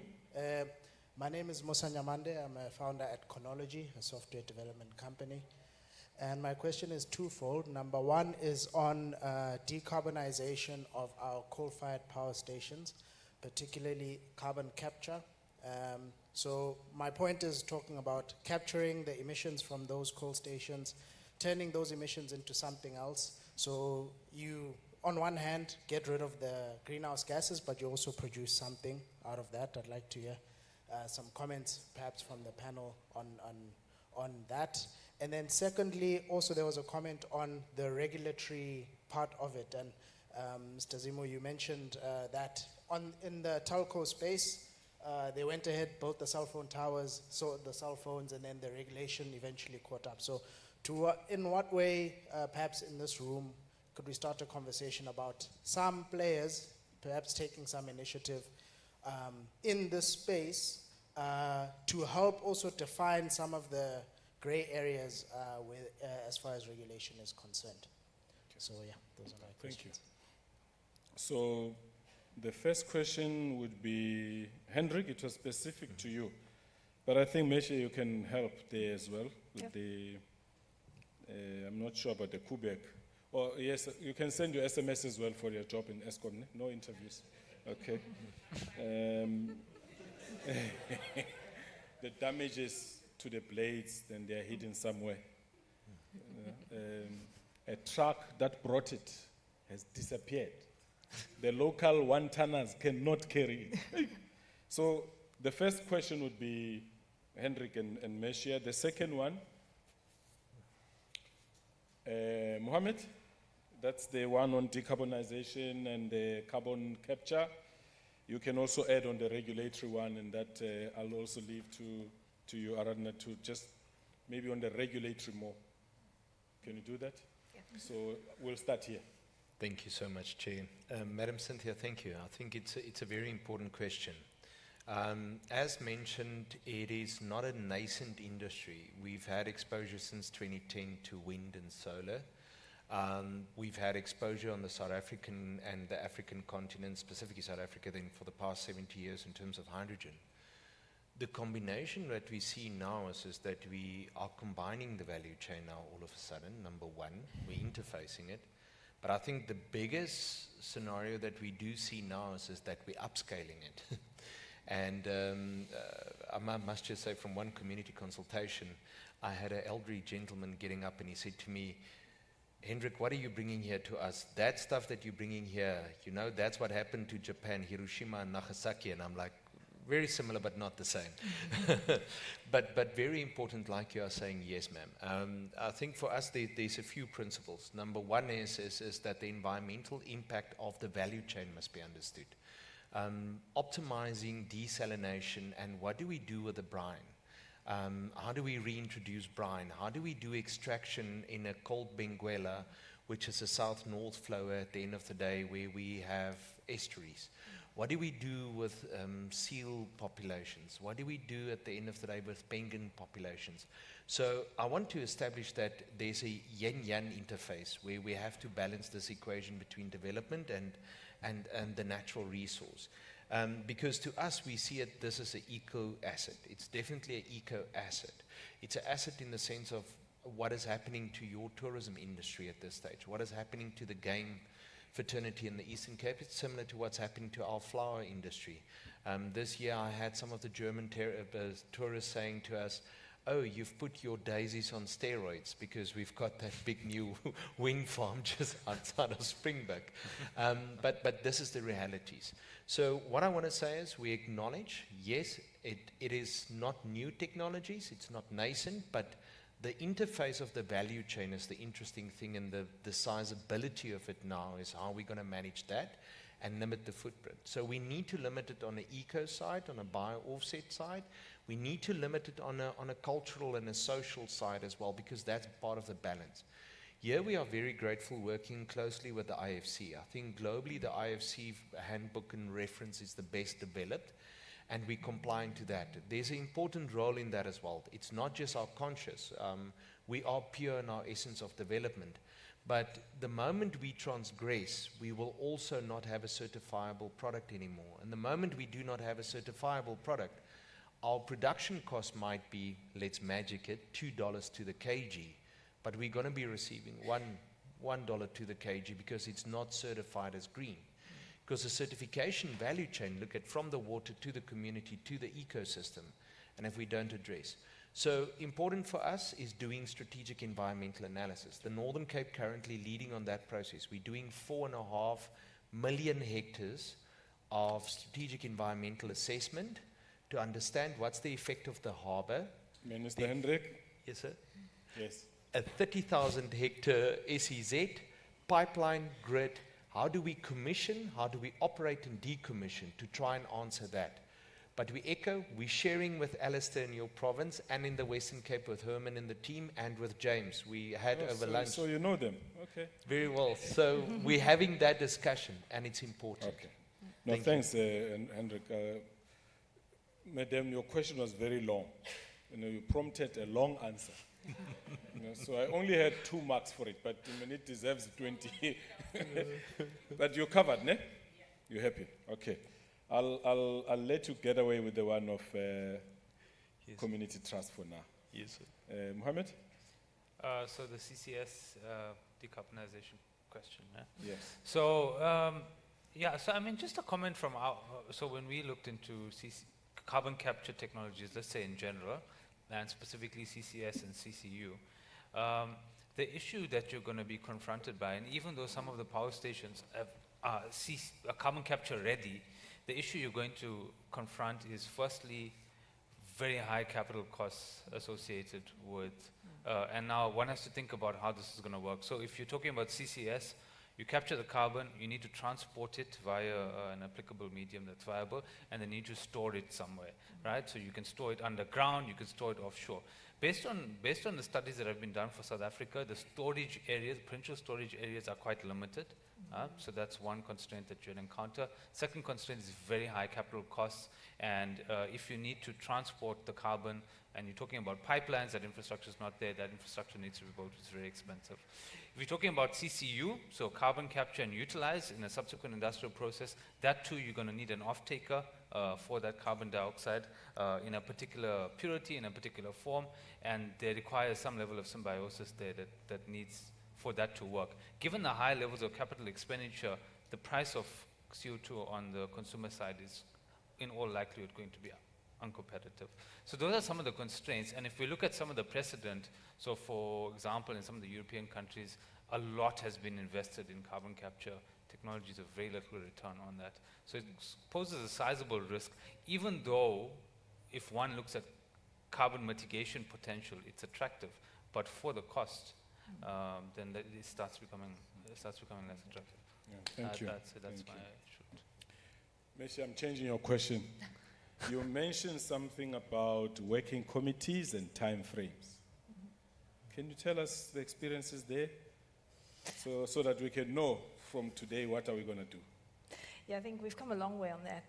My name is Musa Nyamande. I'm a founder at Chronology, a software development company. And my question is twofold. Number one is on decarbonization of our coal-fired power stations, particularly carbon capture. So my point is talking about capturing the emissions from those coal stations, turning those emissions into something else. So you, on one hand, get rid of the greenhouse gases, but you also produce something out of that. I'd like to hear some comments, perhaps from the panel on that. And then secondly, also there was a comment on the regulatory part of it. And Mr. Zimo, you mentioned that in the telco space, they went ahead, built the cell phone towers, sold the cell phones, and then the regulation eventually caught up. So in what way, perhaps in this room, could we start a conversation about some players perhaps taking some initiative in this space to help also define some of the gray areas as far as regulation is concerned? So yeah, those are my questions. Thank you. So the first question would be, Hendrik, it was specific to you, but I think Meshe, you can help there as well with the, I'm not sure about the Quebec. Or yes, you can send your SMS as well for your job in Eskom, no interviews. Okay. The damages to the blades, then they're hidden somewhere. A truck that brought it has disappeared. The local one-tonners cannot carry it. So the first question would be Hendrik and Meshia. The second one, Mohammed, that's the one on decarbonization and the carbon capture. You can also add on the regulatory one, and that I'll also leave to you, Aradna, to just maybe on the regulatory more. Can you do that? Yeah. So we'll start here. Thank you so much, Chair. Madam Cynthia, thank you. I think it's a very important question. As mentioned, it is not a nascent industry. We've had exposure since 2010 to wind and solar. We've had exposure on the South African and the African continent, specifically South Africa, then for the past 70 years in terms of hydrogen. The combination that we see now is that we are combining the value chain now all of a sudden. Number one, we're interfacing it. But I think the biggest scenario that we do see now is that we're upscaling it. And I must just say, from one community consultation, I had an elderly gentleman getting up and he said to me, Hendrik, what are you bringing here to us? That stuff that you're bringing here, you know, that's what happened to Japan, Hiroshima and Nagasaki. And I'm like, very similar, but not the same. but very important, like you are saying, yes, ma'am. I think for us, there's a few principles. Number one is that the environmental impact of the value chain must be understood. Optimizing desalination and what do we do with the brine? How do we reintroduce brine? How do we do extraction in a cold Benguela, which is a south-north flow at the end of the day where we have estuaries? What do we do with seal populations? What do we do at the end of the day with penguin populations? So I want to establish that there's a yin-yang interface where we have to balance this equation between development and the natural resource. Because to us, we see it, this is an eco-asset. It's definitely an eco-asset. It's an asset in the sense of what is happening to your tourism industry at this stage, what is happening to the game fraternity in the Eastern Cape. It's similar to what's happening to our flower industry. This year I had some of the German tourists saying to us, oh, you've put your daisies on steroids because we've got that big new wind farm just outside of Springbok. But this is the realities. So what I want to say is we acknowledge, yes, it is not new technologies, it's not nascent, but the interface of the value chain is the interesting thing, and the sizability of it now is how we're going to manage that and limit the footprint. So we need to limit it on the eco side, on a bio-offset side. We need to limit it on a cultural and a social side as well, because that's part of the balance. Here we are very grateful working closely with the IFC. I think globally the IFC handbook and reference is the best developed, and we're complying to that. There's an important role in that as well. It's not just our conscious. We are pure in our essence of development. But the moment we transgress, we will also not have a certifiable product anymore. And the moment we do not have a certifiable product, our production cost might be, let's magic it, $2 to the kg. But we're going to be receiving $1 to the kg because it's not certified as green. Because the certification value chain, look at from the water to the community to the ecosystem, and if we don't address. So important for us is doing strategic environmental analysis. The Northern Cape currently leading on that process. We're doing 4.5 million hectares of strategic environmental assessment to understand what's the effect of the harbour. Minister Hendrik? Yes, sir. Yes. A 30,000 hectare SEZ, pipeline grid. How do we commission, how do we operate and decommission to try and answer that? But we echo, we're sharing with Alistair in your province and in the Western Cape with Herman and the team and with James. We had over lunch. So you know them, okay. Very well. So we're having that discussion and it's important. Okay. No, thanks, Hendrik. Madam, your question was very long. You prompted a long answer. So I only had 2 marks for it, but it deserves 20. But you're covered, ne? You're happy? Okay. I'll let you get away with the one of community trust for now. Yes, sir. Mohammed? So the CCS decarbonization question. Yes. So, so I mean, just a comment from our, so when we looked into carbon capture technologies, let's say in general, and specifically CCS and CCU, the issue that you're going to be confronted by, and even though some of the power stations are carbon capture ready, the issue you're going to confront is firstly very high capital costs associated with, and now one has to think about how this is going to work. So if you're talking about CCS, you capture the carbon, you need to transport it via an applicable medium that's viable, and then you need to store it somewhere, right? So you can store it underground, you can store it offshore. Based on the studies that have been done for South Africa, the storage areas, provincial storage areas are quite limited. So that's one constraint that you'll encounter. Second constraint is very high capital costs, and if you need to transport the carbon, and you're talking about pipelines, that infrastructure is not there, that infrastructure needs to be built, it's very expensive. If you're talking about CCU, so carbon capture and utilize in a subsequent industrial process, that too you're going to need an off-taker for that carbon dioxide in a particular purity, in a particular form, and they require some level of symbiosis there that needs for that to work. Given the high levels of capital expenditure, the price of CO2 on the consumer side is in all likelihood going to be uncompetitive. So those are some of the constraints, and if we look at some of the precedent, so for example in some of the European countries, a lot has been invested in carbon capture technologies of very little return on that. So it poses a sizable risk, even though if one looks at carbon mitigation potential, it's attractive, but for the cost, then it starts becoming less attractive. Yeah, thank you. That's thank why you. I should. Messi, I'm changing your question. You mentioned something about working committees and time frames. Can you tell us the experiences there so that we can know from today what are we going to do? Yeah, I think we've come a long way on that.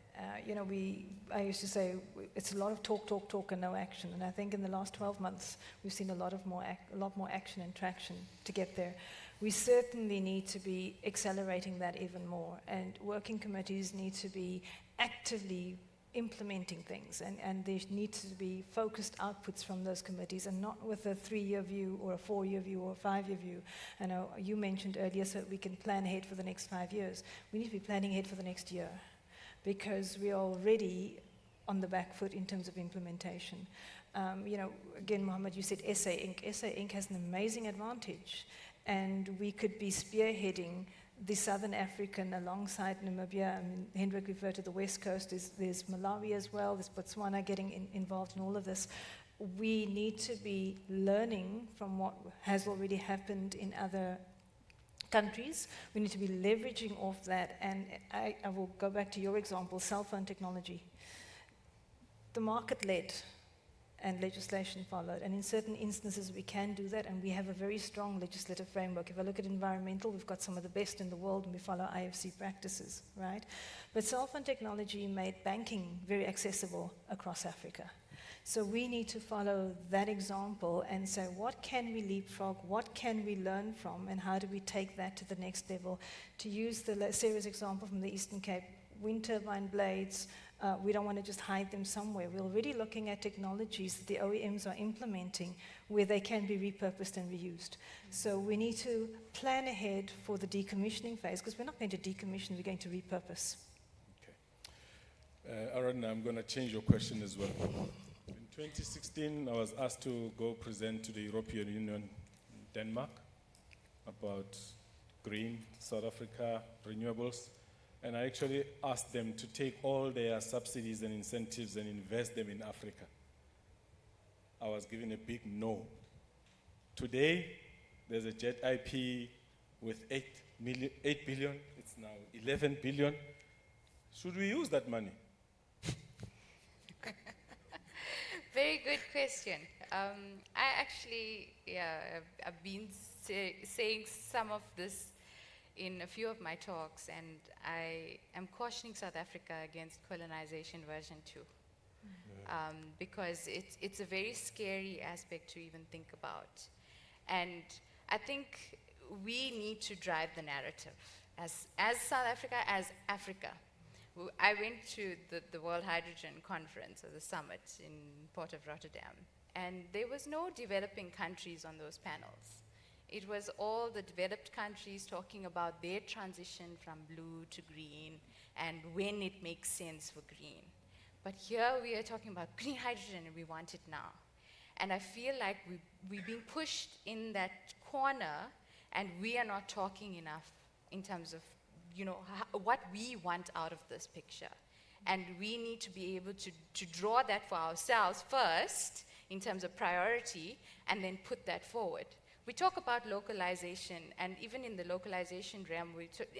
I used to say it's a lot of talk, and no action. And I think in the last 12 months, we've seen a lot more action and traction to get there. We certainly need to be accelerating that even more. And working committees need to be actively implementing things, and there need to be focused outputs from those committees, and not with a 3-year view or a 4-year view or a 5-year view. I know you mentioned earlier, so we can plan ahead for the next 5 years. We need to be planning ahead for the next year, because we are already on the back foot in terms of implementation. Again, Mohammed, you said SA Inc. SA Inc. has an amazing advantage, and we could be spearheading the Southern African alongside Namibia. I mean, Hendrik referred to the West Coast. There's Malawi as well. There's Botswana getting involved in all of this. We need to be learning from what has already happened in other countries. We need to be leveraging off that. And I will go back to your example, cell phone technology. The market led, and legislation followed. And in certain instances, we can do that, and we have a very strong legislative framework. If I look at environmental, we've got some of the best in the world, and we follow IFC practices, right? But cell phone technology made banking very accessible across Africa. So we need to follow that example and say, what can we leapfrog, what can we learn from, and how do we take that to the next level? To use the serious example from the Eastern Cape, wind turbine blades, we don't want to just hide them somewhere. We're already looking at technologies that the OEMs are implementing where they can be repurposed and reused. So we need to plan ahead for the decommissioning phase, because we're not going to decommission, we're going to repurpose. Okay. Aaron, I'm going to change your question as well. In 2016, I was asked to go present to the European Union in Denmark about green South Africa renewables. And I actually asked them to take all their subsidies and incentives and invest them in Africa. I was given a big no. Today, there's a jet IP with 8 billion. It's now 11 billion. Should we use that money? Very good question. I've been saying some of this in a few of my talks, and I am cautioning South Africa against colonization version 2. Because it's a very scary aspect to even think about. And I think we need to drive the narrative as South Africa, as Africa. I went to the World Hydrogen Conference, or the summit in Port of Rotterdam, and there was no developing countries on those panels. It was all the developed countries talking about their transition from blue to green and when it makes sense for green. But here we are talking about green hydrogen, and we want it now. And I feel like we're being pushed in that corner, and we are not talking enough in terms of what we want out of this picture. And we need to be able to draw that for ourselves first in terms of priority, and then put that forward. We talk about localization, and even in the localization realm,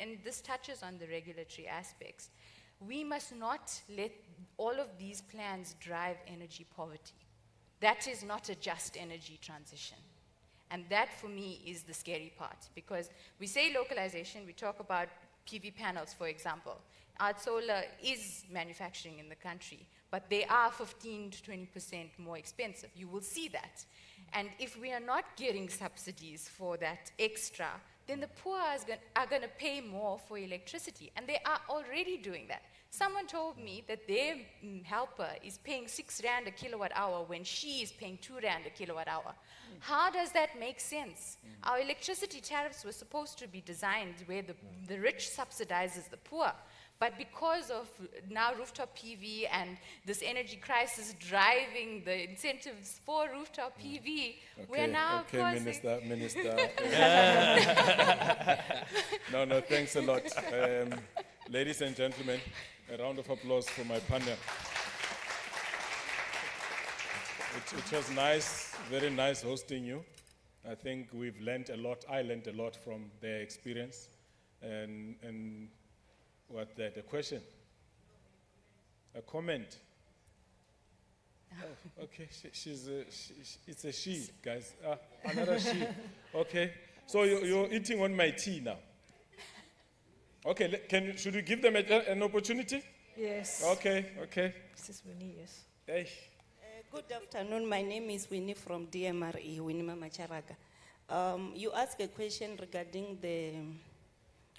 and this touches on the regulatory aspects, we must not let all of these plans drive energy poverty. That is not a just energy transition. And that, for me, is the scary part, because we say localization, we talk about PV panels, for example. Our solar is manufacturing in the country, but they are 15 to 20% more expensive. You will see that. And if we are not getting subsidies for that extra, then the poor are going to pay more for electricity. And they are already doing that. Someone told me that their helper is paying 6 Rand a kilowatt hour when she is paying 2 Rand a kilowatt hour. How does that make sense? Our electricity tariffs were supposed to be designed where the rich subsidizes the poor. But because of now rooftop PV and this energy crisis driving the incentives for rooftop PV, we're now causing... Minister. No, thanks a lot. Ladies and gentlemen, a round of applause for my panel. It was nice, very nice hosting you. I think we've learned a lot. I learned a lot from their experience. And what that? A question? A comment? Oh, okay, it's a she, guys. Another she. Okay, so you're eating on my tea now. Okay, should we give them an opportunity? Yes. Okay. This is Winnie, yes. Hey. Good afternoon. My name is Winnie from DMRE, Winnie Mamacharaga. You asked a question regarding the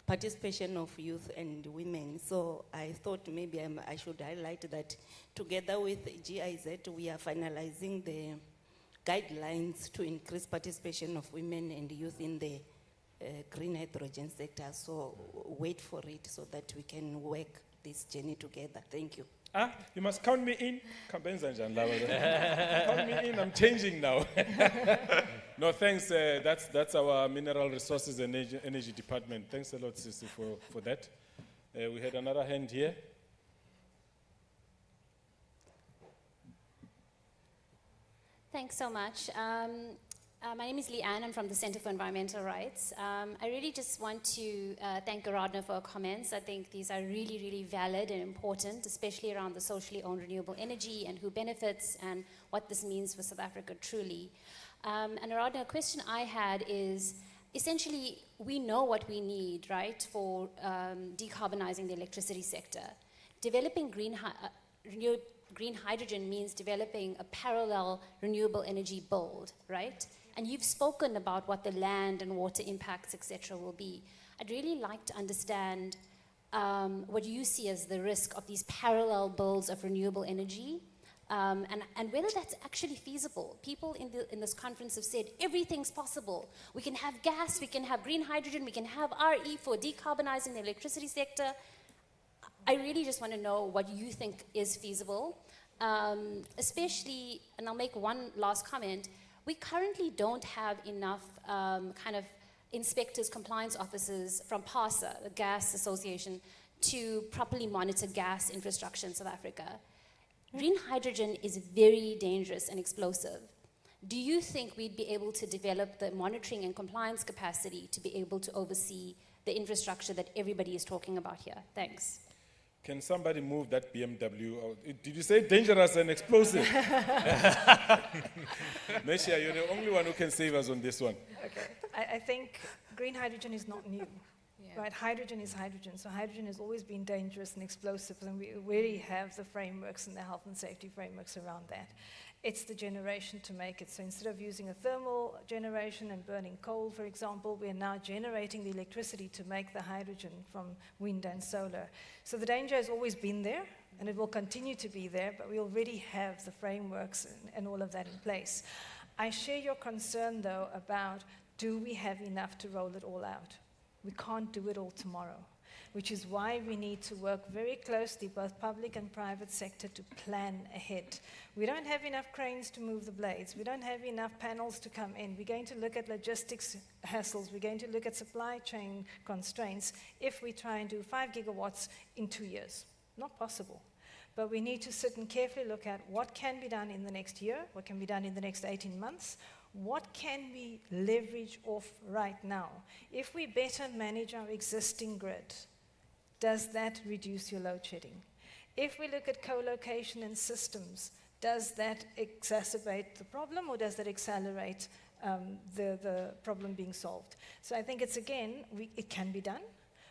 participation of youth and women. So I thought maybe I should highlight that together with GIZ, we are finalizing the guidelines to increase participation of women and youth in the green hydrogen sector. So wait for it so that we can work this journey together. Thank you. You must count me in. Count me in, I'm changing now. No, thanks. That's our Mineral Resources and Energy Department. Thanks a lot, Sissy, for that. We had another hand here. Thanks so much. My name is Leanne. I'm from the Center for Environmental Rights. I really just want to thank Garadna for her comments. I think these are really, really valid and important, especially around the socially owned renewable energy and who benefits and what this means for South Africa truly. And Garadna, a question I had is, essentially, we know what we need, right, for decarbonizing the electricity sector. Developing green hydrogen means developing a parallel renewable energy build, right? And you've spoken about what the land and water impacts, etc., will be. I'd really like to understand what you see as the risk of these parallel builds of renewable energy, and whether that's actually feasible. People in this conference have said everything's possible. We can have gas, we can have green hydrogen, we can have RE for decarbonizing the electricity sector. I really just want to know what you think is feasible, especially, and I'll make one last comment. We currently don't have enough kind of inspectors, compliance officers from PASA, the Gas Association, to properly monitor gas infrastructure in South Africa. Green hydrogen is very dangerous and explosive. Do you think we'd be able to develop the monitoring and compliance capacity to be able to oversee the infrastructure that everybody is talking about here? Thanks. Can somebody move that BMW? Did you say dangerous and explosive? Messia, you're the only one who can save us on this one. Okay. I think green hydrogen is not new. Right, hydrogen is hydrogen, so hydrogen has always been dangerous and explosive, and we already have the frameworks and the health and safety frameworks around that. It's the generation to make it. So instead of using a thermal generation and burning coal, for example, we are now generating the electricity to make the hydrogen from wind and solar. So the danger has always been there, and it will continue to be there, but we already have the frameworks and all of that in place. I share your concern, though, about do we have enough to roll it all out? We can't do it all tomorrow, which is why we need to work very closely, both public and private sector, to plan ahead. We don't have enough cranes to move the blades. We don't have enough panels to come in. We're going to look at logistics hassles. We're going to look at supply chain constraints if we try and do 5 gigawatts in 2 years. Not possible. But we need to sit and carefully look at what can be done in the next year, what can be done in the next 18 months, what can we leverage off right now? If we better manage our existing grid, does that reduce your load shedding? If we look at co-location and systems, does that exacerbate the problem, or does that accelerate the problem being solved? So I think it's, again, it can be done,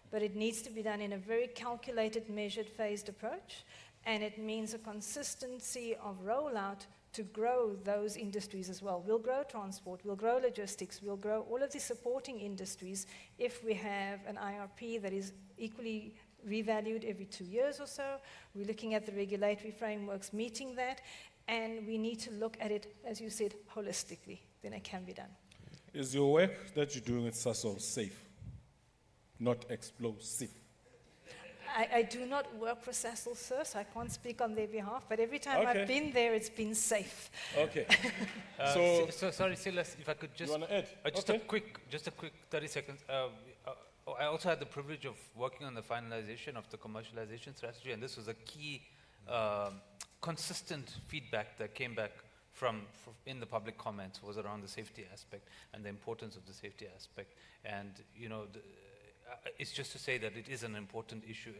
but it needs to be done in a very calculated, measured, phased approach, and it means a consistency of rollout to grow those industries as well. We'll grow transport, we'll grow logistics, we'll grow all of the supporting industries if we have an IRP that is equally revalued every 2 years or so. We're looking at the regulatory frameworks meeting that, and we need to look at it, as you said, holistically. Then it can be done. Is your work that you're doing at Sasol safe, not explosive? I do not work for Sasol, sir, so I can't speak on their behalf, but every time I've been there, it's been safe. Okay. So sorry, Silas, if I could just... You want to add? Just a quick 30 seconds. I also had the privilege of working on the finalization of the commercialization strategy, and this was a key consistent feedback that came back from in the public comments was around the safety aspect and the importance of the safety aspect. And, you know, it's just to say that it is an important issue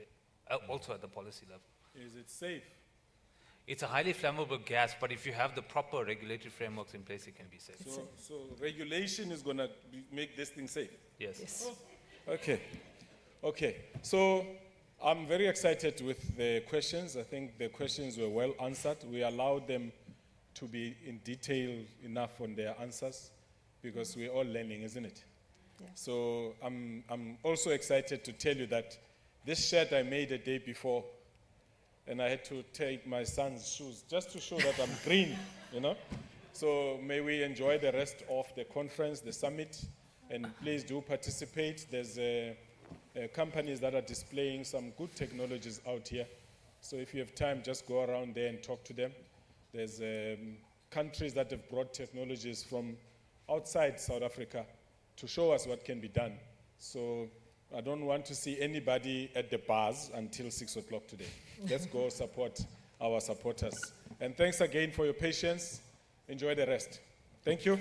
also at the policy level. Is it safe? it's a highly flammable gas, but if you have the proper regulatory frameworks in place, it can be safe. So regulation is going to make this thing safe? Yes. Okay. Okay. So I'm very excited with the questions. I think the questions were well answered. We allowed them to be in detail enough on their answers because we're all learning, isn't it? Yeah. So I'm also excited to tell you that this shirt I made a day before, and I had to take my son's shoes just to show that I'm green, you know? So may we enjoy the rest of the conference, the summit, and please do participate. There's companies that are displaying some good technologies out here. So if you have time, just go around there and talk to them. There's countries that have brought technologies from outside South Africa to show us what can be done. So I don't want to see anybody at the bars until 6 o'clock today. Let's go support our supporters. And thanks again for your patience. Enjoy the rest. Thank you.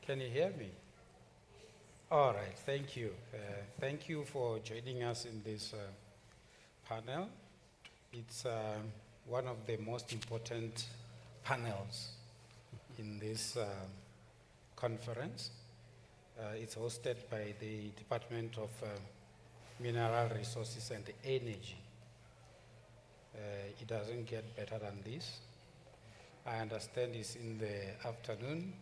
Can you hear me? All right, thank you. Thank you for joining us in this panel. It's one of the most important panels in this conference. It's hosted by the Department of Mineral Resources and Energy. It doesn't get better than this. I understand it's in the afternoon,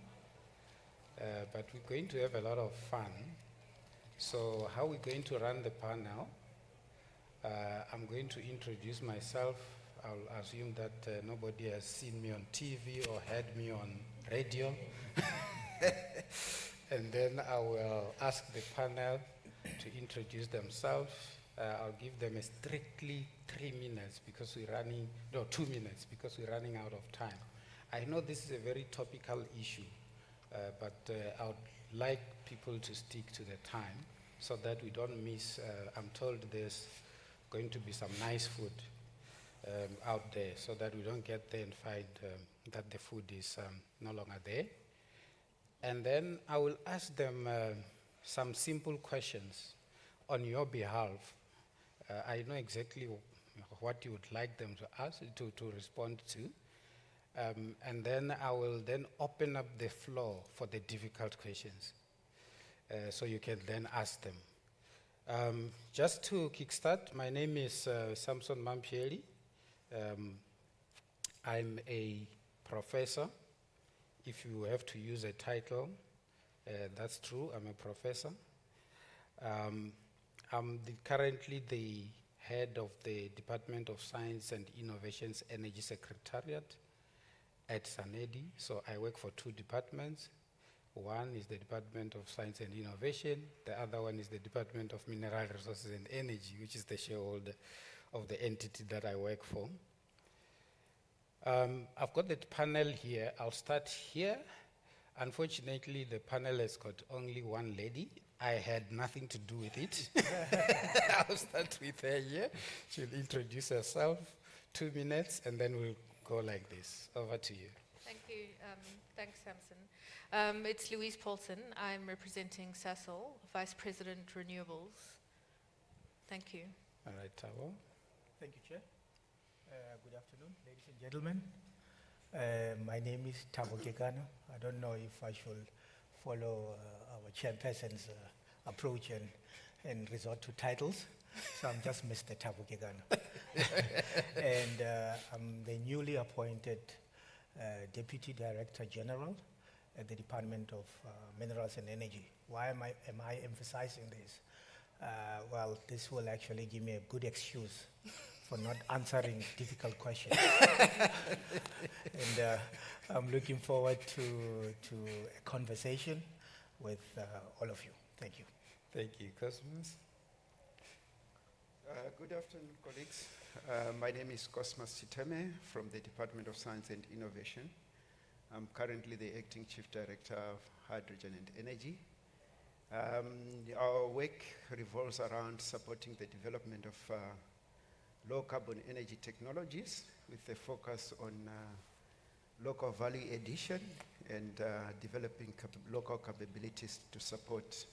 but we're going to have a lot of fun. So how we're going to run the panel, I'm going to introduce myself. I'll assume that nobody has seen me on TV or heard me on radio. And then I will ask the panel to introduce themselves. I'll give them a strictly 3 minutes because we're running, no, 2 minutes because we're running out of time. I know this is a very topical issue, but I would like people to stick to the time so that we don't miss, I'm told there's going to be some nice food out there so that we don't get there and find that the food is no longer there. And then I will ask them some simple questions on your behalf. I know exactly what you would like them to ask, to respond to. And then I will then open up the floor for the difficult questions. So you can then ask them. Just to kickstart, my name is Samson Mampieli. I'm a professor. If you have to use a title, that's true, I'm a professor. I'm currently the head of the Department of Science and Innovation's Energy Secretariat at SANEDI. So I work for 2 departments. One is the Department of Science and Innovation. The other one is the Department of Mineral Resources and Energy, which is the shareholder of the entity that I work for. I've got the panel here. I'll start here. Unfortunately, the panel has got only one lady. I had nothing to do with it. I'll start with her here. She'll introduce herself, 2 minutes, and then we'll go like this. Over to you. Thank you. Thanks, Samson. It's Louise Paulson. I'm representing Sasol, Vice President Renewables. Thank you. All right, Tabo. Thank you, Chair. Good afternoon, ladies and gentlemen. My name is Thabo Kekana. I don't know if I should follow our chairperson's approach and resort to titles, so I'm just Mr. Thabo Kekana. And I'm the newly appointed Deputy Director General at the Department of Minerals and Energy. Why am I emphasizing this? Well, this will actually give me a good excuse for not answering difficult questions. And I'm looking forward to a conversation with all of you. Thank you. Thank you. Cosmos? Good afternoon, colleagues. My name is Cosmas Siteme from the Department of Science and Innovation. I'm currently the Acting Chief Director of Hydrogen and Energy. Our work revolves around supporting the development of low carbon energy technologies with a focus on local value addition and developing local capabilities to support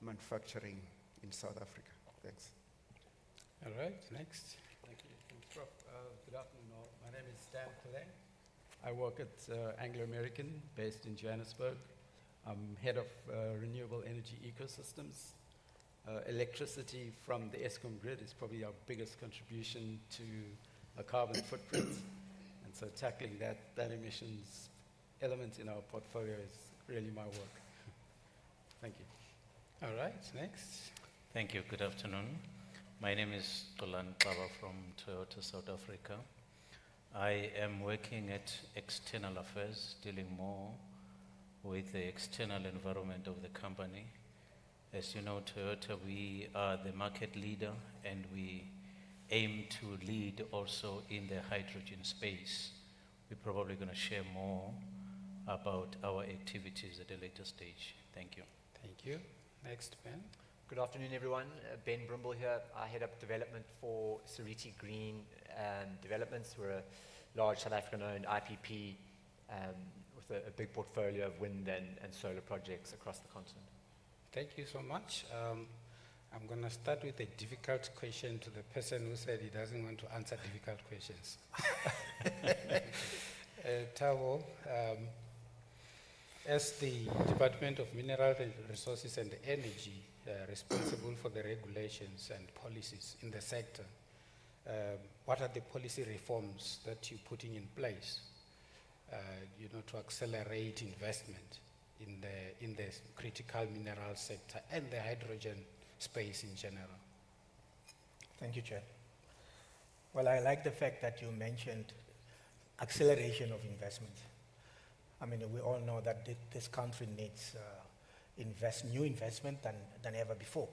manufacturing in South Africa. Thanks. All right, next. Thank you. Thanks, Prof. Good afternoon all. My name is Stan Pillay. I work at Anglo American, based in Johannesburg. I'm head of renewable energy ecosystems. Electricity from the Eskom grid is probably our biggest contribution to a carbon footprint. And so tackling that emissions element in our portfolio is really my work. Thank you. All right, next. Thank you. Good afternoon. My name is Tolan Baba from Toyota South Africa. I am working at external affairs, dealing more with the external environment of the company. As you know, Toyota, we are the market leader and we aim to lead also in the hydrogen space. We're probably going to share more about our activities at a later stage. Thank you. Thank you. Next, Ben. Good afternoon, everyone. Ben Brimble here. I head up development for Sariti Green Developments. We're a large South African-owned IPP with a big portfolio of wind and solar projects across the continent. Thank you so much. I'm going to start with a difficult question to the person who said he doesn't want to answer difficult questions. Tavo, as the Department of Mineral Resources and Energy responsible for the regulations and policies in the sector, what are the policy reforms that you're putting in place, to accelerate investment in the critical mineral sector and the hydrogen space in general? Thank you, Chair. Well, I like the fact that you mentioned acceleration of investment. I mean, we all know that this country needs new investment than ever before,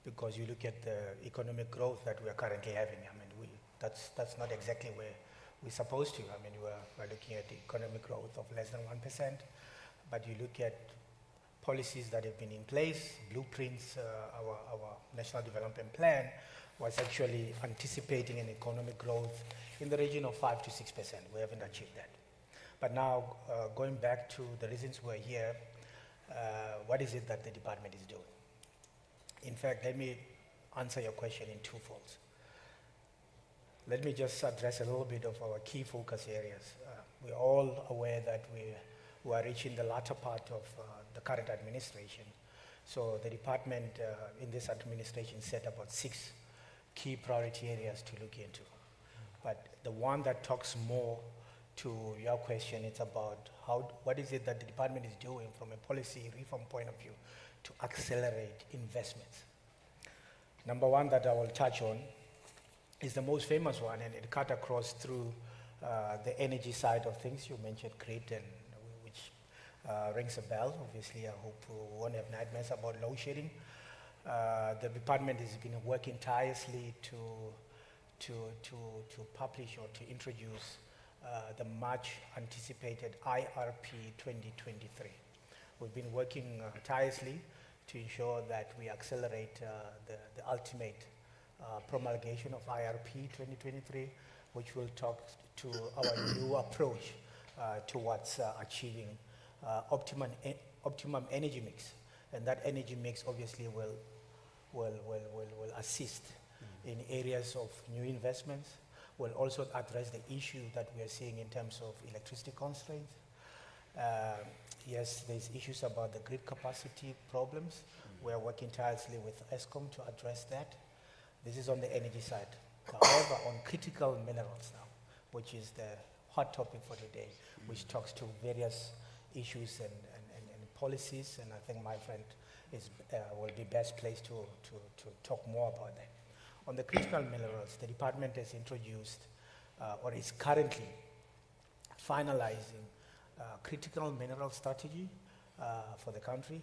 because you look at the economic growth that we are currently having. I mean, that's not exactly where we're supposed to. I mean, we're looking at economic growth of less than 1%, but you look at policies that have been in place, blueprints, our National Development Plan was actually anticipating an economic growth in the region of 5 to 6%. We haven't achieved that. But now, going back to the reasons we're here, what is it that the department is doing? In fact, let me answer your question in two folds. Let me just address a little bit of our key focus areas. We're all aware that we are reaching the latter part of the current administration. So the department in this administration set about 6 key priority areas to look into. But the one that talks more to your question, it's about what is it that the department is doing from a policy reform point of view to accelerate investments. Number one that I will touch on is the most famous one, and it cut across through the energy side of things. You mentioned grid, and which rings a bell. Obviously, I hope we won't have nightmares about load shedding. The department has been working tirelessly to publish or to introduce the much anticipated IRP 2023. We've been working tirelessly to ensure that we accelerate the ultimate promulgation of IRP 2023, which will talk to our new approach towards achieving optimum energy mix. And that energy mix obviously will assist in areas of new investments, will also address the issue that we are seeing in terms of electricity constraints. Yes, there's issues about the grid capacity problems. We are working tirelessly with ESCOM to address that. This is on the energy side. However, on critical minerals now, which is the hot topic for today, which talks to various issues and policies, and I think my friend will be best placed to talk more about that. On the critical minerals, the department has introduced or is currently finalizing critical mineral strategy for the country.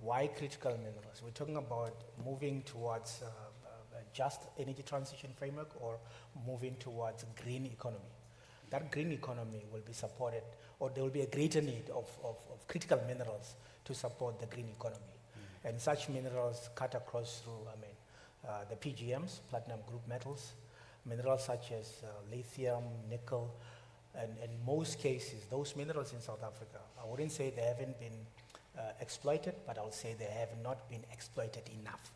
Why critical minerals? We're talking about moving towards a just energy transition framework or moving towards a green economy. That green economy will be supported, or there will be a greater need of critical minerals to support the green economy. And such minerals cut across through, the PGMs, platinum group metals, minerals such as lithium, nickel, and in most cases, those minerals in South Africa, I wouldn't say they haven't been exploited, but I would say they have not been exploited enough.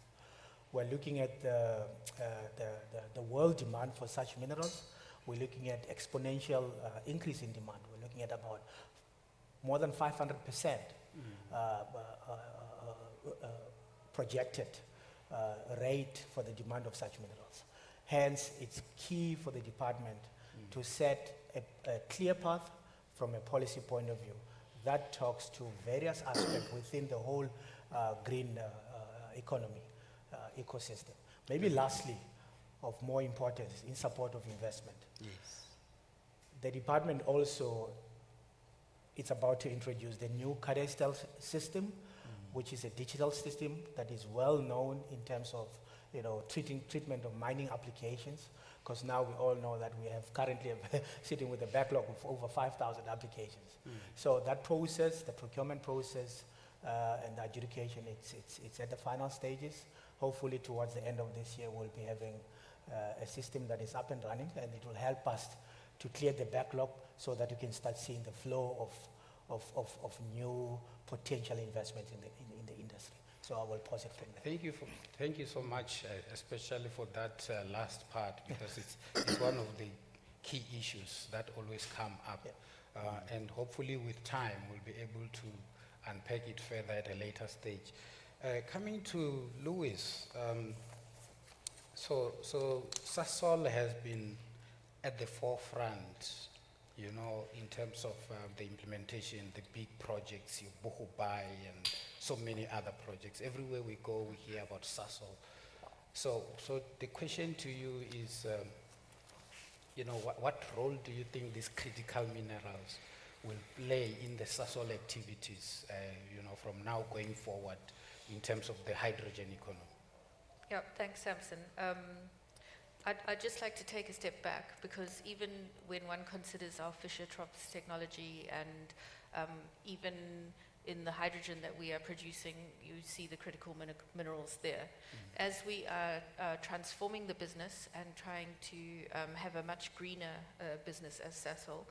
We're looking at the world demand for such minerals. We're looking at exponential increase in demand. We're looking at about more than 500% projected rate for the demand of such minerals. Hence, it's key for the department to set a clear path from a policy point of view that talks to various aspects within the whole green economy ecosystem. Maybe lastly, of more importance, in support of investment. Yes. The department also, it's about to introduce the new cadastral system, which is a digital system that is well known in terms of treatment of mining applications, because now we all know that we have currently sitting with a backlog of over 5,000 applications. So that process, the procurement process and the adjudication, it's at the final stages. Hopefully towards the end of this year, we'll be having a system that is up and running, and it will help us to clear the backlog so that you can start seeing the flow of new potential investments in the industry. So I will pause it from there. Thank you so much, especially for that last part, because it's one of the key issues that always come up. And hopefully with time, we'll be able to unpack it further at a later stage. Coming to Louis, so Sasol has been at the forefront, you know, in terms of the implementation, the big projects, Buhubai and so many other projects. Everywhere we go, we hear about Sasol. So the question to you is, you know, what role do you think these critical minerals will play in the Sasol activities, you know, from now going forward in terms of the hydrogen economy? Yeah, thanks, Samson. I'd just like to take a step back, because even when one considers our Fischer-Tropsch technology and even in the hydrogen that we are producing, you see the critical minerals there. As we are transforming the business and trying to have a much greener business as Sasol,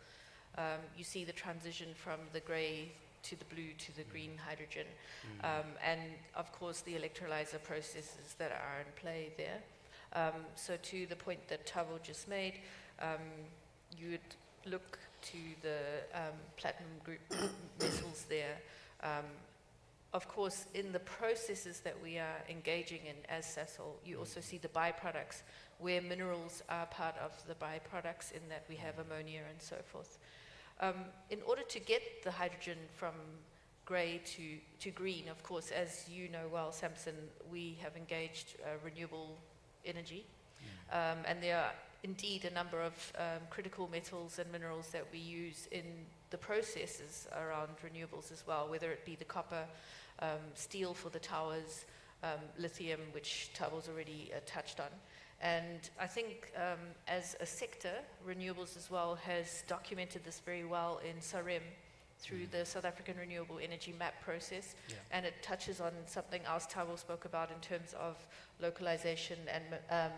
you see the transition from the grey to the blue to the green hydrogen. And of course the electrolyzer processes that are in play there. So to the point that Tavo just made, you would look to the platinum group metals there. Of course, in the processes that we are engaging in as Sasol, you also see the byproducts, where minerals are part of the byproducts, in that we have ammonia and so forth. In order to get the hydrogen from grey to green, of course, as you know well, Samson, we have engaged renewable energy. And there are indeed a number of critical metals and minerals that we use in the processes around renewables as well, whether it be the copper, steel for the towers, lithium, which Tavo's already touched on. And I think as a sector, renewables as well has documented this very well in SAREM through the South African Renewable Energy Map process. And it touches on something else Tavo spoke about in terms of localization and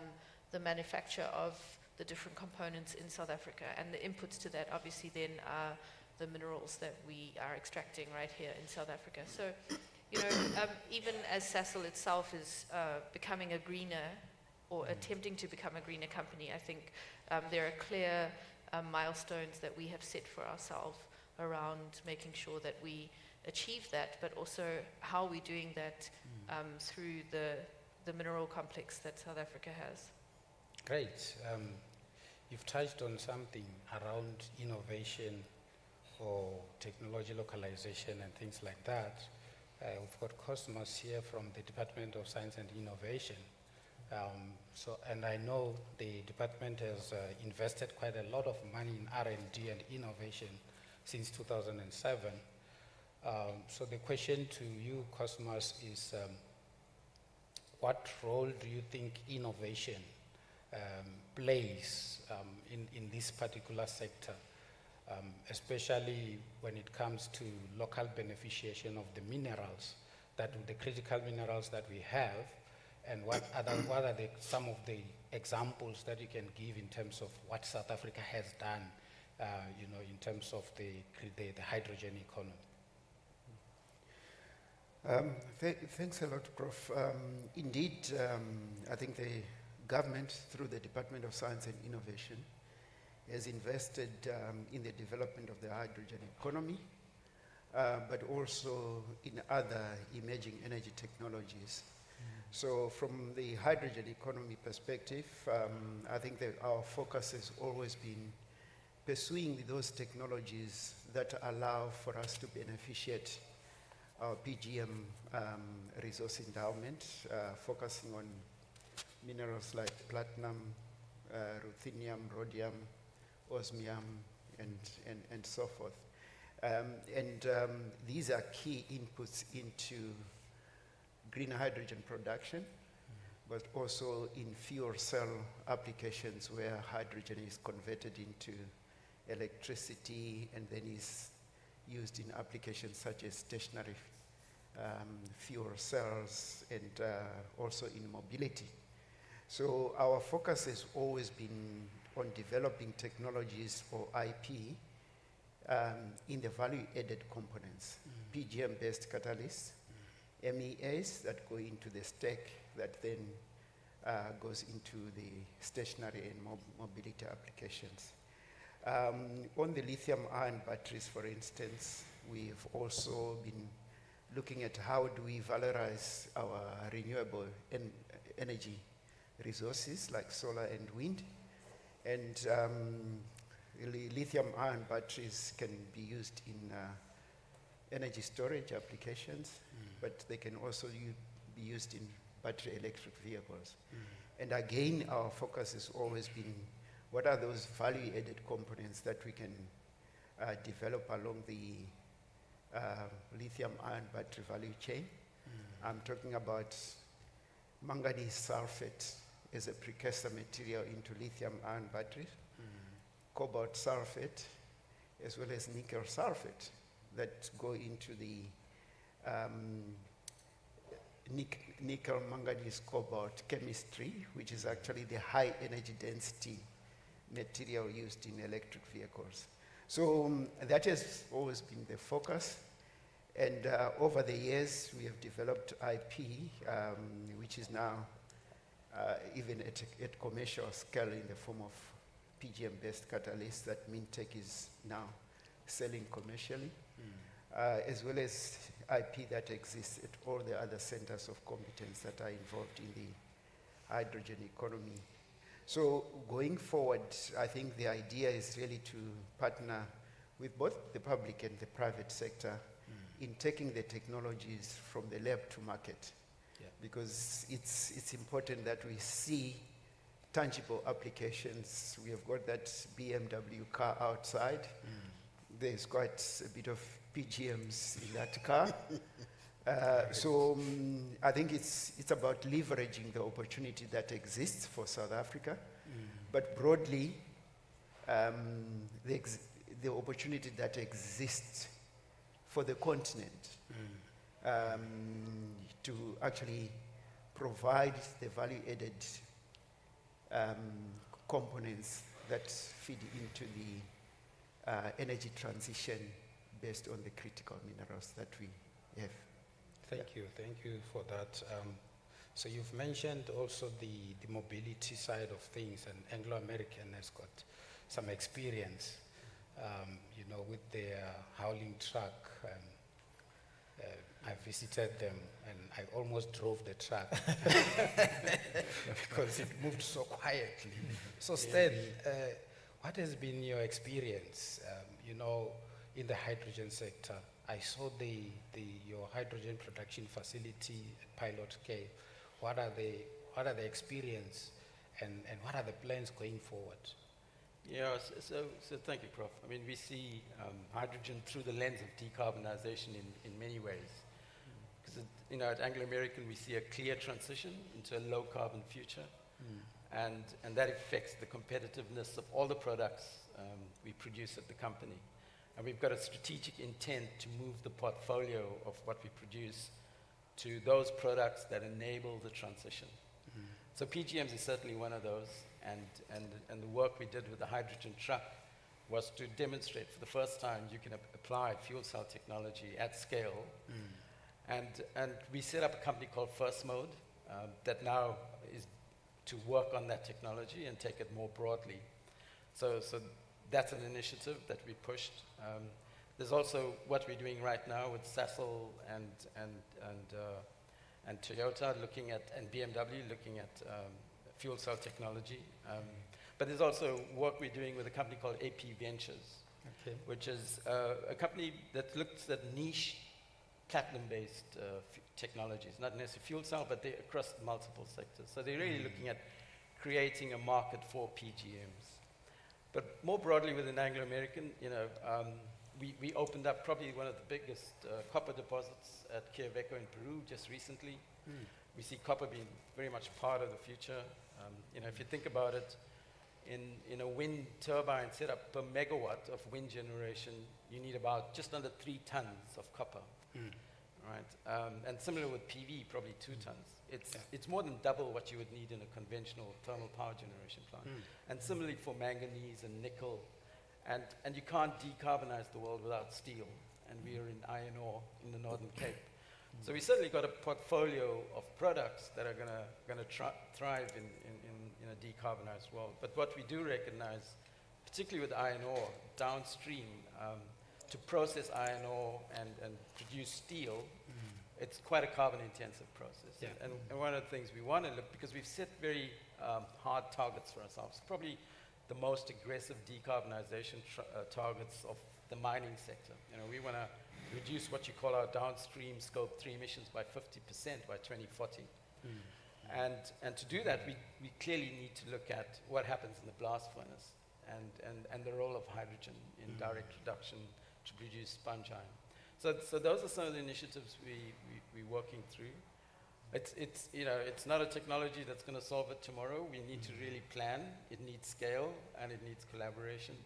the manufacture of the different components in South Africa. And the inputs to that obviously then are the minerals that we are extracting right here in South Africa. So, you know, even as Sasol itself is becoming a greener, or attempting to become a greener company, I think there are clear milestones that we have set for ourselves around making sure that we achieve that, but also how we're doing that through the mineral complex that South Africa has. Great. You've touched on something around innovation or technology localization and things like that. We've got Cosmos here from the Department of Science and Innovation. And I know the department has invested quite a lot of money in R&D and innovation since 2007. So the question to you, Cosmos, is what role do you think innovation plays in this particular sector, especially when it comes to local beneficiation of the minerals, the critical minerals that we have, and what are some of the examples that you can give in terms of what South Africa has done, you know, in terms of the hydrogen economy? Thanks a lot, Prof. Indeed, I think the government, through the Department of Science and Innovation, has invested in the development of the hydrogen economy, but also in other emerging energy technologies. So from the hydrogen economy perspective, I think that our focus has always been pursuing those technologies that allow for us to beneficiate our PGM resource endowment, focusing on minerals like platinum, ruthenium, rhodium, osmium, and so forth. These are key inputs into green hydrogen production, but also in fuel cell applications where hydrogen is converted into electricity and then is used in applications such as stationary fuel cells and also in mobility. So our focus has always been on developing technologies or IP in the value-added components, PGM-based catalysts, MEAs that go into the stack that then goes into the stationary and mobility applications. On the lithium-ion batteries, for instance, we've also been looking at how do we valorize our renewable energy resources like solar and wind. And lithium-ion batteries can be used in energy storage applications, but they can also be used in battery electric vehicles. And again, our focus has always been what are those value-added components that we can develop along the lithium-ion battery value chain. I'm talking about manganese sulfate as a precursor material into lithium-ion batteries, cobalt sulfate, as well as nickel sulfate that go into the nickel manganese cobalt chemistry, which is actually the high energy density material used in electric vehicles. So that has always been the focus. And over the years, we have developed IP, which is now even at commercial scale in the form of PGM-based catalysts that Mintech is now selling commercially, as well as IP that exists at all the other centers of competence that are involved in the hydrogen economy. So going forward, I think the idea is really to partner with both the public and the private sector in taking the technologies from the lab to market. Yeah. Because it's important that we see tangible applications. We have got that BMW car outside. There's quite a bit of PGMs in that car. So I think it's about leveraging the opportunity that exists for South Africa, but broadly, the opportunity that exists for the continent to actually provide the value-added components that feed into the energy transition based on the critical minerals that we have. Thank you for that. So you've mentioned also the mobility side of things, and Anglo American has got some experience, with their hauling truck. I visited them and I almost drove the truck because it moved so quietly. So Stan, what has been your experience, in the hydrogen sector? I saw your hydrogen production facility at Pilot Cave. What are the experience and what are the plans going forward? Yeah, so thank you, Prof. I mean, we see hydrogen through the lens of decarbonization in many ways. Because, at Anglo American, we see a clear transition into a low carbon future. And that affects the competitiveness of all the products we produce at the company. And we've got a strategic intent to move the portfolio of what we produce to those products that enable the transition. So PGMs is certainly one of those, and the work we did with the hydrogen truck was to demonstrate for the first time you can apply fuel cell technology at scale. And we set up a company called First Mode that now is to work on that technology and take it more broadly. So that's an initiative that we pushed. There's also what we're doing right now with Sasol and Toyota and BMW looking at fuel cell technology. But there's also work we're doing with a company called AP Ventures, which is a company that looks at niche platinum-based technologies, not necessarily fuel cell, but they're across multiple sectors. So they're really looking at creating a market for PGMs. But more broadly within Anglo American, we opened up probably one of the biggest copper deposits at Quellaveco in Peru just recently. We see copper being very much part of the future. If you think about it, in a wind turbine setup per megawatt of wind generation, you need about just under 3 tons of copper. Right? And similar with PV, probably 2 tons. It's more than double what you would need in a conventional thermal power generation plant. And similarly for manganese and nickel And you can't decarbonize the world without steel, and we are in iron ore in the Northern Cape. So we certainly got a portfolio of products that are going to thrive in a decarbonized world. But what we do recognize, particularly with iron ore, downstream, to process iron ore and produce steel, it's quite a carbon-intensive process. Yeah. And one of the things we want to look, because we've set very hard targets for ourselves, probably the most aggressive decarbonization targets of the mining sector. You know, we want to reduce what you call our downstream scope 3 emissions by 50% by 2040. And to do that, we clearly need to look at what happens in the blast furnace and the role of hydrogen in direct reduction to produce sponge iron. So those are some of the initiatives we're working through. It's not a technology that's going to solve it tomorrow. We need to really plan. It needs scale and it needs collaboration.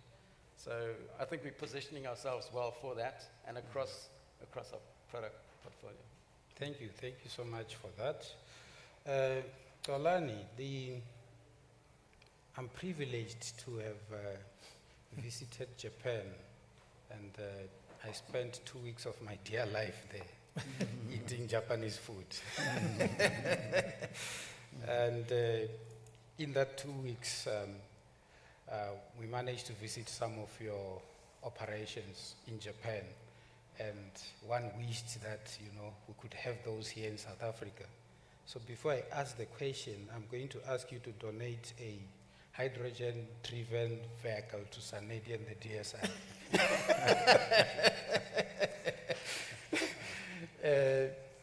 So I think we're positioning ourselves well for that and across our product portfolio. Thank you so much for that. Xolani, I'm privileged to have visited Japan, and I spent 2 weeks of my dear life there eating Japanese food. And in that 2 weeks, we managed to visit some of your operations in Japan, and one wished that we could have those here in South Africa. So before I ask the question, I'm going to ask you to donate a hydrogen-driven vehicle to Sanedi and the DSI.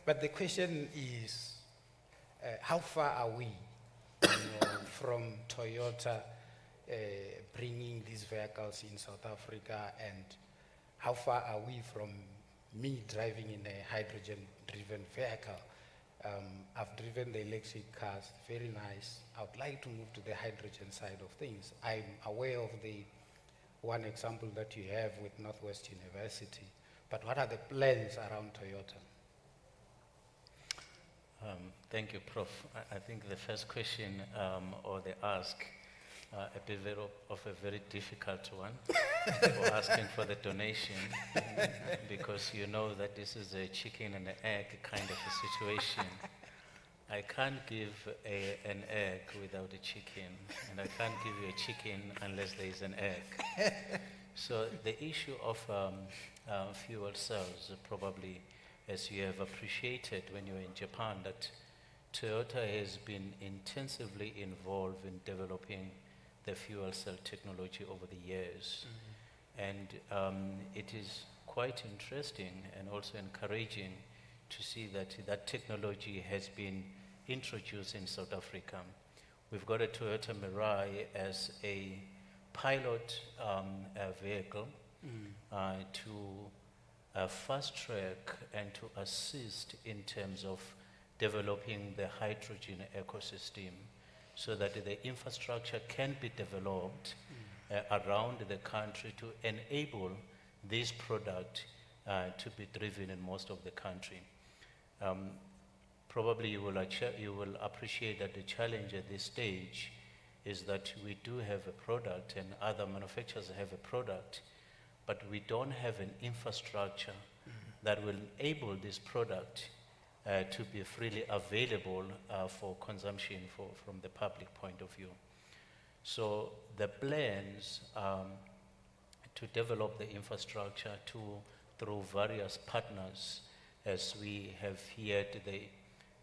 But the question is, how far are we from Toyota bringing these vehicles in South Africa, and how far are we from me driving in a hydrogen-driven vehicle? I've driven the electric cars, very nice. I would like to move to the hydrogen side of things. I'm aware of the one example that you have with Northwest University, but what are the plans around Toyota? Thank you, Prof. I think the first question or the ask a bit of a very difficult one for asking for the donation, because you know that this is a chicken and an egg kind of a situation. I can't give an egg without a chicken, and I can't give you a chicken unless there is an egg. So the issue of fuel cells, probably, as you have appreciated when you were in Japan, that Toyota has been intensively involved in developing the fuel cell technology over the years. And it is quite interesting and also encouraging to see that that technology has been introduced in South Africa. We've got a Toyota Mirai as a pilot vehicle to fast track and to assist in terms of developing the hydrogen ecosystem, so that the infrastructure can be developed around the country to enable this product to be driven in most of the country. Probably you will appreciate that the challenge at this stage is that we do have a product and other manufacturers have a product, but we don't have an infrastructure that will enable this product to be freely available for consumption from the public point of view. So the plans to develop the infrastructure through various partners, as we have heard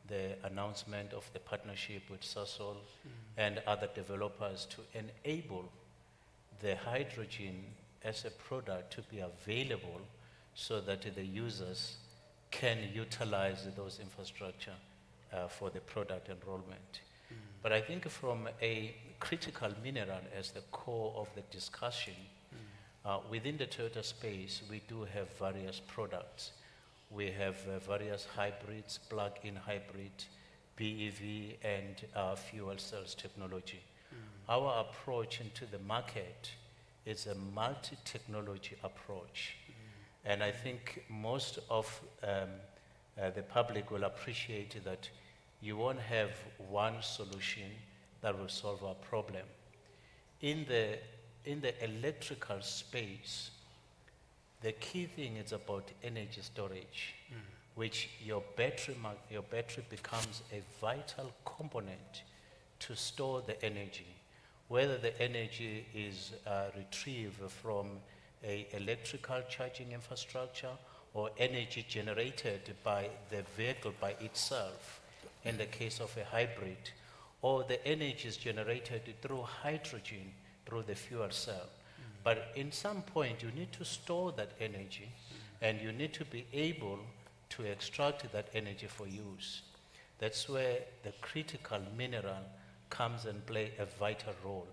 the announcement of the partnership with Sasol and other developers to enable the hydrogen as a product to be available so that the users can utilize those infrastructure for the product enrollment. But I think from a critical mineral as the core of the discussion, within the Toyota space, we do have various products. We have various hybrids, plug-in hybrid, BEV, and fuel cells technology. Our approach into the market is a multi-technology approach. And I think most of the public will appreciate that you won't have one solution that will solve our problem. In the in the electrical space, the key thing is about energy storage, which your battery becomes a vital component to store the energy. Whether the energy is retrieved from a electrical charging infrastructure or energy generated by the vehicle by itself, in the case of a hybrid, or the energy is generated through hydrogen, through the fuel cell. But in some point, you need to store that energy, and you need to be able to extract that energy for use. That's where the critical mineral comes and play a vital role.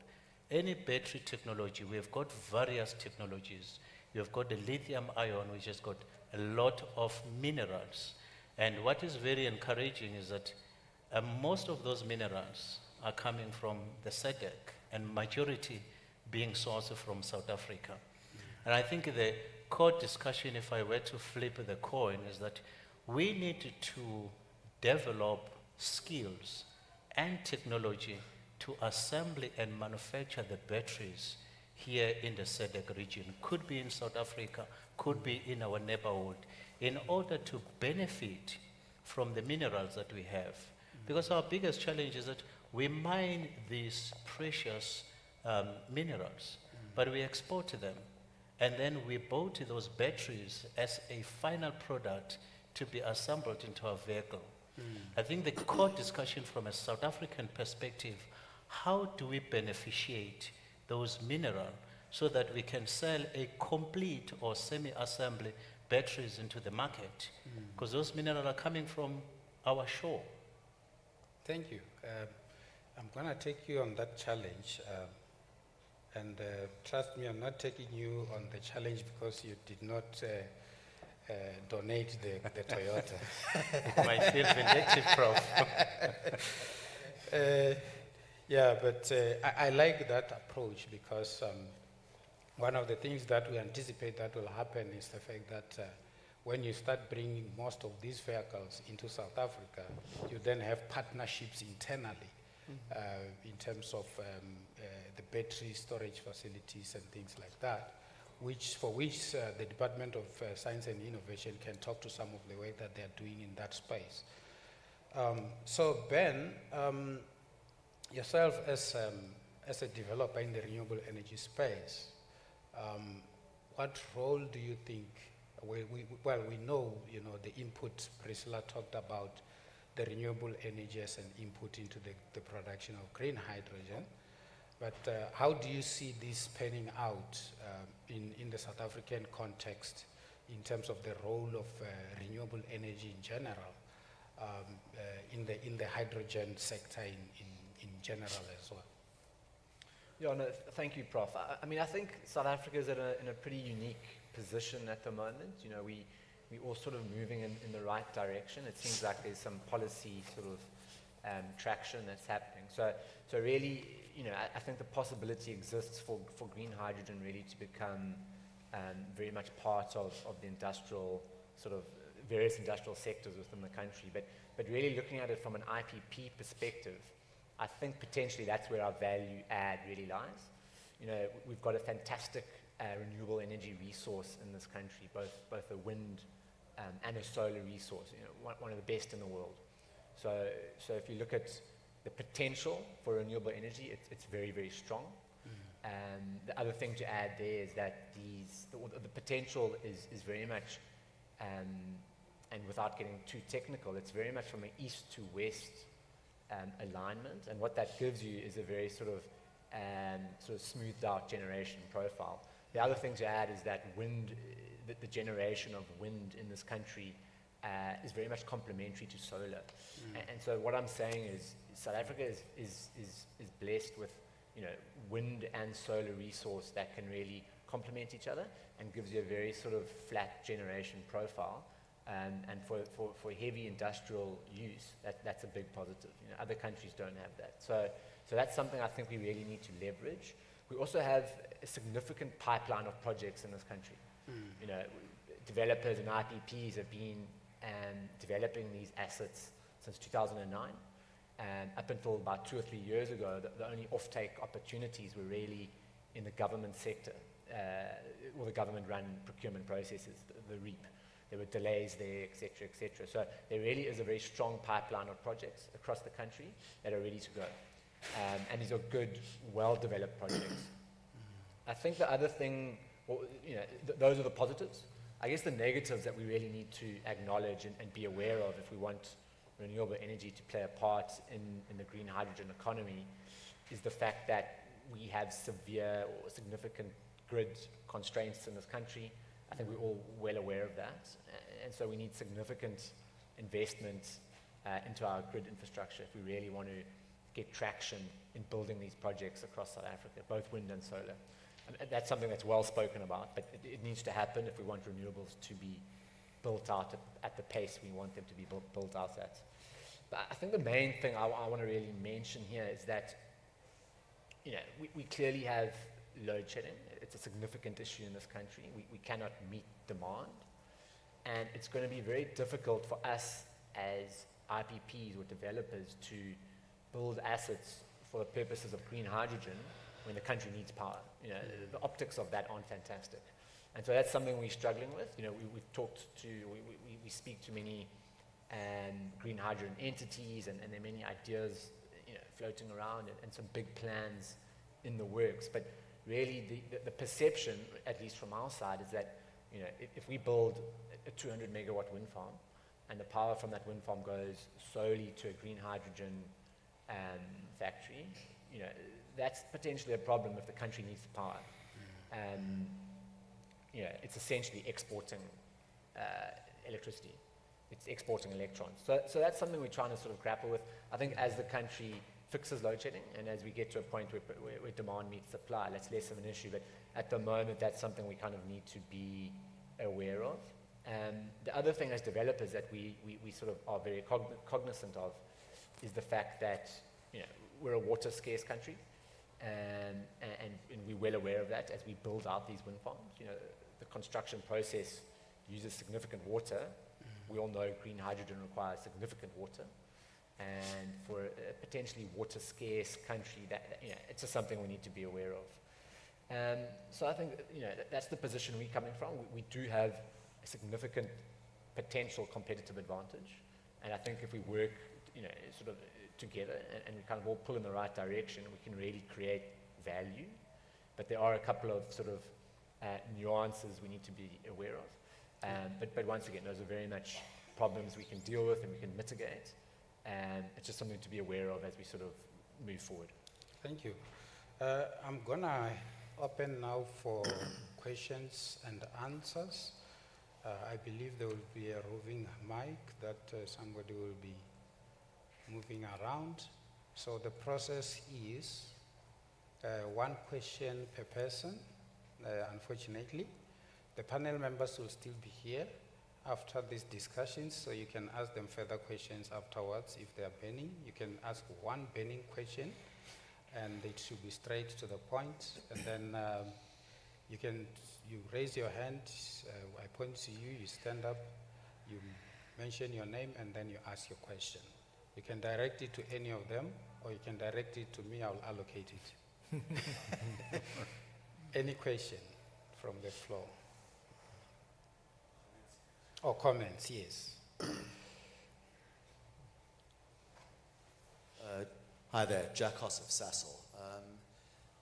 Any battery technology, we've got various technologies. You've got the lithium ion, which has got a lot of minerals. And what is very encouraging is that most of those minerals are coming from the SADC, and majority being sourced from South Africa. And I think the core discussion, if I were to flip the coin, is that we need to develop skills and technology to assemble and manufacture the batteries here in the SADC region. Could be in South Africa, could be in our neighborhood, in order to benefit from the minerals that we have. Because our biggest challenge is that we mine these precious minerals, but we export them. And then we bought those batteries as a final product to be assembled into a vehicle. I think the core discussion from a South African perspective, how do we beneficiate those minerals so that we can sell a complete or semi-assembly batteries into the market? Because those minerals are coming from our shore. Thank you. I'm going to take you on that challenge. And trust me, I'm not taking you on the challenge because you did not donate the Toyota. It might feel vindictive, Prof. Yeah, but I like that approach because one of the things that we anticipate that will happen is the fact that when you start bringing most of these vehicles into South Africa, you then have partnerships internally in terms of the battery storage facilities and things like that, for which the Department of Science and Innovation can talk to some of the work that they're doing in that space. So Ben, yourself as a developer in the renewable energy space, what role do you think, we know, the input, Priscilla talked about the renewable energy as an input into the production of green hydrogen, but how do you see this panning out in the South African context in terms of the role of renewable energy in general, in the hydrogen sector in general as well? Yeah, no, thank you, Prof. I mean, I think South Africa is in a pretty unique position at the moment. We're all sort of moving in the right direction. It seems like there's some policy sort of traction that's happening. So really, I think the possibility exists for green hydrogen really to become very much part of the industrial, sort of various industrial sectors within the country. But really looking at it from an IPP perspective, I think potentially that's where our value add really lies. We've got a fantastic renewable energy resource in this country, both a wind and a solar resource, one of the best in the world. So if you look at the potential for renewable energy, it's very, very strong. The other thing to add there is that the potential is very much, and without getting too technical, it's very much from an east to west alignment, and what that gives you is a very sort of smoothed out generation profile. The other thing to add is that the generation of wind in this country is very much complementary to solar. And so what I'm saying is South Africa is blessed with wind and solar resource that can really complement each other and gives you a very sort of flat generation profile. And for heavy industrial use, that's a big positive. Other countries don't have that. So that's something I think we really need to leverage. We also have a significant pipeline of projects in this country. Developers and IPPs have been developing these assets since 2009. And up until about 2 or 3 years ago, the only offtake opportunities were really in the government sector, or the government-run procurement processes, the REAP. There were delays there, et cetera, et cetera. So there really is a very strong pipeline of projects across the country that are ready to go. And these are good, well-developed projects. I think the other thing, well, you know, those are the positives. I guess the negatives that we really need to acknowledge and be aware of if we want renewable energy to play a part in the green hydrogen economy is the fact that we have severe or significant grid constraints in this country. I think we're all well aware of that. And so we need significant investment into our grid infrastructure if we really want to get traction in building these projects across South Africa, both wind and solar. And that's something that's well spoken about, but it needs to happen if we want renewables to be built out at the pace we want them to be built out at. But I think the main thing I want to really mention here is that, you know, we clearly have load shedding. It's a significant issue in this country. We cannot meet demand. And it's going to be very difficult for us as IPPs or developers to build assets for the purposes of green hydrogen when the country needs power. You know, the optics of that aren't fantastic. And so that's something we're struggling with. You know, we've talked to, we speak to many green hydrogen entities, and there are many ideas, you know, floating around and some big plans in the works. But really the perception, at least from our side, is that, you know, if we build a 200 megawatt wind farm and the power from that wind farm goes solely to a green hydrogen factory, you know, that's potentially a problem if the country needs the power. You know, it's essentially exporting electricity. It's exporting electrons. So that's something we're trying to sort of grapple with. I think as the country fixes load shedding and as we get to a point where demand meets supply, that's less of an issue. But at the moment, that's something we kind of need to be aware of. The other thing as developers that we sort of are very cognizant of is the fact that, you know, we're a water scarce country, and we're well aware of that as we build out these wind farms. You know, the construction process uses significant water. We all know green hydrogen requires significant water, and for a potentially water scarce country, that, you know, it's just something we need to be aware of. So I think, you know, that's the position we're coming from. We do have a significant potential competitive advantage, and I think if we work, you know, sort of together and we kind of all pull in the right direction, we can really create value. But there are a couple of sort of nuances we need to be aware of. But once again, those are very much problems we can deal with and we can mitigate. And it's just something to be aware of as we sort of move forward. Thank you. I'm going to open now for questions and answers. I believe there will be a roving mic that somebody will be moving around. So the process is one question per person, unfortunately. The panel members will still be here after these discussions, so you can ask them further questions afterwards if they are burning. You can ask one burning question, and it should be straight to the point. And then you raise your hand, I point to you, you stand up, you mention your name, and then you ask your question. You can direct it to any of them, or you can direct it to me, I'll allocate it. Any question from the floor? Or comments, yes. Hi there, Jack Hoss of Sassel.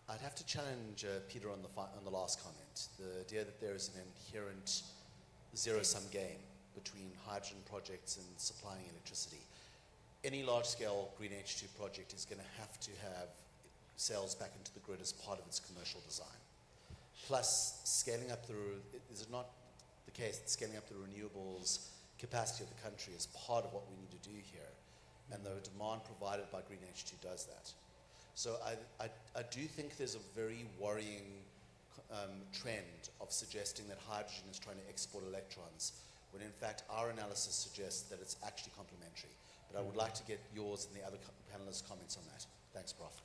I'd have to challenge Peter on the last comment, the idea that there is an inherent zero-sum game between hydrogen projects and supplying electricity. Any large-scale green H2 project is going to have sales back into the grid as part of its commercial design. Plus, scaling up is it not the case that scaling up the renewables capacity of the country is part of what we need to do here, and the demand provided by green H2 does that. So I do think there's a very worrying trend of suggesting that hydrogen is trying to export electrons, when in fact our analysis suggests that it's actually complementary. But I would like to get yours and the other panelists' comments on that. Thanks, Prof.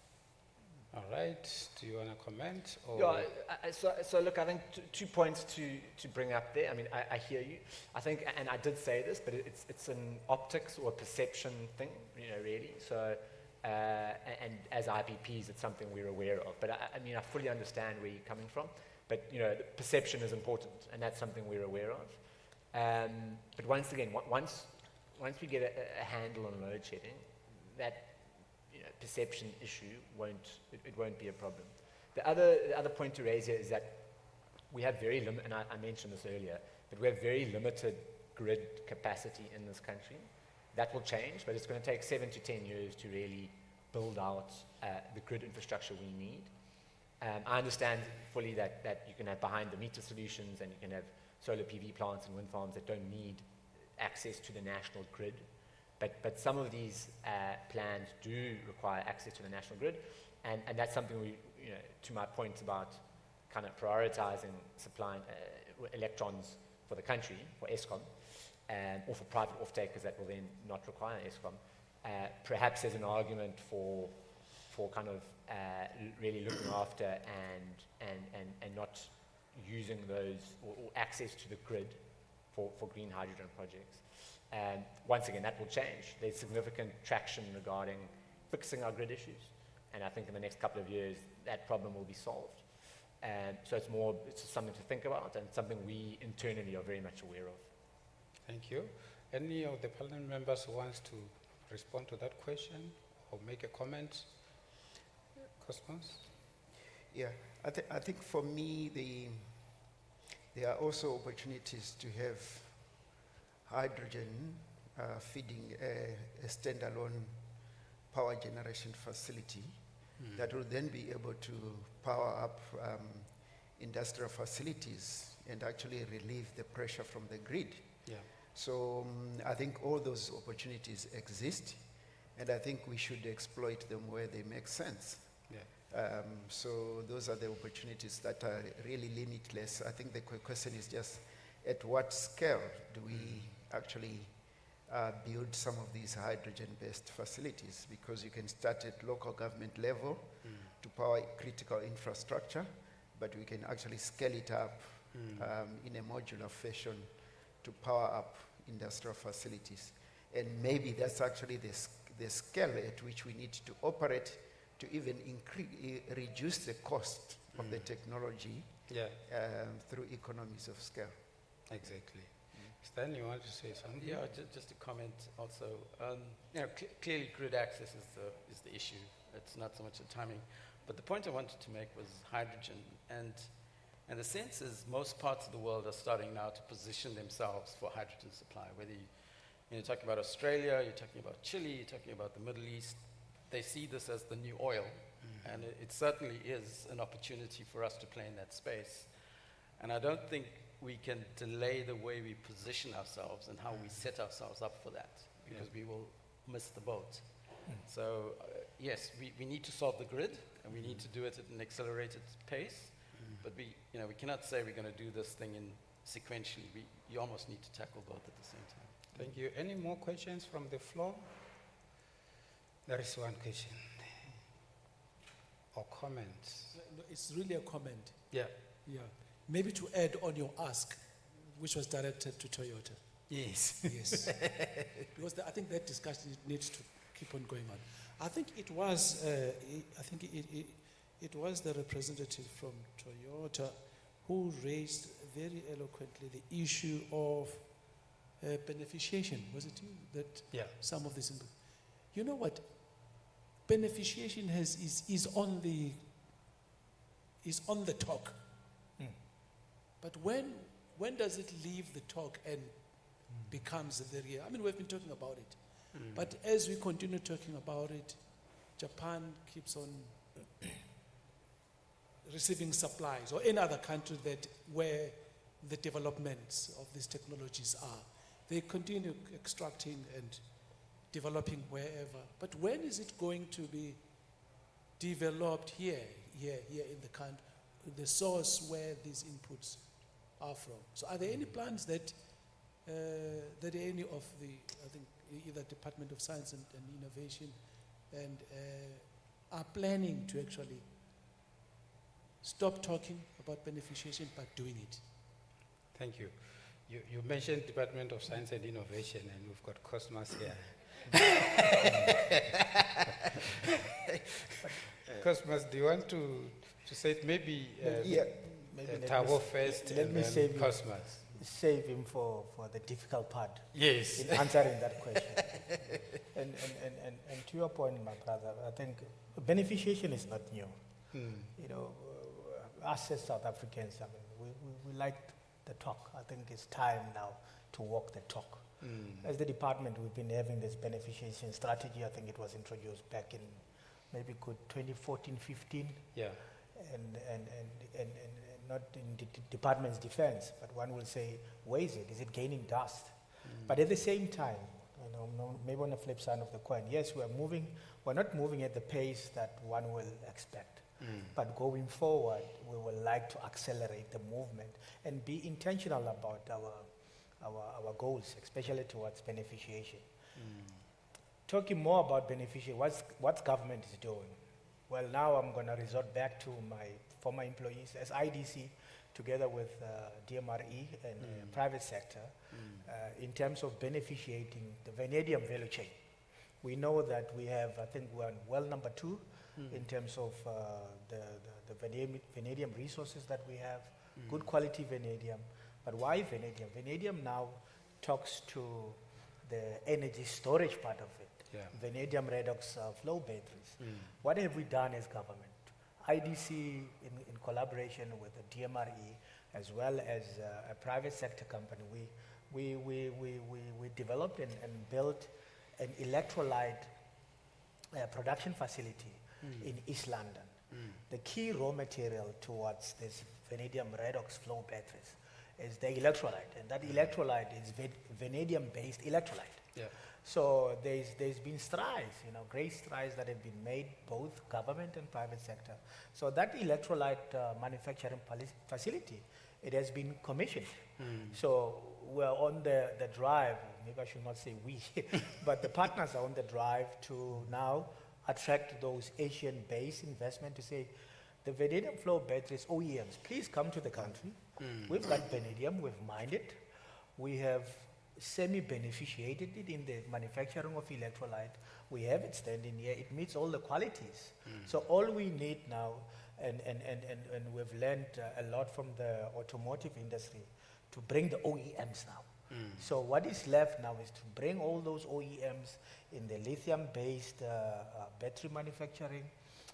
All right. Do you want to comment? Or? Yeah, so look, I think 2 points to bring up there. I mean, I hear you. I think, and I did say this, but it's an optics or perception thing, you know, really. So and as IPPs, it's something we're aware of. But I mean, I fully understand where you're coming from. But you know, the perception is important, and that's something we're aware of. But once again, once we get a handle on load shedding, that perception issue won't be a problem. The other point to raise here is that we have very limited, and I mentioned this earlier, but we have very limited grid capacity in this country. That will change, but it's going to take 7 to 10 years to really build out the grid infrastructure we need. I understand fully that you can have behind-the-meter solutions and you can have solar PV plants and wind farms that don't need access to the national grid. But some of these plans do require access to the national grid, and that's something we, to my point about kind of prioritizing supplying electrons for the country, for Eskom, or for private off-takers that will then not require Eskom. Perhaps there's an argument for kind of really looking after and not using those or access to the grid for green hydrogen projects. Once again, that will change. There's significant traction regarding fixing our grid issues, and I think in the next couple of years that problem will be solved. So it's something to think about and something we internally are very much aware of. Thank you. Any of the parliament members who wants to respond to that question or make a comment? Cosmos? Yeah, I think for me, there are also opportunities to have hydrogen feeding a standalone power generation facility that will then be able to power up industrial facilities and actually relieve the pressure from the grid. Yeah. So I think all those opportunities exist, and I think we should exploit them where they make sense. Yeah. So those are the opportunities that are really limitless. I think the question is just at what scale do we actually build some of these hydrogen-based facilities, because you can start at local government level to power critical infrastructure, but we can actually scale it up in a modular fashion to power up industrial facilities. And maybe that's actually the scale at which we need to operate to even reduce the cost of the technology through economies of scale. Exactly. Stan, you want to say something? Yeah, just to comment also. Clearly grid access is the issue. It's not so much the timing. But the point I wanted to make was hydrogen. And the sense is most parts of the world are starting now to position themselves for hydrogen supply. Whether you're talking about Australia, you're talking about Chile, you're talking about the Middle East, they see this as the new oil. And it certainly is an opportunity for us to play in that space. And I don't think we can delay the way we position ourselves and how we set ourselves up for that, because we will miss the boat. So yes, we need to solve the grid, and we need to do it at an accelerated pace, but we cannot say we're going to do this thing in sequentially. You almost need to tackle both at the same time. Thank you. Any more questions from the floor? There is one question. Or comments? No, it's really a comment. Yeah. Yeah. Maybe to add on your ask, which was directed to Toyota. Yes. Yes. Because I think that discussion needs to keep on going on. I think it was the representative from Toyota who raised very eloquently the issue of beneficiation. Was it you that some of this? You know what? Beneficiation is on the talk. But when does it leave the talk and becomes the real? I mean, we've been talking about it. But as we continue talking about it, Japan keeps on receiving supplies, or any other country where the developments of these technologies are. They continue extracting and developing wherever. But when is it going to be developed here in the country, the source where these inputs are from? So are there any plans that any of the, I think, either Department of Science and Innovation and are planning to actually stop talking about beneficiation but doing it? Thank you. You mentioned Department of Science and Innovation, and we've got Cosmos here. Cosmas, do you want to say it? Maybe Maybe Tabo first let and me then save Cosmas. Save him for the difficult part. Yes. In answering that question. and to your point, my brother, I think beneficiation is not new. You know, us as South Africans, I mean, we like the talk. I think it's time now to walk the talk. As the department, we've been having this beneficiation strategy. I think it was introduced back in maybe good 2014, 15. Yeah. And not in the department's defense, but one will say, where is it? Is it gaining dust? But at the same time, you know, maybe on the flip side of the coin, yes, we're not moving at the pace that one will expect. But going forward, we would like to accelerate the movement and be intentional about our goals, especially towards beneficiation. Talking more about beneficiation, what's government is doing? Well, now I'm going to resort back to my former employees as IDC, together with DMRE and private sector, in terms of beneficiating the vanadium value chain. We know that we have, I think we're on well number 2 in terms of the vanadium resources that we have, good quality vanadium. But why vanadium? Vanadium now talks to the energy storage part of it. Yeah. Vanadium redox flow batteries. What have we done as government? IDC, in collaboration with the DMRE, as well as a private sector company, we developed and built an electrolyte production facility in East London. The key raw material towards this vanadium redox flow batteries is the electrolyte, and that electrolyte is vanadium-based electrolyte. Yeah. So there's been strides, you know, great strides that have been made, both government and private sector. So that electrolyte manufacturing facility, it has been commissioned. So we're on the drive, maybe I should not say we, but the partners are on the drive to now attract those Asian-based investment to say, the vanadium flow batteries, OEMs, please come to the country. We've got vanadium, we've mined it. We have semi-beneficiated it in the manufacturing of electrolyte. We have it standing here. It meets all the qualities. So all we need now, and we've learned a lot from the automotive industry, to bring the OEMs now. So what is left now is to bring all those OEMs in the lithium-based battery manufacturing,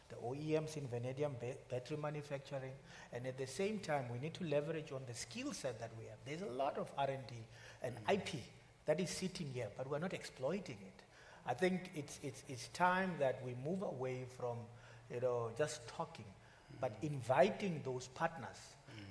the OEMs in vanadium battery manufacturing, and at the same time, we need to leverage on the skill set that we have. There's a lot of R&D and IP that is sitting here, but we're not exploiting it. I think it's time that we move away from, you know, just talking, but inviting those partners,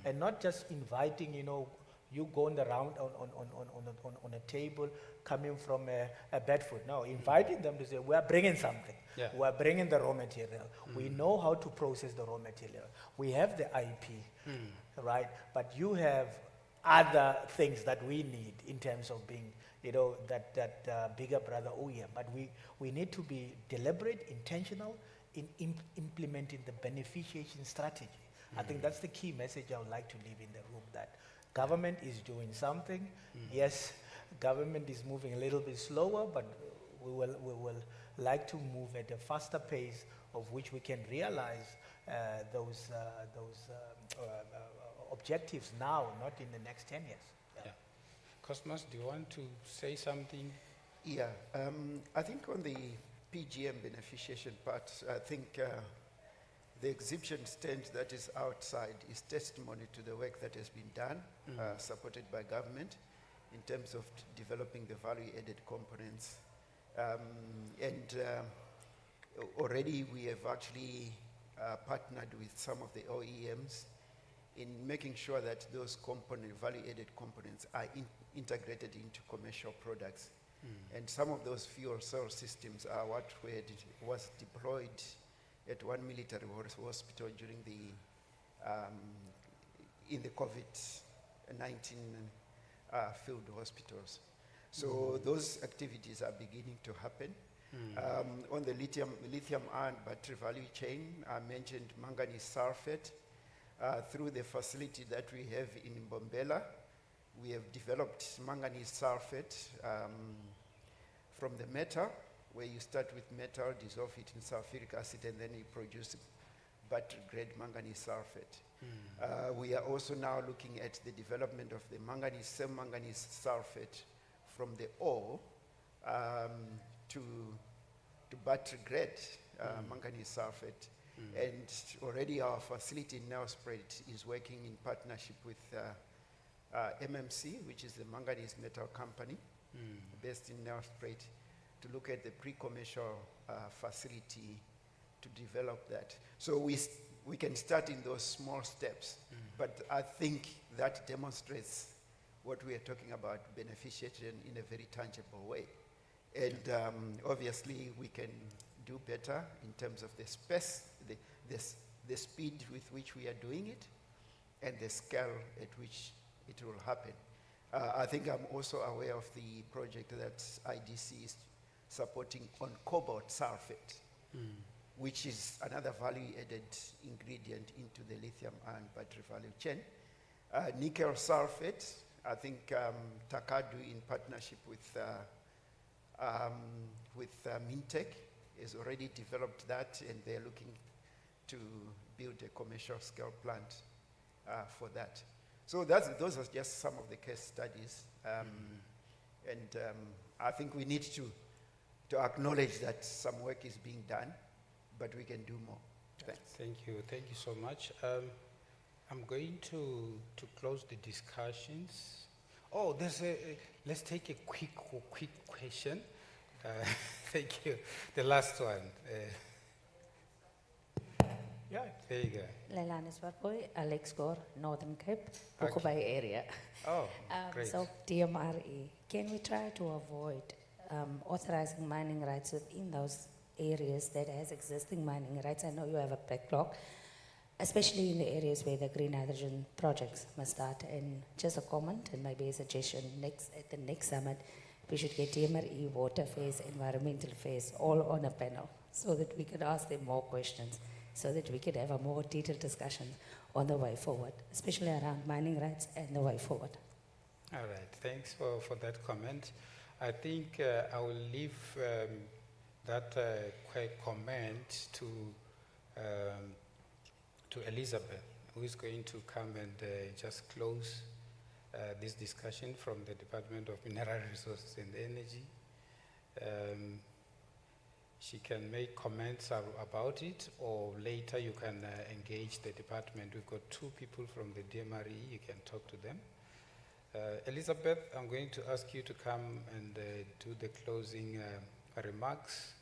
and not just inviting, you know, you going around on a table coming from a Bedford. No, inviting them to say, we're bringing something. Yeah. We're bringing the raw material. We know how to process the raw material. We have the IP, right? But you have other things that we need in terms of being, you know, that bigger brother OEM. But we need to be deliberate, intentional in implementing the beneficiation strategy. I think that's the key message I would like to leave in the room, that government is doing something. Yes, government is moving a little bit slower, but we will like to move at a faster pace, of which we can realize those objectives now, not in the next 10 years. Yeah. Cosmos, do you want to say something? Yeah, I think on the PGM beneficiation part, I think the exhibition stand that is outside is testimony to the work that has been done, supported by government, in terms of developing the value-added components. Already we have actually partnered with some of the OEMs in making sure that those value-added components are integrated into commercial products. And some of those fuel cell systems are what was deployed at one military hospital during in the COVID-19 field hospitals. So those activities are beginning to happen. On the lithium-ion battery value chain, I mentioned manganese sulfate. Through the facility that we have in Mbombela, we have developed manganese sulfate from the metal, where you start with metal, dissolve it in sulfuric acid, and then you produce battery-grade manganese sulfate. We are also now looking at the development of the same manganese sulfate from the ore to battery-grade manganese sulfate. And already our facility in Nelspruit is working in partnership with MMC, which is the manganese metal company based in Nelspruit, to look at the pre-commercial facility to develop that. So we can start in those small steps, but I think that demonstrates what we are talking about, beneficiation in a very tangible way. And obviously we can do better in terms of the space, the speed with which we are doing it, and the scale at which it will happen. I think I'm also aware of the project that IDC is supporting on cobalt sulfate, which is another value-added ingredient into the lithium-ion battery value chain. Nickel sulfate, I think Takadu, in partnership with Mintech, has already developed that, and they're looking to build a commercial scale plant for that. So those are just some of the case studies. And I think we need to acknowledge that some work is being done, but we can do more. Thanks. Thank you so much. I'm going to close the discussions. Oh, let's take a quick question. Thank you. The last one. Yeah, there you go. Leilani Swartboy, Alex Gore, Northern Cape, Okay. Bukobai area. Oh, great. So, DMRE, can we try to avoid authorizing mining rights within those areas that has existing mining rights? I know you have a backlog, especially in the areas where the green hydrogen projects must start. And just a comment and maybe a suggestion, at the next summit, we should get DMRE, water phase, environmental phase, all on a panel so that we can ask them more questions, so that we could have a more detailed discussion on the way forward, especially around mining rights and the way forward. All right, thanks for that comment. I think I will leave that quick comment to Elizabeth, who is going to come and just close this discussion from the Department of Mineral Resources and Energy. She can make comments about it, or later you can engage the department. We've got two people from the DMRE, you can talk to them. Elizabeth, I'm going to ask you to come and do the closing remarks.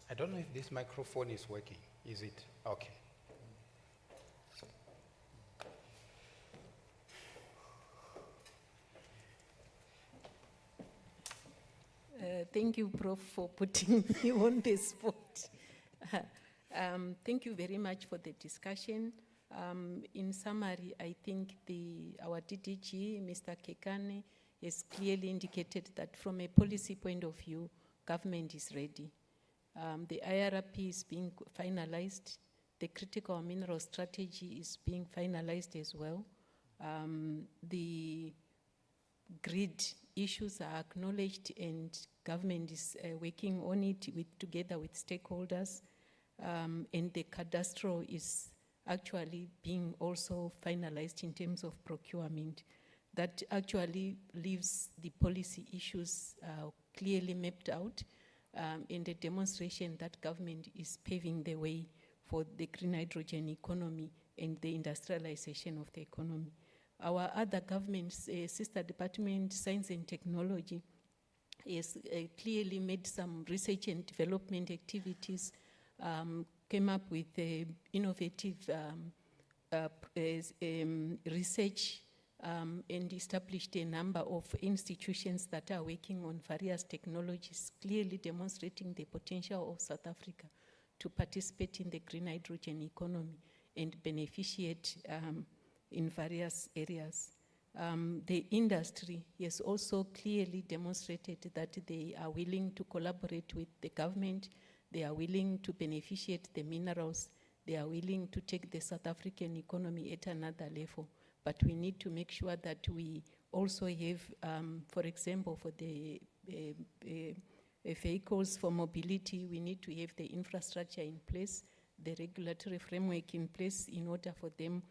I don't know if this microphone is working, is it? Okay. Thank you, Prof, for putting me on the spot. Thank you very much for the discussion. In summary, I think our DDG, Mr. Kekane, has clearly indicated that from a policy point of view, government is ready. The IRP is being finalized. The critical mineral strategy is being finalized as well. The grid issues are acknowledged, and government is working on it together with stakeholders. And the cadastral is actually being also finalized in terms of procurement. That actually leaves the policy issues clearly mapped out, in the demonstration that government is paving the way for the green hydrogen economy and the industrialization of the economy. Our other government's sister department, Science and Technology, has clearly made some research and development activities, came up with innovative research, and established a number of institutions that are working on various technologies, clearly demonstrating the potential of South Africa to participate in the green hydrogen economy and beneficiate in various areas. The industry has also clearly demonstrated that they are willing to collaborate with the government, they are willing to beneficiate the minerals, they are willing to take the South African economy at another level. But we need to make sure that we also have, for example, for the vehicles for mobility, we need to have the infrastructure in place, the regulatory framework in place in order for them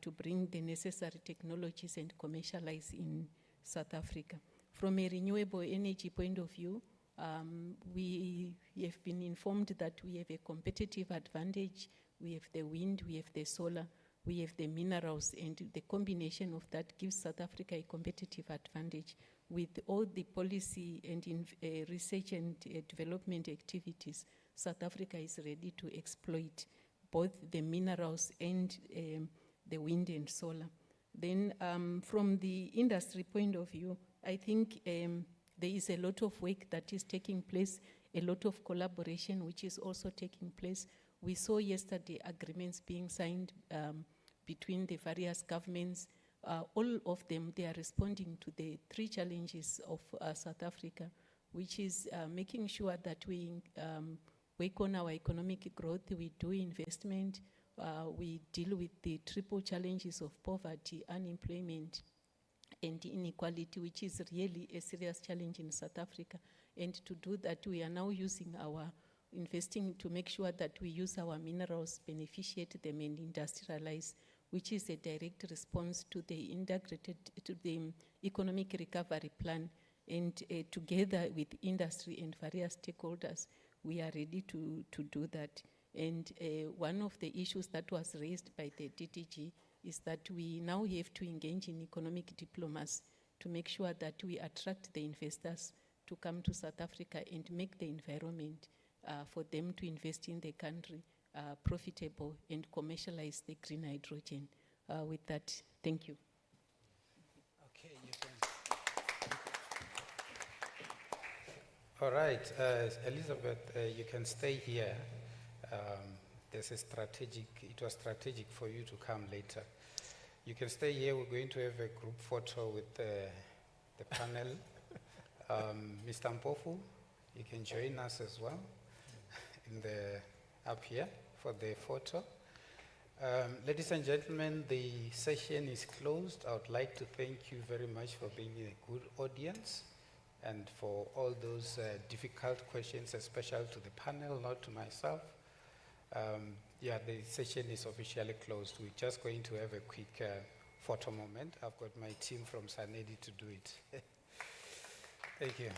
to bring the necessary technologies and commercialize in South Africa. From a renewable energy point of view, we have been informed that we have a competitive advantage. We have the wind, we have the solar, we have the minerals, and the combination of that gives South Africa a competitive advantage. With all the policy and research and development activities, South Africa is ready to exploit both the minerals and the wind and solar. Then from the industry point of view, I think there is a lot of work that is taking place, a lot of collaboration which is also taking place. We saw yesterday agreements being signed between the various governments. All of them, they are responding to the three challenges of South Africa, which is making sure that we work on our economic growth, we do investment, we deal with the triple challenges of poverty, unemployment, and inequality, which is really a serious challenge in South Africa. And to do that, we are now using our investing to make sure that we use our minerals, beneficiate them, and industrialize, which is a direct response to the integrated, to the economic recovery plan. And together with industry and various stakeholders, we are ready to do that. And one of the issues that was raised by the DDG is that we now have to engage in economic diplomacy to make sure that we attract the investors to come to South Africa and make the environment for them to invest in the country profitable and commercialize the green hydrogen. With that, thank you. Okay, you can. All right, Elizabeth, you can stay here. There's a strategic, it was strategic for you to come later. You can stay here. We're going to have a group photo with the panel. Mr. Mpofu, you can join us as well up here for the photo. Ladies and gentlemen, the session is closed. I would like to thank you very much for being a good audience and for all those difficult questions, especially to the panel, not to myself. Yeah, the session is officially closed. We're just going to have a quick photo moment. I've got my team from Sanedi to do it. Thank you.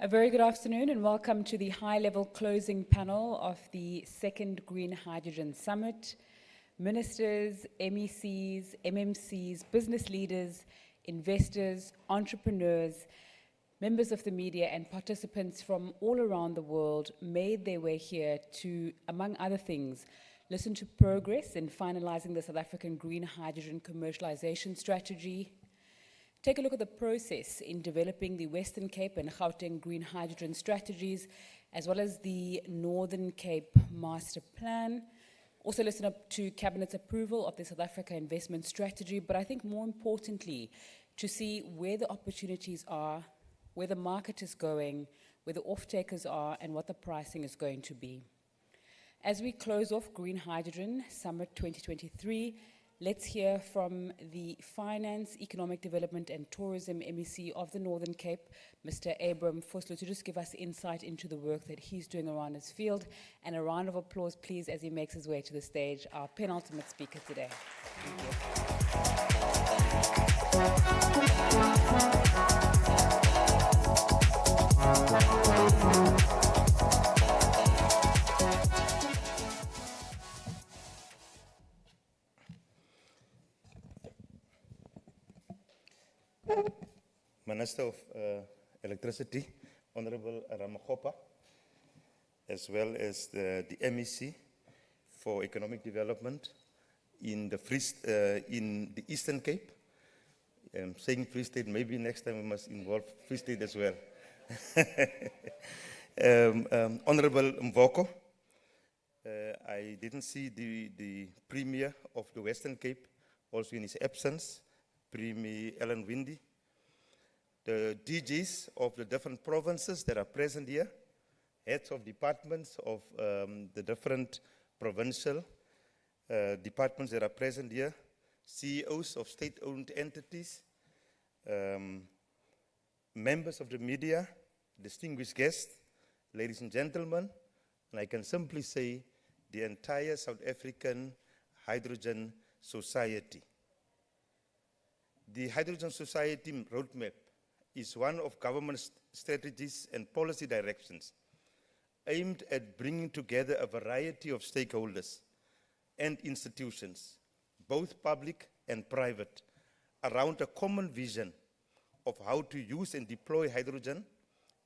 A very good afternoon and welcome to the high-level closing panel of the second Green Hydrogen Summit. Ministers, MECs, MMCs, business leaders, investors, entrepreneurs, members of the media and participants from all around the world made their way here to, among other things, listen to progress in finalizing the South African green hydrogen commercialization strategy, take a look at the process in developing the Western Cape and Gauteng green hydrogen strategies, as well as the Northern Cape Master Plan. Also listen up to Cabinet's approval of the South Africa investment strategy, but I think more importantly, to see where the opportunities are, where the market is going, where the off-takers are, and what the pricing is going to be. As we close off Green Hydrogen Summit 2023, let's hear from the Finance, Economic Development and Tourism MEC of the Northern Cape, Mr. Abram Foslo, to just give us insight into the work that he's doing around his field. And a round of applause, please, as he makes his way to the stage, our penultimate speaker today. Thank you. Minister of Electricity, Honorable Ramagopa, as well as the MEC for Economic Development in the Eastern Cape. Saying Free State, maybe next time we must involve Free State as well. Honorable Mvoko, I didn't see the Premier of the Western Cape, also in his absence, Premier Ellen Windy, the DGs of the different provinces that are present here, heads of departments of the different provincial departments that are present here, CEOs of state-owned entities, members of the media, distinguished guests, ladies and gentlemen, and I can simply say the entire South African Hydrogen Society. The Hydrogen Society roadmap is one of government strategies and policy directions aimed at bringing together a variety of stakeholders and institutions, both public and private, around a common vision of how to use and deploy hydrogen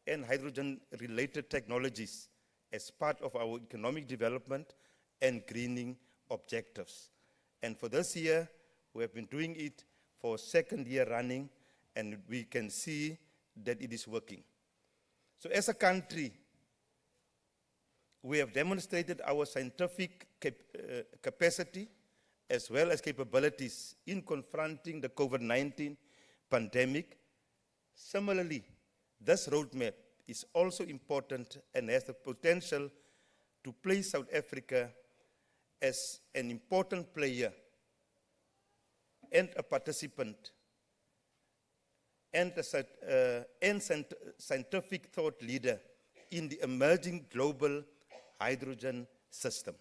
and hydrogen-related technologies as part of our economic development and greening objectives. And for this year, we have been doing it for a second year running, and we can see that it is working. So as a country, we have demonstrated our scientific capacity as well as capabilities in confronting the COVID-19 pandemic. Similarly, this roadmap is also important and has the potential to place South Africa as an important player and a participant and a scientific thought leader in the emerging global hydrogen system.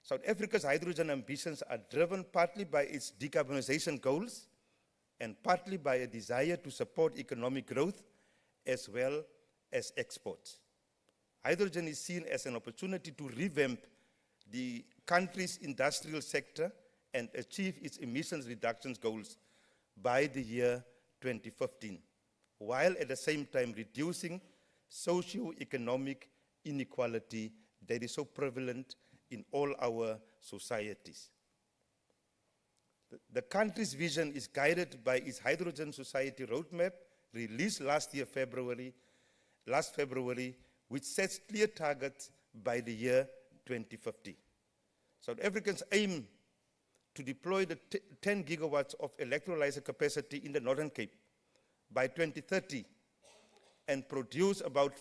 South Africa's hydrogen ambitions are driven partly by its decarbonization goals and partly by a desire to support economic growth as well as exports. Hydrogen is seen as an opportunity to revamp the country's industrial sector and achieve its emissions reductions goals by the year 2015, while at the same time reducing socio-economic inequality that is so prevalent in all our societies. The country's vision is guided by its Hydrogen Society roadmap, released last February, which sets clear targets by the year 2050. South Africans aim to deploy the 10 gigawatts of electrolyzer capacity in the Northern Cape by 2030 and produce about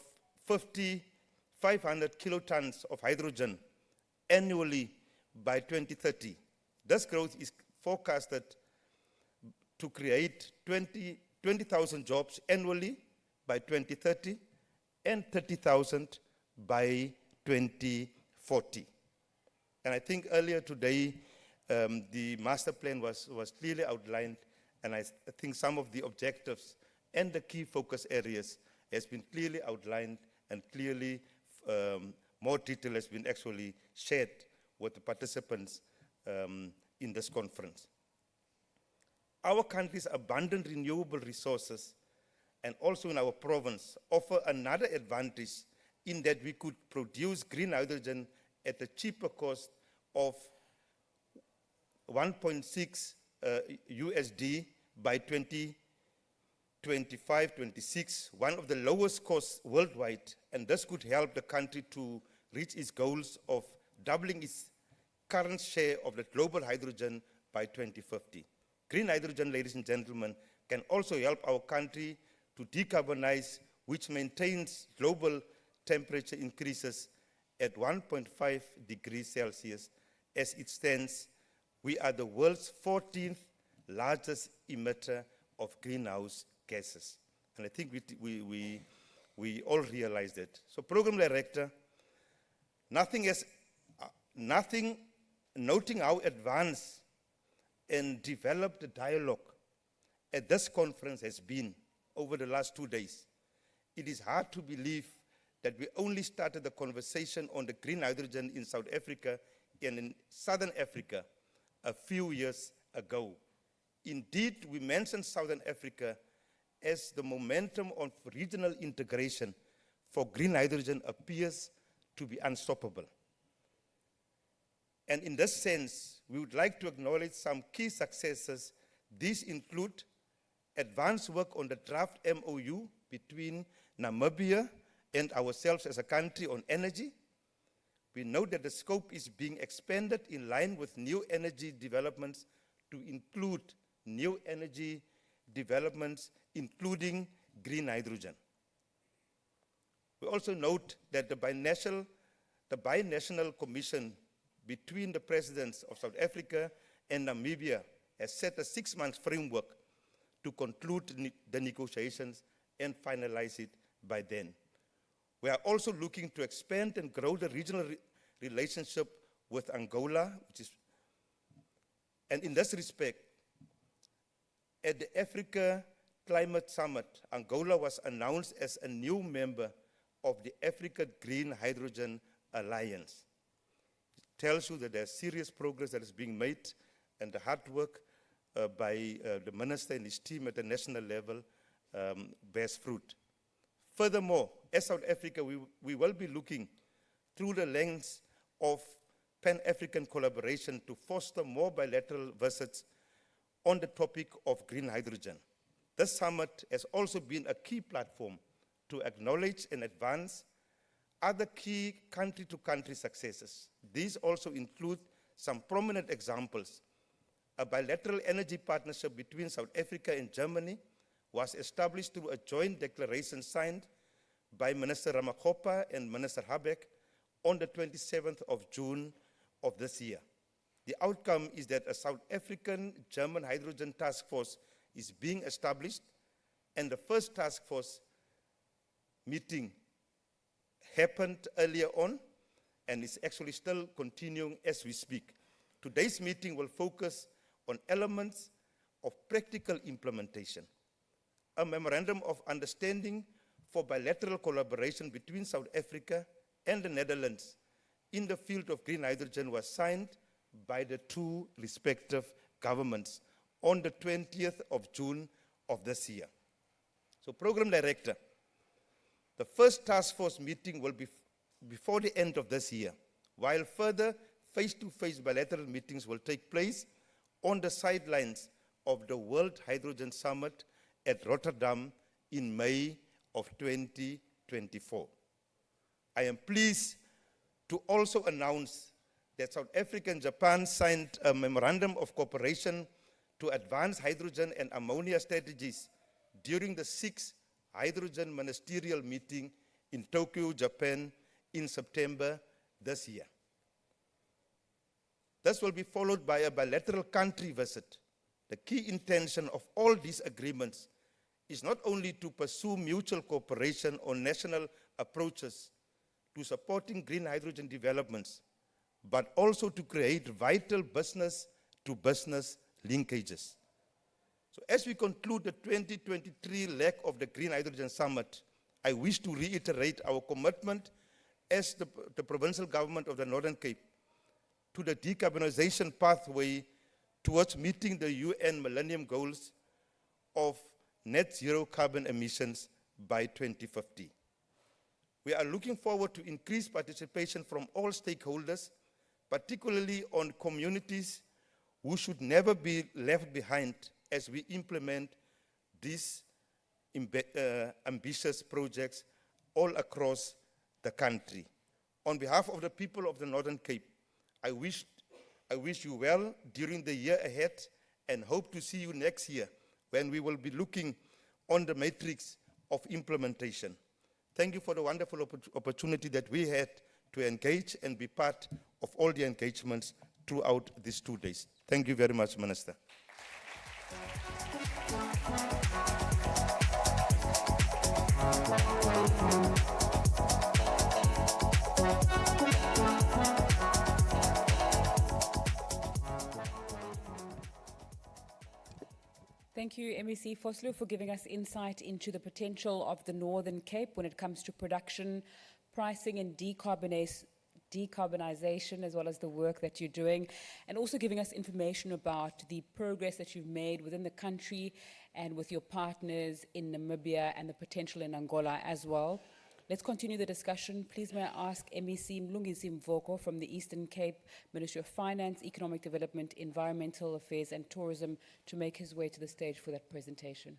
500 kilotons of hydrogen annually by 2030. This growth is forecasted to create 20,000 jobs annually by 2030 and 30,000 by 2040. And I think earlier today, the master plan was clearly outlined, and I think some of the objectives and the key focus areas has been clearly outlined and clearly more detail has been actually shared with the participants in this conference. Our country's abundant renewable resources and also in our province offer another advantage in that we could produce green hydrogen at a cheaper cost of 1.6 USD by 2025-26, one of the lowest costs worldwide, and this could help the country to reach its goals of doubling its current share of the global hydrogen by 2050. Green hydrogen, ladies and gentlemen, can also help our country to decarbonize, which maintains global temperature increases at 1.5 degrees Celsius. As it stands, we are the world's 14th largest emitter of greenhouse gases. And I think we all realize that. So, Program Director, noting how advanced and developed the dialogue at this conference has been over the last 2 days, it is hard to believe that we only started the conversation on the green hydrogen in South Africa and in Southern Africa a few years ago. Indeed, we mentioned Southern Africa as the momentum of regional integration for green hydrogen appears to be unstoppable. And in this sense, we would like to acknowledge some key successes. These include advanced work on the draft MOU between Namibia and ourselves as a country on energy. We know that the scope is being expanded in line with new energy developments to include new energy developments, including green hydrogen. We also note that the binational commission between the presidents of South Africa and Namibia has set a 6-month framework to conclude the negotiations and finalize it by then. We are also looking to expand and grow the regional relationship with Angola, and in this respect, at the Africa Climate Summit, Angola was announced as a new member of the Africa Green Hydrogen Alliance. It tells you that there's serious progress that is being made, and the hard work by the minister and his team at the national level bears fruit. Furthermore, as South Africa, we will be looking through the lens of Pan-African collaboration to foster more bilateral visits on the topic of green hydrogen. This summit has also been a key platform to acknowledge and advance other key country-to-country successes. These also include some prominent examples. A bilateral energy partnership between South Africa and Germany was established through a joint declaration signed by Minister Ramaphosa and Minister Habeck on the 27th of June of this year. The outcome is that a South African-German hydrogen task force is being established, and the first task force meeting happened earlier on and is actually still continuing as we speak. Today's meeting will focus on elements of practical implementation. A memorandum of understanding for bilateral collaboration between South Africa and the Netherlands in the field of green hydrogen was signed by the two respective governments on the 20th of June of this year. So, Program Director, the first task force meeting will be before the end of this year, while further face-to-face bilateral meetings will take place on the sidelines of the World Hydrogen Summit at Rotterdam in May of 2024. I am pleased to also announce that South Africa and Japan signed a memorandum of cooperation to advance hydrogen and ammonia strategies during the 6th Hydrogen Ministerial Meeting in Tokyo, Japan in September this year. This will be followed by a bilateral country visit. The key intention of all these agreements is not only to pursue mutual cooperation on national approaches to supporting green hydrogen developments, but also to create vital business-to-business linkages. So as we conclude the 2023 leg of the Green Hydrogen Summit, I wish to reiterate our commitment as the provincial government of the Northern Cape to the decarbonization pathway towards meeting the UN Millennium Goals of net zero carbon emissions by 2050. We are looking forward to increased participation from all stakeholders, particularly on communities who should never be left behind as we implement these ambitious projects all across the country. On behalf of the people of the Northern Cape, I wish you well during the year ahead and hope to see you next year when we will be looking on the matrix of implementation. Thank you for the wonderful opportunity that we had to engage and be part of all the engagements throughout these 2 days. Thank you very much, Minister. Thank you, MEC Vosloo, for giving us insight into the potential of the Northern Cape when it comes to production, pricing and decarbonization, as well as the work that you're doing, and also giving us information about the progress that you've made within the country and with your partners in Namibia and the potential in Angola as well. Let's continue the discussion. Please may I ask MEC Mlungisi Mvoko from the Eastern Cape, Ministry of Finance, Economic Development, Environmental Affairs and Tourism to make his way to the stage for that presentation.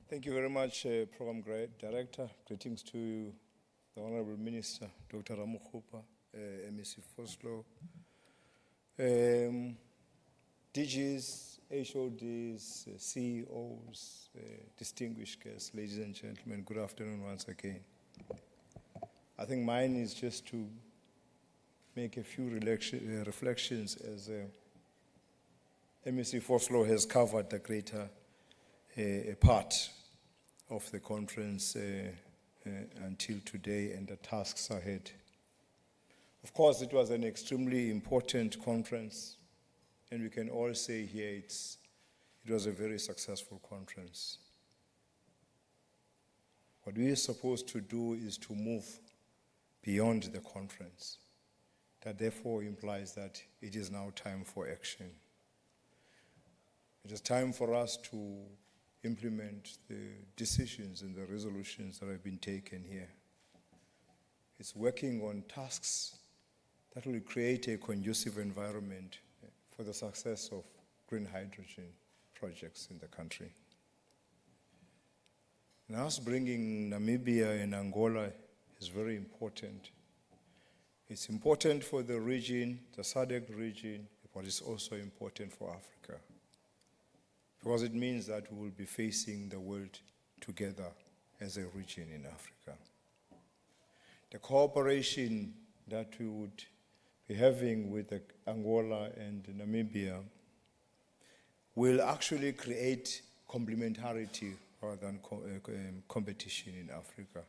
Thank you very much, Program Director. Greetings to the Honorable Minister, Dr. Ramokgopa, MEC Vosloo, DGs, HODs, CEOs, distinguished guests, ladies and gentlemen, good afternoon once again. I think mine is just to make a few reflections as MEC Vosloo has covered the greater part of the conference until today and the tasks ahead. Of course, it was an extremely important conference, and we can all say here it was a very successful conference. What we are supposed to do is to move beyond the conference. That therefore implies that it is now time for action. It is time for us to implement the decisions and the resolutions that have been taken here. It's working on tasks that will create a conducive environment for the success of green hydrogen projects in the country. And us bringing Namibia and Angola is very important. It's important for the region, the SADC region, but it's also important for Africa, because it means that we will be facing the world together as a region in Africa. The cooperation that we would be having with Angola and Namibia will actually create complementarity rather than competition in Africa.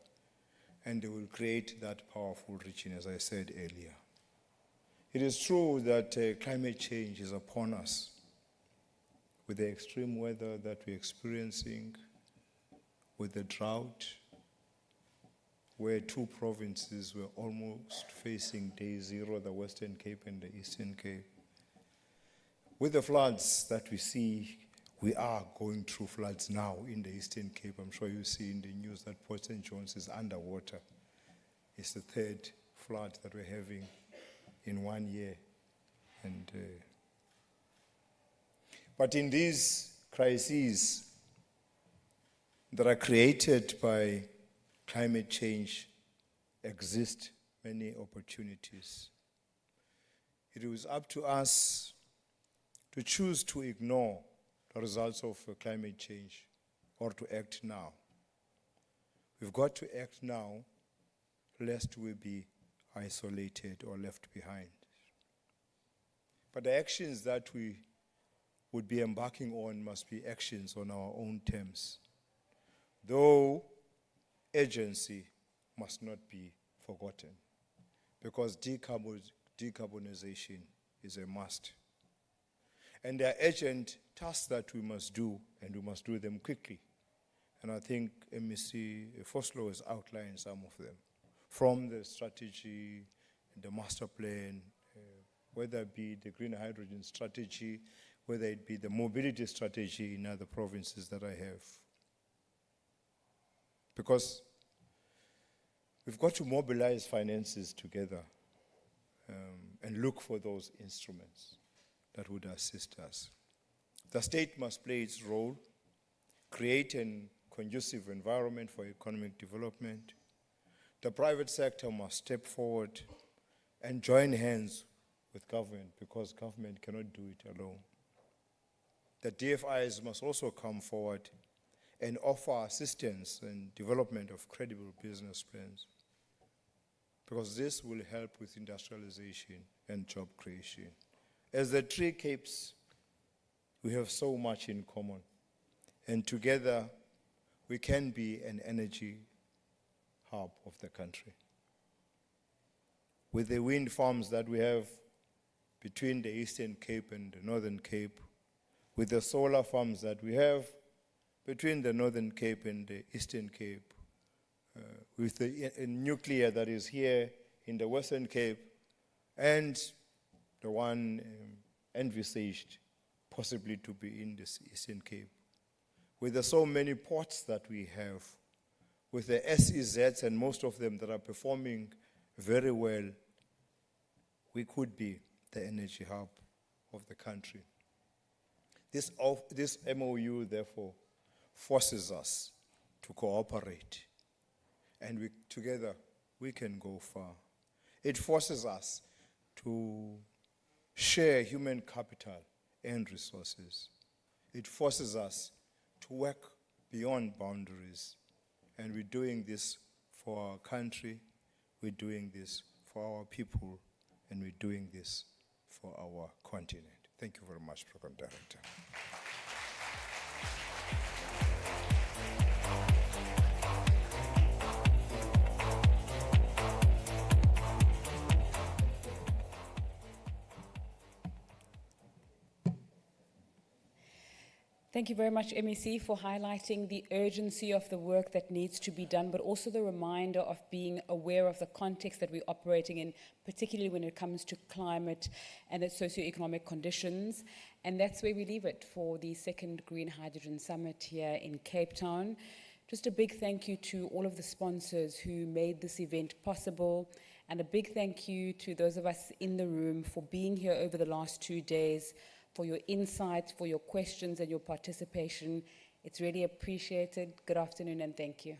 And they will create that powerful region, as I said earlier. It is true that climate change is upon us, with the extreme weather that we're experiencing, with the drought, where 2 provinces were almost facing day zero, the Western Cape and the Eastern Cape. With the floods that we see, we are going through floods now in the Eastern Cape. I'm sure you see in the news that Port St. John's is underwater. It's the 3rd flood that we're having in 1 year. And but in these crises that are created by climate change exist many opportunities. It was up to us to choose to ignore the results of climate change or to act now. We've got to act now, lest we be isolated or left behind. But the actions that we would be embarking on must be actions on our own terms. Though urgency must not be forgotten, because decarbonization is a must. And there are urgent tasks that we must do, and we must do them quickly. And I think MEC Foslo has outlined some of them, from the strategy, the master plan, whether it be the green hydrogen strategy, whether it be the mobility strategy in other provinces that I have. Because we've got to mobilize finances together and look for those instruments that would assist us. The state must play its role, create an conducive environment for economic development. The private sector must step forward and join hands with government, because government cannot do it alone. The DFIs must also come forward and offer assistance and development of credible business plans, because this will help with industrialization and job creation. As the three capes, we have so much in common, and together we can be an energy hub of the country. With the wind farms that we have between the Eastern Cape and the Northern Cape, with the solar farms that we have between the Northern Cape and the Eastern Cape, with the nuclear that is here in the Western Cape, and the one envisaged possibly to be in the Eastern Cape. With the so many ports that we have, with the SEZs and most of them that are performing very well, we could be the energy hub of the country. This MOU, therefore, forces us to cooperate, and together we can go far. It forces us to share human capital and resources. It forces us to work beyond boundaries, and we're doing this for our country, we're doing this for our people, and we're doing this for our continent. Thank you very much, Program Director. Thank you very much, MEC, for highlighting the urgency of the work that needs to be done, but also the reminder of being aware of the context that we're operating in, particularly when it comes to climate and its socioeconomic conditions. And that's where we leave it for the second Green Hydrogen Summit here in Cape Town. Just a big thank you to all of the sponsors who made this event possible, and a big thank you to those of us in the room for being here over the last 2 days, for your insights, for your questions and your participation. It's really appreciated. Good afternoon and thank you.